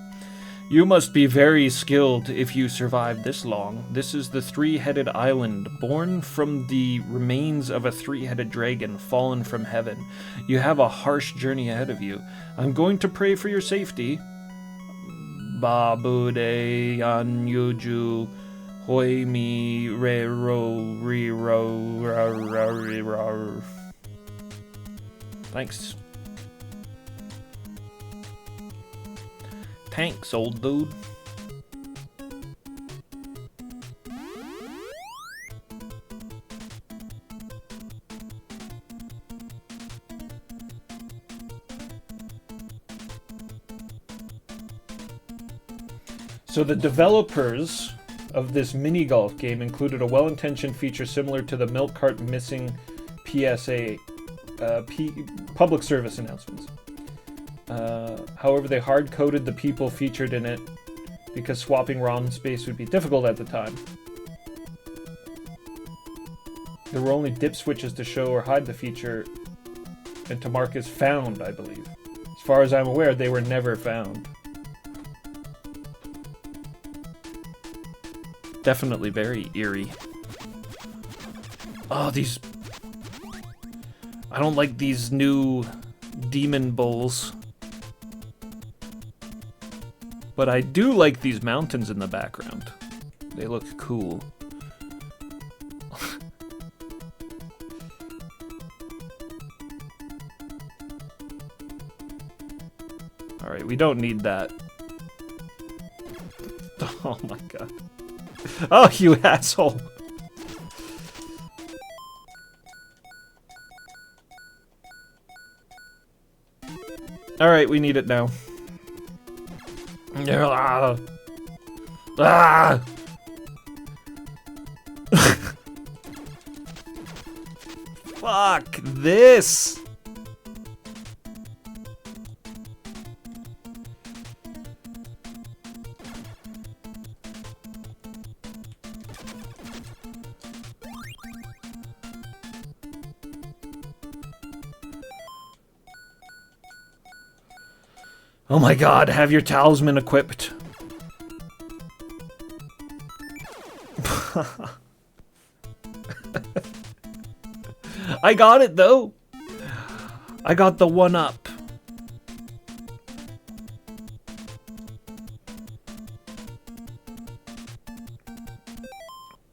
You must be very skilled if you survived this long. This is the three-headed island, born from the remains of a three-headed dragon fallen from heaven. You have a harsh journey ahead of you. I'm going to pray for your safety. Babude Anyuju Hoi Mi Re Ro Re Ro Ra Ra Re Ra. Thanks. Thanks, old dude. So the developers of this mini golf game included a well-intentioned feature similar to the milk cart missing PSA public service announcements. However, they hard-coded the people featured in it because swapping ROM space would be difficult at the time. There were only dip switches to show or hide the feature and to mark as found, I believe. As far as I'm aware, they were never found. Definitely very eerie. Oh, these... I don't like these new demon bowls. But I do like these mountains in the background. They look cool. Alright, we don't need that. Oh my god. Oh, you asshole! Alright, we need it now. Ah! Ah! Fuck this! Oh my god, have your talisman equipped. I got it though. I got the one up.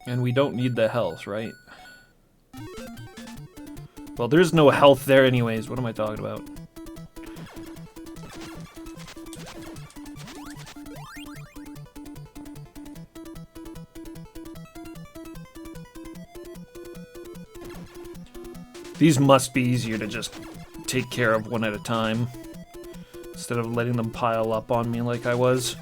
And we don't need the health, right? Well, there's no health there anyways. What am I talking about? These must be easier to just take care of one at a time, instead of letting them pile up on me like I was.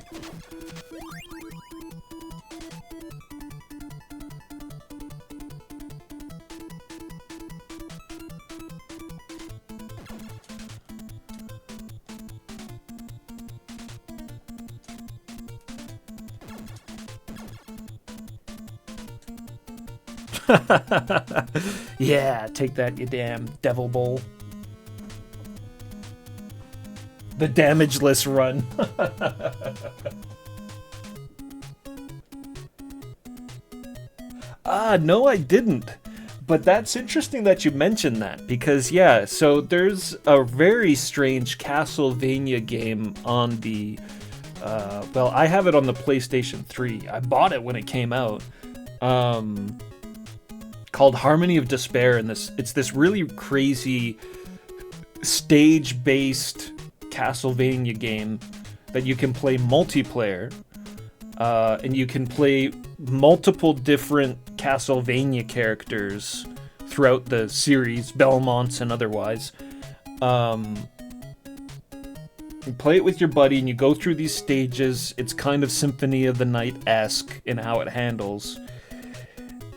Yeah, take that, you damn devil bowl. The damageless run. No, I didn't. But that's interesting that you mentioned that, because yeah, so there's a very strange Castlevania game on the well, I have it on the PlayStation 3. I bought it when it came out. Called Harmony of Despair, and it's this really crazy stage-based Castlevania game that you can play multiplayer, and you can play multiple different Castlevania characters throughout the series, Belmonts and otherwise. You play it with your buddy, and you go through these stages. It's kind of Symphony of the Night-esque in how it handles.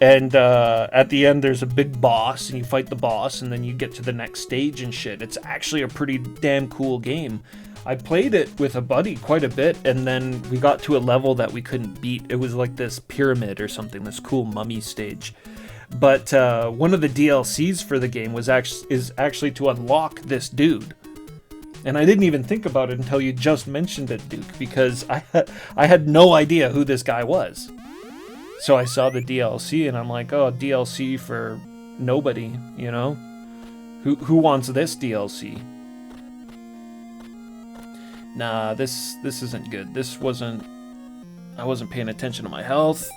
And at the end, there's a big boss, and you fight the boss, and then you get to the next stage and shit. It's actually a pretty damn cool game. I played it with a buddy quite a bit, and then we got to a level that we couldn't beat. It was like this pyramid or something, this cool mummy stage. But one of the DLCs for the game is actually to unlock this dude. And I didn't even think about it until you just mentioned it, Duke, because I had no idea who this guy was. So I saw the DLC, and I'm like, oh, DLC for nobody, you know? Who wants this DLC? Nah, this isn't good. I wasn't paying attention to my health.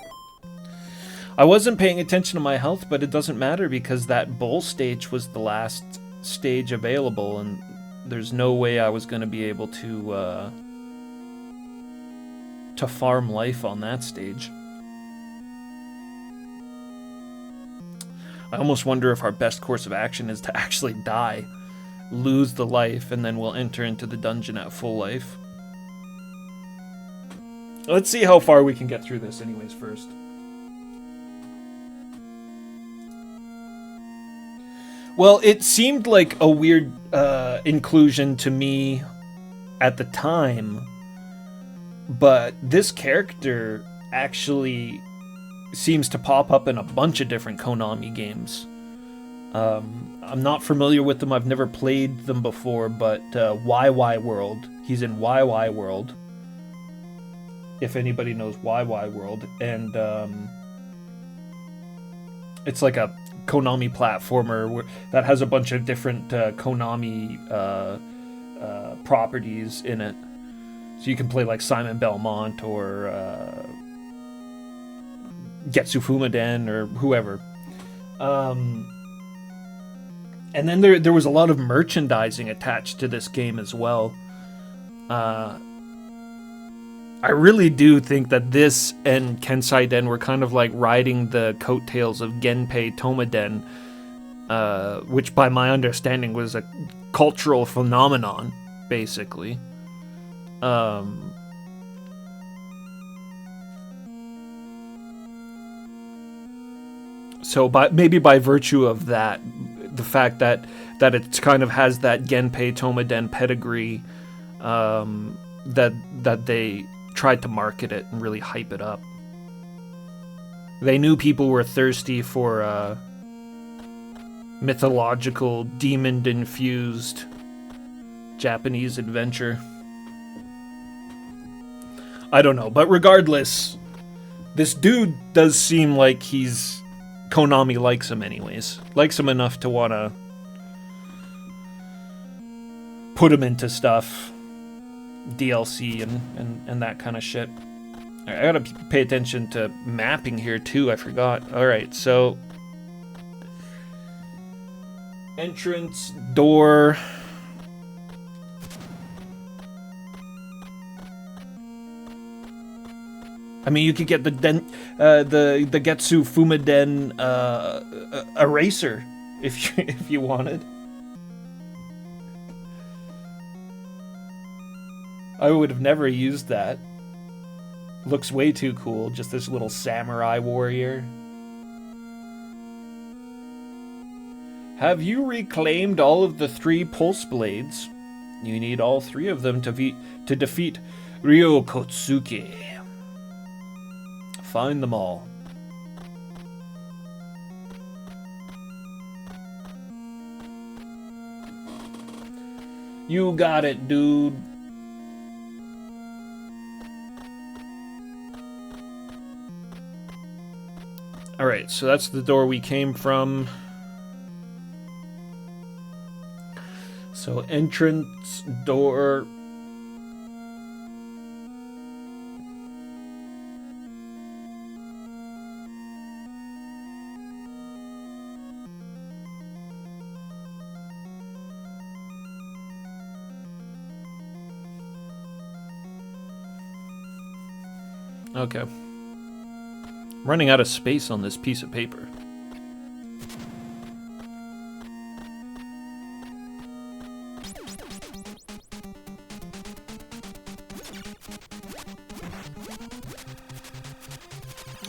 I wasn't paying attention to my health, but it doesn't matter because that bowl stage was the last stage available, and there's no way I was going to be able to farm life on that stage. I almost wonder if our best course of action is to actually die, lose the life, and then we'll enter into the dungeon at full life. Let's see how far we can get through this anyways first. Well, it seemed like a weird inclusion to me at the time, but this character actually seems to pop up in a bunch of different Konami games. I'm not familiar with them. I've never played them before, but YY World. He's in YY World. If anybody knows YY World. And it's like a Konami platformer that has a bunch of different Konami properties in it. So you can play like Simon Belmont or Getsu Fuma or whoever. And then there was a lot of merchandising attached to this game as well. I really do think that this and Kensai Den were kind of like riding the coattails of Genpei Tomaden, which by my understanding was a cultural phenomenon, basically. So maybe by virtue of that, the fact that it kind of has that Genpei Tomaden pedigree, that they tried to market it and really hype it up. They knew people were thirsty for mythological, demon-infused Japanese adventure. I don't know, but regardless, this dude does seem like Konami likes him anyways. Likes him enough to want to put him into stuff. DLC and that kind of shit. I gotta pay attention to mapping here too, I forgot. Alright, so entrance, door. I mean, you could get the Getsu Fumaden eraser if you wanted. I would have never used that. Looks way too cool, just this little samurai warrior. Have you reclaimed all of the 3 pulse blades? You need all 3 of them to defeat Ryo Kotsuke. Find them all. You got it, dude. Alright, so that's the door we came from. So entrance, door. Okay. Running out of space on this piece of paper.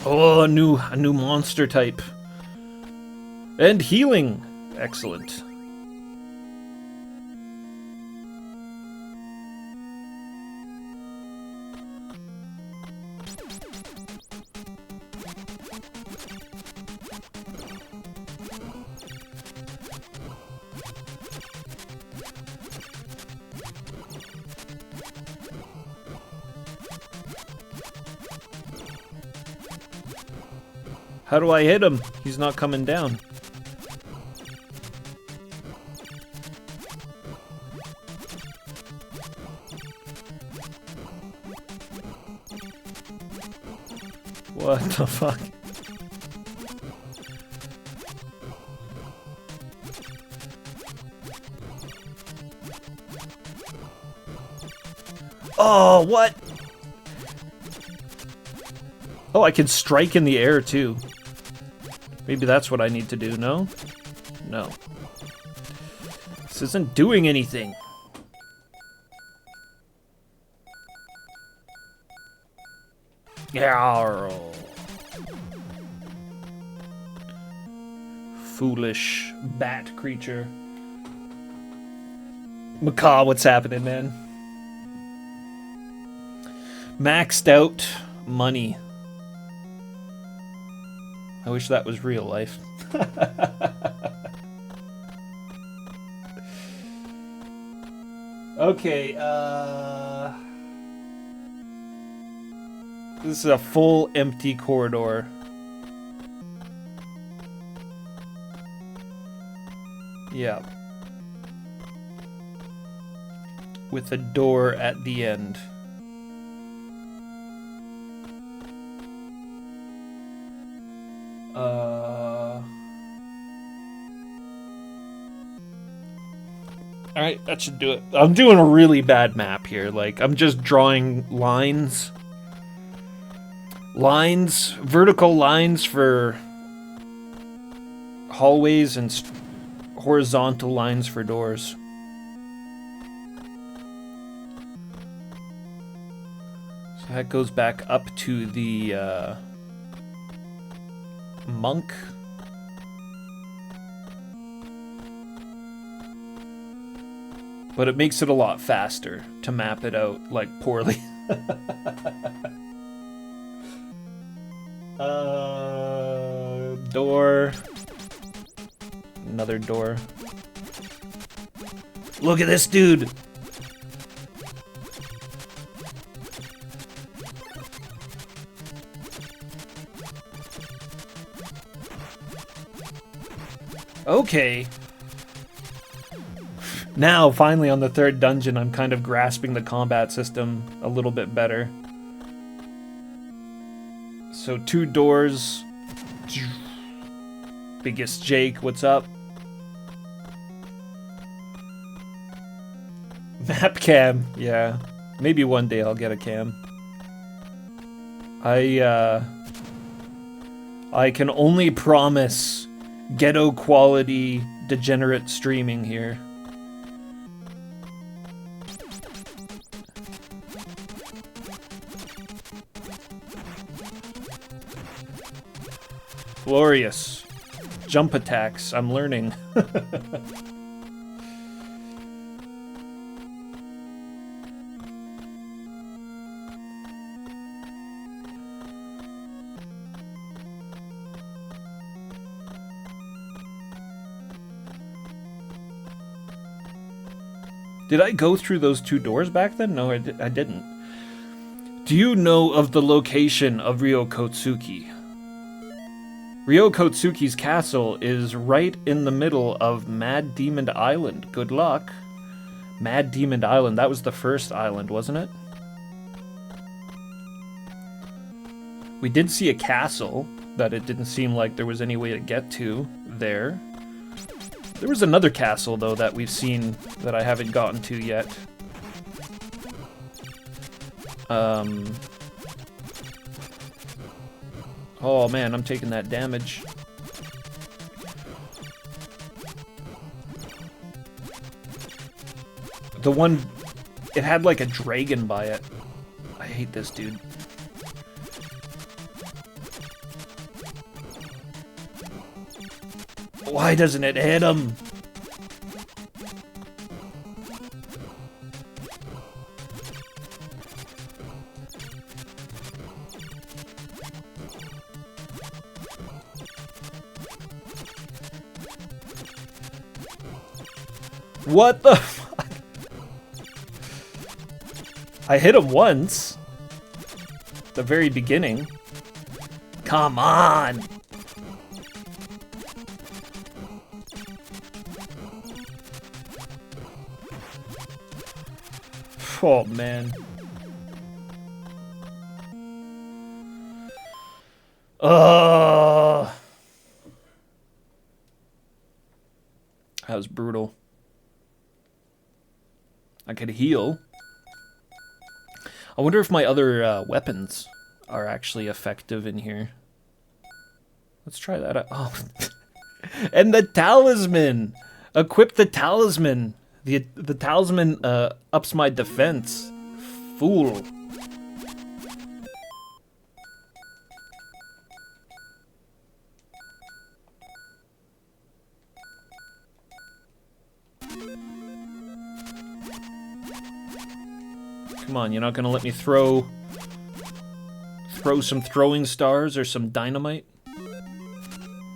Oh, a new monster type. And healing. Excellent. How do I hit him? He's not coming down. What the fuck? Oh, what? Oh, I can strike in the air too. Maybe that's what I need to do, no? No. This isn't doing anything. Yarrow. Foolish bat creature. Macaw, what's happening, man? Maxed out money. I wish that was real life. Okay, this is a full empty corridor. Yeah. With a door at the end. Alright, that should do it. I'm doing a really bad map here. Like, I'm just drawing lines. Vertical lines for hallways and horizontal lines for doors. So that goes back up to the monk. But it makes it a lot faster to map it out, like, poorly. Door. Another door. Look at this dude! Okay. Now, finally, on the third dungeon, I'm kind of grasping the combat system a little bit better. So, 2 doors. Biggest Jake, what's up? Map cam, yeah. Maybe one day I'll get a cam. I can only promise ghetto quality degenerate streaming here. Glorious. Jump attacks, I'm learning. Did I go through those 2 doors back then? No, I didn't. Do you know of the location of Ryokotsuki? Ryokotsuki's castle is right in the middle of Mad Demon Island. Good luck. Mad Demon Island. That was the first island, wasn't it? We did see a castle that it didn't seem like there was any way to get to there. There was another castle, though, that we've seen that I haven't gotten to yet. Oh, man, I'm taking that damage. The one... It had, like, a dragon by it. I hate this, dude. Why doesn't it hit him? What the fuck? I hit him once. At the very beginning. Come on! Oh, man. That was brutal. I could heal. I wonder if my other weapons are actually effective in here. Let's try that out. Oh. And the talisman! Equip the talisman! The talisman ups my defense. Fool. Come on, you're not gonna let me throw some throwing stars or some dynamite?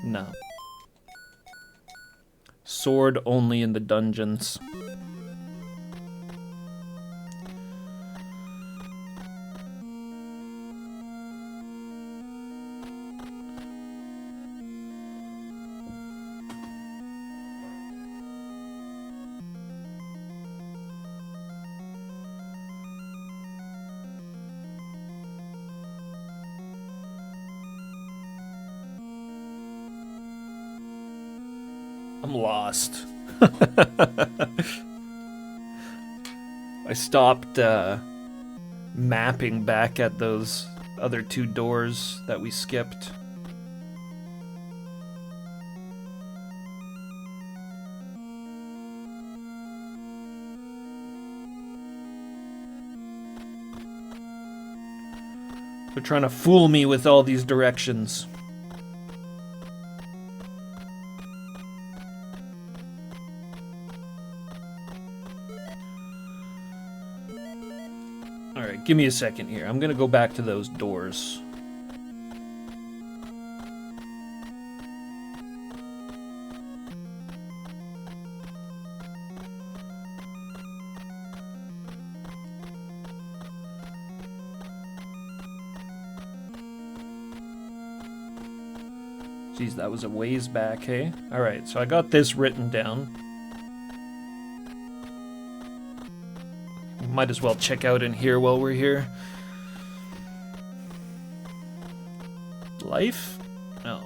No. Sword only in the dungeons. I'm lost. I stopped mapping back at those other 2 doors that we skipped. They're trying to fool me with all these directions. Alright, give me a second here. I'm gonna go back to those doors. Jeez, that was a ways back, hey? Alright, so I got this written down. Might as well check out in here while we're here. Life? No.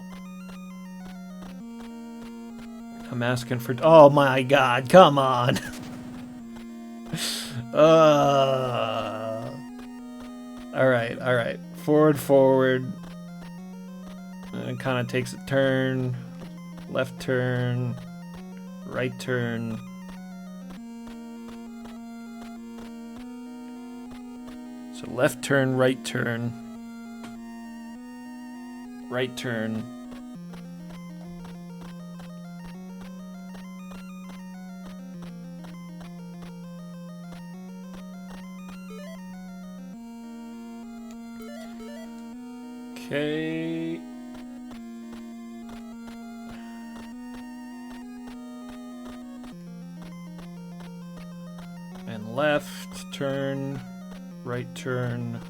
I'm asking for... Oh my god, come on! Alright, alright. Forward. And it kind of takes a turn. Left turn. Right turn. So left turn, right turn. Right turn. Okay. Turn left, turn, right turn.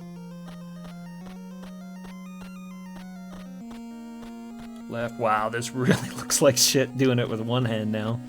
Left. Wow, this really looks like shit doing it with one hand now.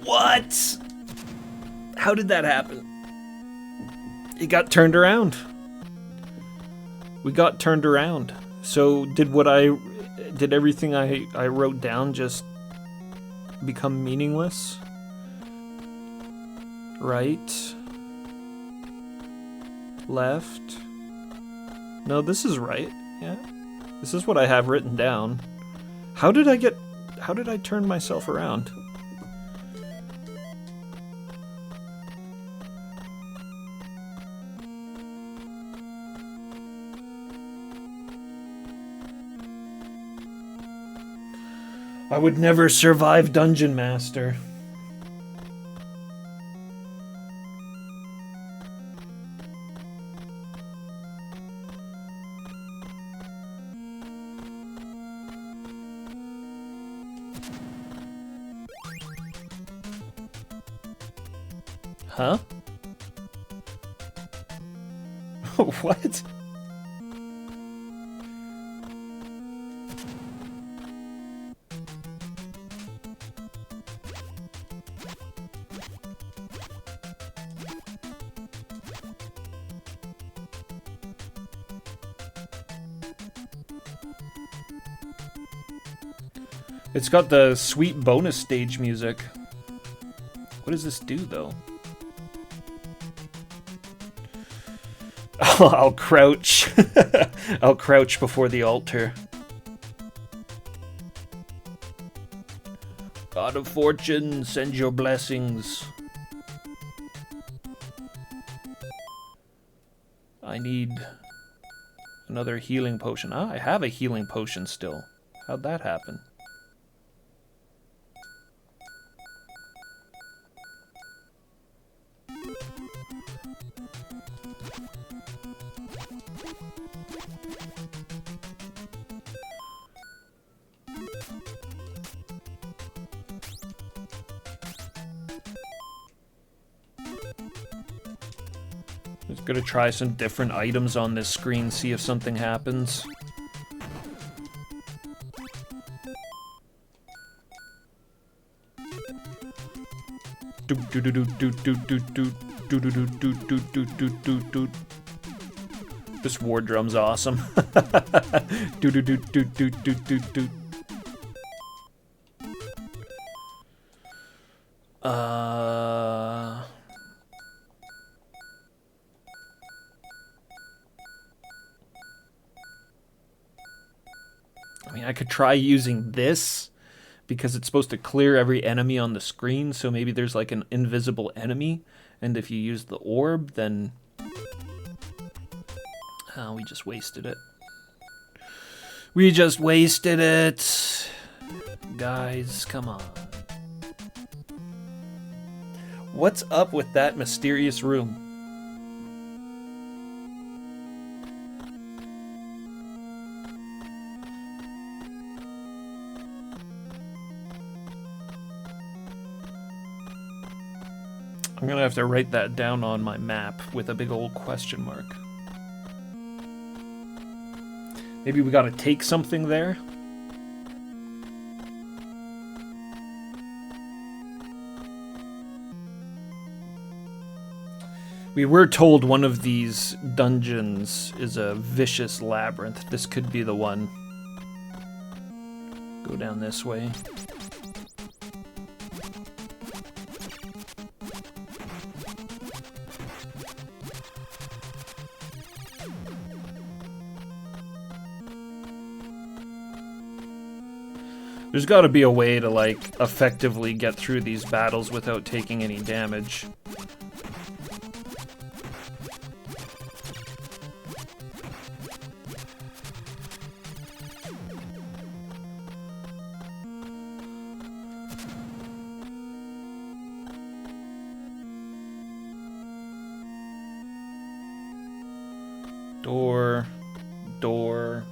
What? How did that happen? It got turned around. We got turned around. So did everything I wrote down just become meaningless? Right. Left. No, this is right. Yeah. This is what I have written down. How did I turn myself around? I would never survive Dungeon Master. Huh? What? It's got the sweet bonus stage music. What does this do, though? Oh, I'll crouch. I'll crouch before the altar. God of Fortune, send your blessings. I need another healing potion. Ah, I have a healing potion still. How'd that happen? Just gonna try some different items on this screen, see if something happens. This war drum's awesome. I mean, I could try using this because it's supposed to clear every enemy on the screen, so maybe there's like an invisible enemy, and if you use the orb, then... Oh, we just wasted it. We just wasted it! Guys, come on. What's up with that mysterious room? I'm gonna have to write that down on my map with a big old question mark. Maybe we gotta take something there? We were told one of these dungeons is a vicious labyrinth. This could be the one. Go down this way. There's got to be a way to, like, effectively get through these battles without taking any damage. Door. Door.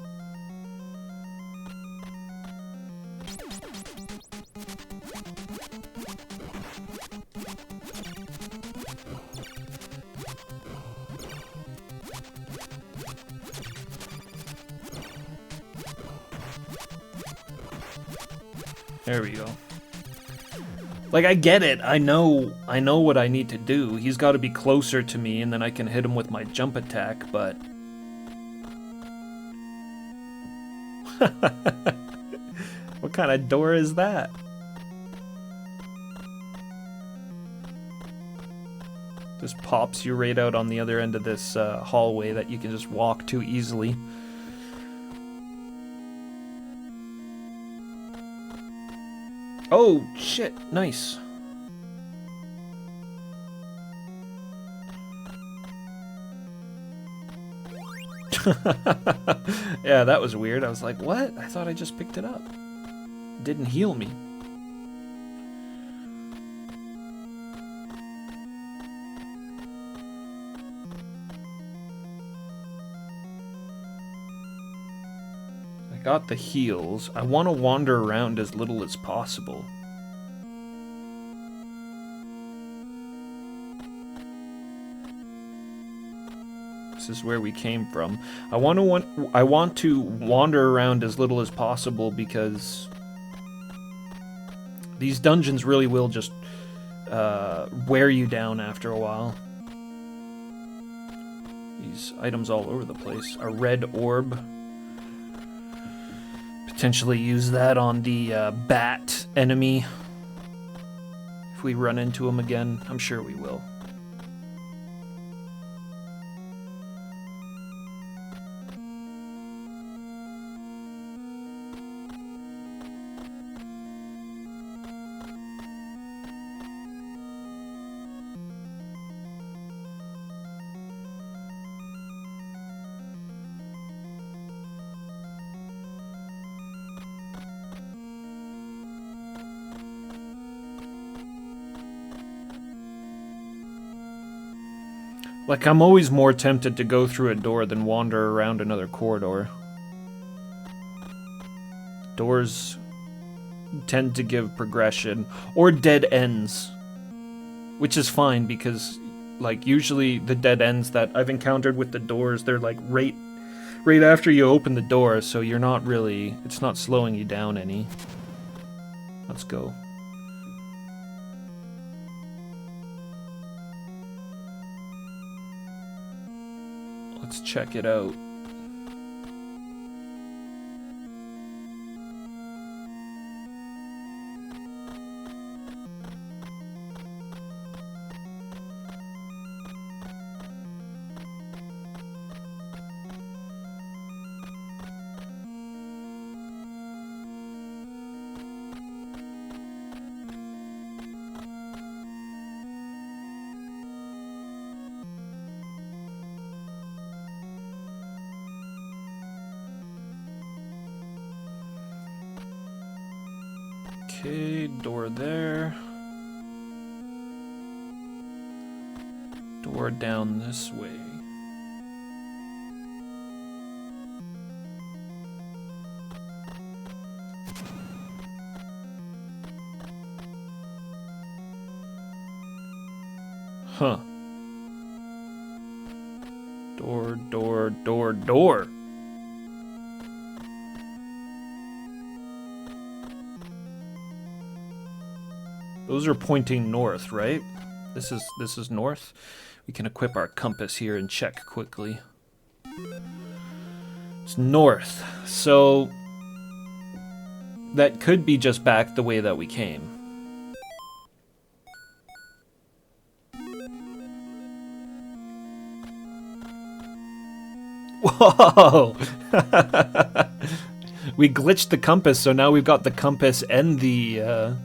There we go. Like, I get it. I know what I need to do. He's got to be closer to me, and then I can hit him with my jump attack, but... What kind of door is that? Just pops you right out on the other end of this hallway that you can just walk to easily. Oh, shit. Nice. Yeah, that was weird. I was like, what? I thought I just picked it up. It didn't heal me. I got the heals. I want to wander around as little as possible. This is where we came from. I want to wander around as little as possible because these dungeons really will just wear you down after a while. These items all over the place. A red orb. Potentially use that on the bat enemy. If we run into him again, I'm sure we will. Like, I'm always more tempted to go through a door than wander around another corridor. Doors tend to give progression, or dead ends. Which is fine, because, like, usually the dead ends that I've encountered with the doors, they're, like, right after you open the door, so you're not really... it's not slowing you down any. Let's go. Let's check it out. Okay, door there. Door down this way. Huh. Door, door, door, door. Those are pointing north, right? This is north. We can equip our compass here and check quickly. It's north. So that could be just back the way that we came. Whoa! We glitched the compass, so now we've got the compass and the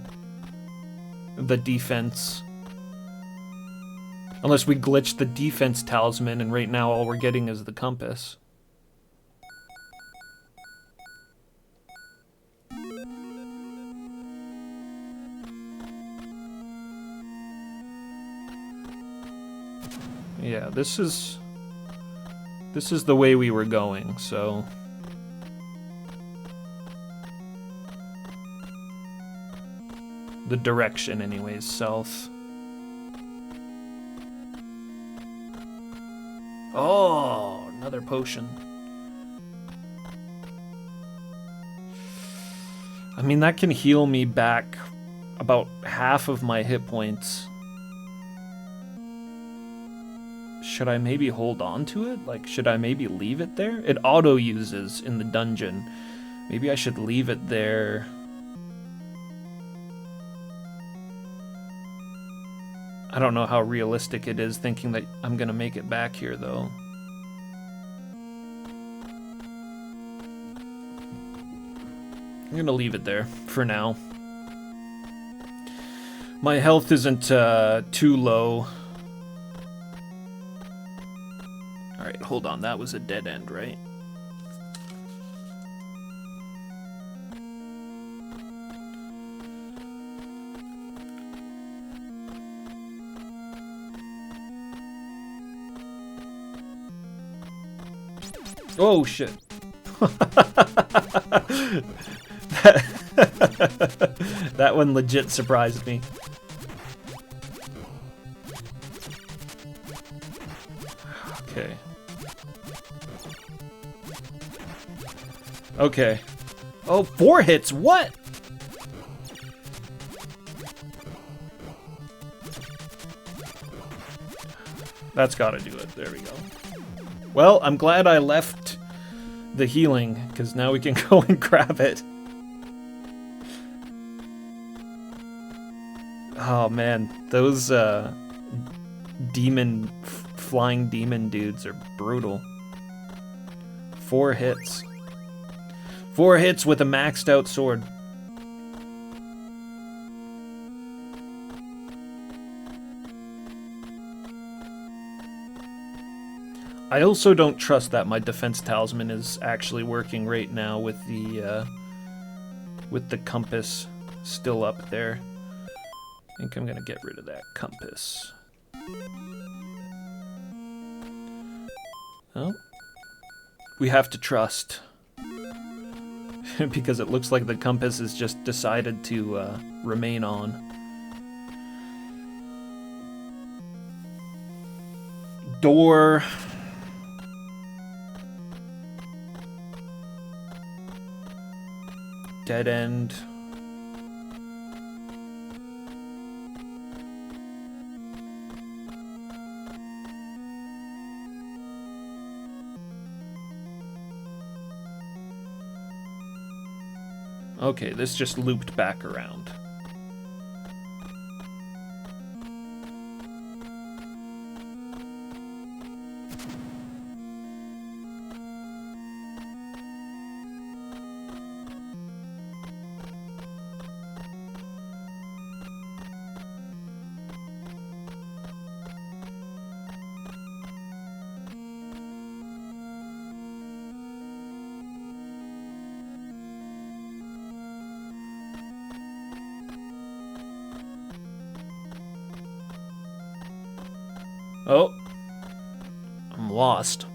defense. Unless we glitched the defense talisman, and right now all we're getting is the compass. Yeah, this is the way we were going, so... The direction, anyways, south. Oh, another potion. I mean, that can heal me back about half of my hit points. Should I maybe hold on to it? Like, should I maybe leave it there? It auto-uses in the dungeon. Maybe I should leave it there. I don't know how realistic it is thinking that I'm gonna make it back here, though. I'm gonna leave it there for now. My health isn't too low. Alright, hold on. That was a dead end, right? Oh, shit. That one legit surprised me. Okay. Okay. Oh, 4 hits, what? That's gotta do it, there we go. Well, I'm glad I left the healing, because now we can go and grab it. Oh man, those flying demon dudes are brutal. 4 hits. 4 hits with a maxed out sword. I also don't trust that my defense talisman is actually working right now with the compass still up there. I think I'm gonna get rid of that compass. Oh. We have to trust. Because it looks like the compass has just decided to remain on. Door. Dead end. Okay, this just looped back around. Oh. I'm lost.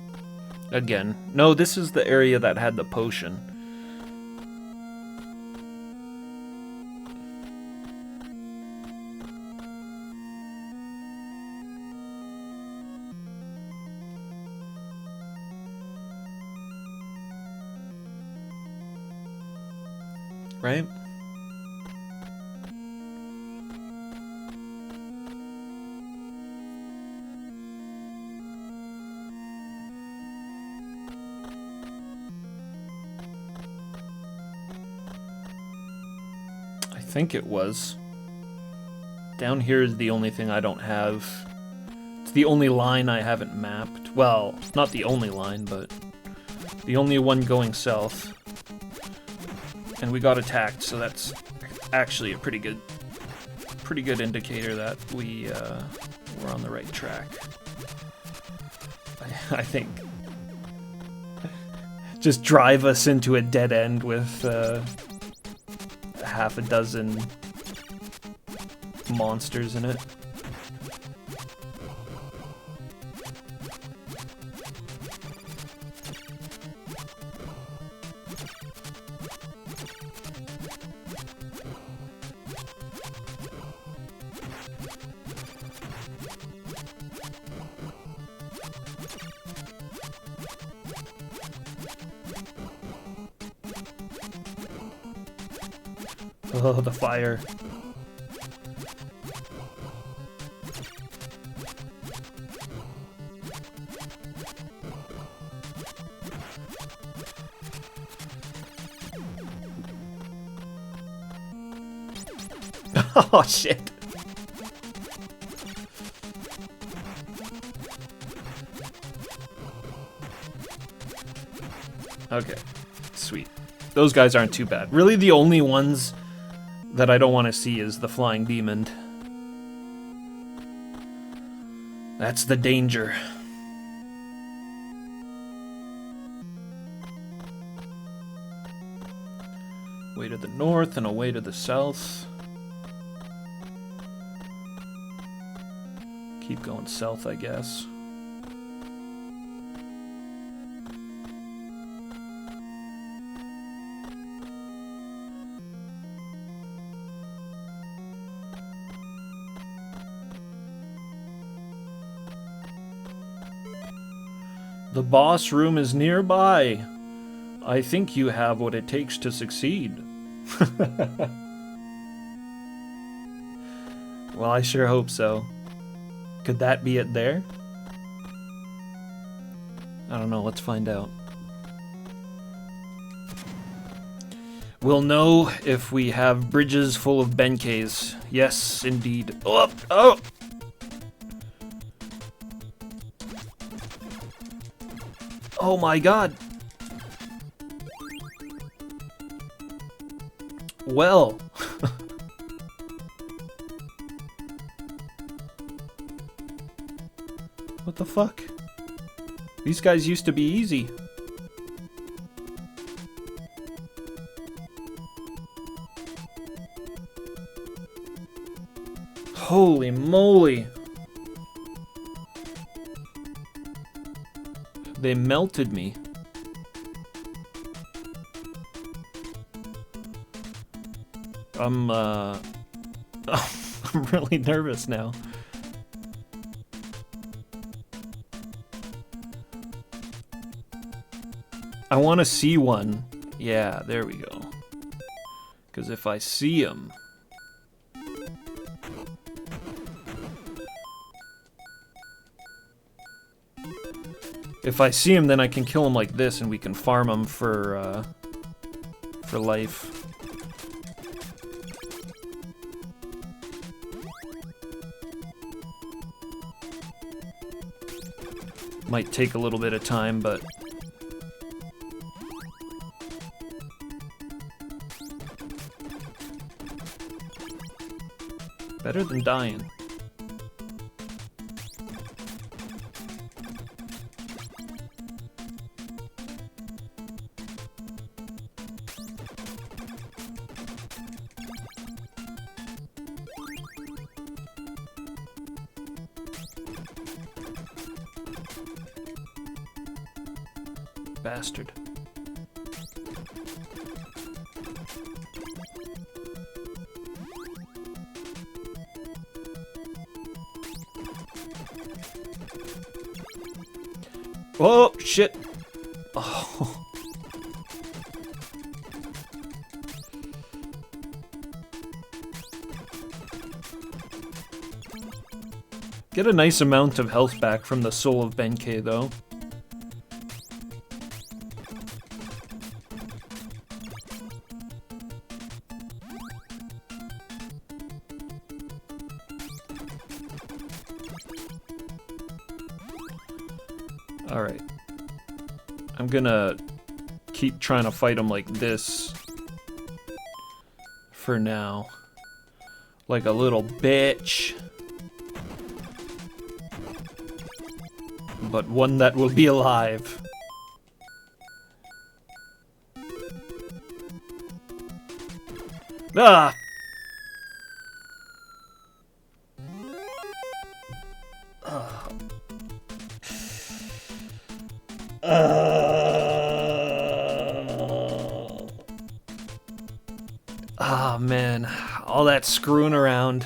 Again. No, this is the area that had the potion. Right? I think it was. Down here is the only thing I don't have. It's the only line I haven't mapped. Well, not the only line, but the only one going south. And we got attacked, so that's actually a pretty good indicator that we're on the right track. I think. Just drive us into a dead end with half a dozen monsters in it. Oh, the fire. Oh, shit. Okay, sweet. Those guys aren't too bad. Really, the only ones that I don't want to see is the flying demon. That's the danger. Way to the north and away to the south. Keep going south, I guess. The boss room is nearby. I think you have what it takes to succeed. Well, I sure hope so. Could that be it there? I don't know, let's find out. We'll know if we have bridges full of Benkeis. Yes, indeed. Oh! Oh! Oh my god! Well... What the fuck? These guys used to be easy. Holy moly! They melted me. I'm really nervous now. I want to see one. Yeah, there we go. Because if I see him... If I see him, then I can kill him like this, and we can farm him for life. Might take a little bit of time, but... Better than dying. Bastard. Oh, shit. Oh. Get a nice amount of health back from the Soul of Benkei, though. Alright. I'm gonna keep trying to fight him like this for now. Like a little bitch. But one that will be alive. Ah! Ah, man. All that screwing around.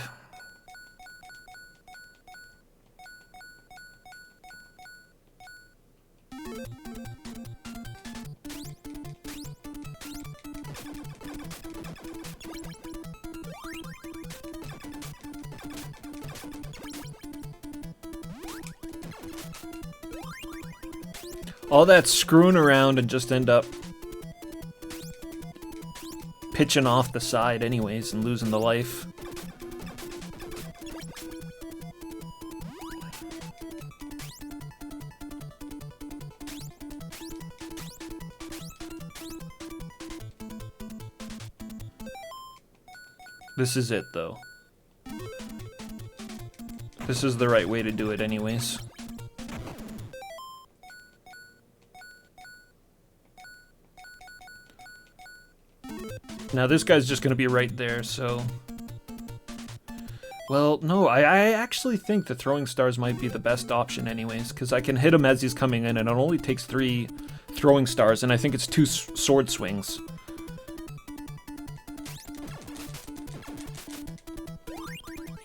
All that screwing around and just end up pitching off the side anyways and losing the life. This is it, though. This is the right way to do it anyways. Now this guy's just gonna be right there, so... Well, no, I actually think the throwing stars might be the best option anyways, because I can hit him as he's coming in, and it only takes 3 throwing stars, and I think it's 2 sword swings.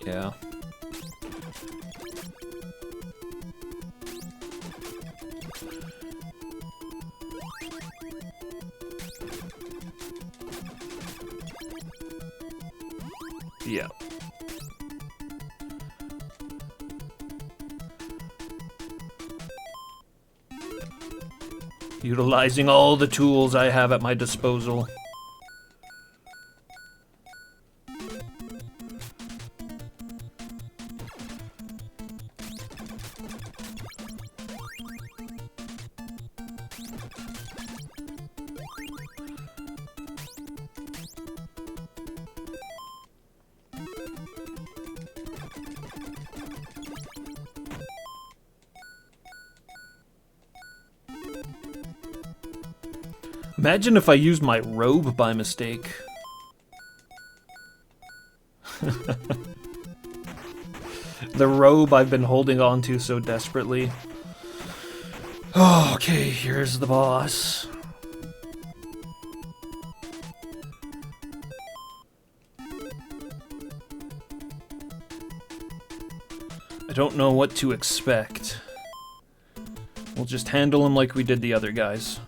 Yeah. Yeah. Utilizing all the tools I have at my disposal. Imagine if I used my robe by mistake. The robe I've been holding on to so desperately. Oh, okay, here's the boss. I don't know what to expect. We'll just handle him like we did the other guys.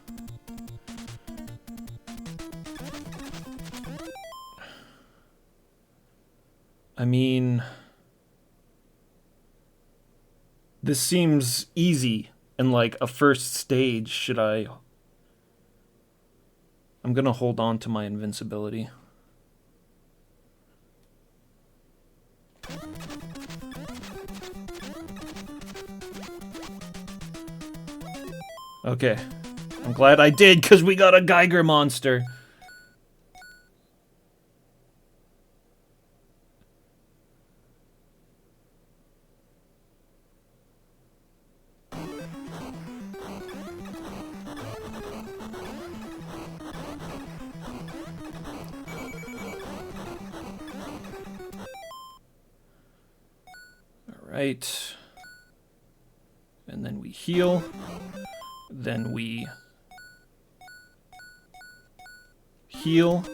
I mean, this seems easy and like a first stage. Should I? I'm gonna hold on to my invincibility. Okay, I'm glad I did, because we got a Geiger monster. Right. And then we heal. Then we heal.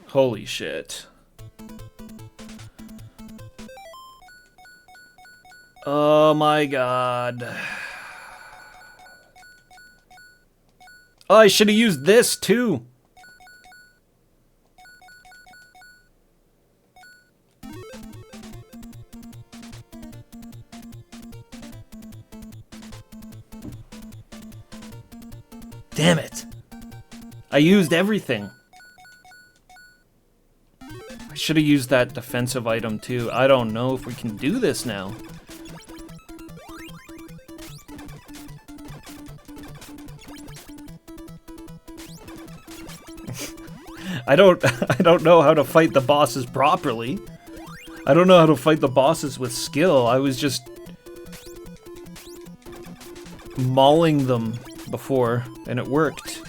Holy shit. Oh my god. Oh, I should have used this too. Damn it. I used everything. I should have used that defensive item too. I don't know if we can do this now. I don't know how to fight the bosses properly. I don't know how to fight the bosses with skill. I was just mauling them before, and it worked.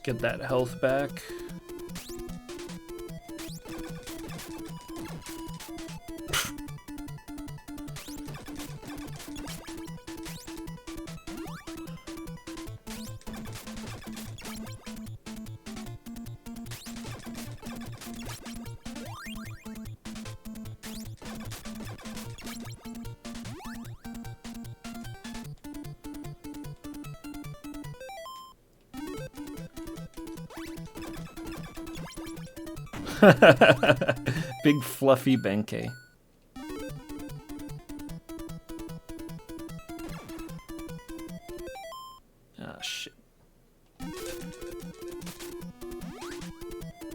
Get that health back. Big fluffy Benkei. Ah, shit.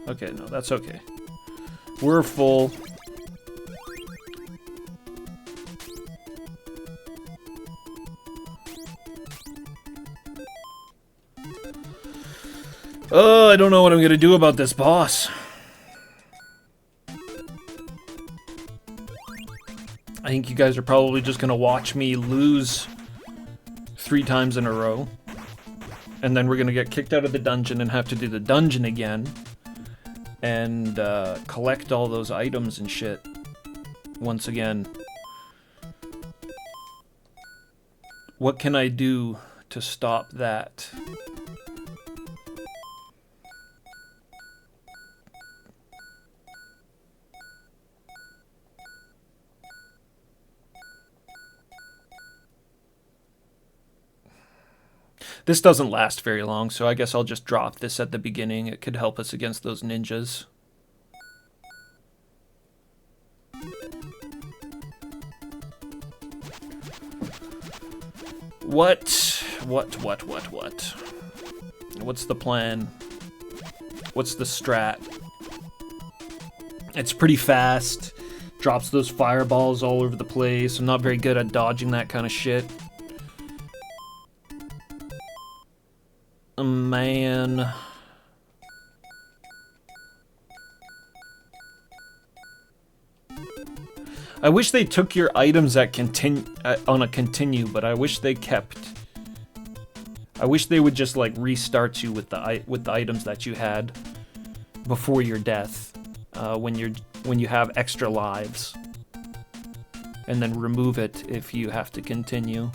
Okay, no, that's okay. We're full. Oh, I don't know what I'm gonna do about this boss. I think you guys are probably just gonna watch me lose 3 times in a row. And then we're gonna get kicked out of the dungeon and have to do the dungeon again. And collect all those items and shit. Once again. What can I do to stop that? This doesn't last very long, so I guess I'll just drop this at the beginning. It could help us against those ninjas. What? What's the plan? What's the strat? It's pretty fast. Drops those fireballs all over the place. I'm not very good at dodging that kind of shit. Man. I wish they took your items at on a continue, but I wish they kept. I wish they would just like restart you with the items that you had before your death, when you have extra lives, and then remove it if you have to continue.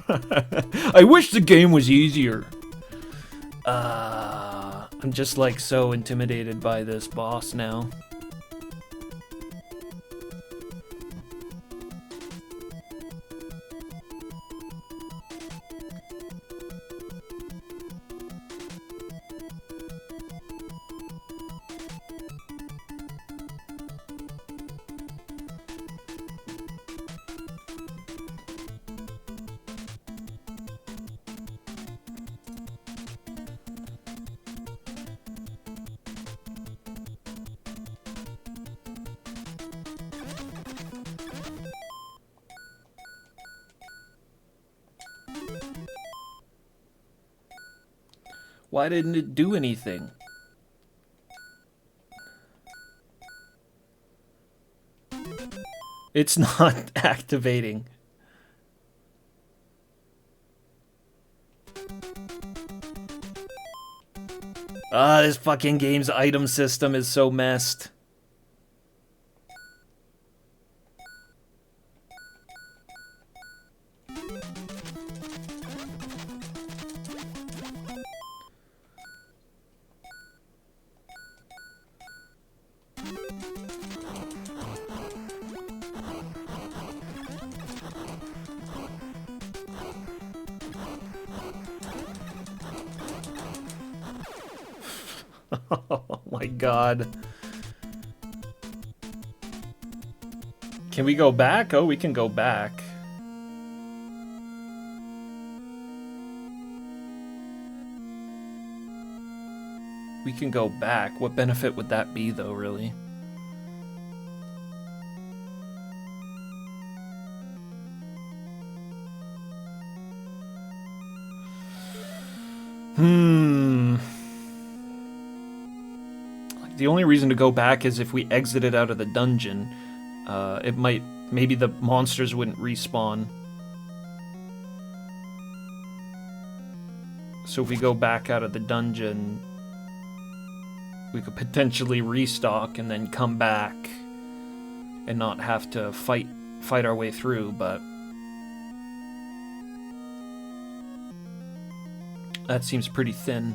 I wish the game was easier. I'm just like so intimidated by this boss now. Why didn't it do anything? It's not activating. This fucking game's item system is so messed. Oh my god. Can we go back? Oh, we can go back. We can go back. What benefit would that be, though, really? The only reason to go back is if we exited out of the dungeon. Maybe the monsters wouldn't respawn. So if we go back out of the dungeon, we could potentially restock and then come back and not have to fight our way through, but that seems pretty thin.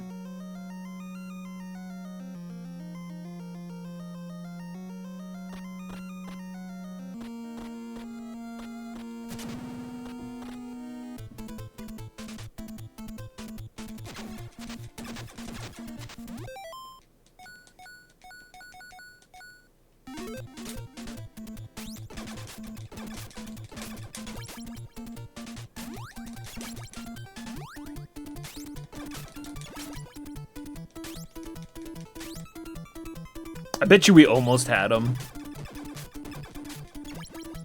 I bet you we almost had him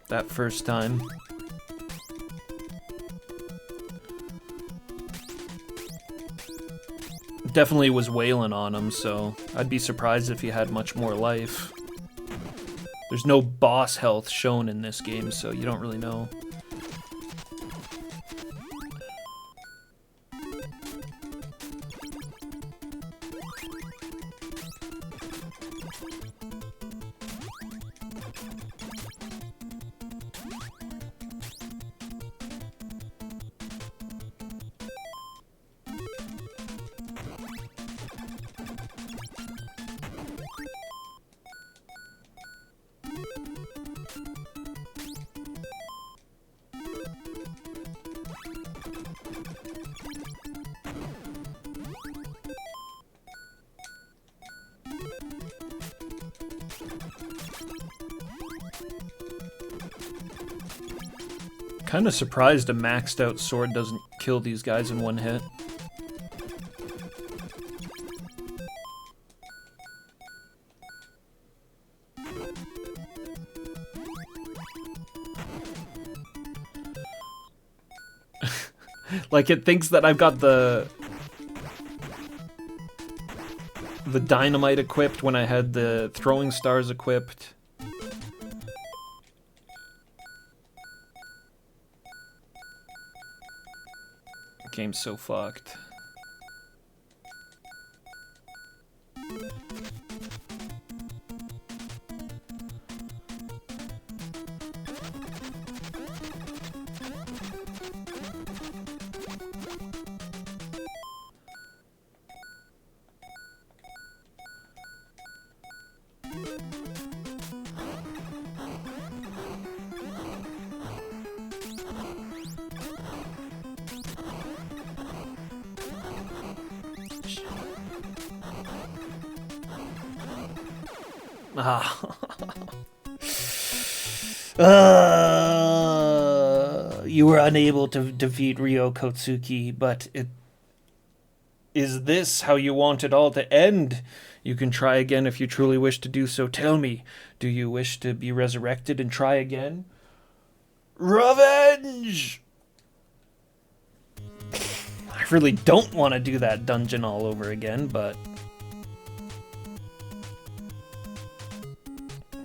that first time. Definitely was wailing on him, so I'd be surprised if he had much more life. There's no boss health shown in this game, so you don't really know. Kinda surprised a maxed out sword doesn't kill these guys in one hit. Like, it thinks that I've got the dynamite equipped when I had the throwing stars equipped. Game's so fucked. You were unable to defeat Ryo Kotsuki, but is this how you want it all to end? You can try again if you truly wish to do so. Tell me, do you wish to be resurrected and try again? Revenge! I really don't want to do that dungeon all over again, but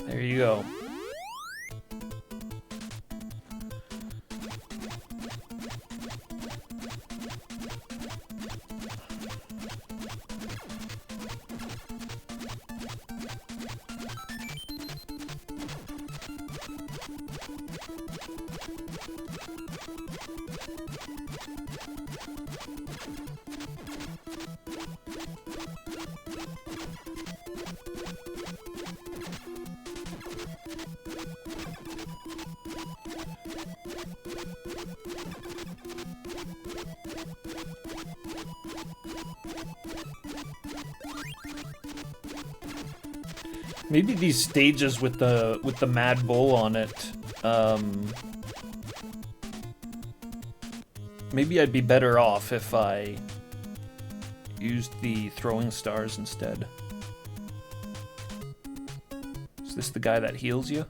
there you go. Maybe these stages with the Mad Bull on it, maybe I'd be better off if I used the throwing stars instead. Is this the guy that heals you?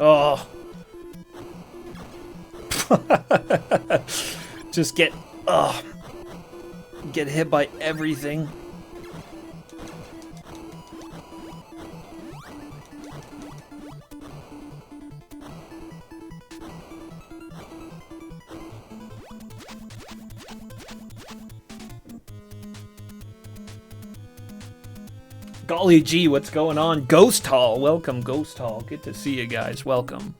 Oh. Just get hit by everything. Golly gee, what's going on? Ghost Hall, welcome Ghost Hall. Good to see you guys. Welcome.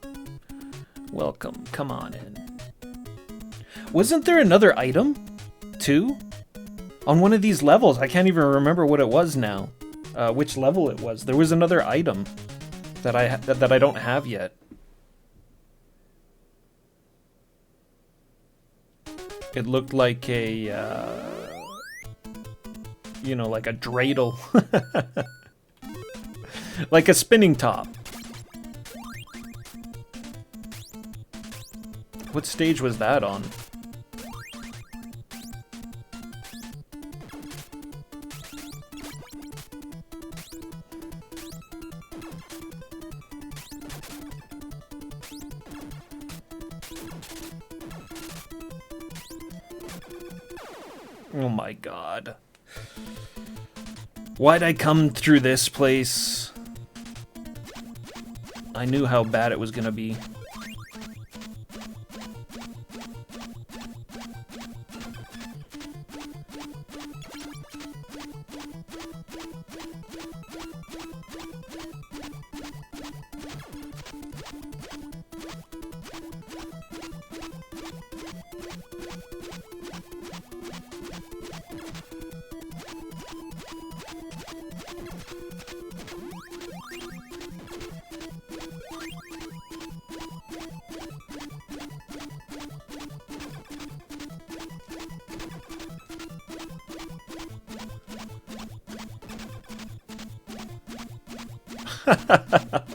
Welcome. Come on in. Wasn't there another item too on one of these levels? I can't even remember what it was now. Which level it was. There was another item that I don't have yet. It looked like a you know, like a dreidel. Like a spinning top. What stage was that on? Oh my god. Why'd I come through this place? I knew how bad it was gonna be.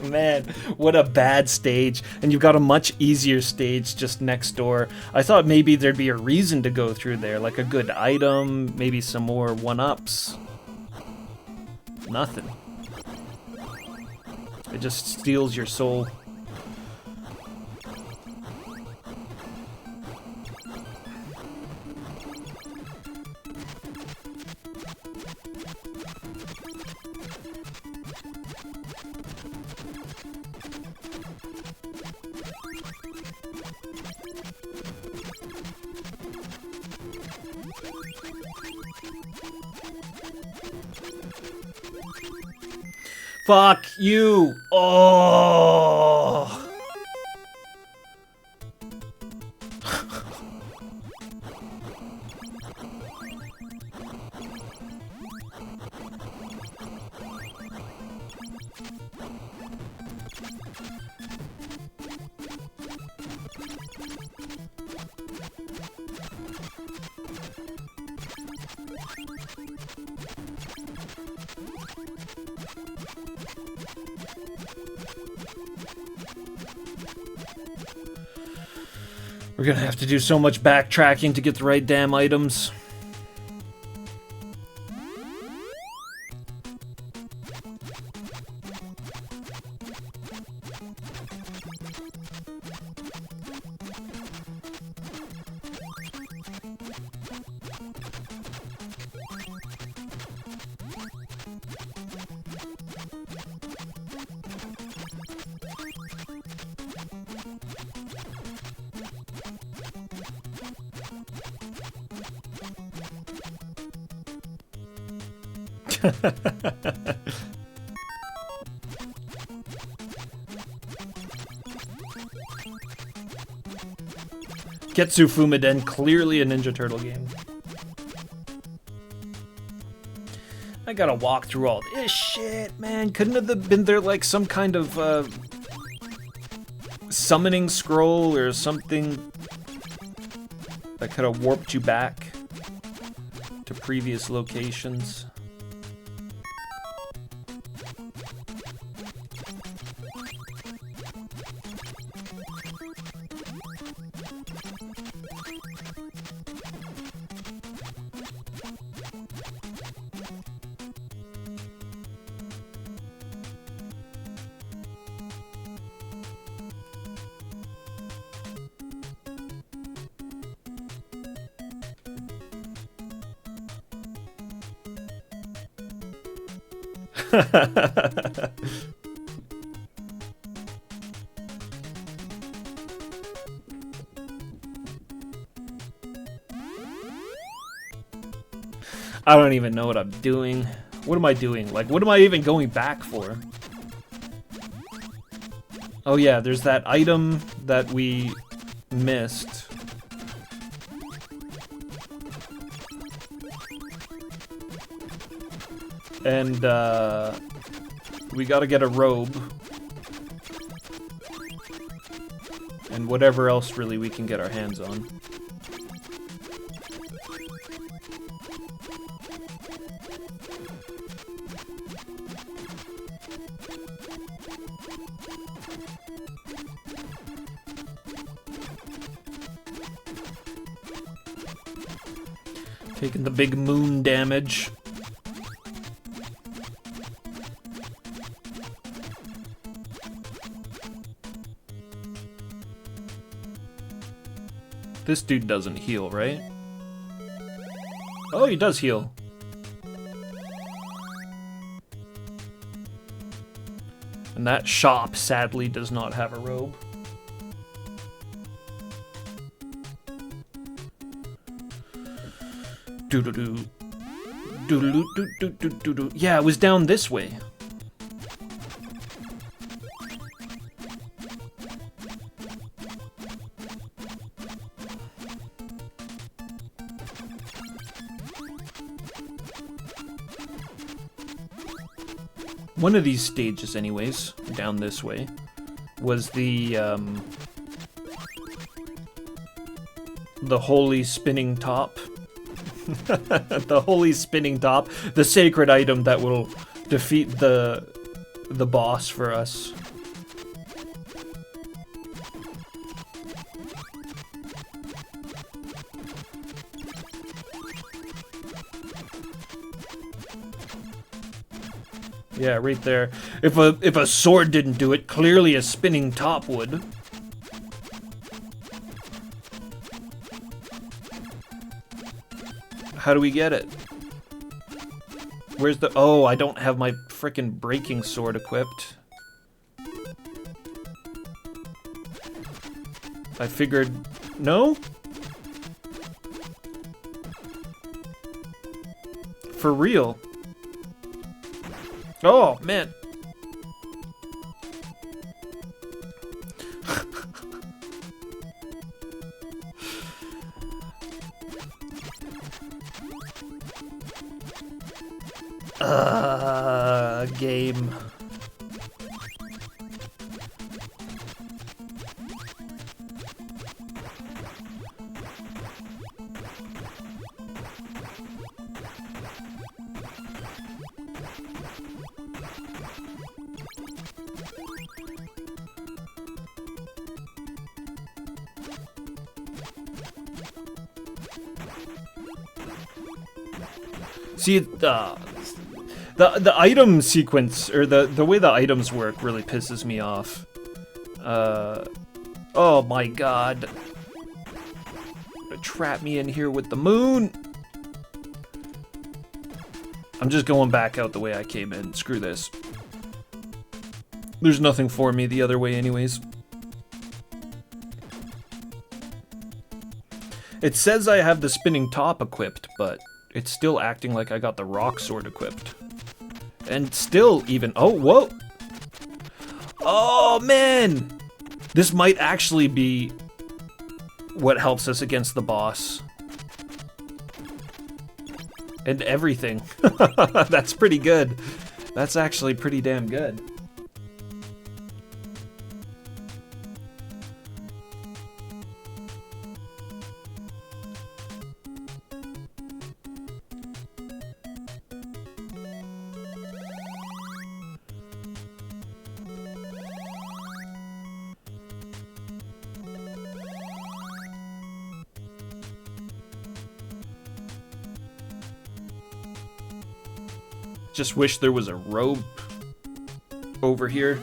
Man, what a bad stage. And you've got a much easier stage just next door. I thought maybe there'd be a reason to go through there, like a good item, maybe some more one-ups. Nothing. It just steals your soul. Fuck you! Oh! We're gonna have to do so much backtracking to get the right damn items. Getsu Fuma Den, clearly a Ninja Turtle game. I gotta walk through all this shit, man. Couldn't have been there like some kind of summoning scroll or something that could have warped you back to previous locations? I don't even know what I'm doing. What am I doing? Like, what am I even going back for? Oh yeah, there's that item that we missed. And, we gotta get a robe. And whatever else, really, we can get our hands on. Taking the big moon damage. This dude doesn't heal, right? Oh, he does heal. And that shop, sadly, does not have a robe. Doo-doo-doo. Doo-doo-doo-doo-doo-doo-doo. Yeah, it was down this way. One of these stages, anyways, down this way, was the holy spinning top. The holy spinning top, the sacred item that will defeat the boss for us. Yeah, right there. If a sword didn't do it, clearly a spinning top would. How do we get it? Where's the... Oh, I don't have my frickin' breaking sword equipped. I figured... No? For real? Oh, man. Game. See, the item sequence, or the way the items work, really pisses me off. Oh my god. Trap me in here with the moon! I'm just going back out the way I came in. Screw this. There's nothing for me the other way anyways. It says I have the spinning top equipped, but it's still acting like I got the rock sword equipped. And still even... Oh, whoa! Oh, man! This might actually be what helps us against the boss. And everything. That's pretty good. That's actually pretty damn good. Just wish there was a rope over here.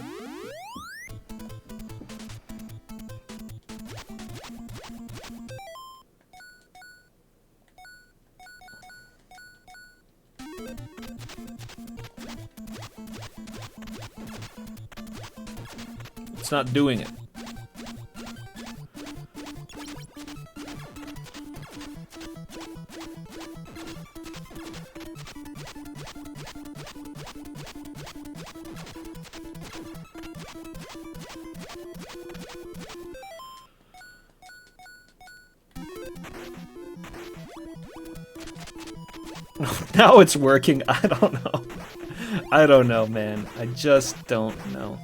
It's not doing it. Now it's working. I don't know. I don't know, man. I just don't know.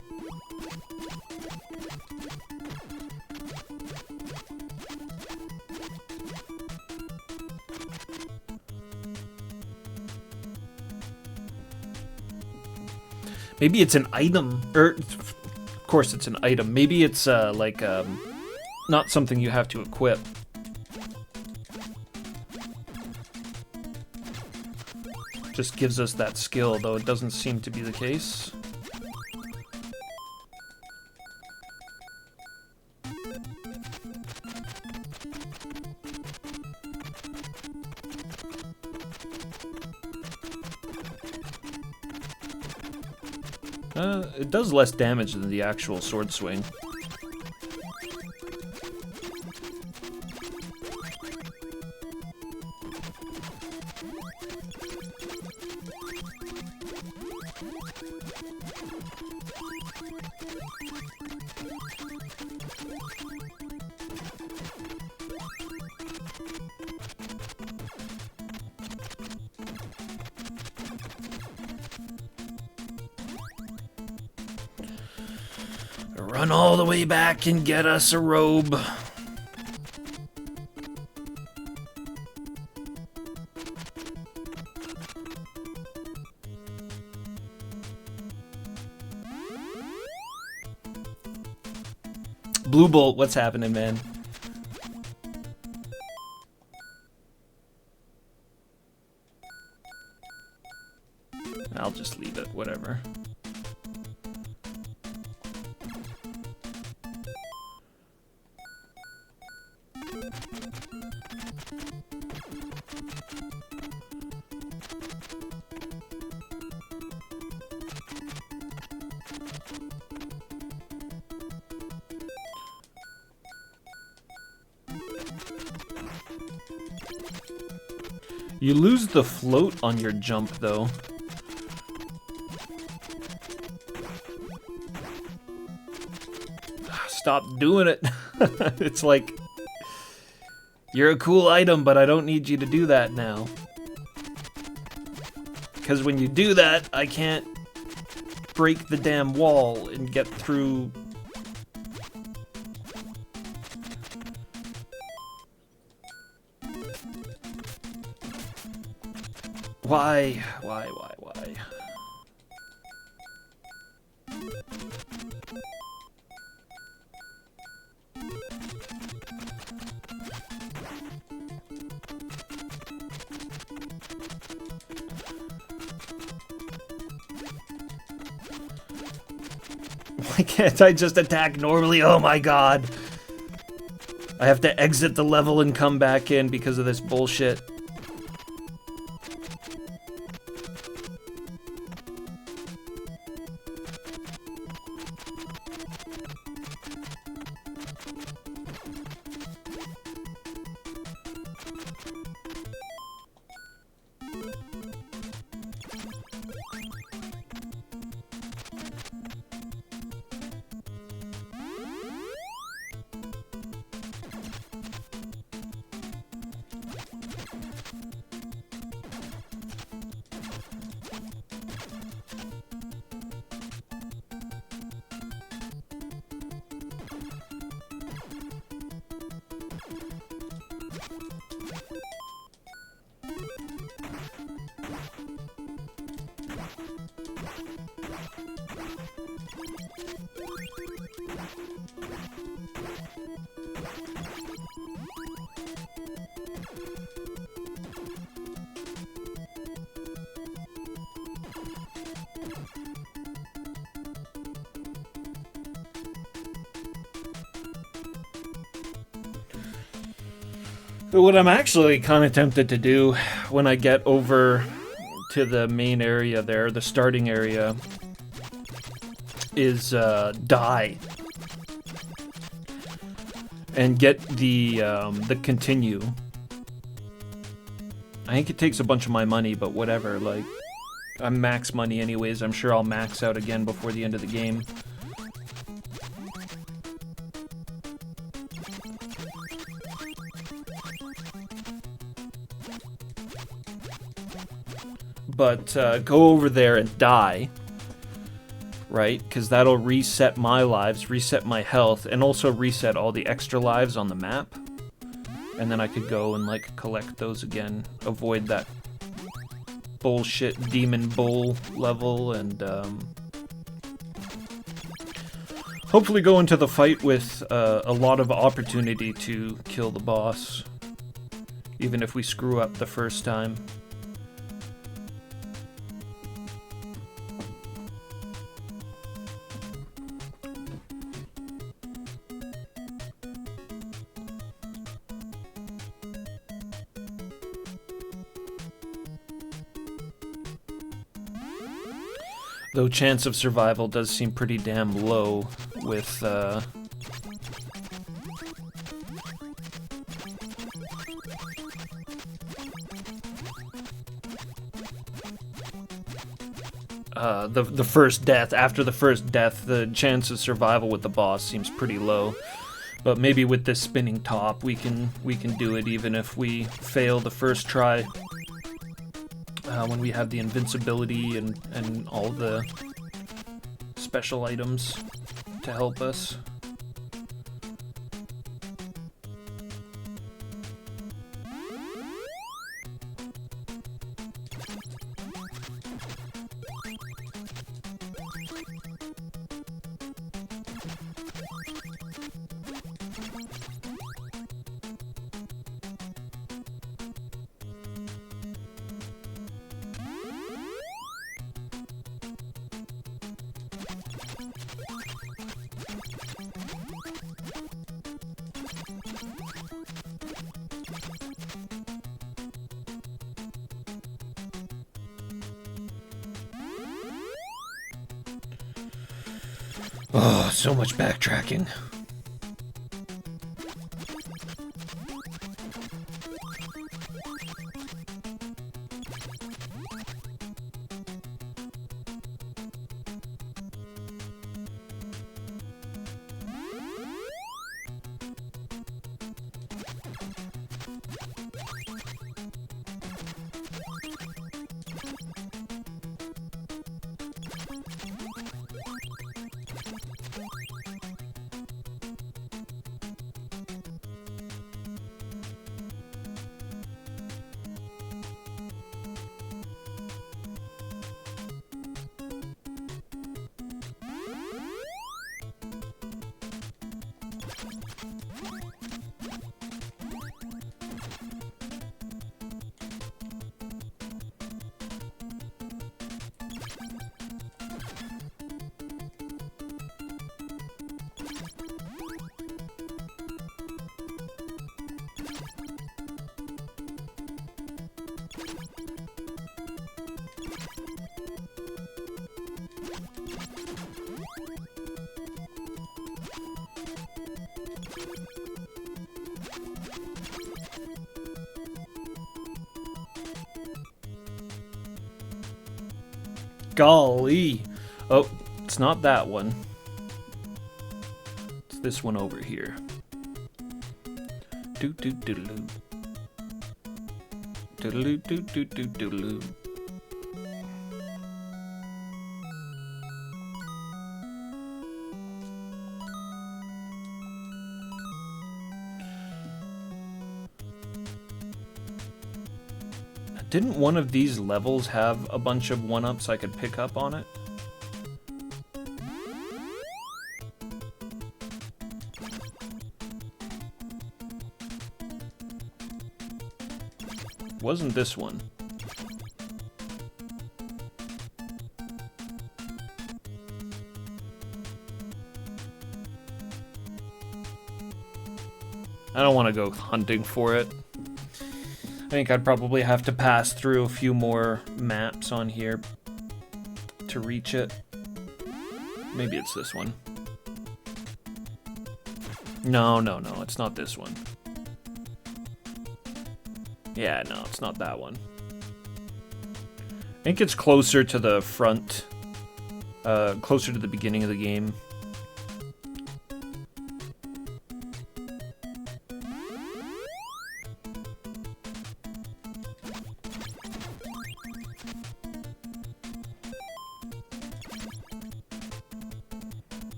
Maybe it's an item, or of course it's an item. Maybe it's like not something you have to equip. Just gives us that skill, though it doesn't seem to be the case. It does less damage than the actual sword swing. Run all the way back and get us a robe. Blue Bolt, what's happening, man? I'll just leave it, whatever. You lose the float on your jump, though. Stop doing it. It's like, you're a cool item, but I don't need you to do that now. Because when you do that, I can't break the damn wall and get through. Why? Why can't I just attack normally? Oh my god. I have to exit the level and come back in because of this bullshit. But what I'm actually kind of tempted to do when I get over to the main area there, the starting area, is die and get the continue. I think it takes a bunch of my money, but whatever. Like, I'm max money anyways. I'm sure I'll max out again before the end of the game. But go over there and die, right? Because that'll reset my lives, reset my health, and also reset all the extra lives on the map. And then I could go and, like, collect those again, avoid that bullshit demon bull level, and hopefully go into the fight with a lot of opportunity to kill the boss, even if we screw up the first time. Though chance of survival does seem pretty damn low with the first death. After the first death, the chance of survival with the boss seems pretty low. But maybe with this spinning top, we can do it even if we fail the first try. When we have the invincibility and all the special items to help us. Oh, so much backtracking. Golly. Oh, it's not that one. It's this one over here. Doodaloo. Doodaloo doo doo doo doodaloo. Didn't one of these levels have a bunch of one-ups I could pick up on it? Wasn't this one. I don't want to go hunting for it. I think I'd probably have to pass through a few more maps on here to reach it. Maybe it's this one. No, it's not this one. Yeah, no, it's not that one. I think it's closer to the front, closer to the beginning of the game.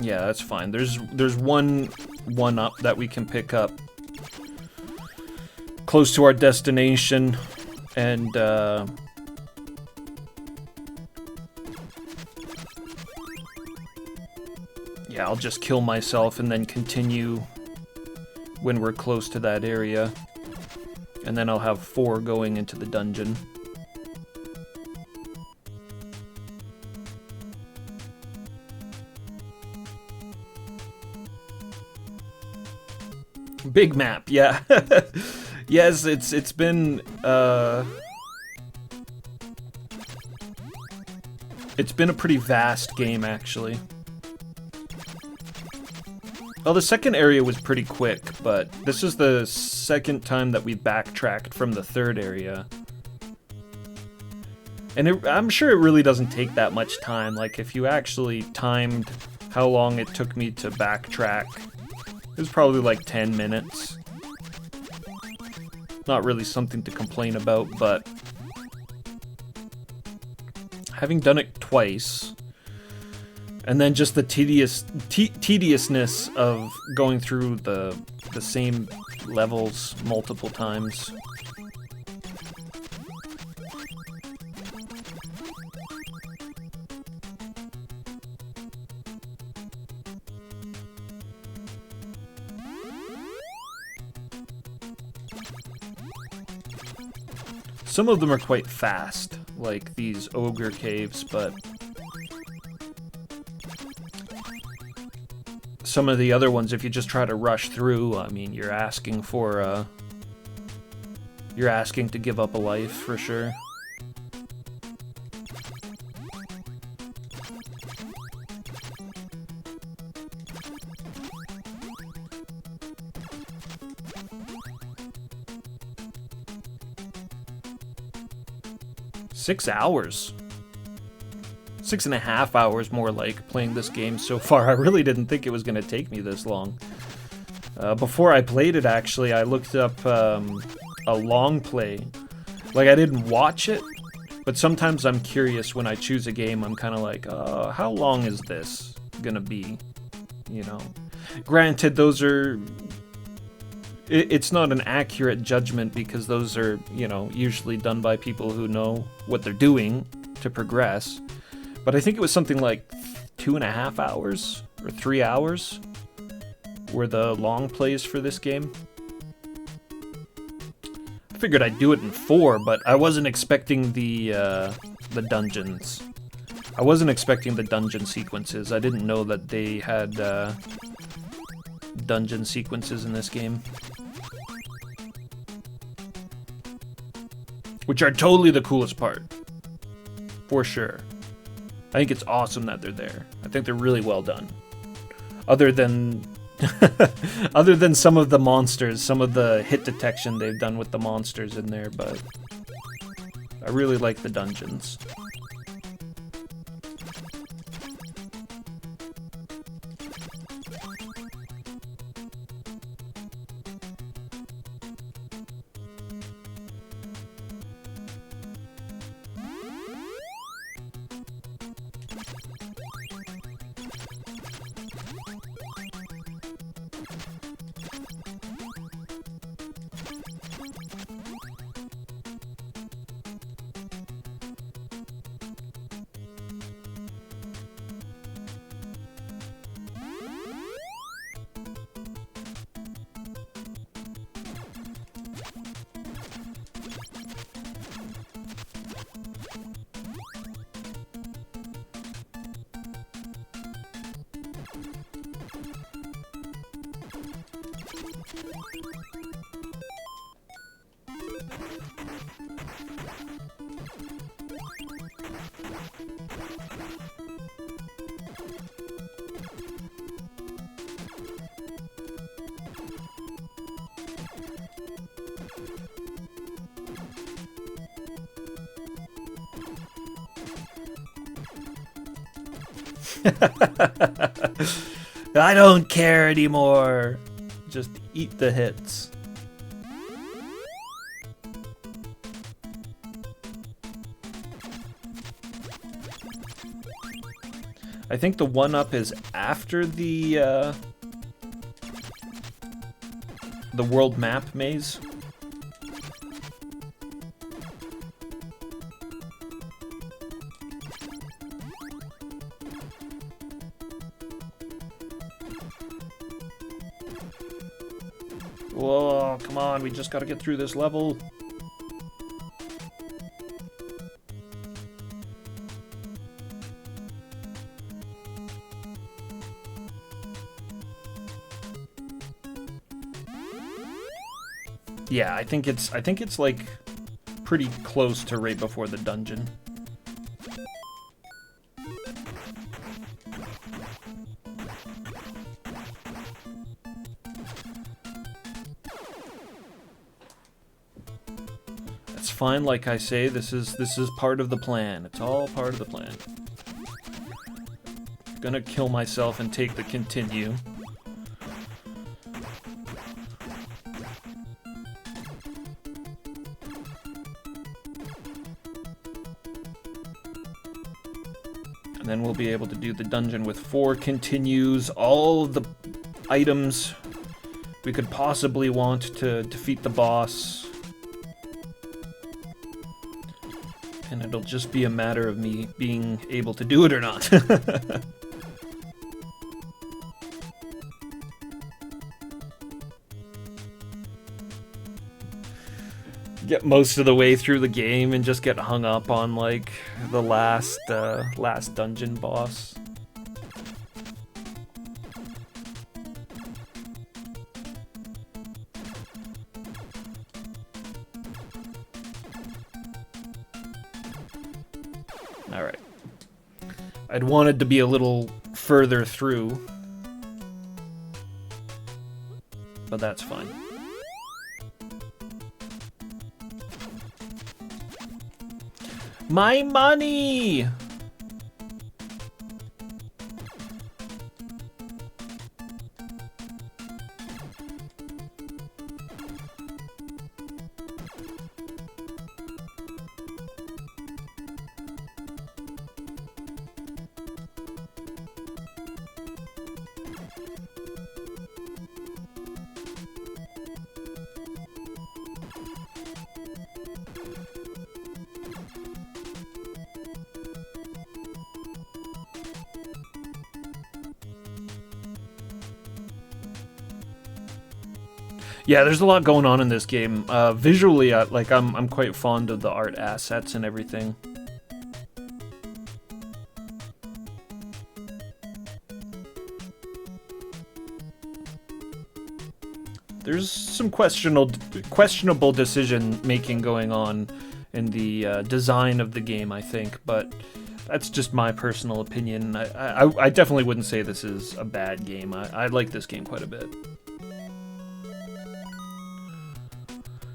Yeah, that's fine. There's one up that we can pick up close to our destination, and yeah, I'll just kill myself and then continue when we're close to that area, and then I'll have 4 going into the dungeon. Big map, yeah. Yes, it's been a pretty vast game, actually. Well, the second area was pretty quick, but this is the second time that we backtracked from the third area. And I'm sure it really doesn't take that much time. Like, if you actually timed how long it took me to backtrack, it was probably like 10 minutes. Not really something to complain about, but having done it twice, and then just the tediousness of going through the same levels multiple times. Some of them are quite fast, like these ogre caves, but some of the other ones, if you just try to rush through, I mean, you're asking to give up a life for sure. Six hours. 6.5 hours, more like, playing this game so far. I really didn't think it was going to take me this long. Before I played it, actually, I looked up a long play. Like, I didn't watch it, but sometimes I'm curious when I choose a game. I'm kind of like, how long is this going to be? You know? Granted, those are... It's not an accurate judgment because those are, you know, usually done by people who know what they're doing to progress. But I think it was something like 2.5 hours or 3 hours were the long plays for this game. I figured I'd do it in 4, but I wasn't expecting the dungeons. I wasn't expecting the dungeon sequences. I didn't know that they had dungeon sequences in this game. Which are totally the coolest part. For sure. I think it's awesome that they're there. I think they're really well done. Other than other than some of the monsters, some of the hit detection they've done with the monsters in there, but I really like the dungeons. I don't care anymore. Just eat the hits. I think the 1-up is after the world map maze. Whoa, come on, we just gotta get through this level. Yeah, I think it's like pretty close to right before the dungeon. That's fine, like I say, this is part of the plan. It's all part of the plan. Gonna kill myself and take the continue. Then we'll be able to do the dungeon with 4 continues, all the items we could possibly want to defeat the boss. And it'll just be a matter of me being able to do it or not. Get most of the way through the game and just get hung up on like the last dungeon boss. All right. I'd wanted to be a little further through, but that's fine. My money! Yeah, there's a lot going on in this game. Visually, like I'm quite fond of the art assets and everything. There's some questionable decision making going on in the design of the game, I think, but that's just my personal opinion. I definitely wouldn't say this is a bad game. I like this game quite a bit.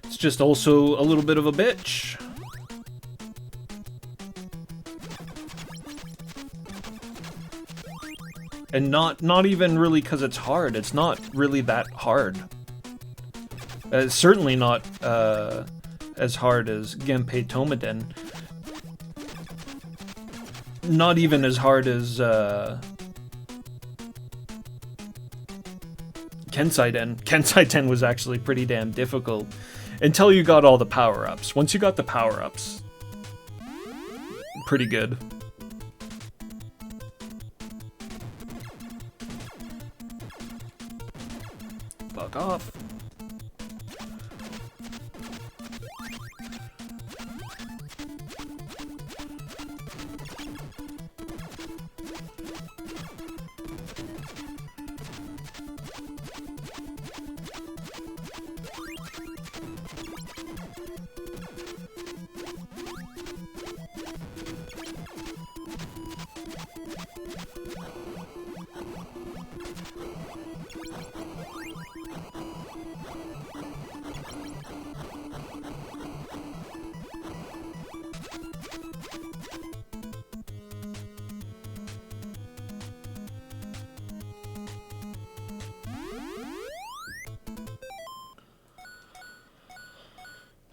It's just also a little bit of a bitch. And not even really because it's hard. It's not really that hard. It's certainly not as hard as Genpei Tomiden. Not even as hard as Kensai-den. Kensai-den was actually pretty damn difficult. Until you got all the power-ups. Once you got the power-ups, pretty good. Fuck off.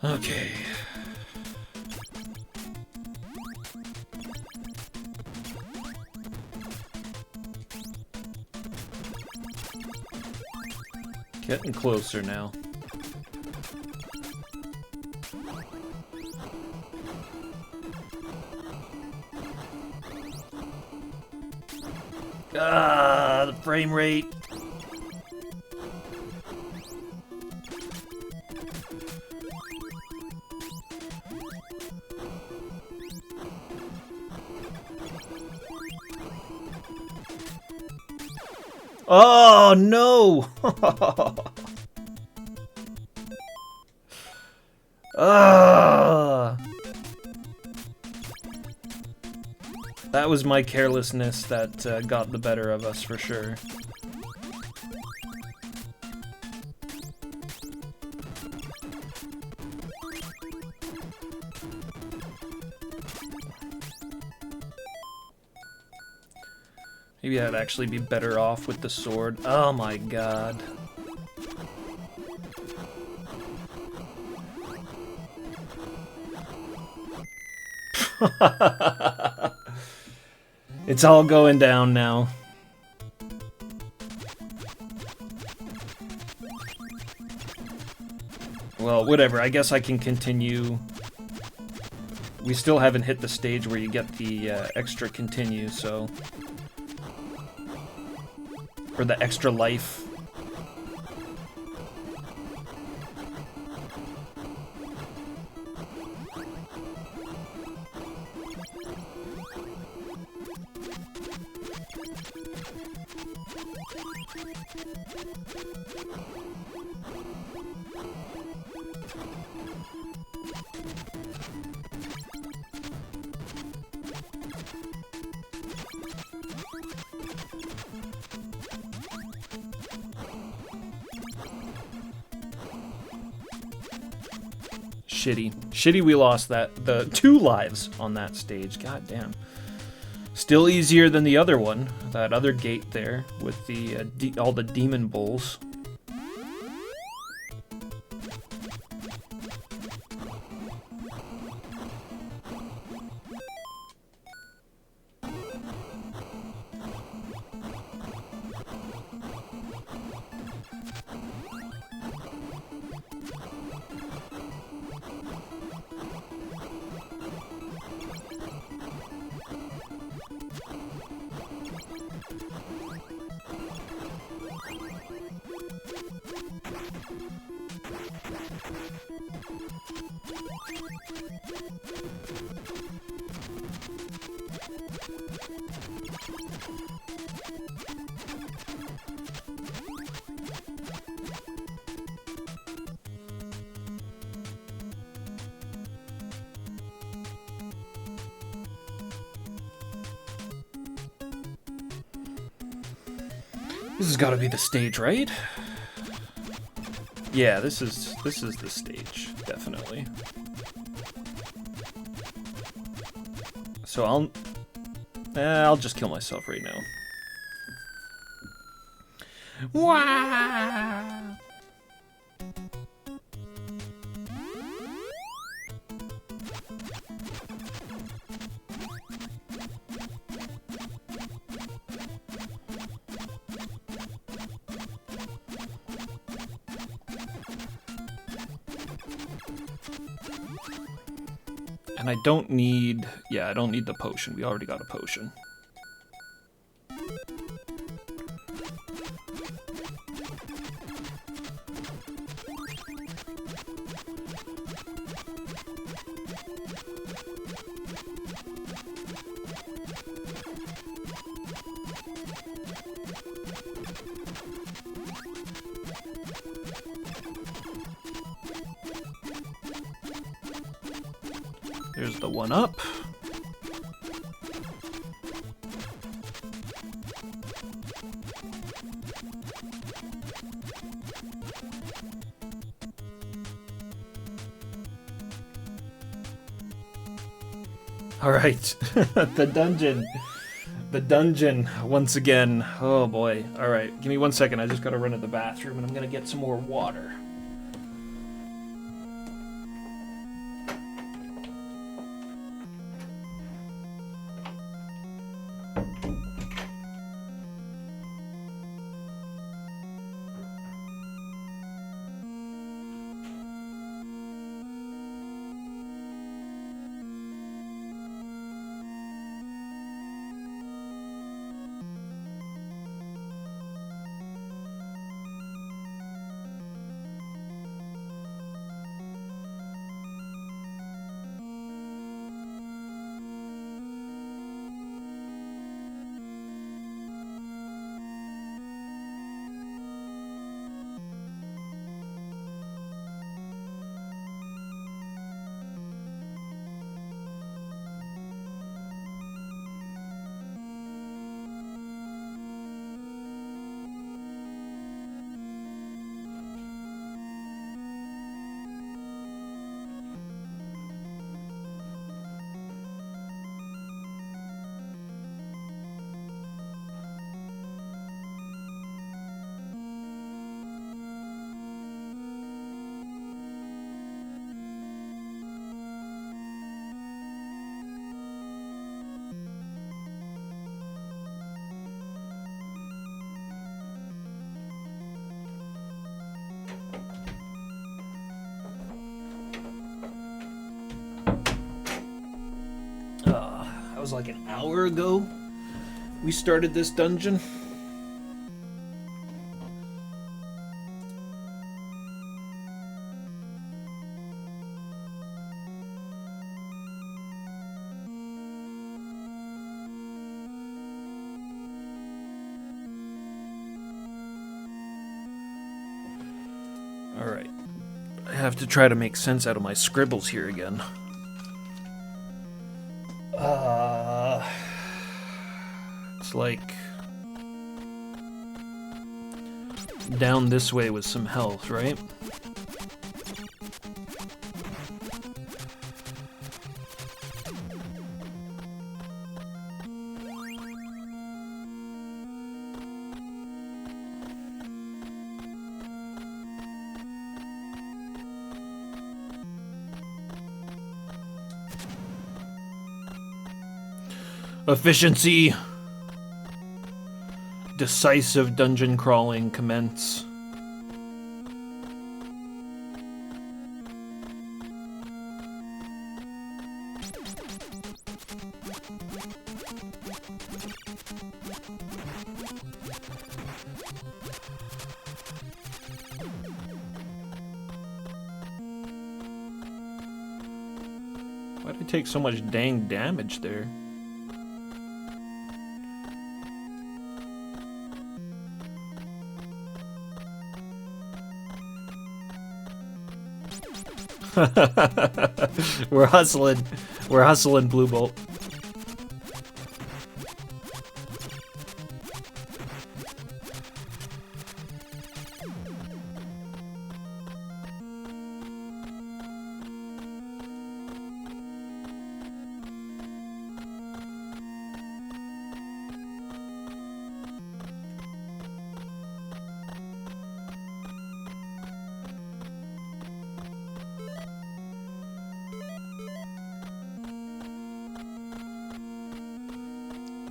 Okay. Getting closer now. Ah, the frame rate. Oh, no! Ah! That was my carelessness that got the better of us, for sure. Maybe I'd actually be better off with the sword. Oh my god. It's all going down now. Well, whatever. I guess I can continue. We still haven't hit the stage where you get the extra continue, so... Or the extra life. Shitty. Shitty we lost the 2 lives on that stage. God damn. Still easier than the other one. That other gate there with the all the demon bulls. This has got to be the stage, right? Yeah, this is the stage, definitely. So I'll just kill myself right now. Wah! And I don't need... Yeah, I don't need the potion. We already got a potion. There's the one up. All right, the dungeon. The dungeon, once again. Oh boy. All right, give me 1 second. I just gotta run to the bathroom and I'm gonna get some more water. was like an hour ago we started this dungeon. Alright. I have to try to make sense out of my scribbles here again. It's like down this way with some health, right? Efficiency. Decisive dungeon crawling commence. Why did I take so much dang damage there? We're hustling Blue Bolt.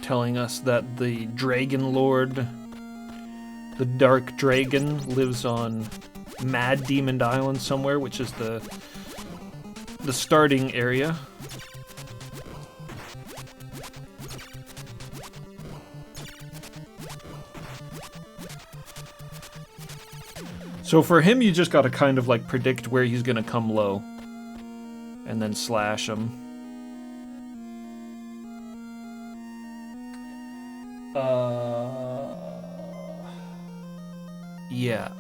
Telling us that the Dragon Lord, the Dark Dragon, lives on Mad Demon Island somewhere, which is the starting area. So for him, you just gotta kind of like predict where he's gonna come low, and then slash him. Yeah.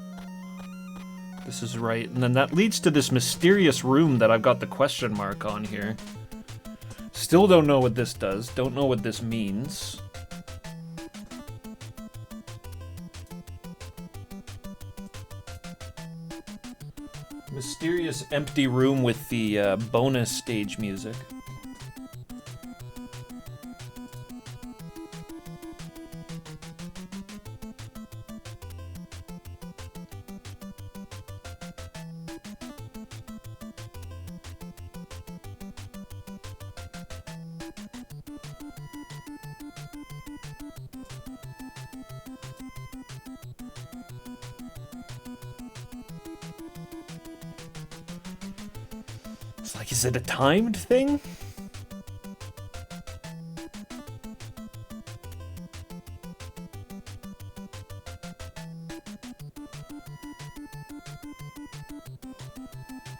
This is right. And then that leads to this mysterious room that I've got the question mark on here. Still don't know what this does. Don't know what this means. Mysterious empty room with the bonus stage music. It's like, is it a timed thing?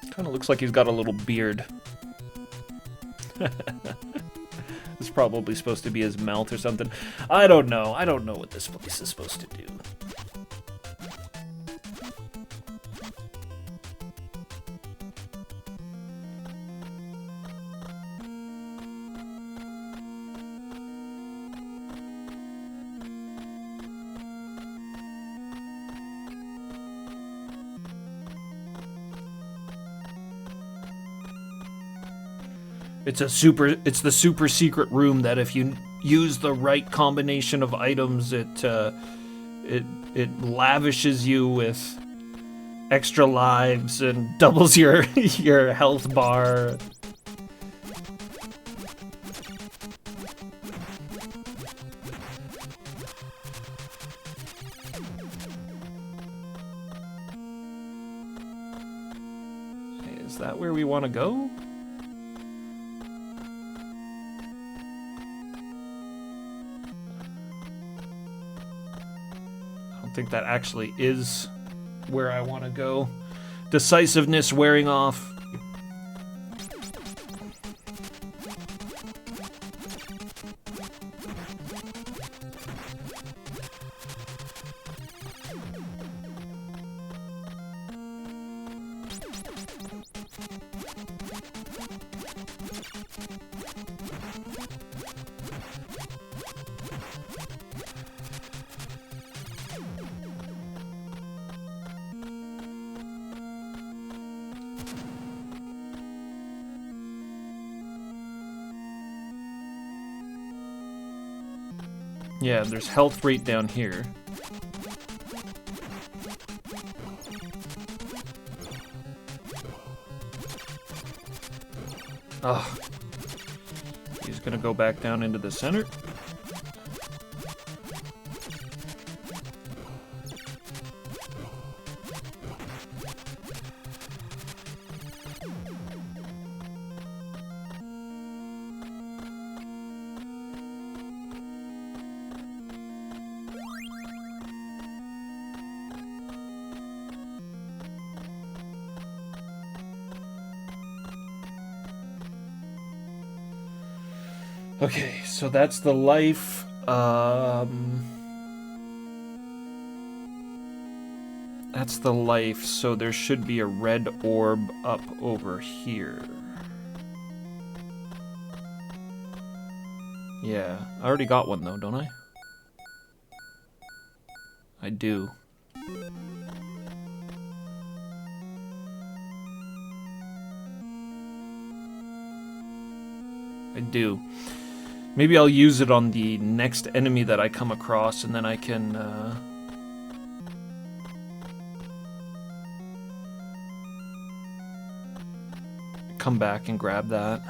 Kind of looks like he's got a little beard. It's probably supposed to be his mouth or something. I don't know. I don't know what this place is supposed to do. It's the super secret room that if you use the right combination of items, it lavishes you with extra lives and doubles your your health bar. Is that where we want to go? think that actually is where I want to go. Decisiveness wearing off. Yeah, there's health right down here. Ugh. He's gonna go back down into the center. Okay, so that's the life. That's the life, so there should be a red orb up over here. Yeah, I already got one though, don't I? I do. I do. Maybe I'll use it on the next enemy that I come across, and then I can, come back and grab that.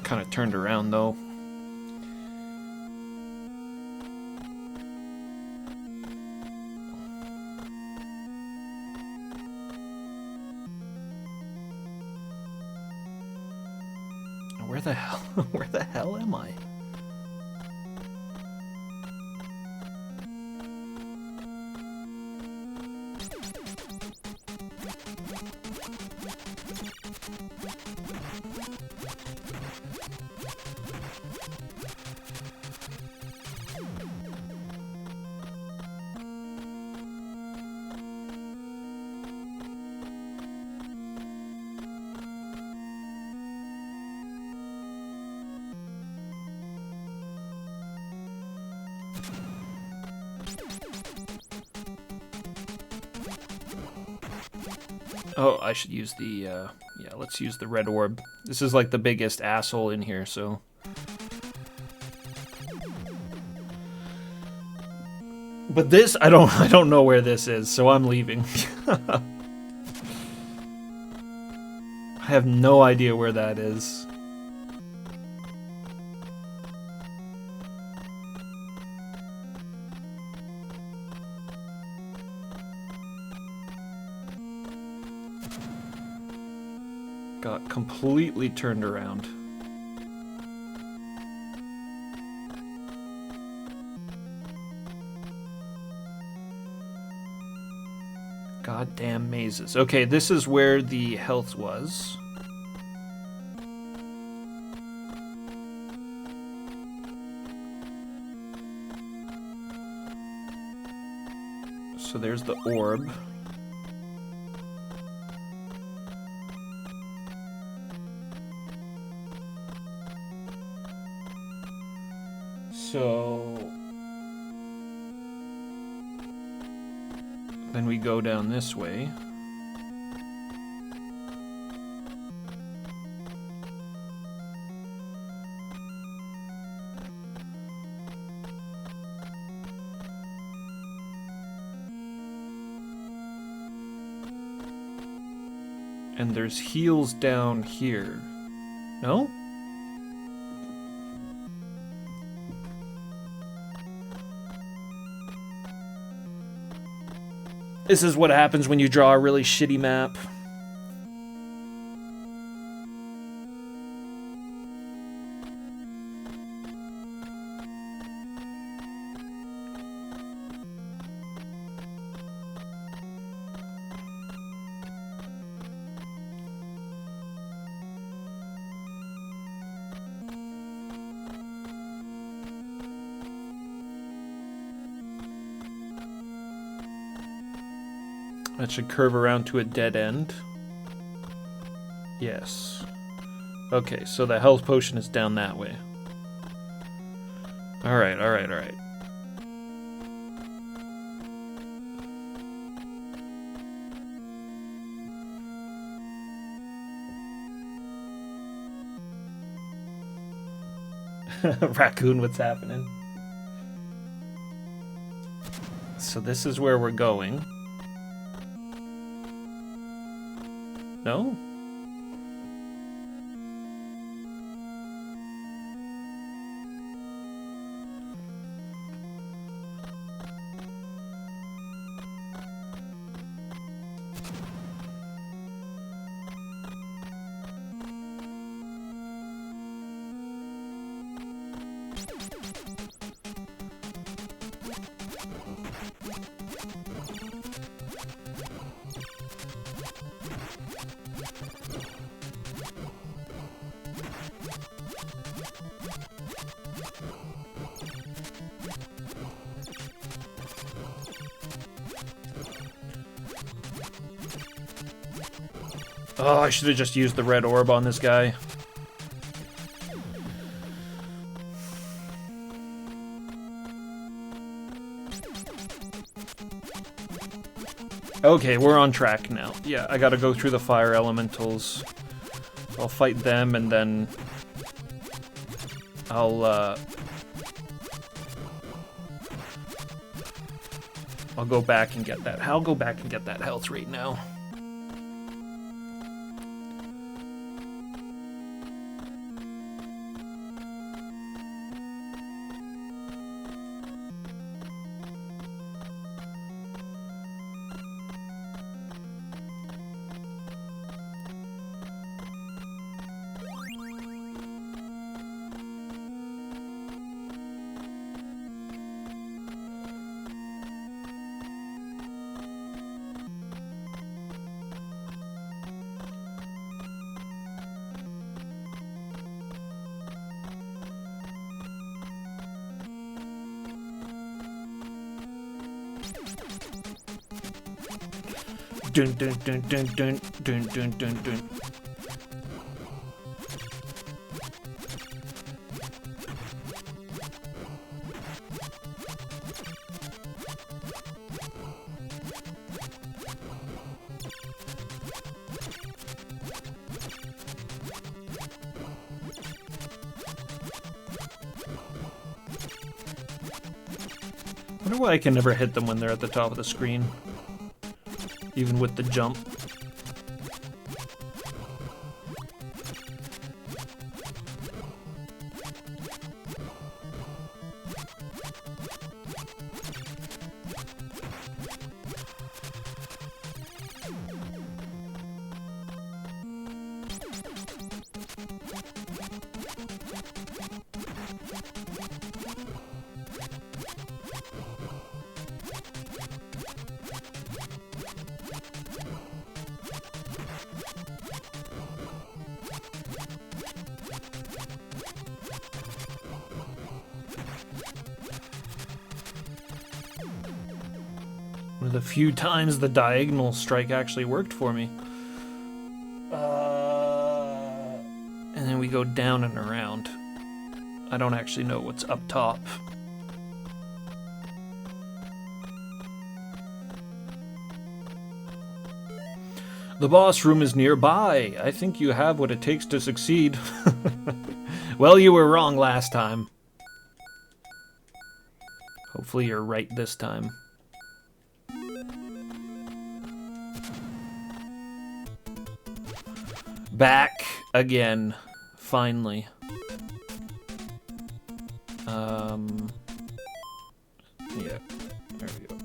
Kind of turned around though. Where the hell am I? Oh, I should use the, yeah, let's use the red orb. This is like the biggest asshole in here, so. But this, I don't know where this is, so I'm leaving. I have no idea where that is. Got completely turned around. Goddamn mazes. Okay, this is where the health was. So there's the orb. So then we go down this way. And there's heals down here. No? This is what happens when you draw a really shitty map. That should curve around to a dead end. Yes. Okay, so the health potion is down that way. Alright, alright, alright. Raccoon, what's happening? So this is where we're going. No? Oh, I should have just used the red orb on this guy. Okay, we're on track now. Yeah, I gotta go through the fire elementals. I'll fight them and then I'll go back and get that. I'll go back and get that health right now. Dun dun dun dun dun dun dun dun dun. I wonder why I can never hit them when they're at the top of the screen. Even with the jump. One of the few times the diagonal strike actually worked for me. And then we go down and around. I don't actually know what's up top. The boss room is nearby. I think you have what it takes to succeed. Well, you were wrong last time. Hopefully you're right this time. Back again, finally. Yeah, there we go.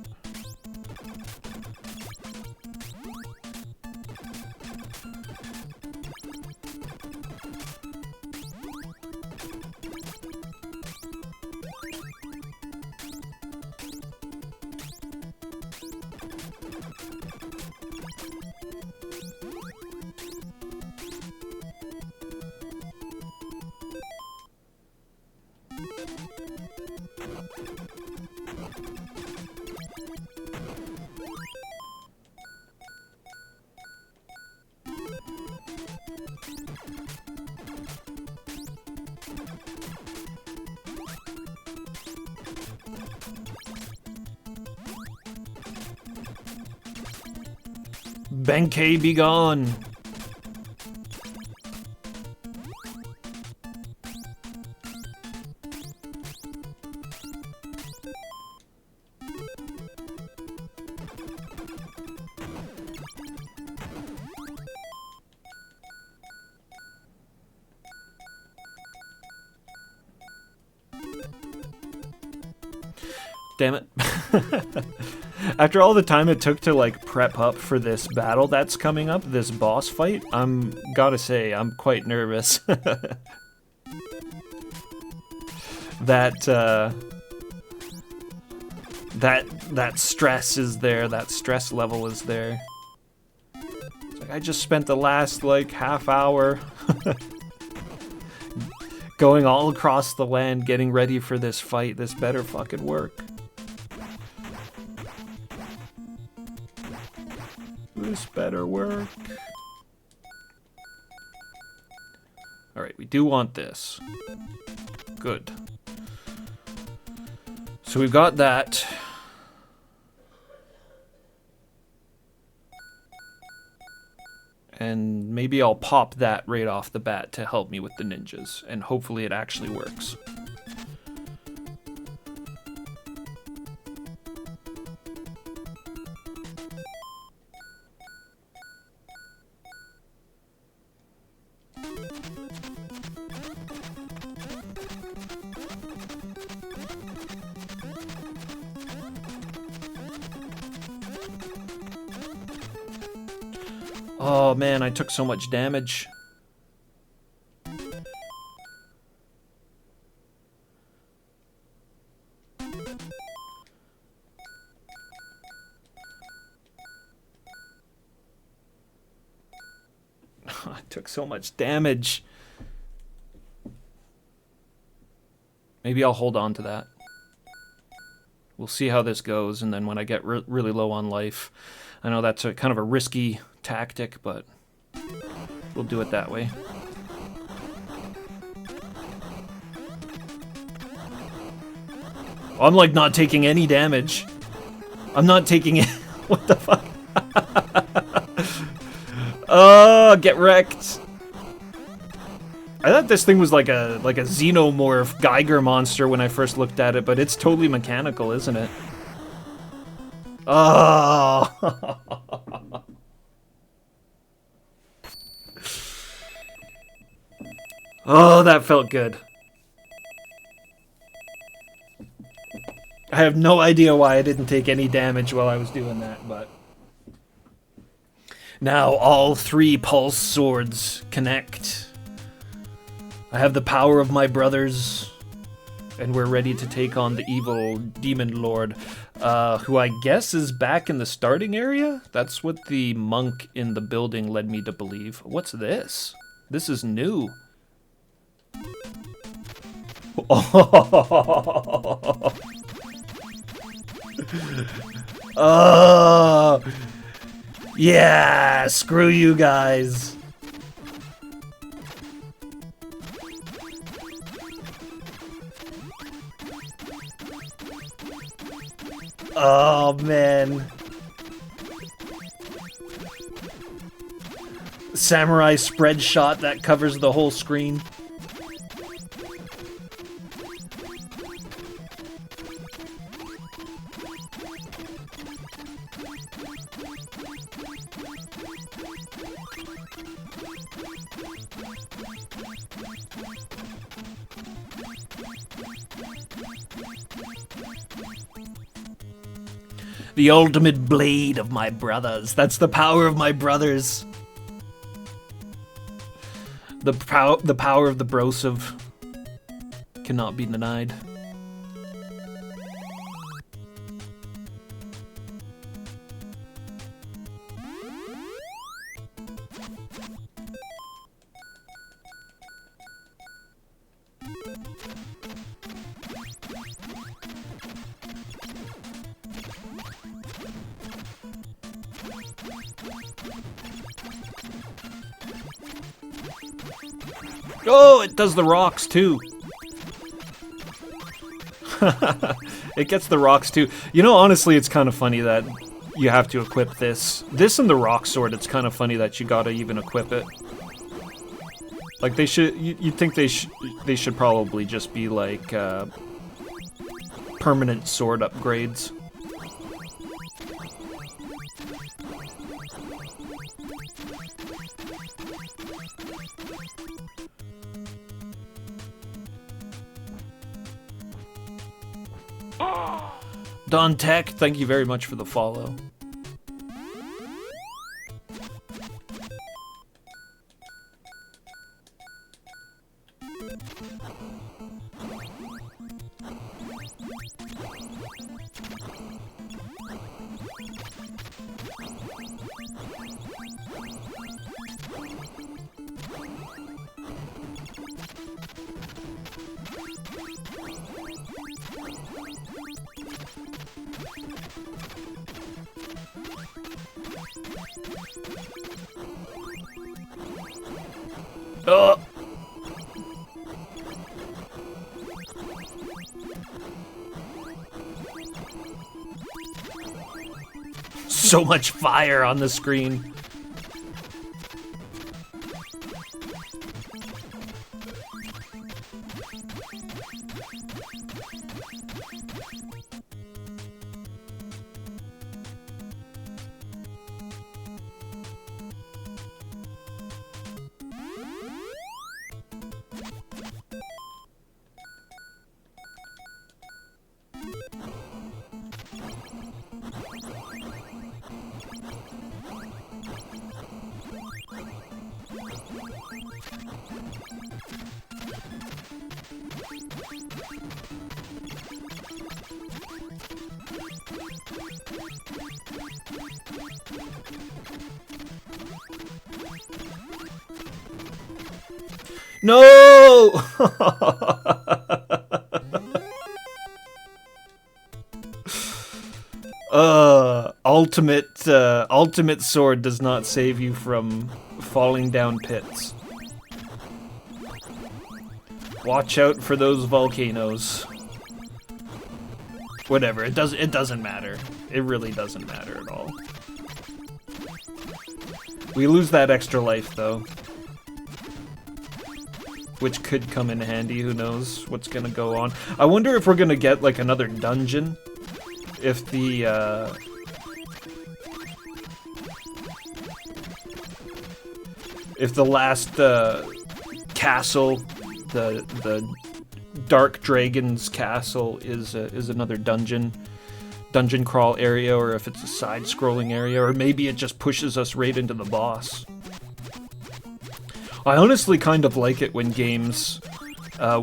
Benkei, be gone! Damn it. After all the time it took to, like, prep up for this battle that's coming up, this boss fight, gotta say, I'm quite nervous. that stress is there, that stress level is there. It's like, I just spent the last, like, half hour going all across the land getting ready for this fight. This better fucking work. This better work. Alright, we do want this. Good. So we've got that. And maybe I'll pop that right off the bat to help me with the ninjas. And hopefully it actually works. Oh man, I took so much damage. I took so much damage. Maybe I'll hold on to that. We'll see how this goes, and then when I get really low on life, I know that's kind of a risky tactic, but we'll do it that way. I'm like not taking any damage. I'm not taking it. What the fuck? Oh, get wrecked. I thought this thing was like a xenomorph Geiger monster when I first looked at it, but it's totally mechanical, isn't it? Oh. Oh, that felt good. I have no idea why I didn't take any damage while I was doing that, but... Now all 3 pulse swords connect. I have the power of my brothers, and we're ready to take on the evil demon lord, who I guess is back in the starting area? That's what the monk in the building led me to believe. What's this? This is new. Oh. Oh. Yeah, screw you guys. Oh man. Samurai spread shot that covers the whole screen. The ultimate blade of my brothers. That's the power of my brothers. The power of the brosive cannot be denied. Oh, it does the rocks too. It gets the rocks too. You know, honestly, it's kind of funny that you have to equip this. This and the rock sword, it's kind of funny that you gotta even equip it. Like, they should, you'd think they should probably just be like, permanent sword upgrades. Don Tech, thank you very much for the follow. So much fire on the screen. No! Ultimate sword does not save you from falling down pits. Watch out for those volcanoes. Whatever, it doesn't matter. It really doesn't matter at all. We lose that extra life though, which could come in handy. Who knows what's gonna go on. I wonder if we're gonna get like another dungeon if the last castle, the Dark Dragon's castle is another dungeon crawl area, or if it's a side-scrolling area, or maybe it just pushes us right into the boss. I honestly kind of like it when games,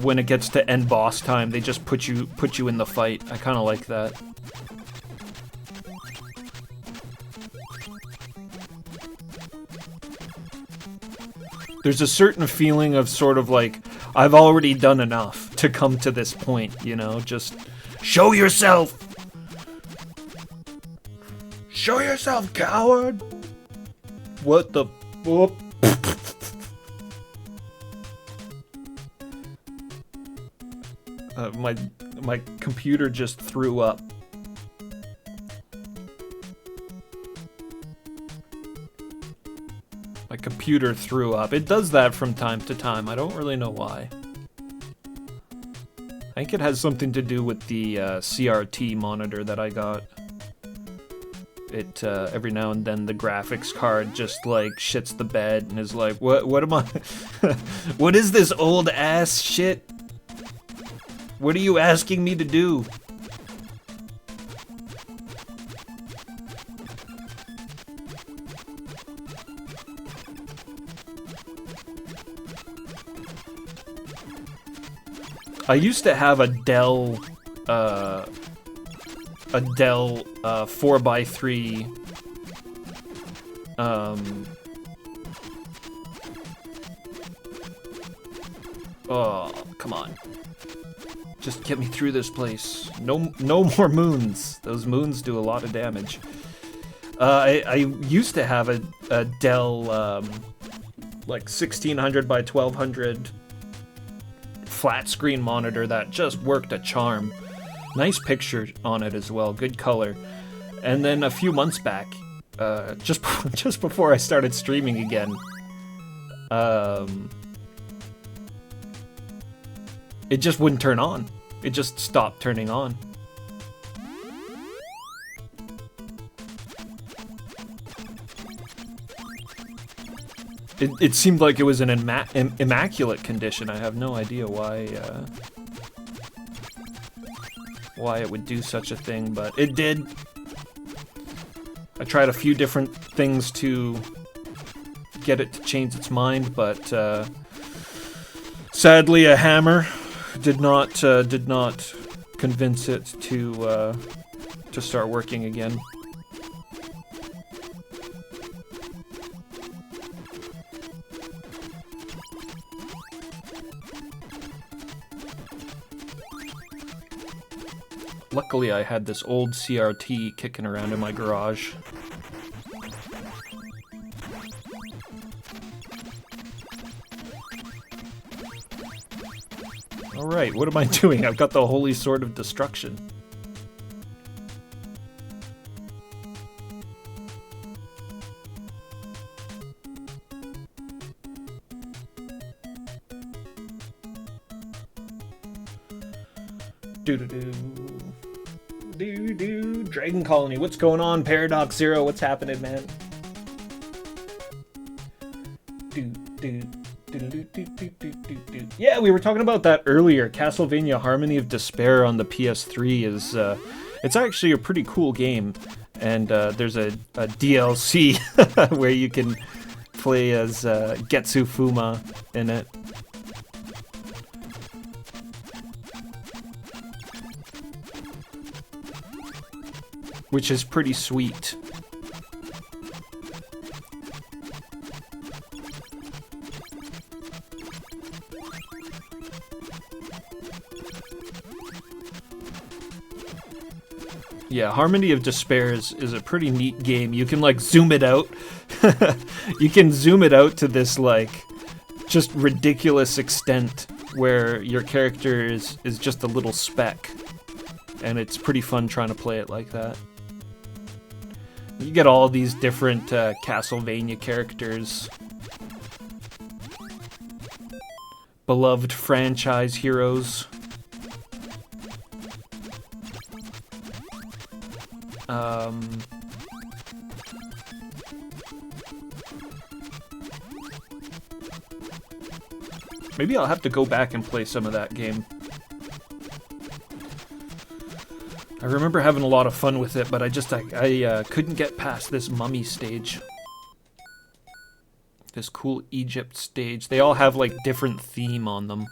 when it gets to end boss time, they just put you in the fight. I kind of like that. There's a certain feeling of sort of like, I've already done enough to come to this point, you know? Just show yourself! Show yourself, coward! What the... Whoop. My computer just threw up. My computer threw up. It does that from time to time. I don't really know why. I think it has something to do with the CRT monitor that I got. It every now and then the graphics card just like shits the bed and is like, what am I? What is this old ass shit? What are you asking me to do? I used to have a Dell 4x3 oh, come on. Just get me through this place. No more moons. Those moons do a lot of damage. I used to have a Dell like 1600 by 1200 flat screen monitor that just worked a charm. Nice picture on it as well, good color. And then a few months back, just before I started streaming again, it just wouldn't turn on. It just stopped turning on. It seemed like it was in immaculate condition. I have no idea why it would do such a thing, but it did. I tried a few different things to get it to change its mind, but sadly, a hammer did not convince it to start working again. Luckily, I had this old CRT kicking around in my garage. Alright, what am I doing? I've got the Holy Sword of Destruction. Doo-doo-doo. Doo-doo. Dragon Colony, what's going on? Paradox Zero, what's happening, man? Yeah, we were talking about that earlier. Castlevania Harmony of Despair on the PS3 is, it's actually a pretty cool game. And there's a DLC where you can play as Getsu Fuma in it. Which is pretty sweet. Yeah, Harmony of Despair is a pretty neat game. You can, like, zoom it out. You can zoom it out to this, like, just ridiculous extent where your character is just a little speck. And it's pretty fun trying to play it like that. You get all these different Castlevania characters. Beloved franchise heroes. Maybe I'll have to go back and play some of that game. I remember having a lot of fun with it, but I couldn't get past this mummy stage. This cool Egypt stage. They all have, like, different theme on them.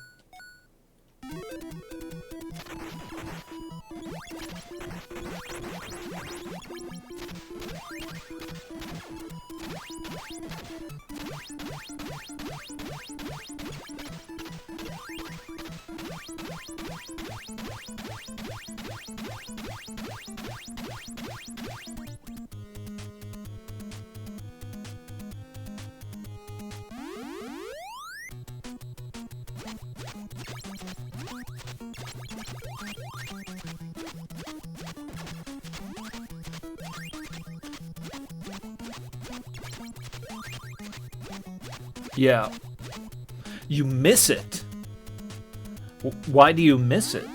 Yeah. You miss it? Why do you miss it?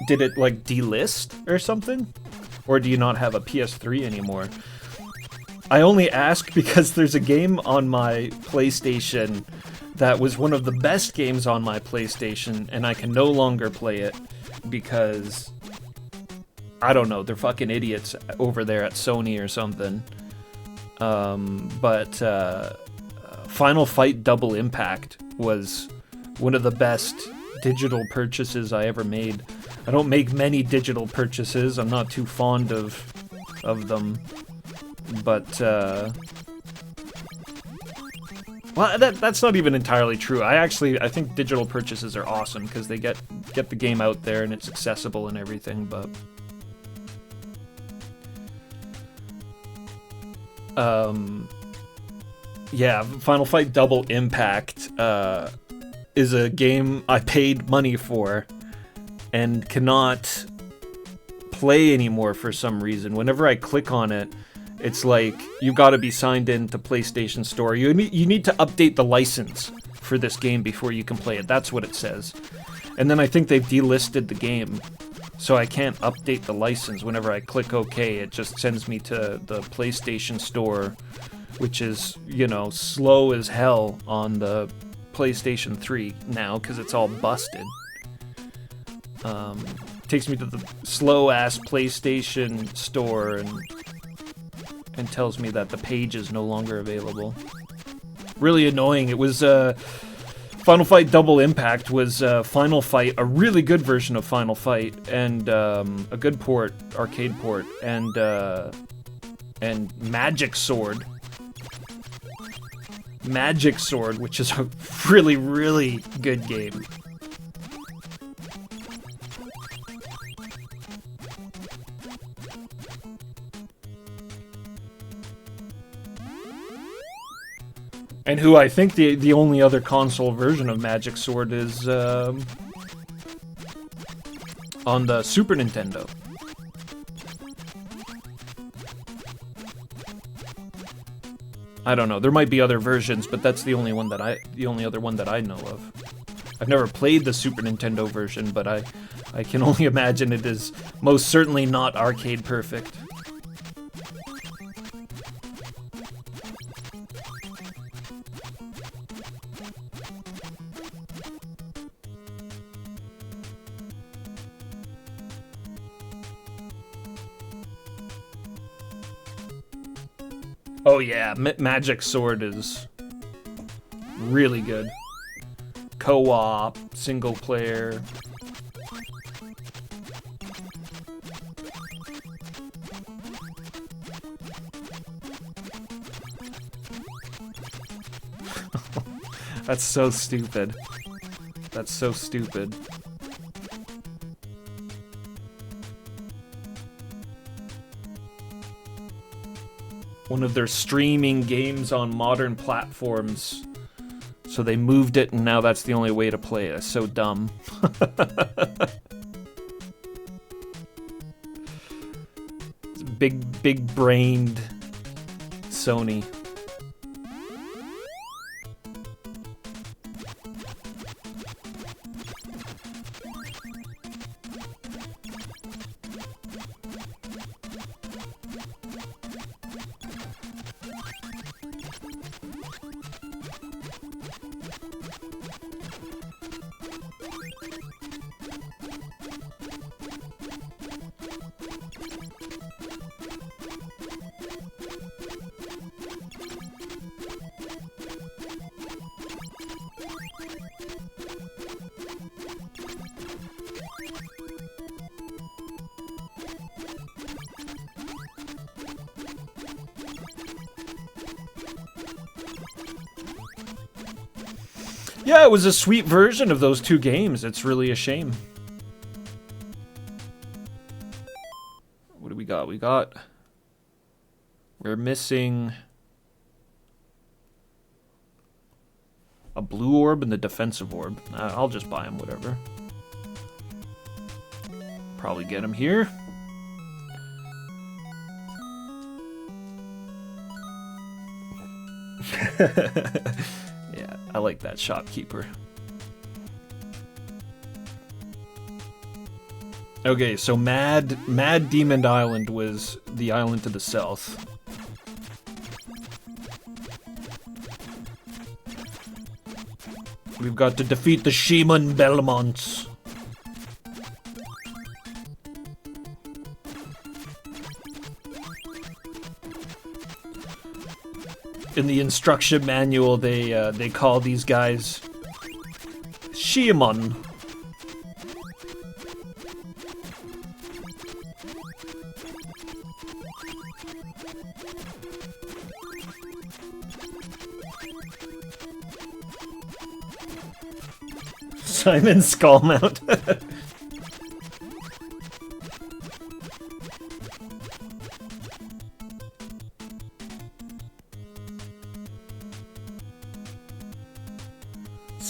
Did it, like, delist or something? Or do you not have a PS3 anymore? I only ask because there's a game on my PlayStation that was one of the best games on my PlayStation, and I can no longer play it because, I don't know, they're fucking idiots over there at Sony or something. Final Fight Double Impact was one of the best digital purchases I ever made. I don't make many digital purchases. I'm not too fond of them. But, well, that's not even entirely true. I think digital purchases are awesome because they get the game out there and it's accessible and everything, but... yeah, Final Fight Double Impact is a game I paid money for and cannot play anymore for some reason. Whenever I click on it, it's like, you gotta be signed in to PlayStation Store. You need to update the license for this game before you can play it. That's what it says. And then I think they've delisted the game, so I can't update the license. Whenever I click OK, it just sends me to the PlayStation Store, which is, you know, slow as hell on the PlayStation 3 now, because it's all busted. Takes me to the slow-ass PlayStation Store and tells me that the page is no longer available. Really annoying. It was, Final Fight Double Impact was Final Fight, a really good version of Final Fight, and a good port, arcade port, and Magic Sword. Magic Sword, which is a really, really good game. And who I think the only other console version of Magic Sword is on the Super Nintendo. I don't know. There might be other versions, but that's the only other one that I know of. I've never played the Super Nintendo version, but I can only imagine it is most certainly not arcade perfect. Oh yeah, Magic Sword is really good. Co-op, single player. That's so stupid. That's so stupid. One of their streaming games on modern platforms. So they moved it and now that's the only way to play it. It's so dumb. Big brained Sony. Yeah, it was a sweet version of those two games. It's really a shame. What do we got? We're missing a blue orb and the defensive orb. I'll just buy them, whatever. Probably get them here. Yeah, I like that shopkeeper. Okay, so Mad Demon Island was the island to the south. We've got to defeat the Shimon Belmonts. In the instruction manual, they call these guys Shimon. Simon Skullmount.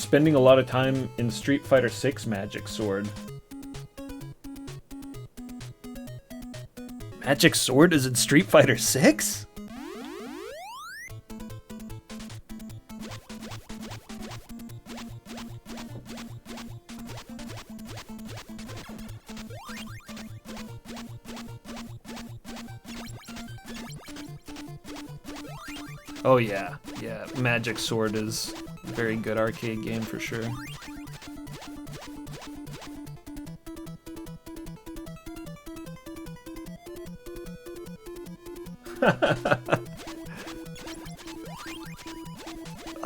spending a lot of time in Street Fighter 6 Magic Sword. Magic Sword is in Street Fighter 6? Oh yeah, yeah, Magic Sword is a very good arcade game for sure.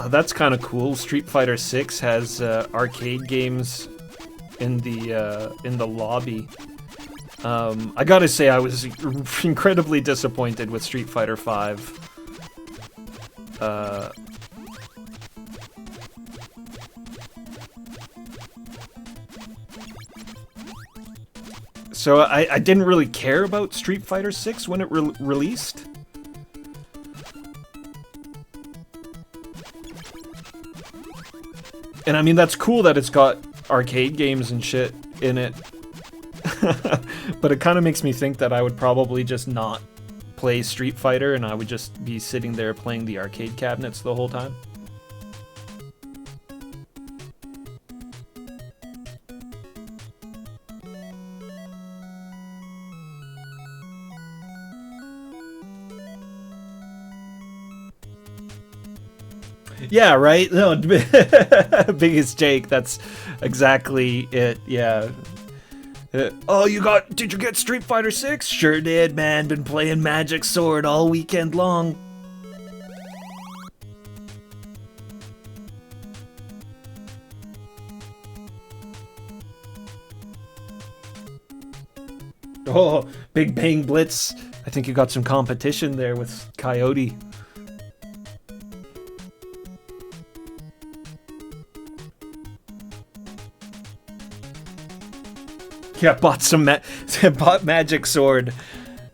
That's kind of cool. Street Fighter 6 has arcade games in the lobby. I gotta say, I was incredibly disappointed with Street Fighter 5. So I didn't really care about Street Fighter 6 when it released. And I mean, that's cool that it's got arcade games and shit in it. But it kind of makes me think that I would probably just not play Street Fighter and I would just be sitting there playing the arcade cabinets the whole time. Yeah, right? No, biggest Jake, that's exactly it, yeah. Oh, did you get Street Fighter 6? Sure did, man. Been playing Magic Sword all weekend long. Oh, Big Bang Blitz. I think you got some competition there with Coyote. Yeah, bought Magic Sword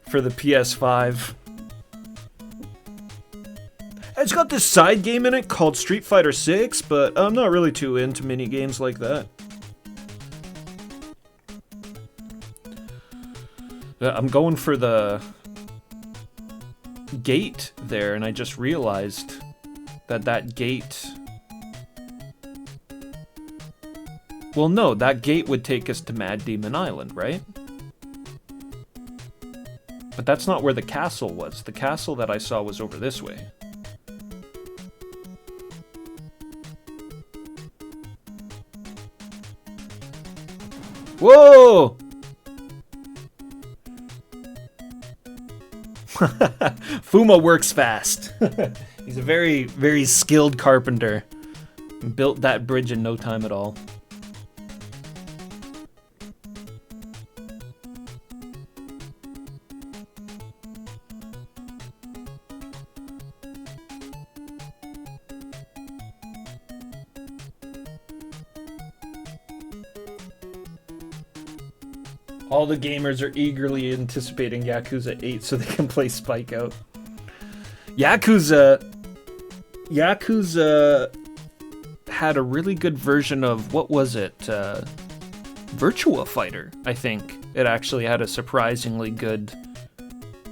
for the PS5. It's got this side game in it called Street Fighter 6, but I'm not really too into mini games like that. I'm going for the gate there, and I just realized that gate... Well, no, that gate would take us to Mad Demon Island, right? But that's not where the castle was. The castle that I saw was over this way. Whoa! Fuma works fast. He's a very, very skilled carpenter. Built that bridge in no time at all. All the gamers are eagerly anticipating Yakuza 8 so they can play Spike Out. Yakuza had a really good version of, what was it? Virtua Fighter, I think. It actually had a surprisingly good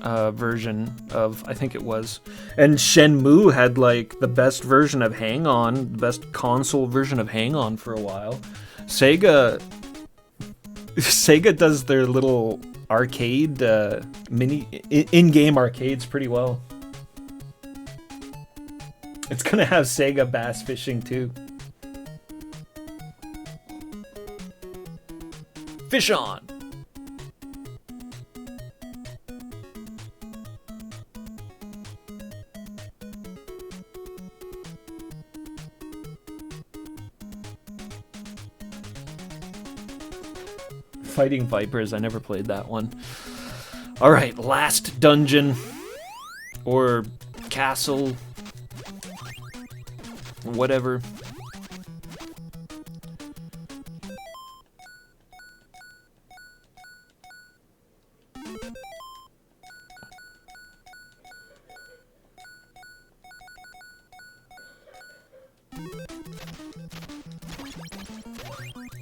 version of, I think it was. And Shenmue had like the best version of Hang On, the best console version of Hang On for a while. Sega does their little arcade mini in-game arcades pretty well. It's gonna have Sega Bass Fishing too. Fish on! Fighting Vipers, I never played that one. Alright, last dungeon. Or castle. Whatever.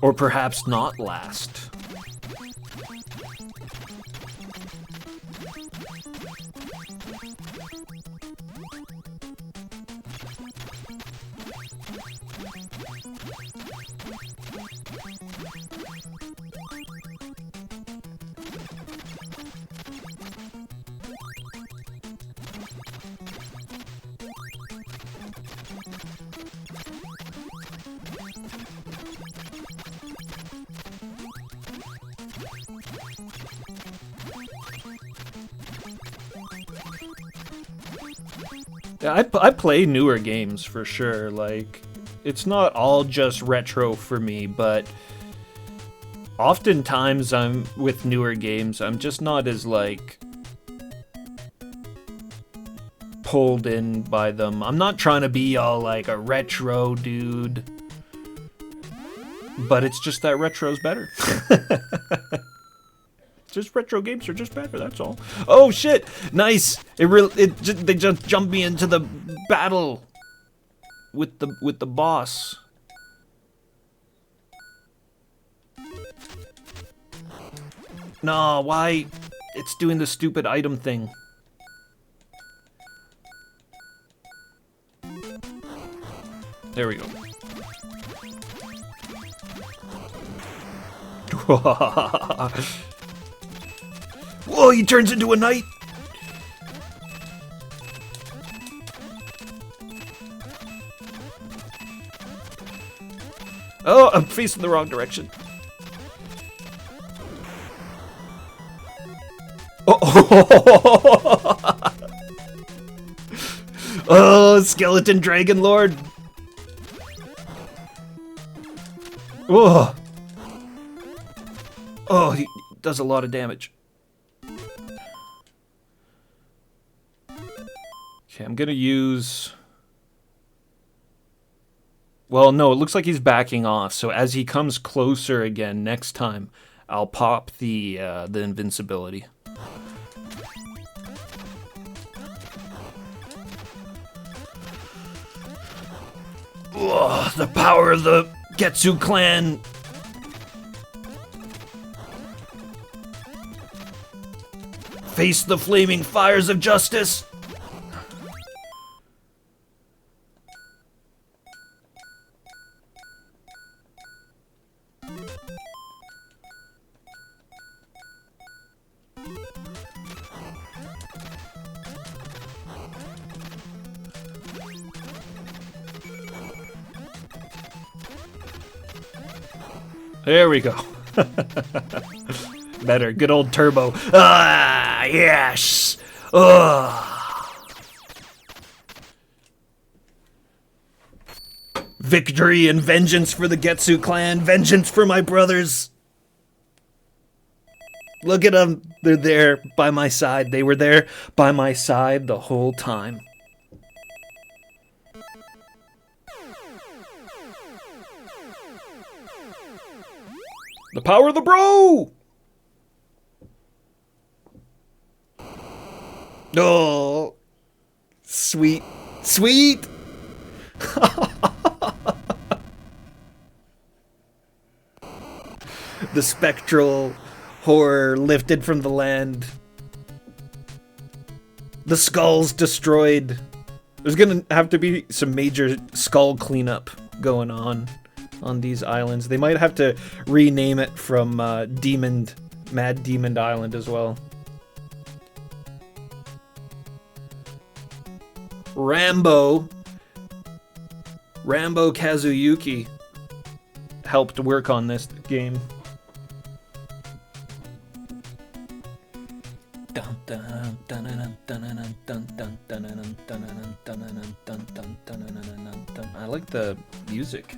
Or perhaps not last. Yeah, I play newer games for sure. Like, it's not all just retro for me, but oftentimes I'm with newer games, I'm just not as like pulled in by them. I'm not trying to be all like a retro dude, but it's just that retro's better. Just retro games are just better, that's all. Oh shit! Nice! They just jumped me into the battle with the boss. No, why? It's doing the stupid item thing. There we go. Whoa, he turns into a knight! Oh, I'm facing the wrong direction. Oh, oh, skeleton dragon lord. Oh, oh, he does a lot of damage. Okay, I'm gonna use... Well, no, it looks like he's backing off, so as he comes closer again next time, I'll pop the invincibility. Ugh, the power of the Getsu clan! Face the flaming fires of justice! There we go. Better. Good old turbo. Ah, yes. Ugh. Victory and vengeance for the Getsu clan. Vengeance for my brothers. Look at them. They're there by my side. They were there by my side the whole time. The power of the bro! Oh, sweet, sweet! The spectral horror lifted from the land. The skulls destroyed. There's gonna have to be some major skull cleanup going on these islands. They might have to rename it from Mad Demon Island as well. Rambo Kazuyuki helped work on this game. I like the music.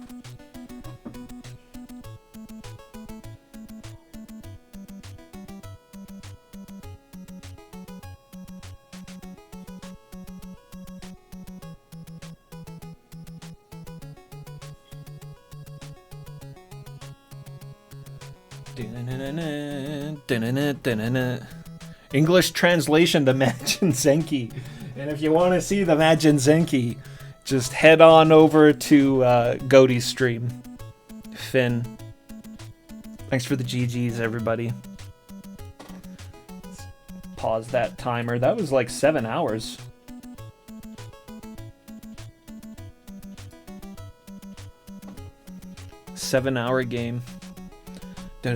English translation, the Majin Zenki. And if you want to see the Majin Zenki, just head on over to Goaty's stream. Finn. Thanks for the GGs, everybody. Let's pause that timer. That was like 7 hours. Seven-hour game. Have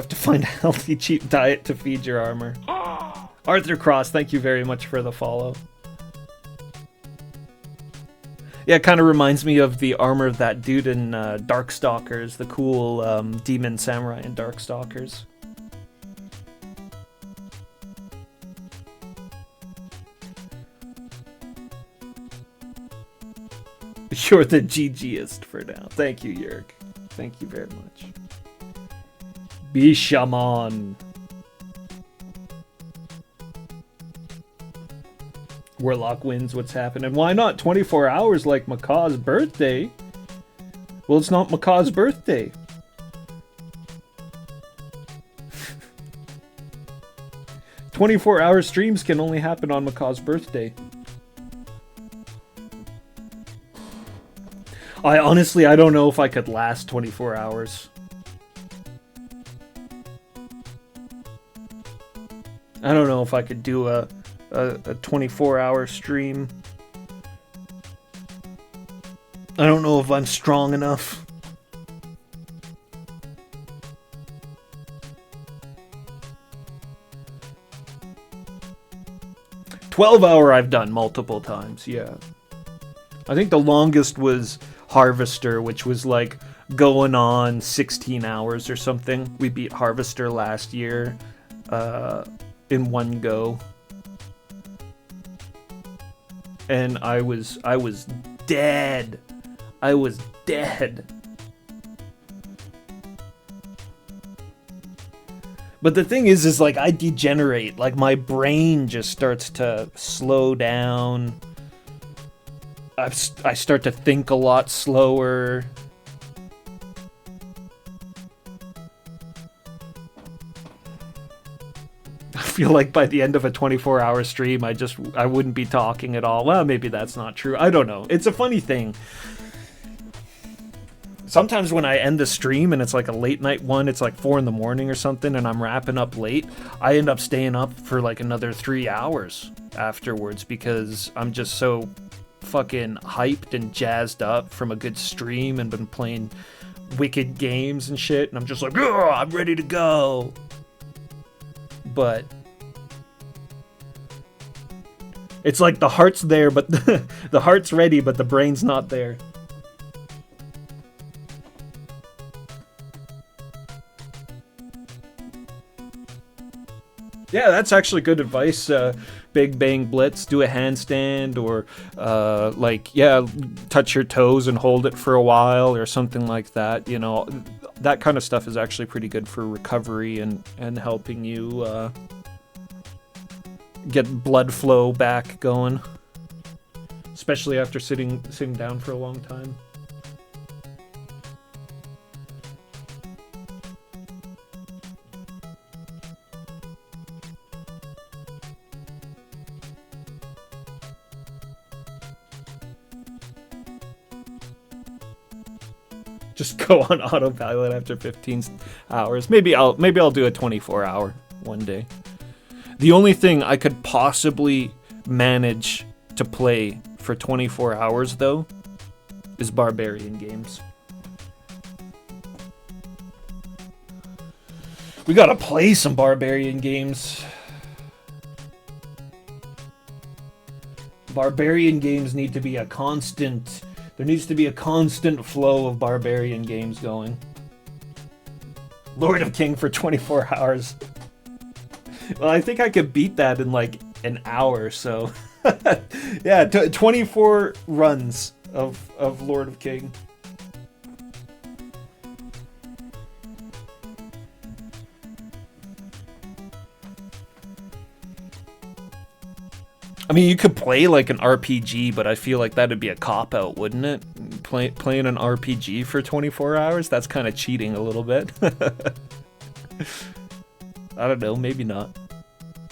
to find a healthy, cheap diet to feed your armor. Arthur Cross, thank you very much for the follow. Yeah, it kind of reminds me of the armor of that dude in Darkstalkers, the cool demon samurai in Darkstalkers. You're the GGist for now. Thank you, Yerk. Thank you very much. Bishamon. Warlock wins, what's happening? Why not 24 hours like Macaw's birthday? Well, it's not Macaw's birthday. "24-hour streams can only happen on Macaw's birthday." I don't know if I could last 24 hours. I don't know if I could do a 24-hour stream. I don't know if I'm strong enough. "12-hour I've done multiple times, yeah. I think the longest was Harvester, which was like going on 16 hours or something. We beat Harvester last year in one go. And I was dead. I was dead. But the thing is like I degenerate. Like my brain just starts to slow down. I start to think a lot slower. I feel like by the end of a 24-hour stream, I wouldn't be talking at all. Well, maybe that's not true. I don't know. It's a funny thing. Sometimes when I end the stream and it's like a late night one, it's like 4 in the morning or something, and I'm wrapping up late, I end up staying up for like another 3 hours afterwards because I'm just so fucking hyped and jazzed up from a good stream and been playing wicked games and shit, and I'm just like, I'm ready to go. But it's like the heart's there, but the heart's ready, but the brain's not there. Yeah, that's actually good advice. Big Bang Blitz, do a handstand, or touch your toes and hold it for a while or something like that. You know, that kind of stuff is actually pretty good for recovery and helping you get blood flow back going, especially after sitting down for a long time. Just go on autopilot after 15 hours. Maybe I'll do a 24-hour one day. The only thing I could possibly manage to play for 24 hours though is barbarian games. We gotta play some barbarian games. Barbarian games need to be a constant. There needs to be a constant flow of barbarian games going. Lord of King for 24 hours. Well, I think I could beat that in like an hour, so... yeah, 24 runs of Lord of King. I mean, you could play like an RPG, but I feel like that'd be a cop-out, wouldn't it? Playing an RPG for 24 hours? That's kind of cheating a little bit. I don't know, maybe not.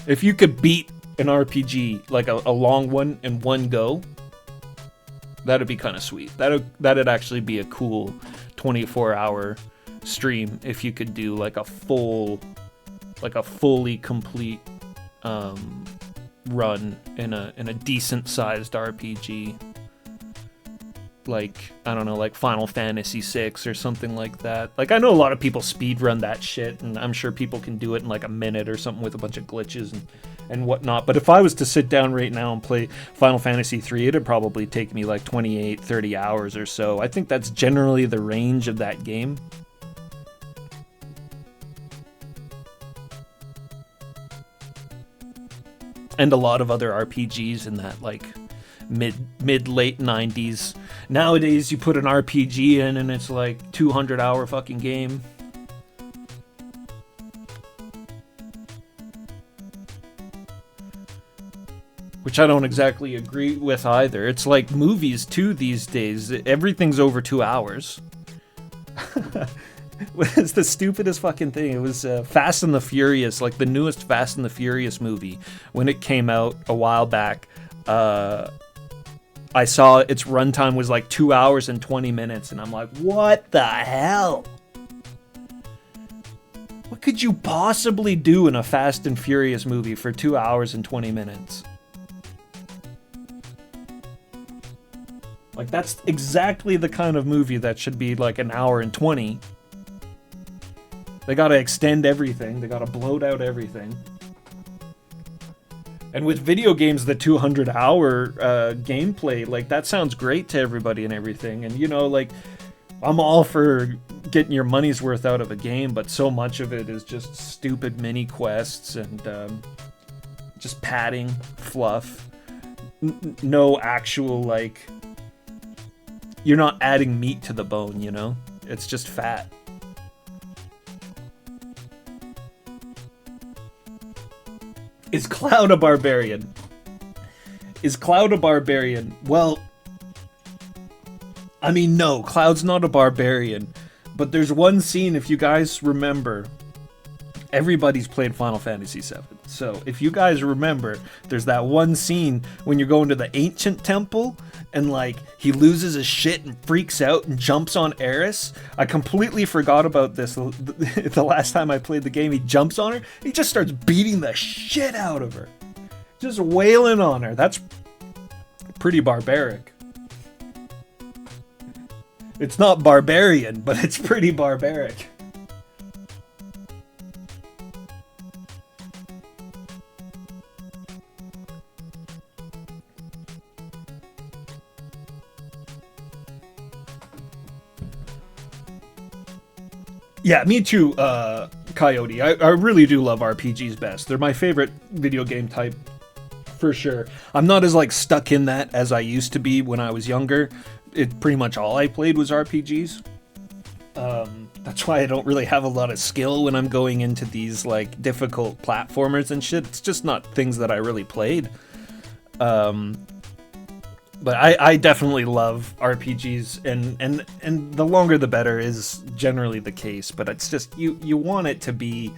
If you could beat an RPG, like a long one, in one go, That'd be kind of sweet. That'd actually be a cool 24-hour stream if you could do like a fully complete run in a decent sized RPG. Like, I don't know, like Final Fantasy VI or something like that. Like, I know a lot of people speedrun that shit, and I'm sure people can do it in like a minute or something with a bunch of glitches and whatnot. But if I was to sit down right now and play Final Fantasy III, it'd probably take me like 28, 30 hours or so. I think that's generally the range of that game. And a lot of other RPGs in that, like, mid-late 90s. Nowadays, you put an RPG in and it's like 200-hour fucking game. Which I don't exactly agree with either. It's like movies, too, these days. Everything's over 2 hours. It's the stupidest fucking thing. It was Fast and the Furious, like the newest Fast and the Furious movie. When it came out a while back, I saw its runtime was like 2 hours and 20 minutes, and I'm like, what the hell? What could you possibly do in a Fast and Furious movie for 2 hours and 20 minutes? Like, that's exactly the kind of movie that should be like an hour and 20. They gotta extend everything. They gotta bloat out everything. And with video games, the 200-hour gameplay, like, that sounds great to everybody and everything. And, you know, like, I'm all for getting your money's worth out of a game, but so much of it is just stupid mini quests and just padding, fluff. No actual, like... You're not adding meat to the bone, you know? It's just fat. Is Cloud a barbarian? Is Cloud a barbarian? Well, I mean, no, Cloud's not a barbarian. But there's one scene, if you guys remember, everybody's played Final Fantasy VII. So if you guys remember, there's that one scene when you're going to the ancient temple and, like, he loses his shit and freaks out and jumps on Eris. I completely forgot about this the last time I played the game. He jumps on her. He just starts beating the shit out of her. Just wailing on her. That's pretty barbaric. It's not barbarian, but it's pretty barbaric. Yeah, me too, Coyote. I really do love RPGs best. They're my favorite video game type, for sure. I'm not as, like, stuck in that as I used to be when I was younger. Pretty much all I played was RPGs. That's why I don't really have a lot of skill when I'm going into these, like, difficult platformers and shit. It's just not things that I really played. But I definitely love RPGs, and the longer the better is generally the case. But it's just, you want it to be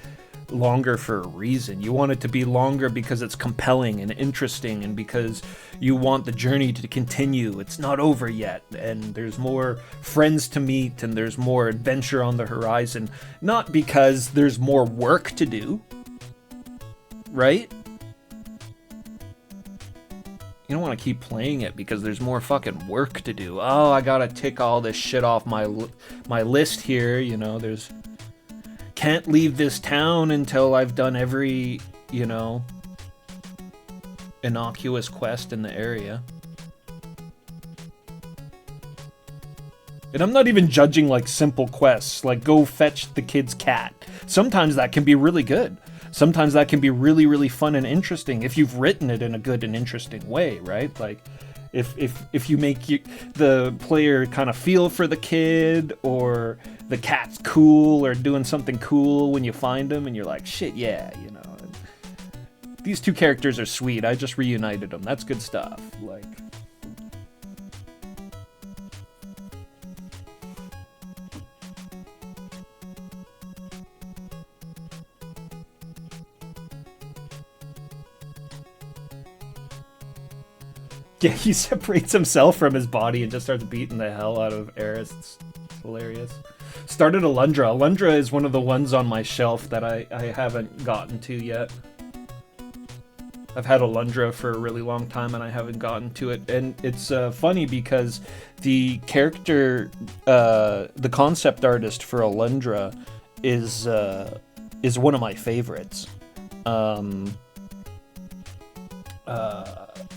longer for a reason. You want it to be longer because it's compelling and interesting, and because you want the journey to continue. It's not over yet, and there's more friends to meet, and there's more adventure on the horizon. Not because there's more work to do, right? You don't want to keep playing it because there's more fucking work to do. Oh, I gotta tick all this shit off my list here. You know, there's... Can't leave this town until I've done every, you know, innocuous quest in the area. And I'm not even judging, like, simple quests, like go fetch the kid's cat. Sometimes that can be really good. Sometimes that can be really, really fun and interesting if you've written it in a good and interesting way, right? Like, if you make the player kind of feel for the kid, or the cat's cool or doing something cool when you find him, and you're like, shit, yeah, you know. These two characters are sweet. I just reunited them. That's good stuff. Like... Yeah, he separates himself from his body and just starts beating the hell out of Eris. It's hilarious. Started Alundra. Alundra is one of the ones on my shelf that I haven't gotten to yet. I've had Alundra for a really long time and I haven't gotten to it. And it's funny because the character, the concept artist for Alundra is one of my favorites.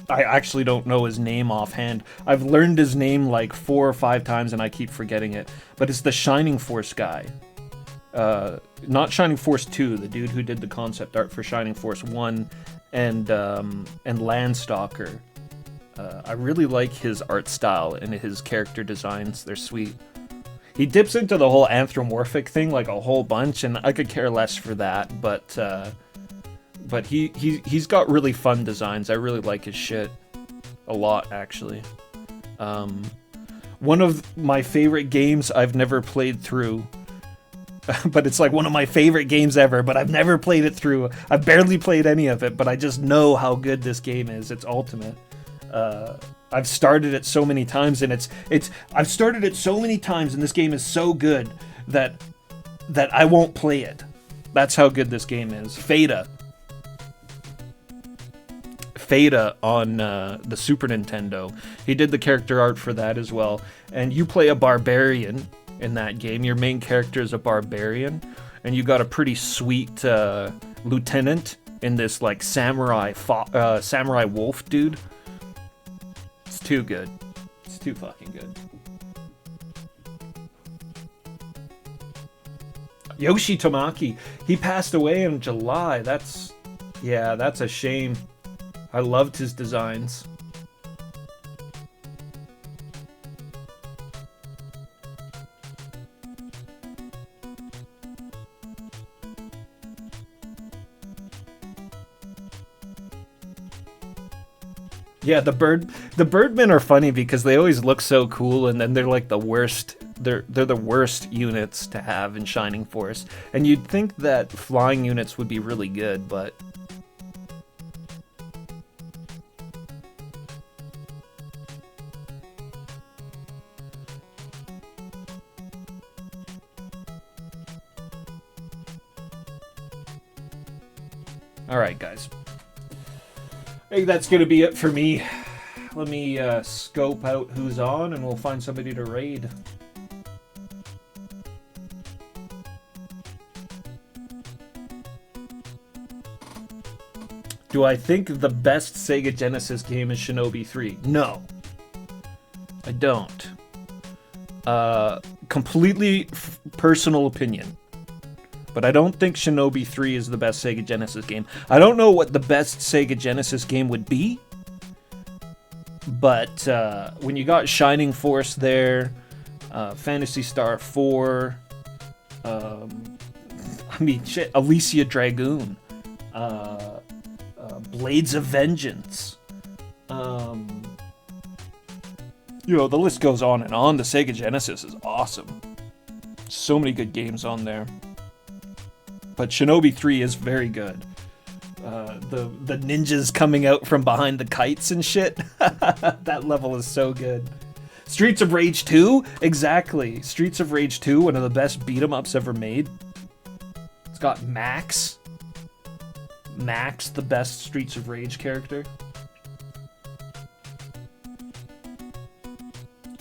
I actually don't know his name offhand. I've learned his name like 4 or 5 times and I keep forgetting it. But it's the Shining Force guy. Not Shining Force 2, the dude who did the concept art for Shining Force 1 and Landstalker. I really like his art style and his character designs. They're sweet. He dips into the whole anthropomorphic thing like a whole bunch, and I could care less for that, but he's got really fun designs. I really like his shit a lot, actually. One of my favorite games I've never played through, but it's like one of my favorite games ever, but I've never played it through. I've barely played any of it, but I just know how good this game is. It's Ultimate. I've started it so many times, and I've started it so many times, and this game is so good that I won't play it. That's how good this game is. Feta on the Super Nintendo. He did the character art for that as well. And you play a barbarian in that game. Your main character is a barbarian, and you got a pretty sweet lieutenant in this like samurai wolf dude. It's too good. It's too fucking good. Yoshi Tamaki, he passed away in July. That's a shame. I loved his designs. Yeah, the Birdmen are funny because they always look so cool, and then they're like the worst. They're the worst units to have in Shining Force. And you'd think that flying units would be really good, but alright, guys. I think that's going to be it for me. Let me scope out who's on, and we'll find somebody to raid. Do I think the best Sega Genesis game is Shinobi 3? No. I don't. Completely personal opinion. But I don't think Shinobi 3 is the best Sega Genesis game. I don't know what the best Sega Genesis game would be. But when you got Shining Force there, Phantasy Star 4, shit, Alicia Dragoon, Blades of Vengeance, the list goes on and on. The Sega Genesis is awesome. So many good games on there. But Shinobi 3 is very good. The ninjas coming out from behind the kites and shit. That level is so good. Streets of Rage 2? Exactly. Streets of Rage 2, one of the best beat-em-ups ever made. It's got Max. Max, the best Streets of Rage character.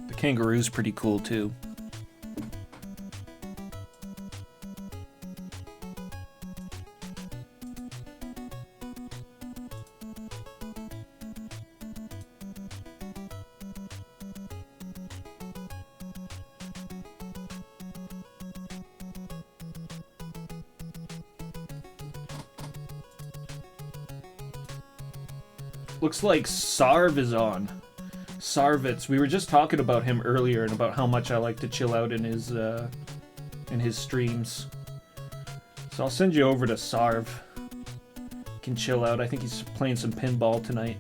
The kangaroo's pretty cool, too. Looks like Sarv is on. Sarvitz. We were just talking about him earlier and about how much I like to chill out in his streams. So I'll send you over to Sarv. You can chill out. I think he's playing some pinball tonight.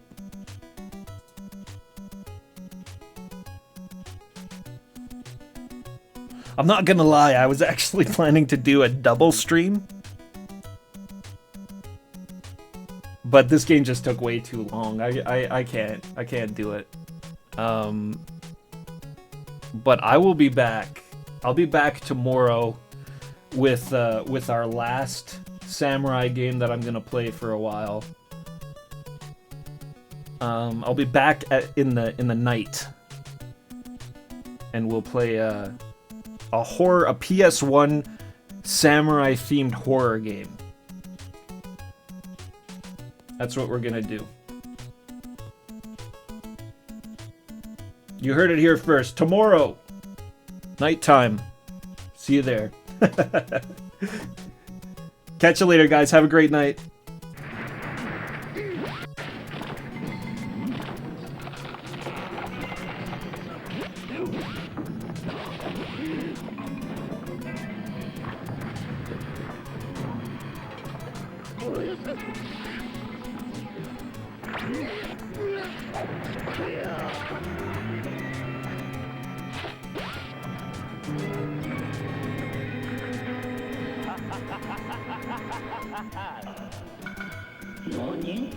I'm not gonna lie, I was actually planning to do a double stream. but this game just took way too long. I can't do it. But I will be back. I'll be back tomorrow with our last samurai game that I'm gonna play for a while. I'll be back in the night, and we'll play a PS1 samurai themed horror game. That's what we're gonna do. You heard it here first. Tomorrow, nighttime. See you there. Catch you later, guys. Have a great night. Nani?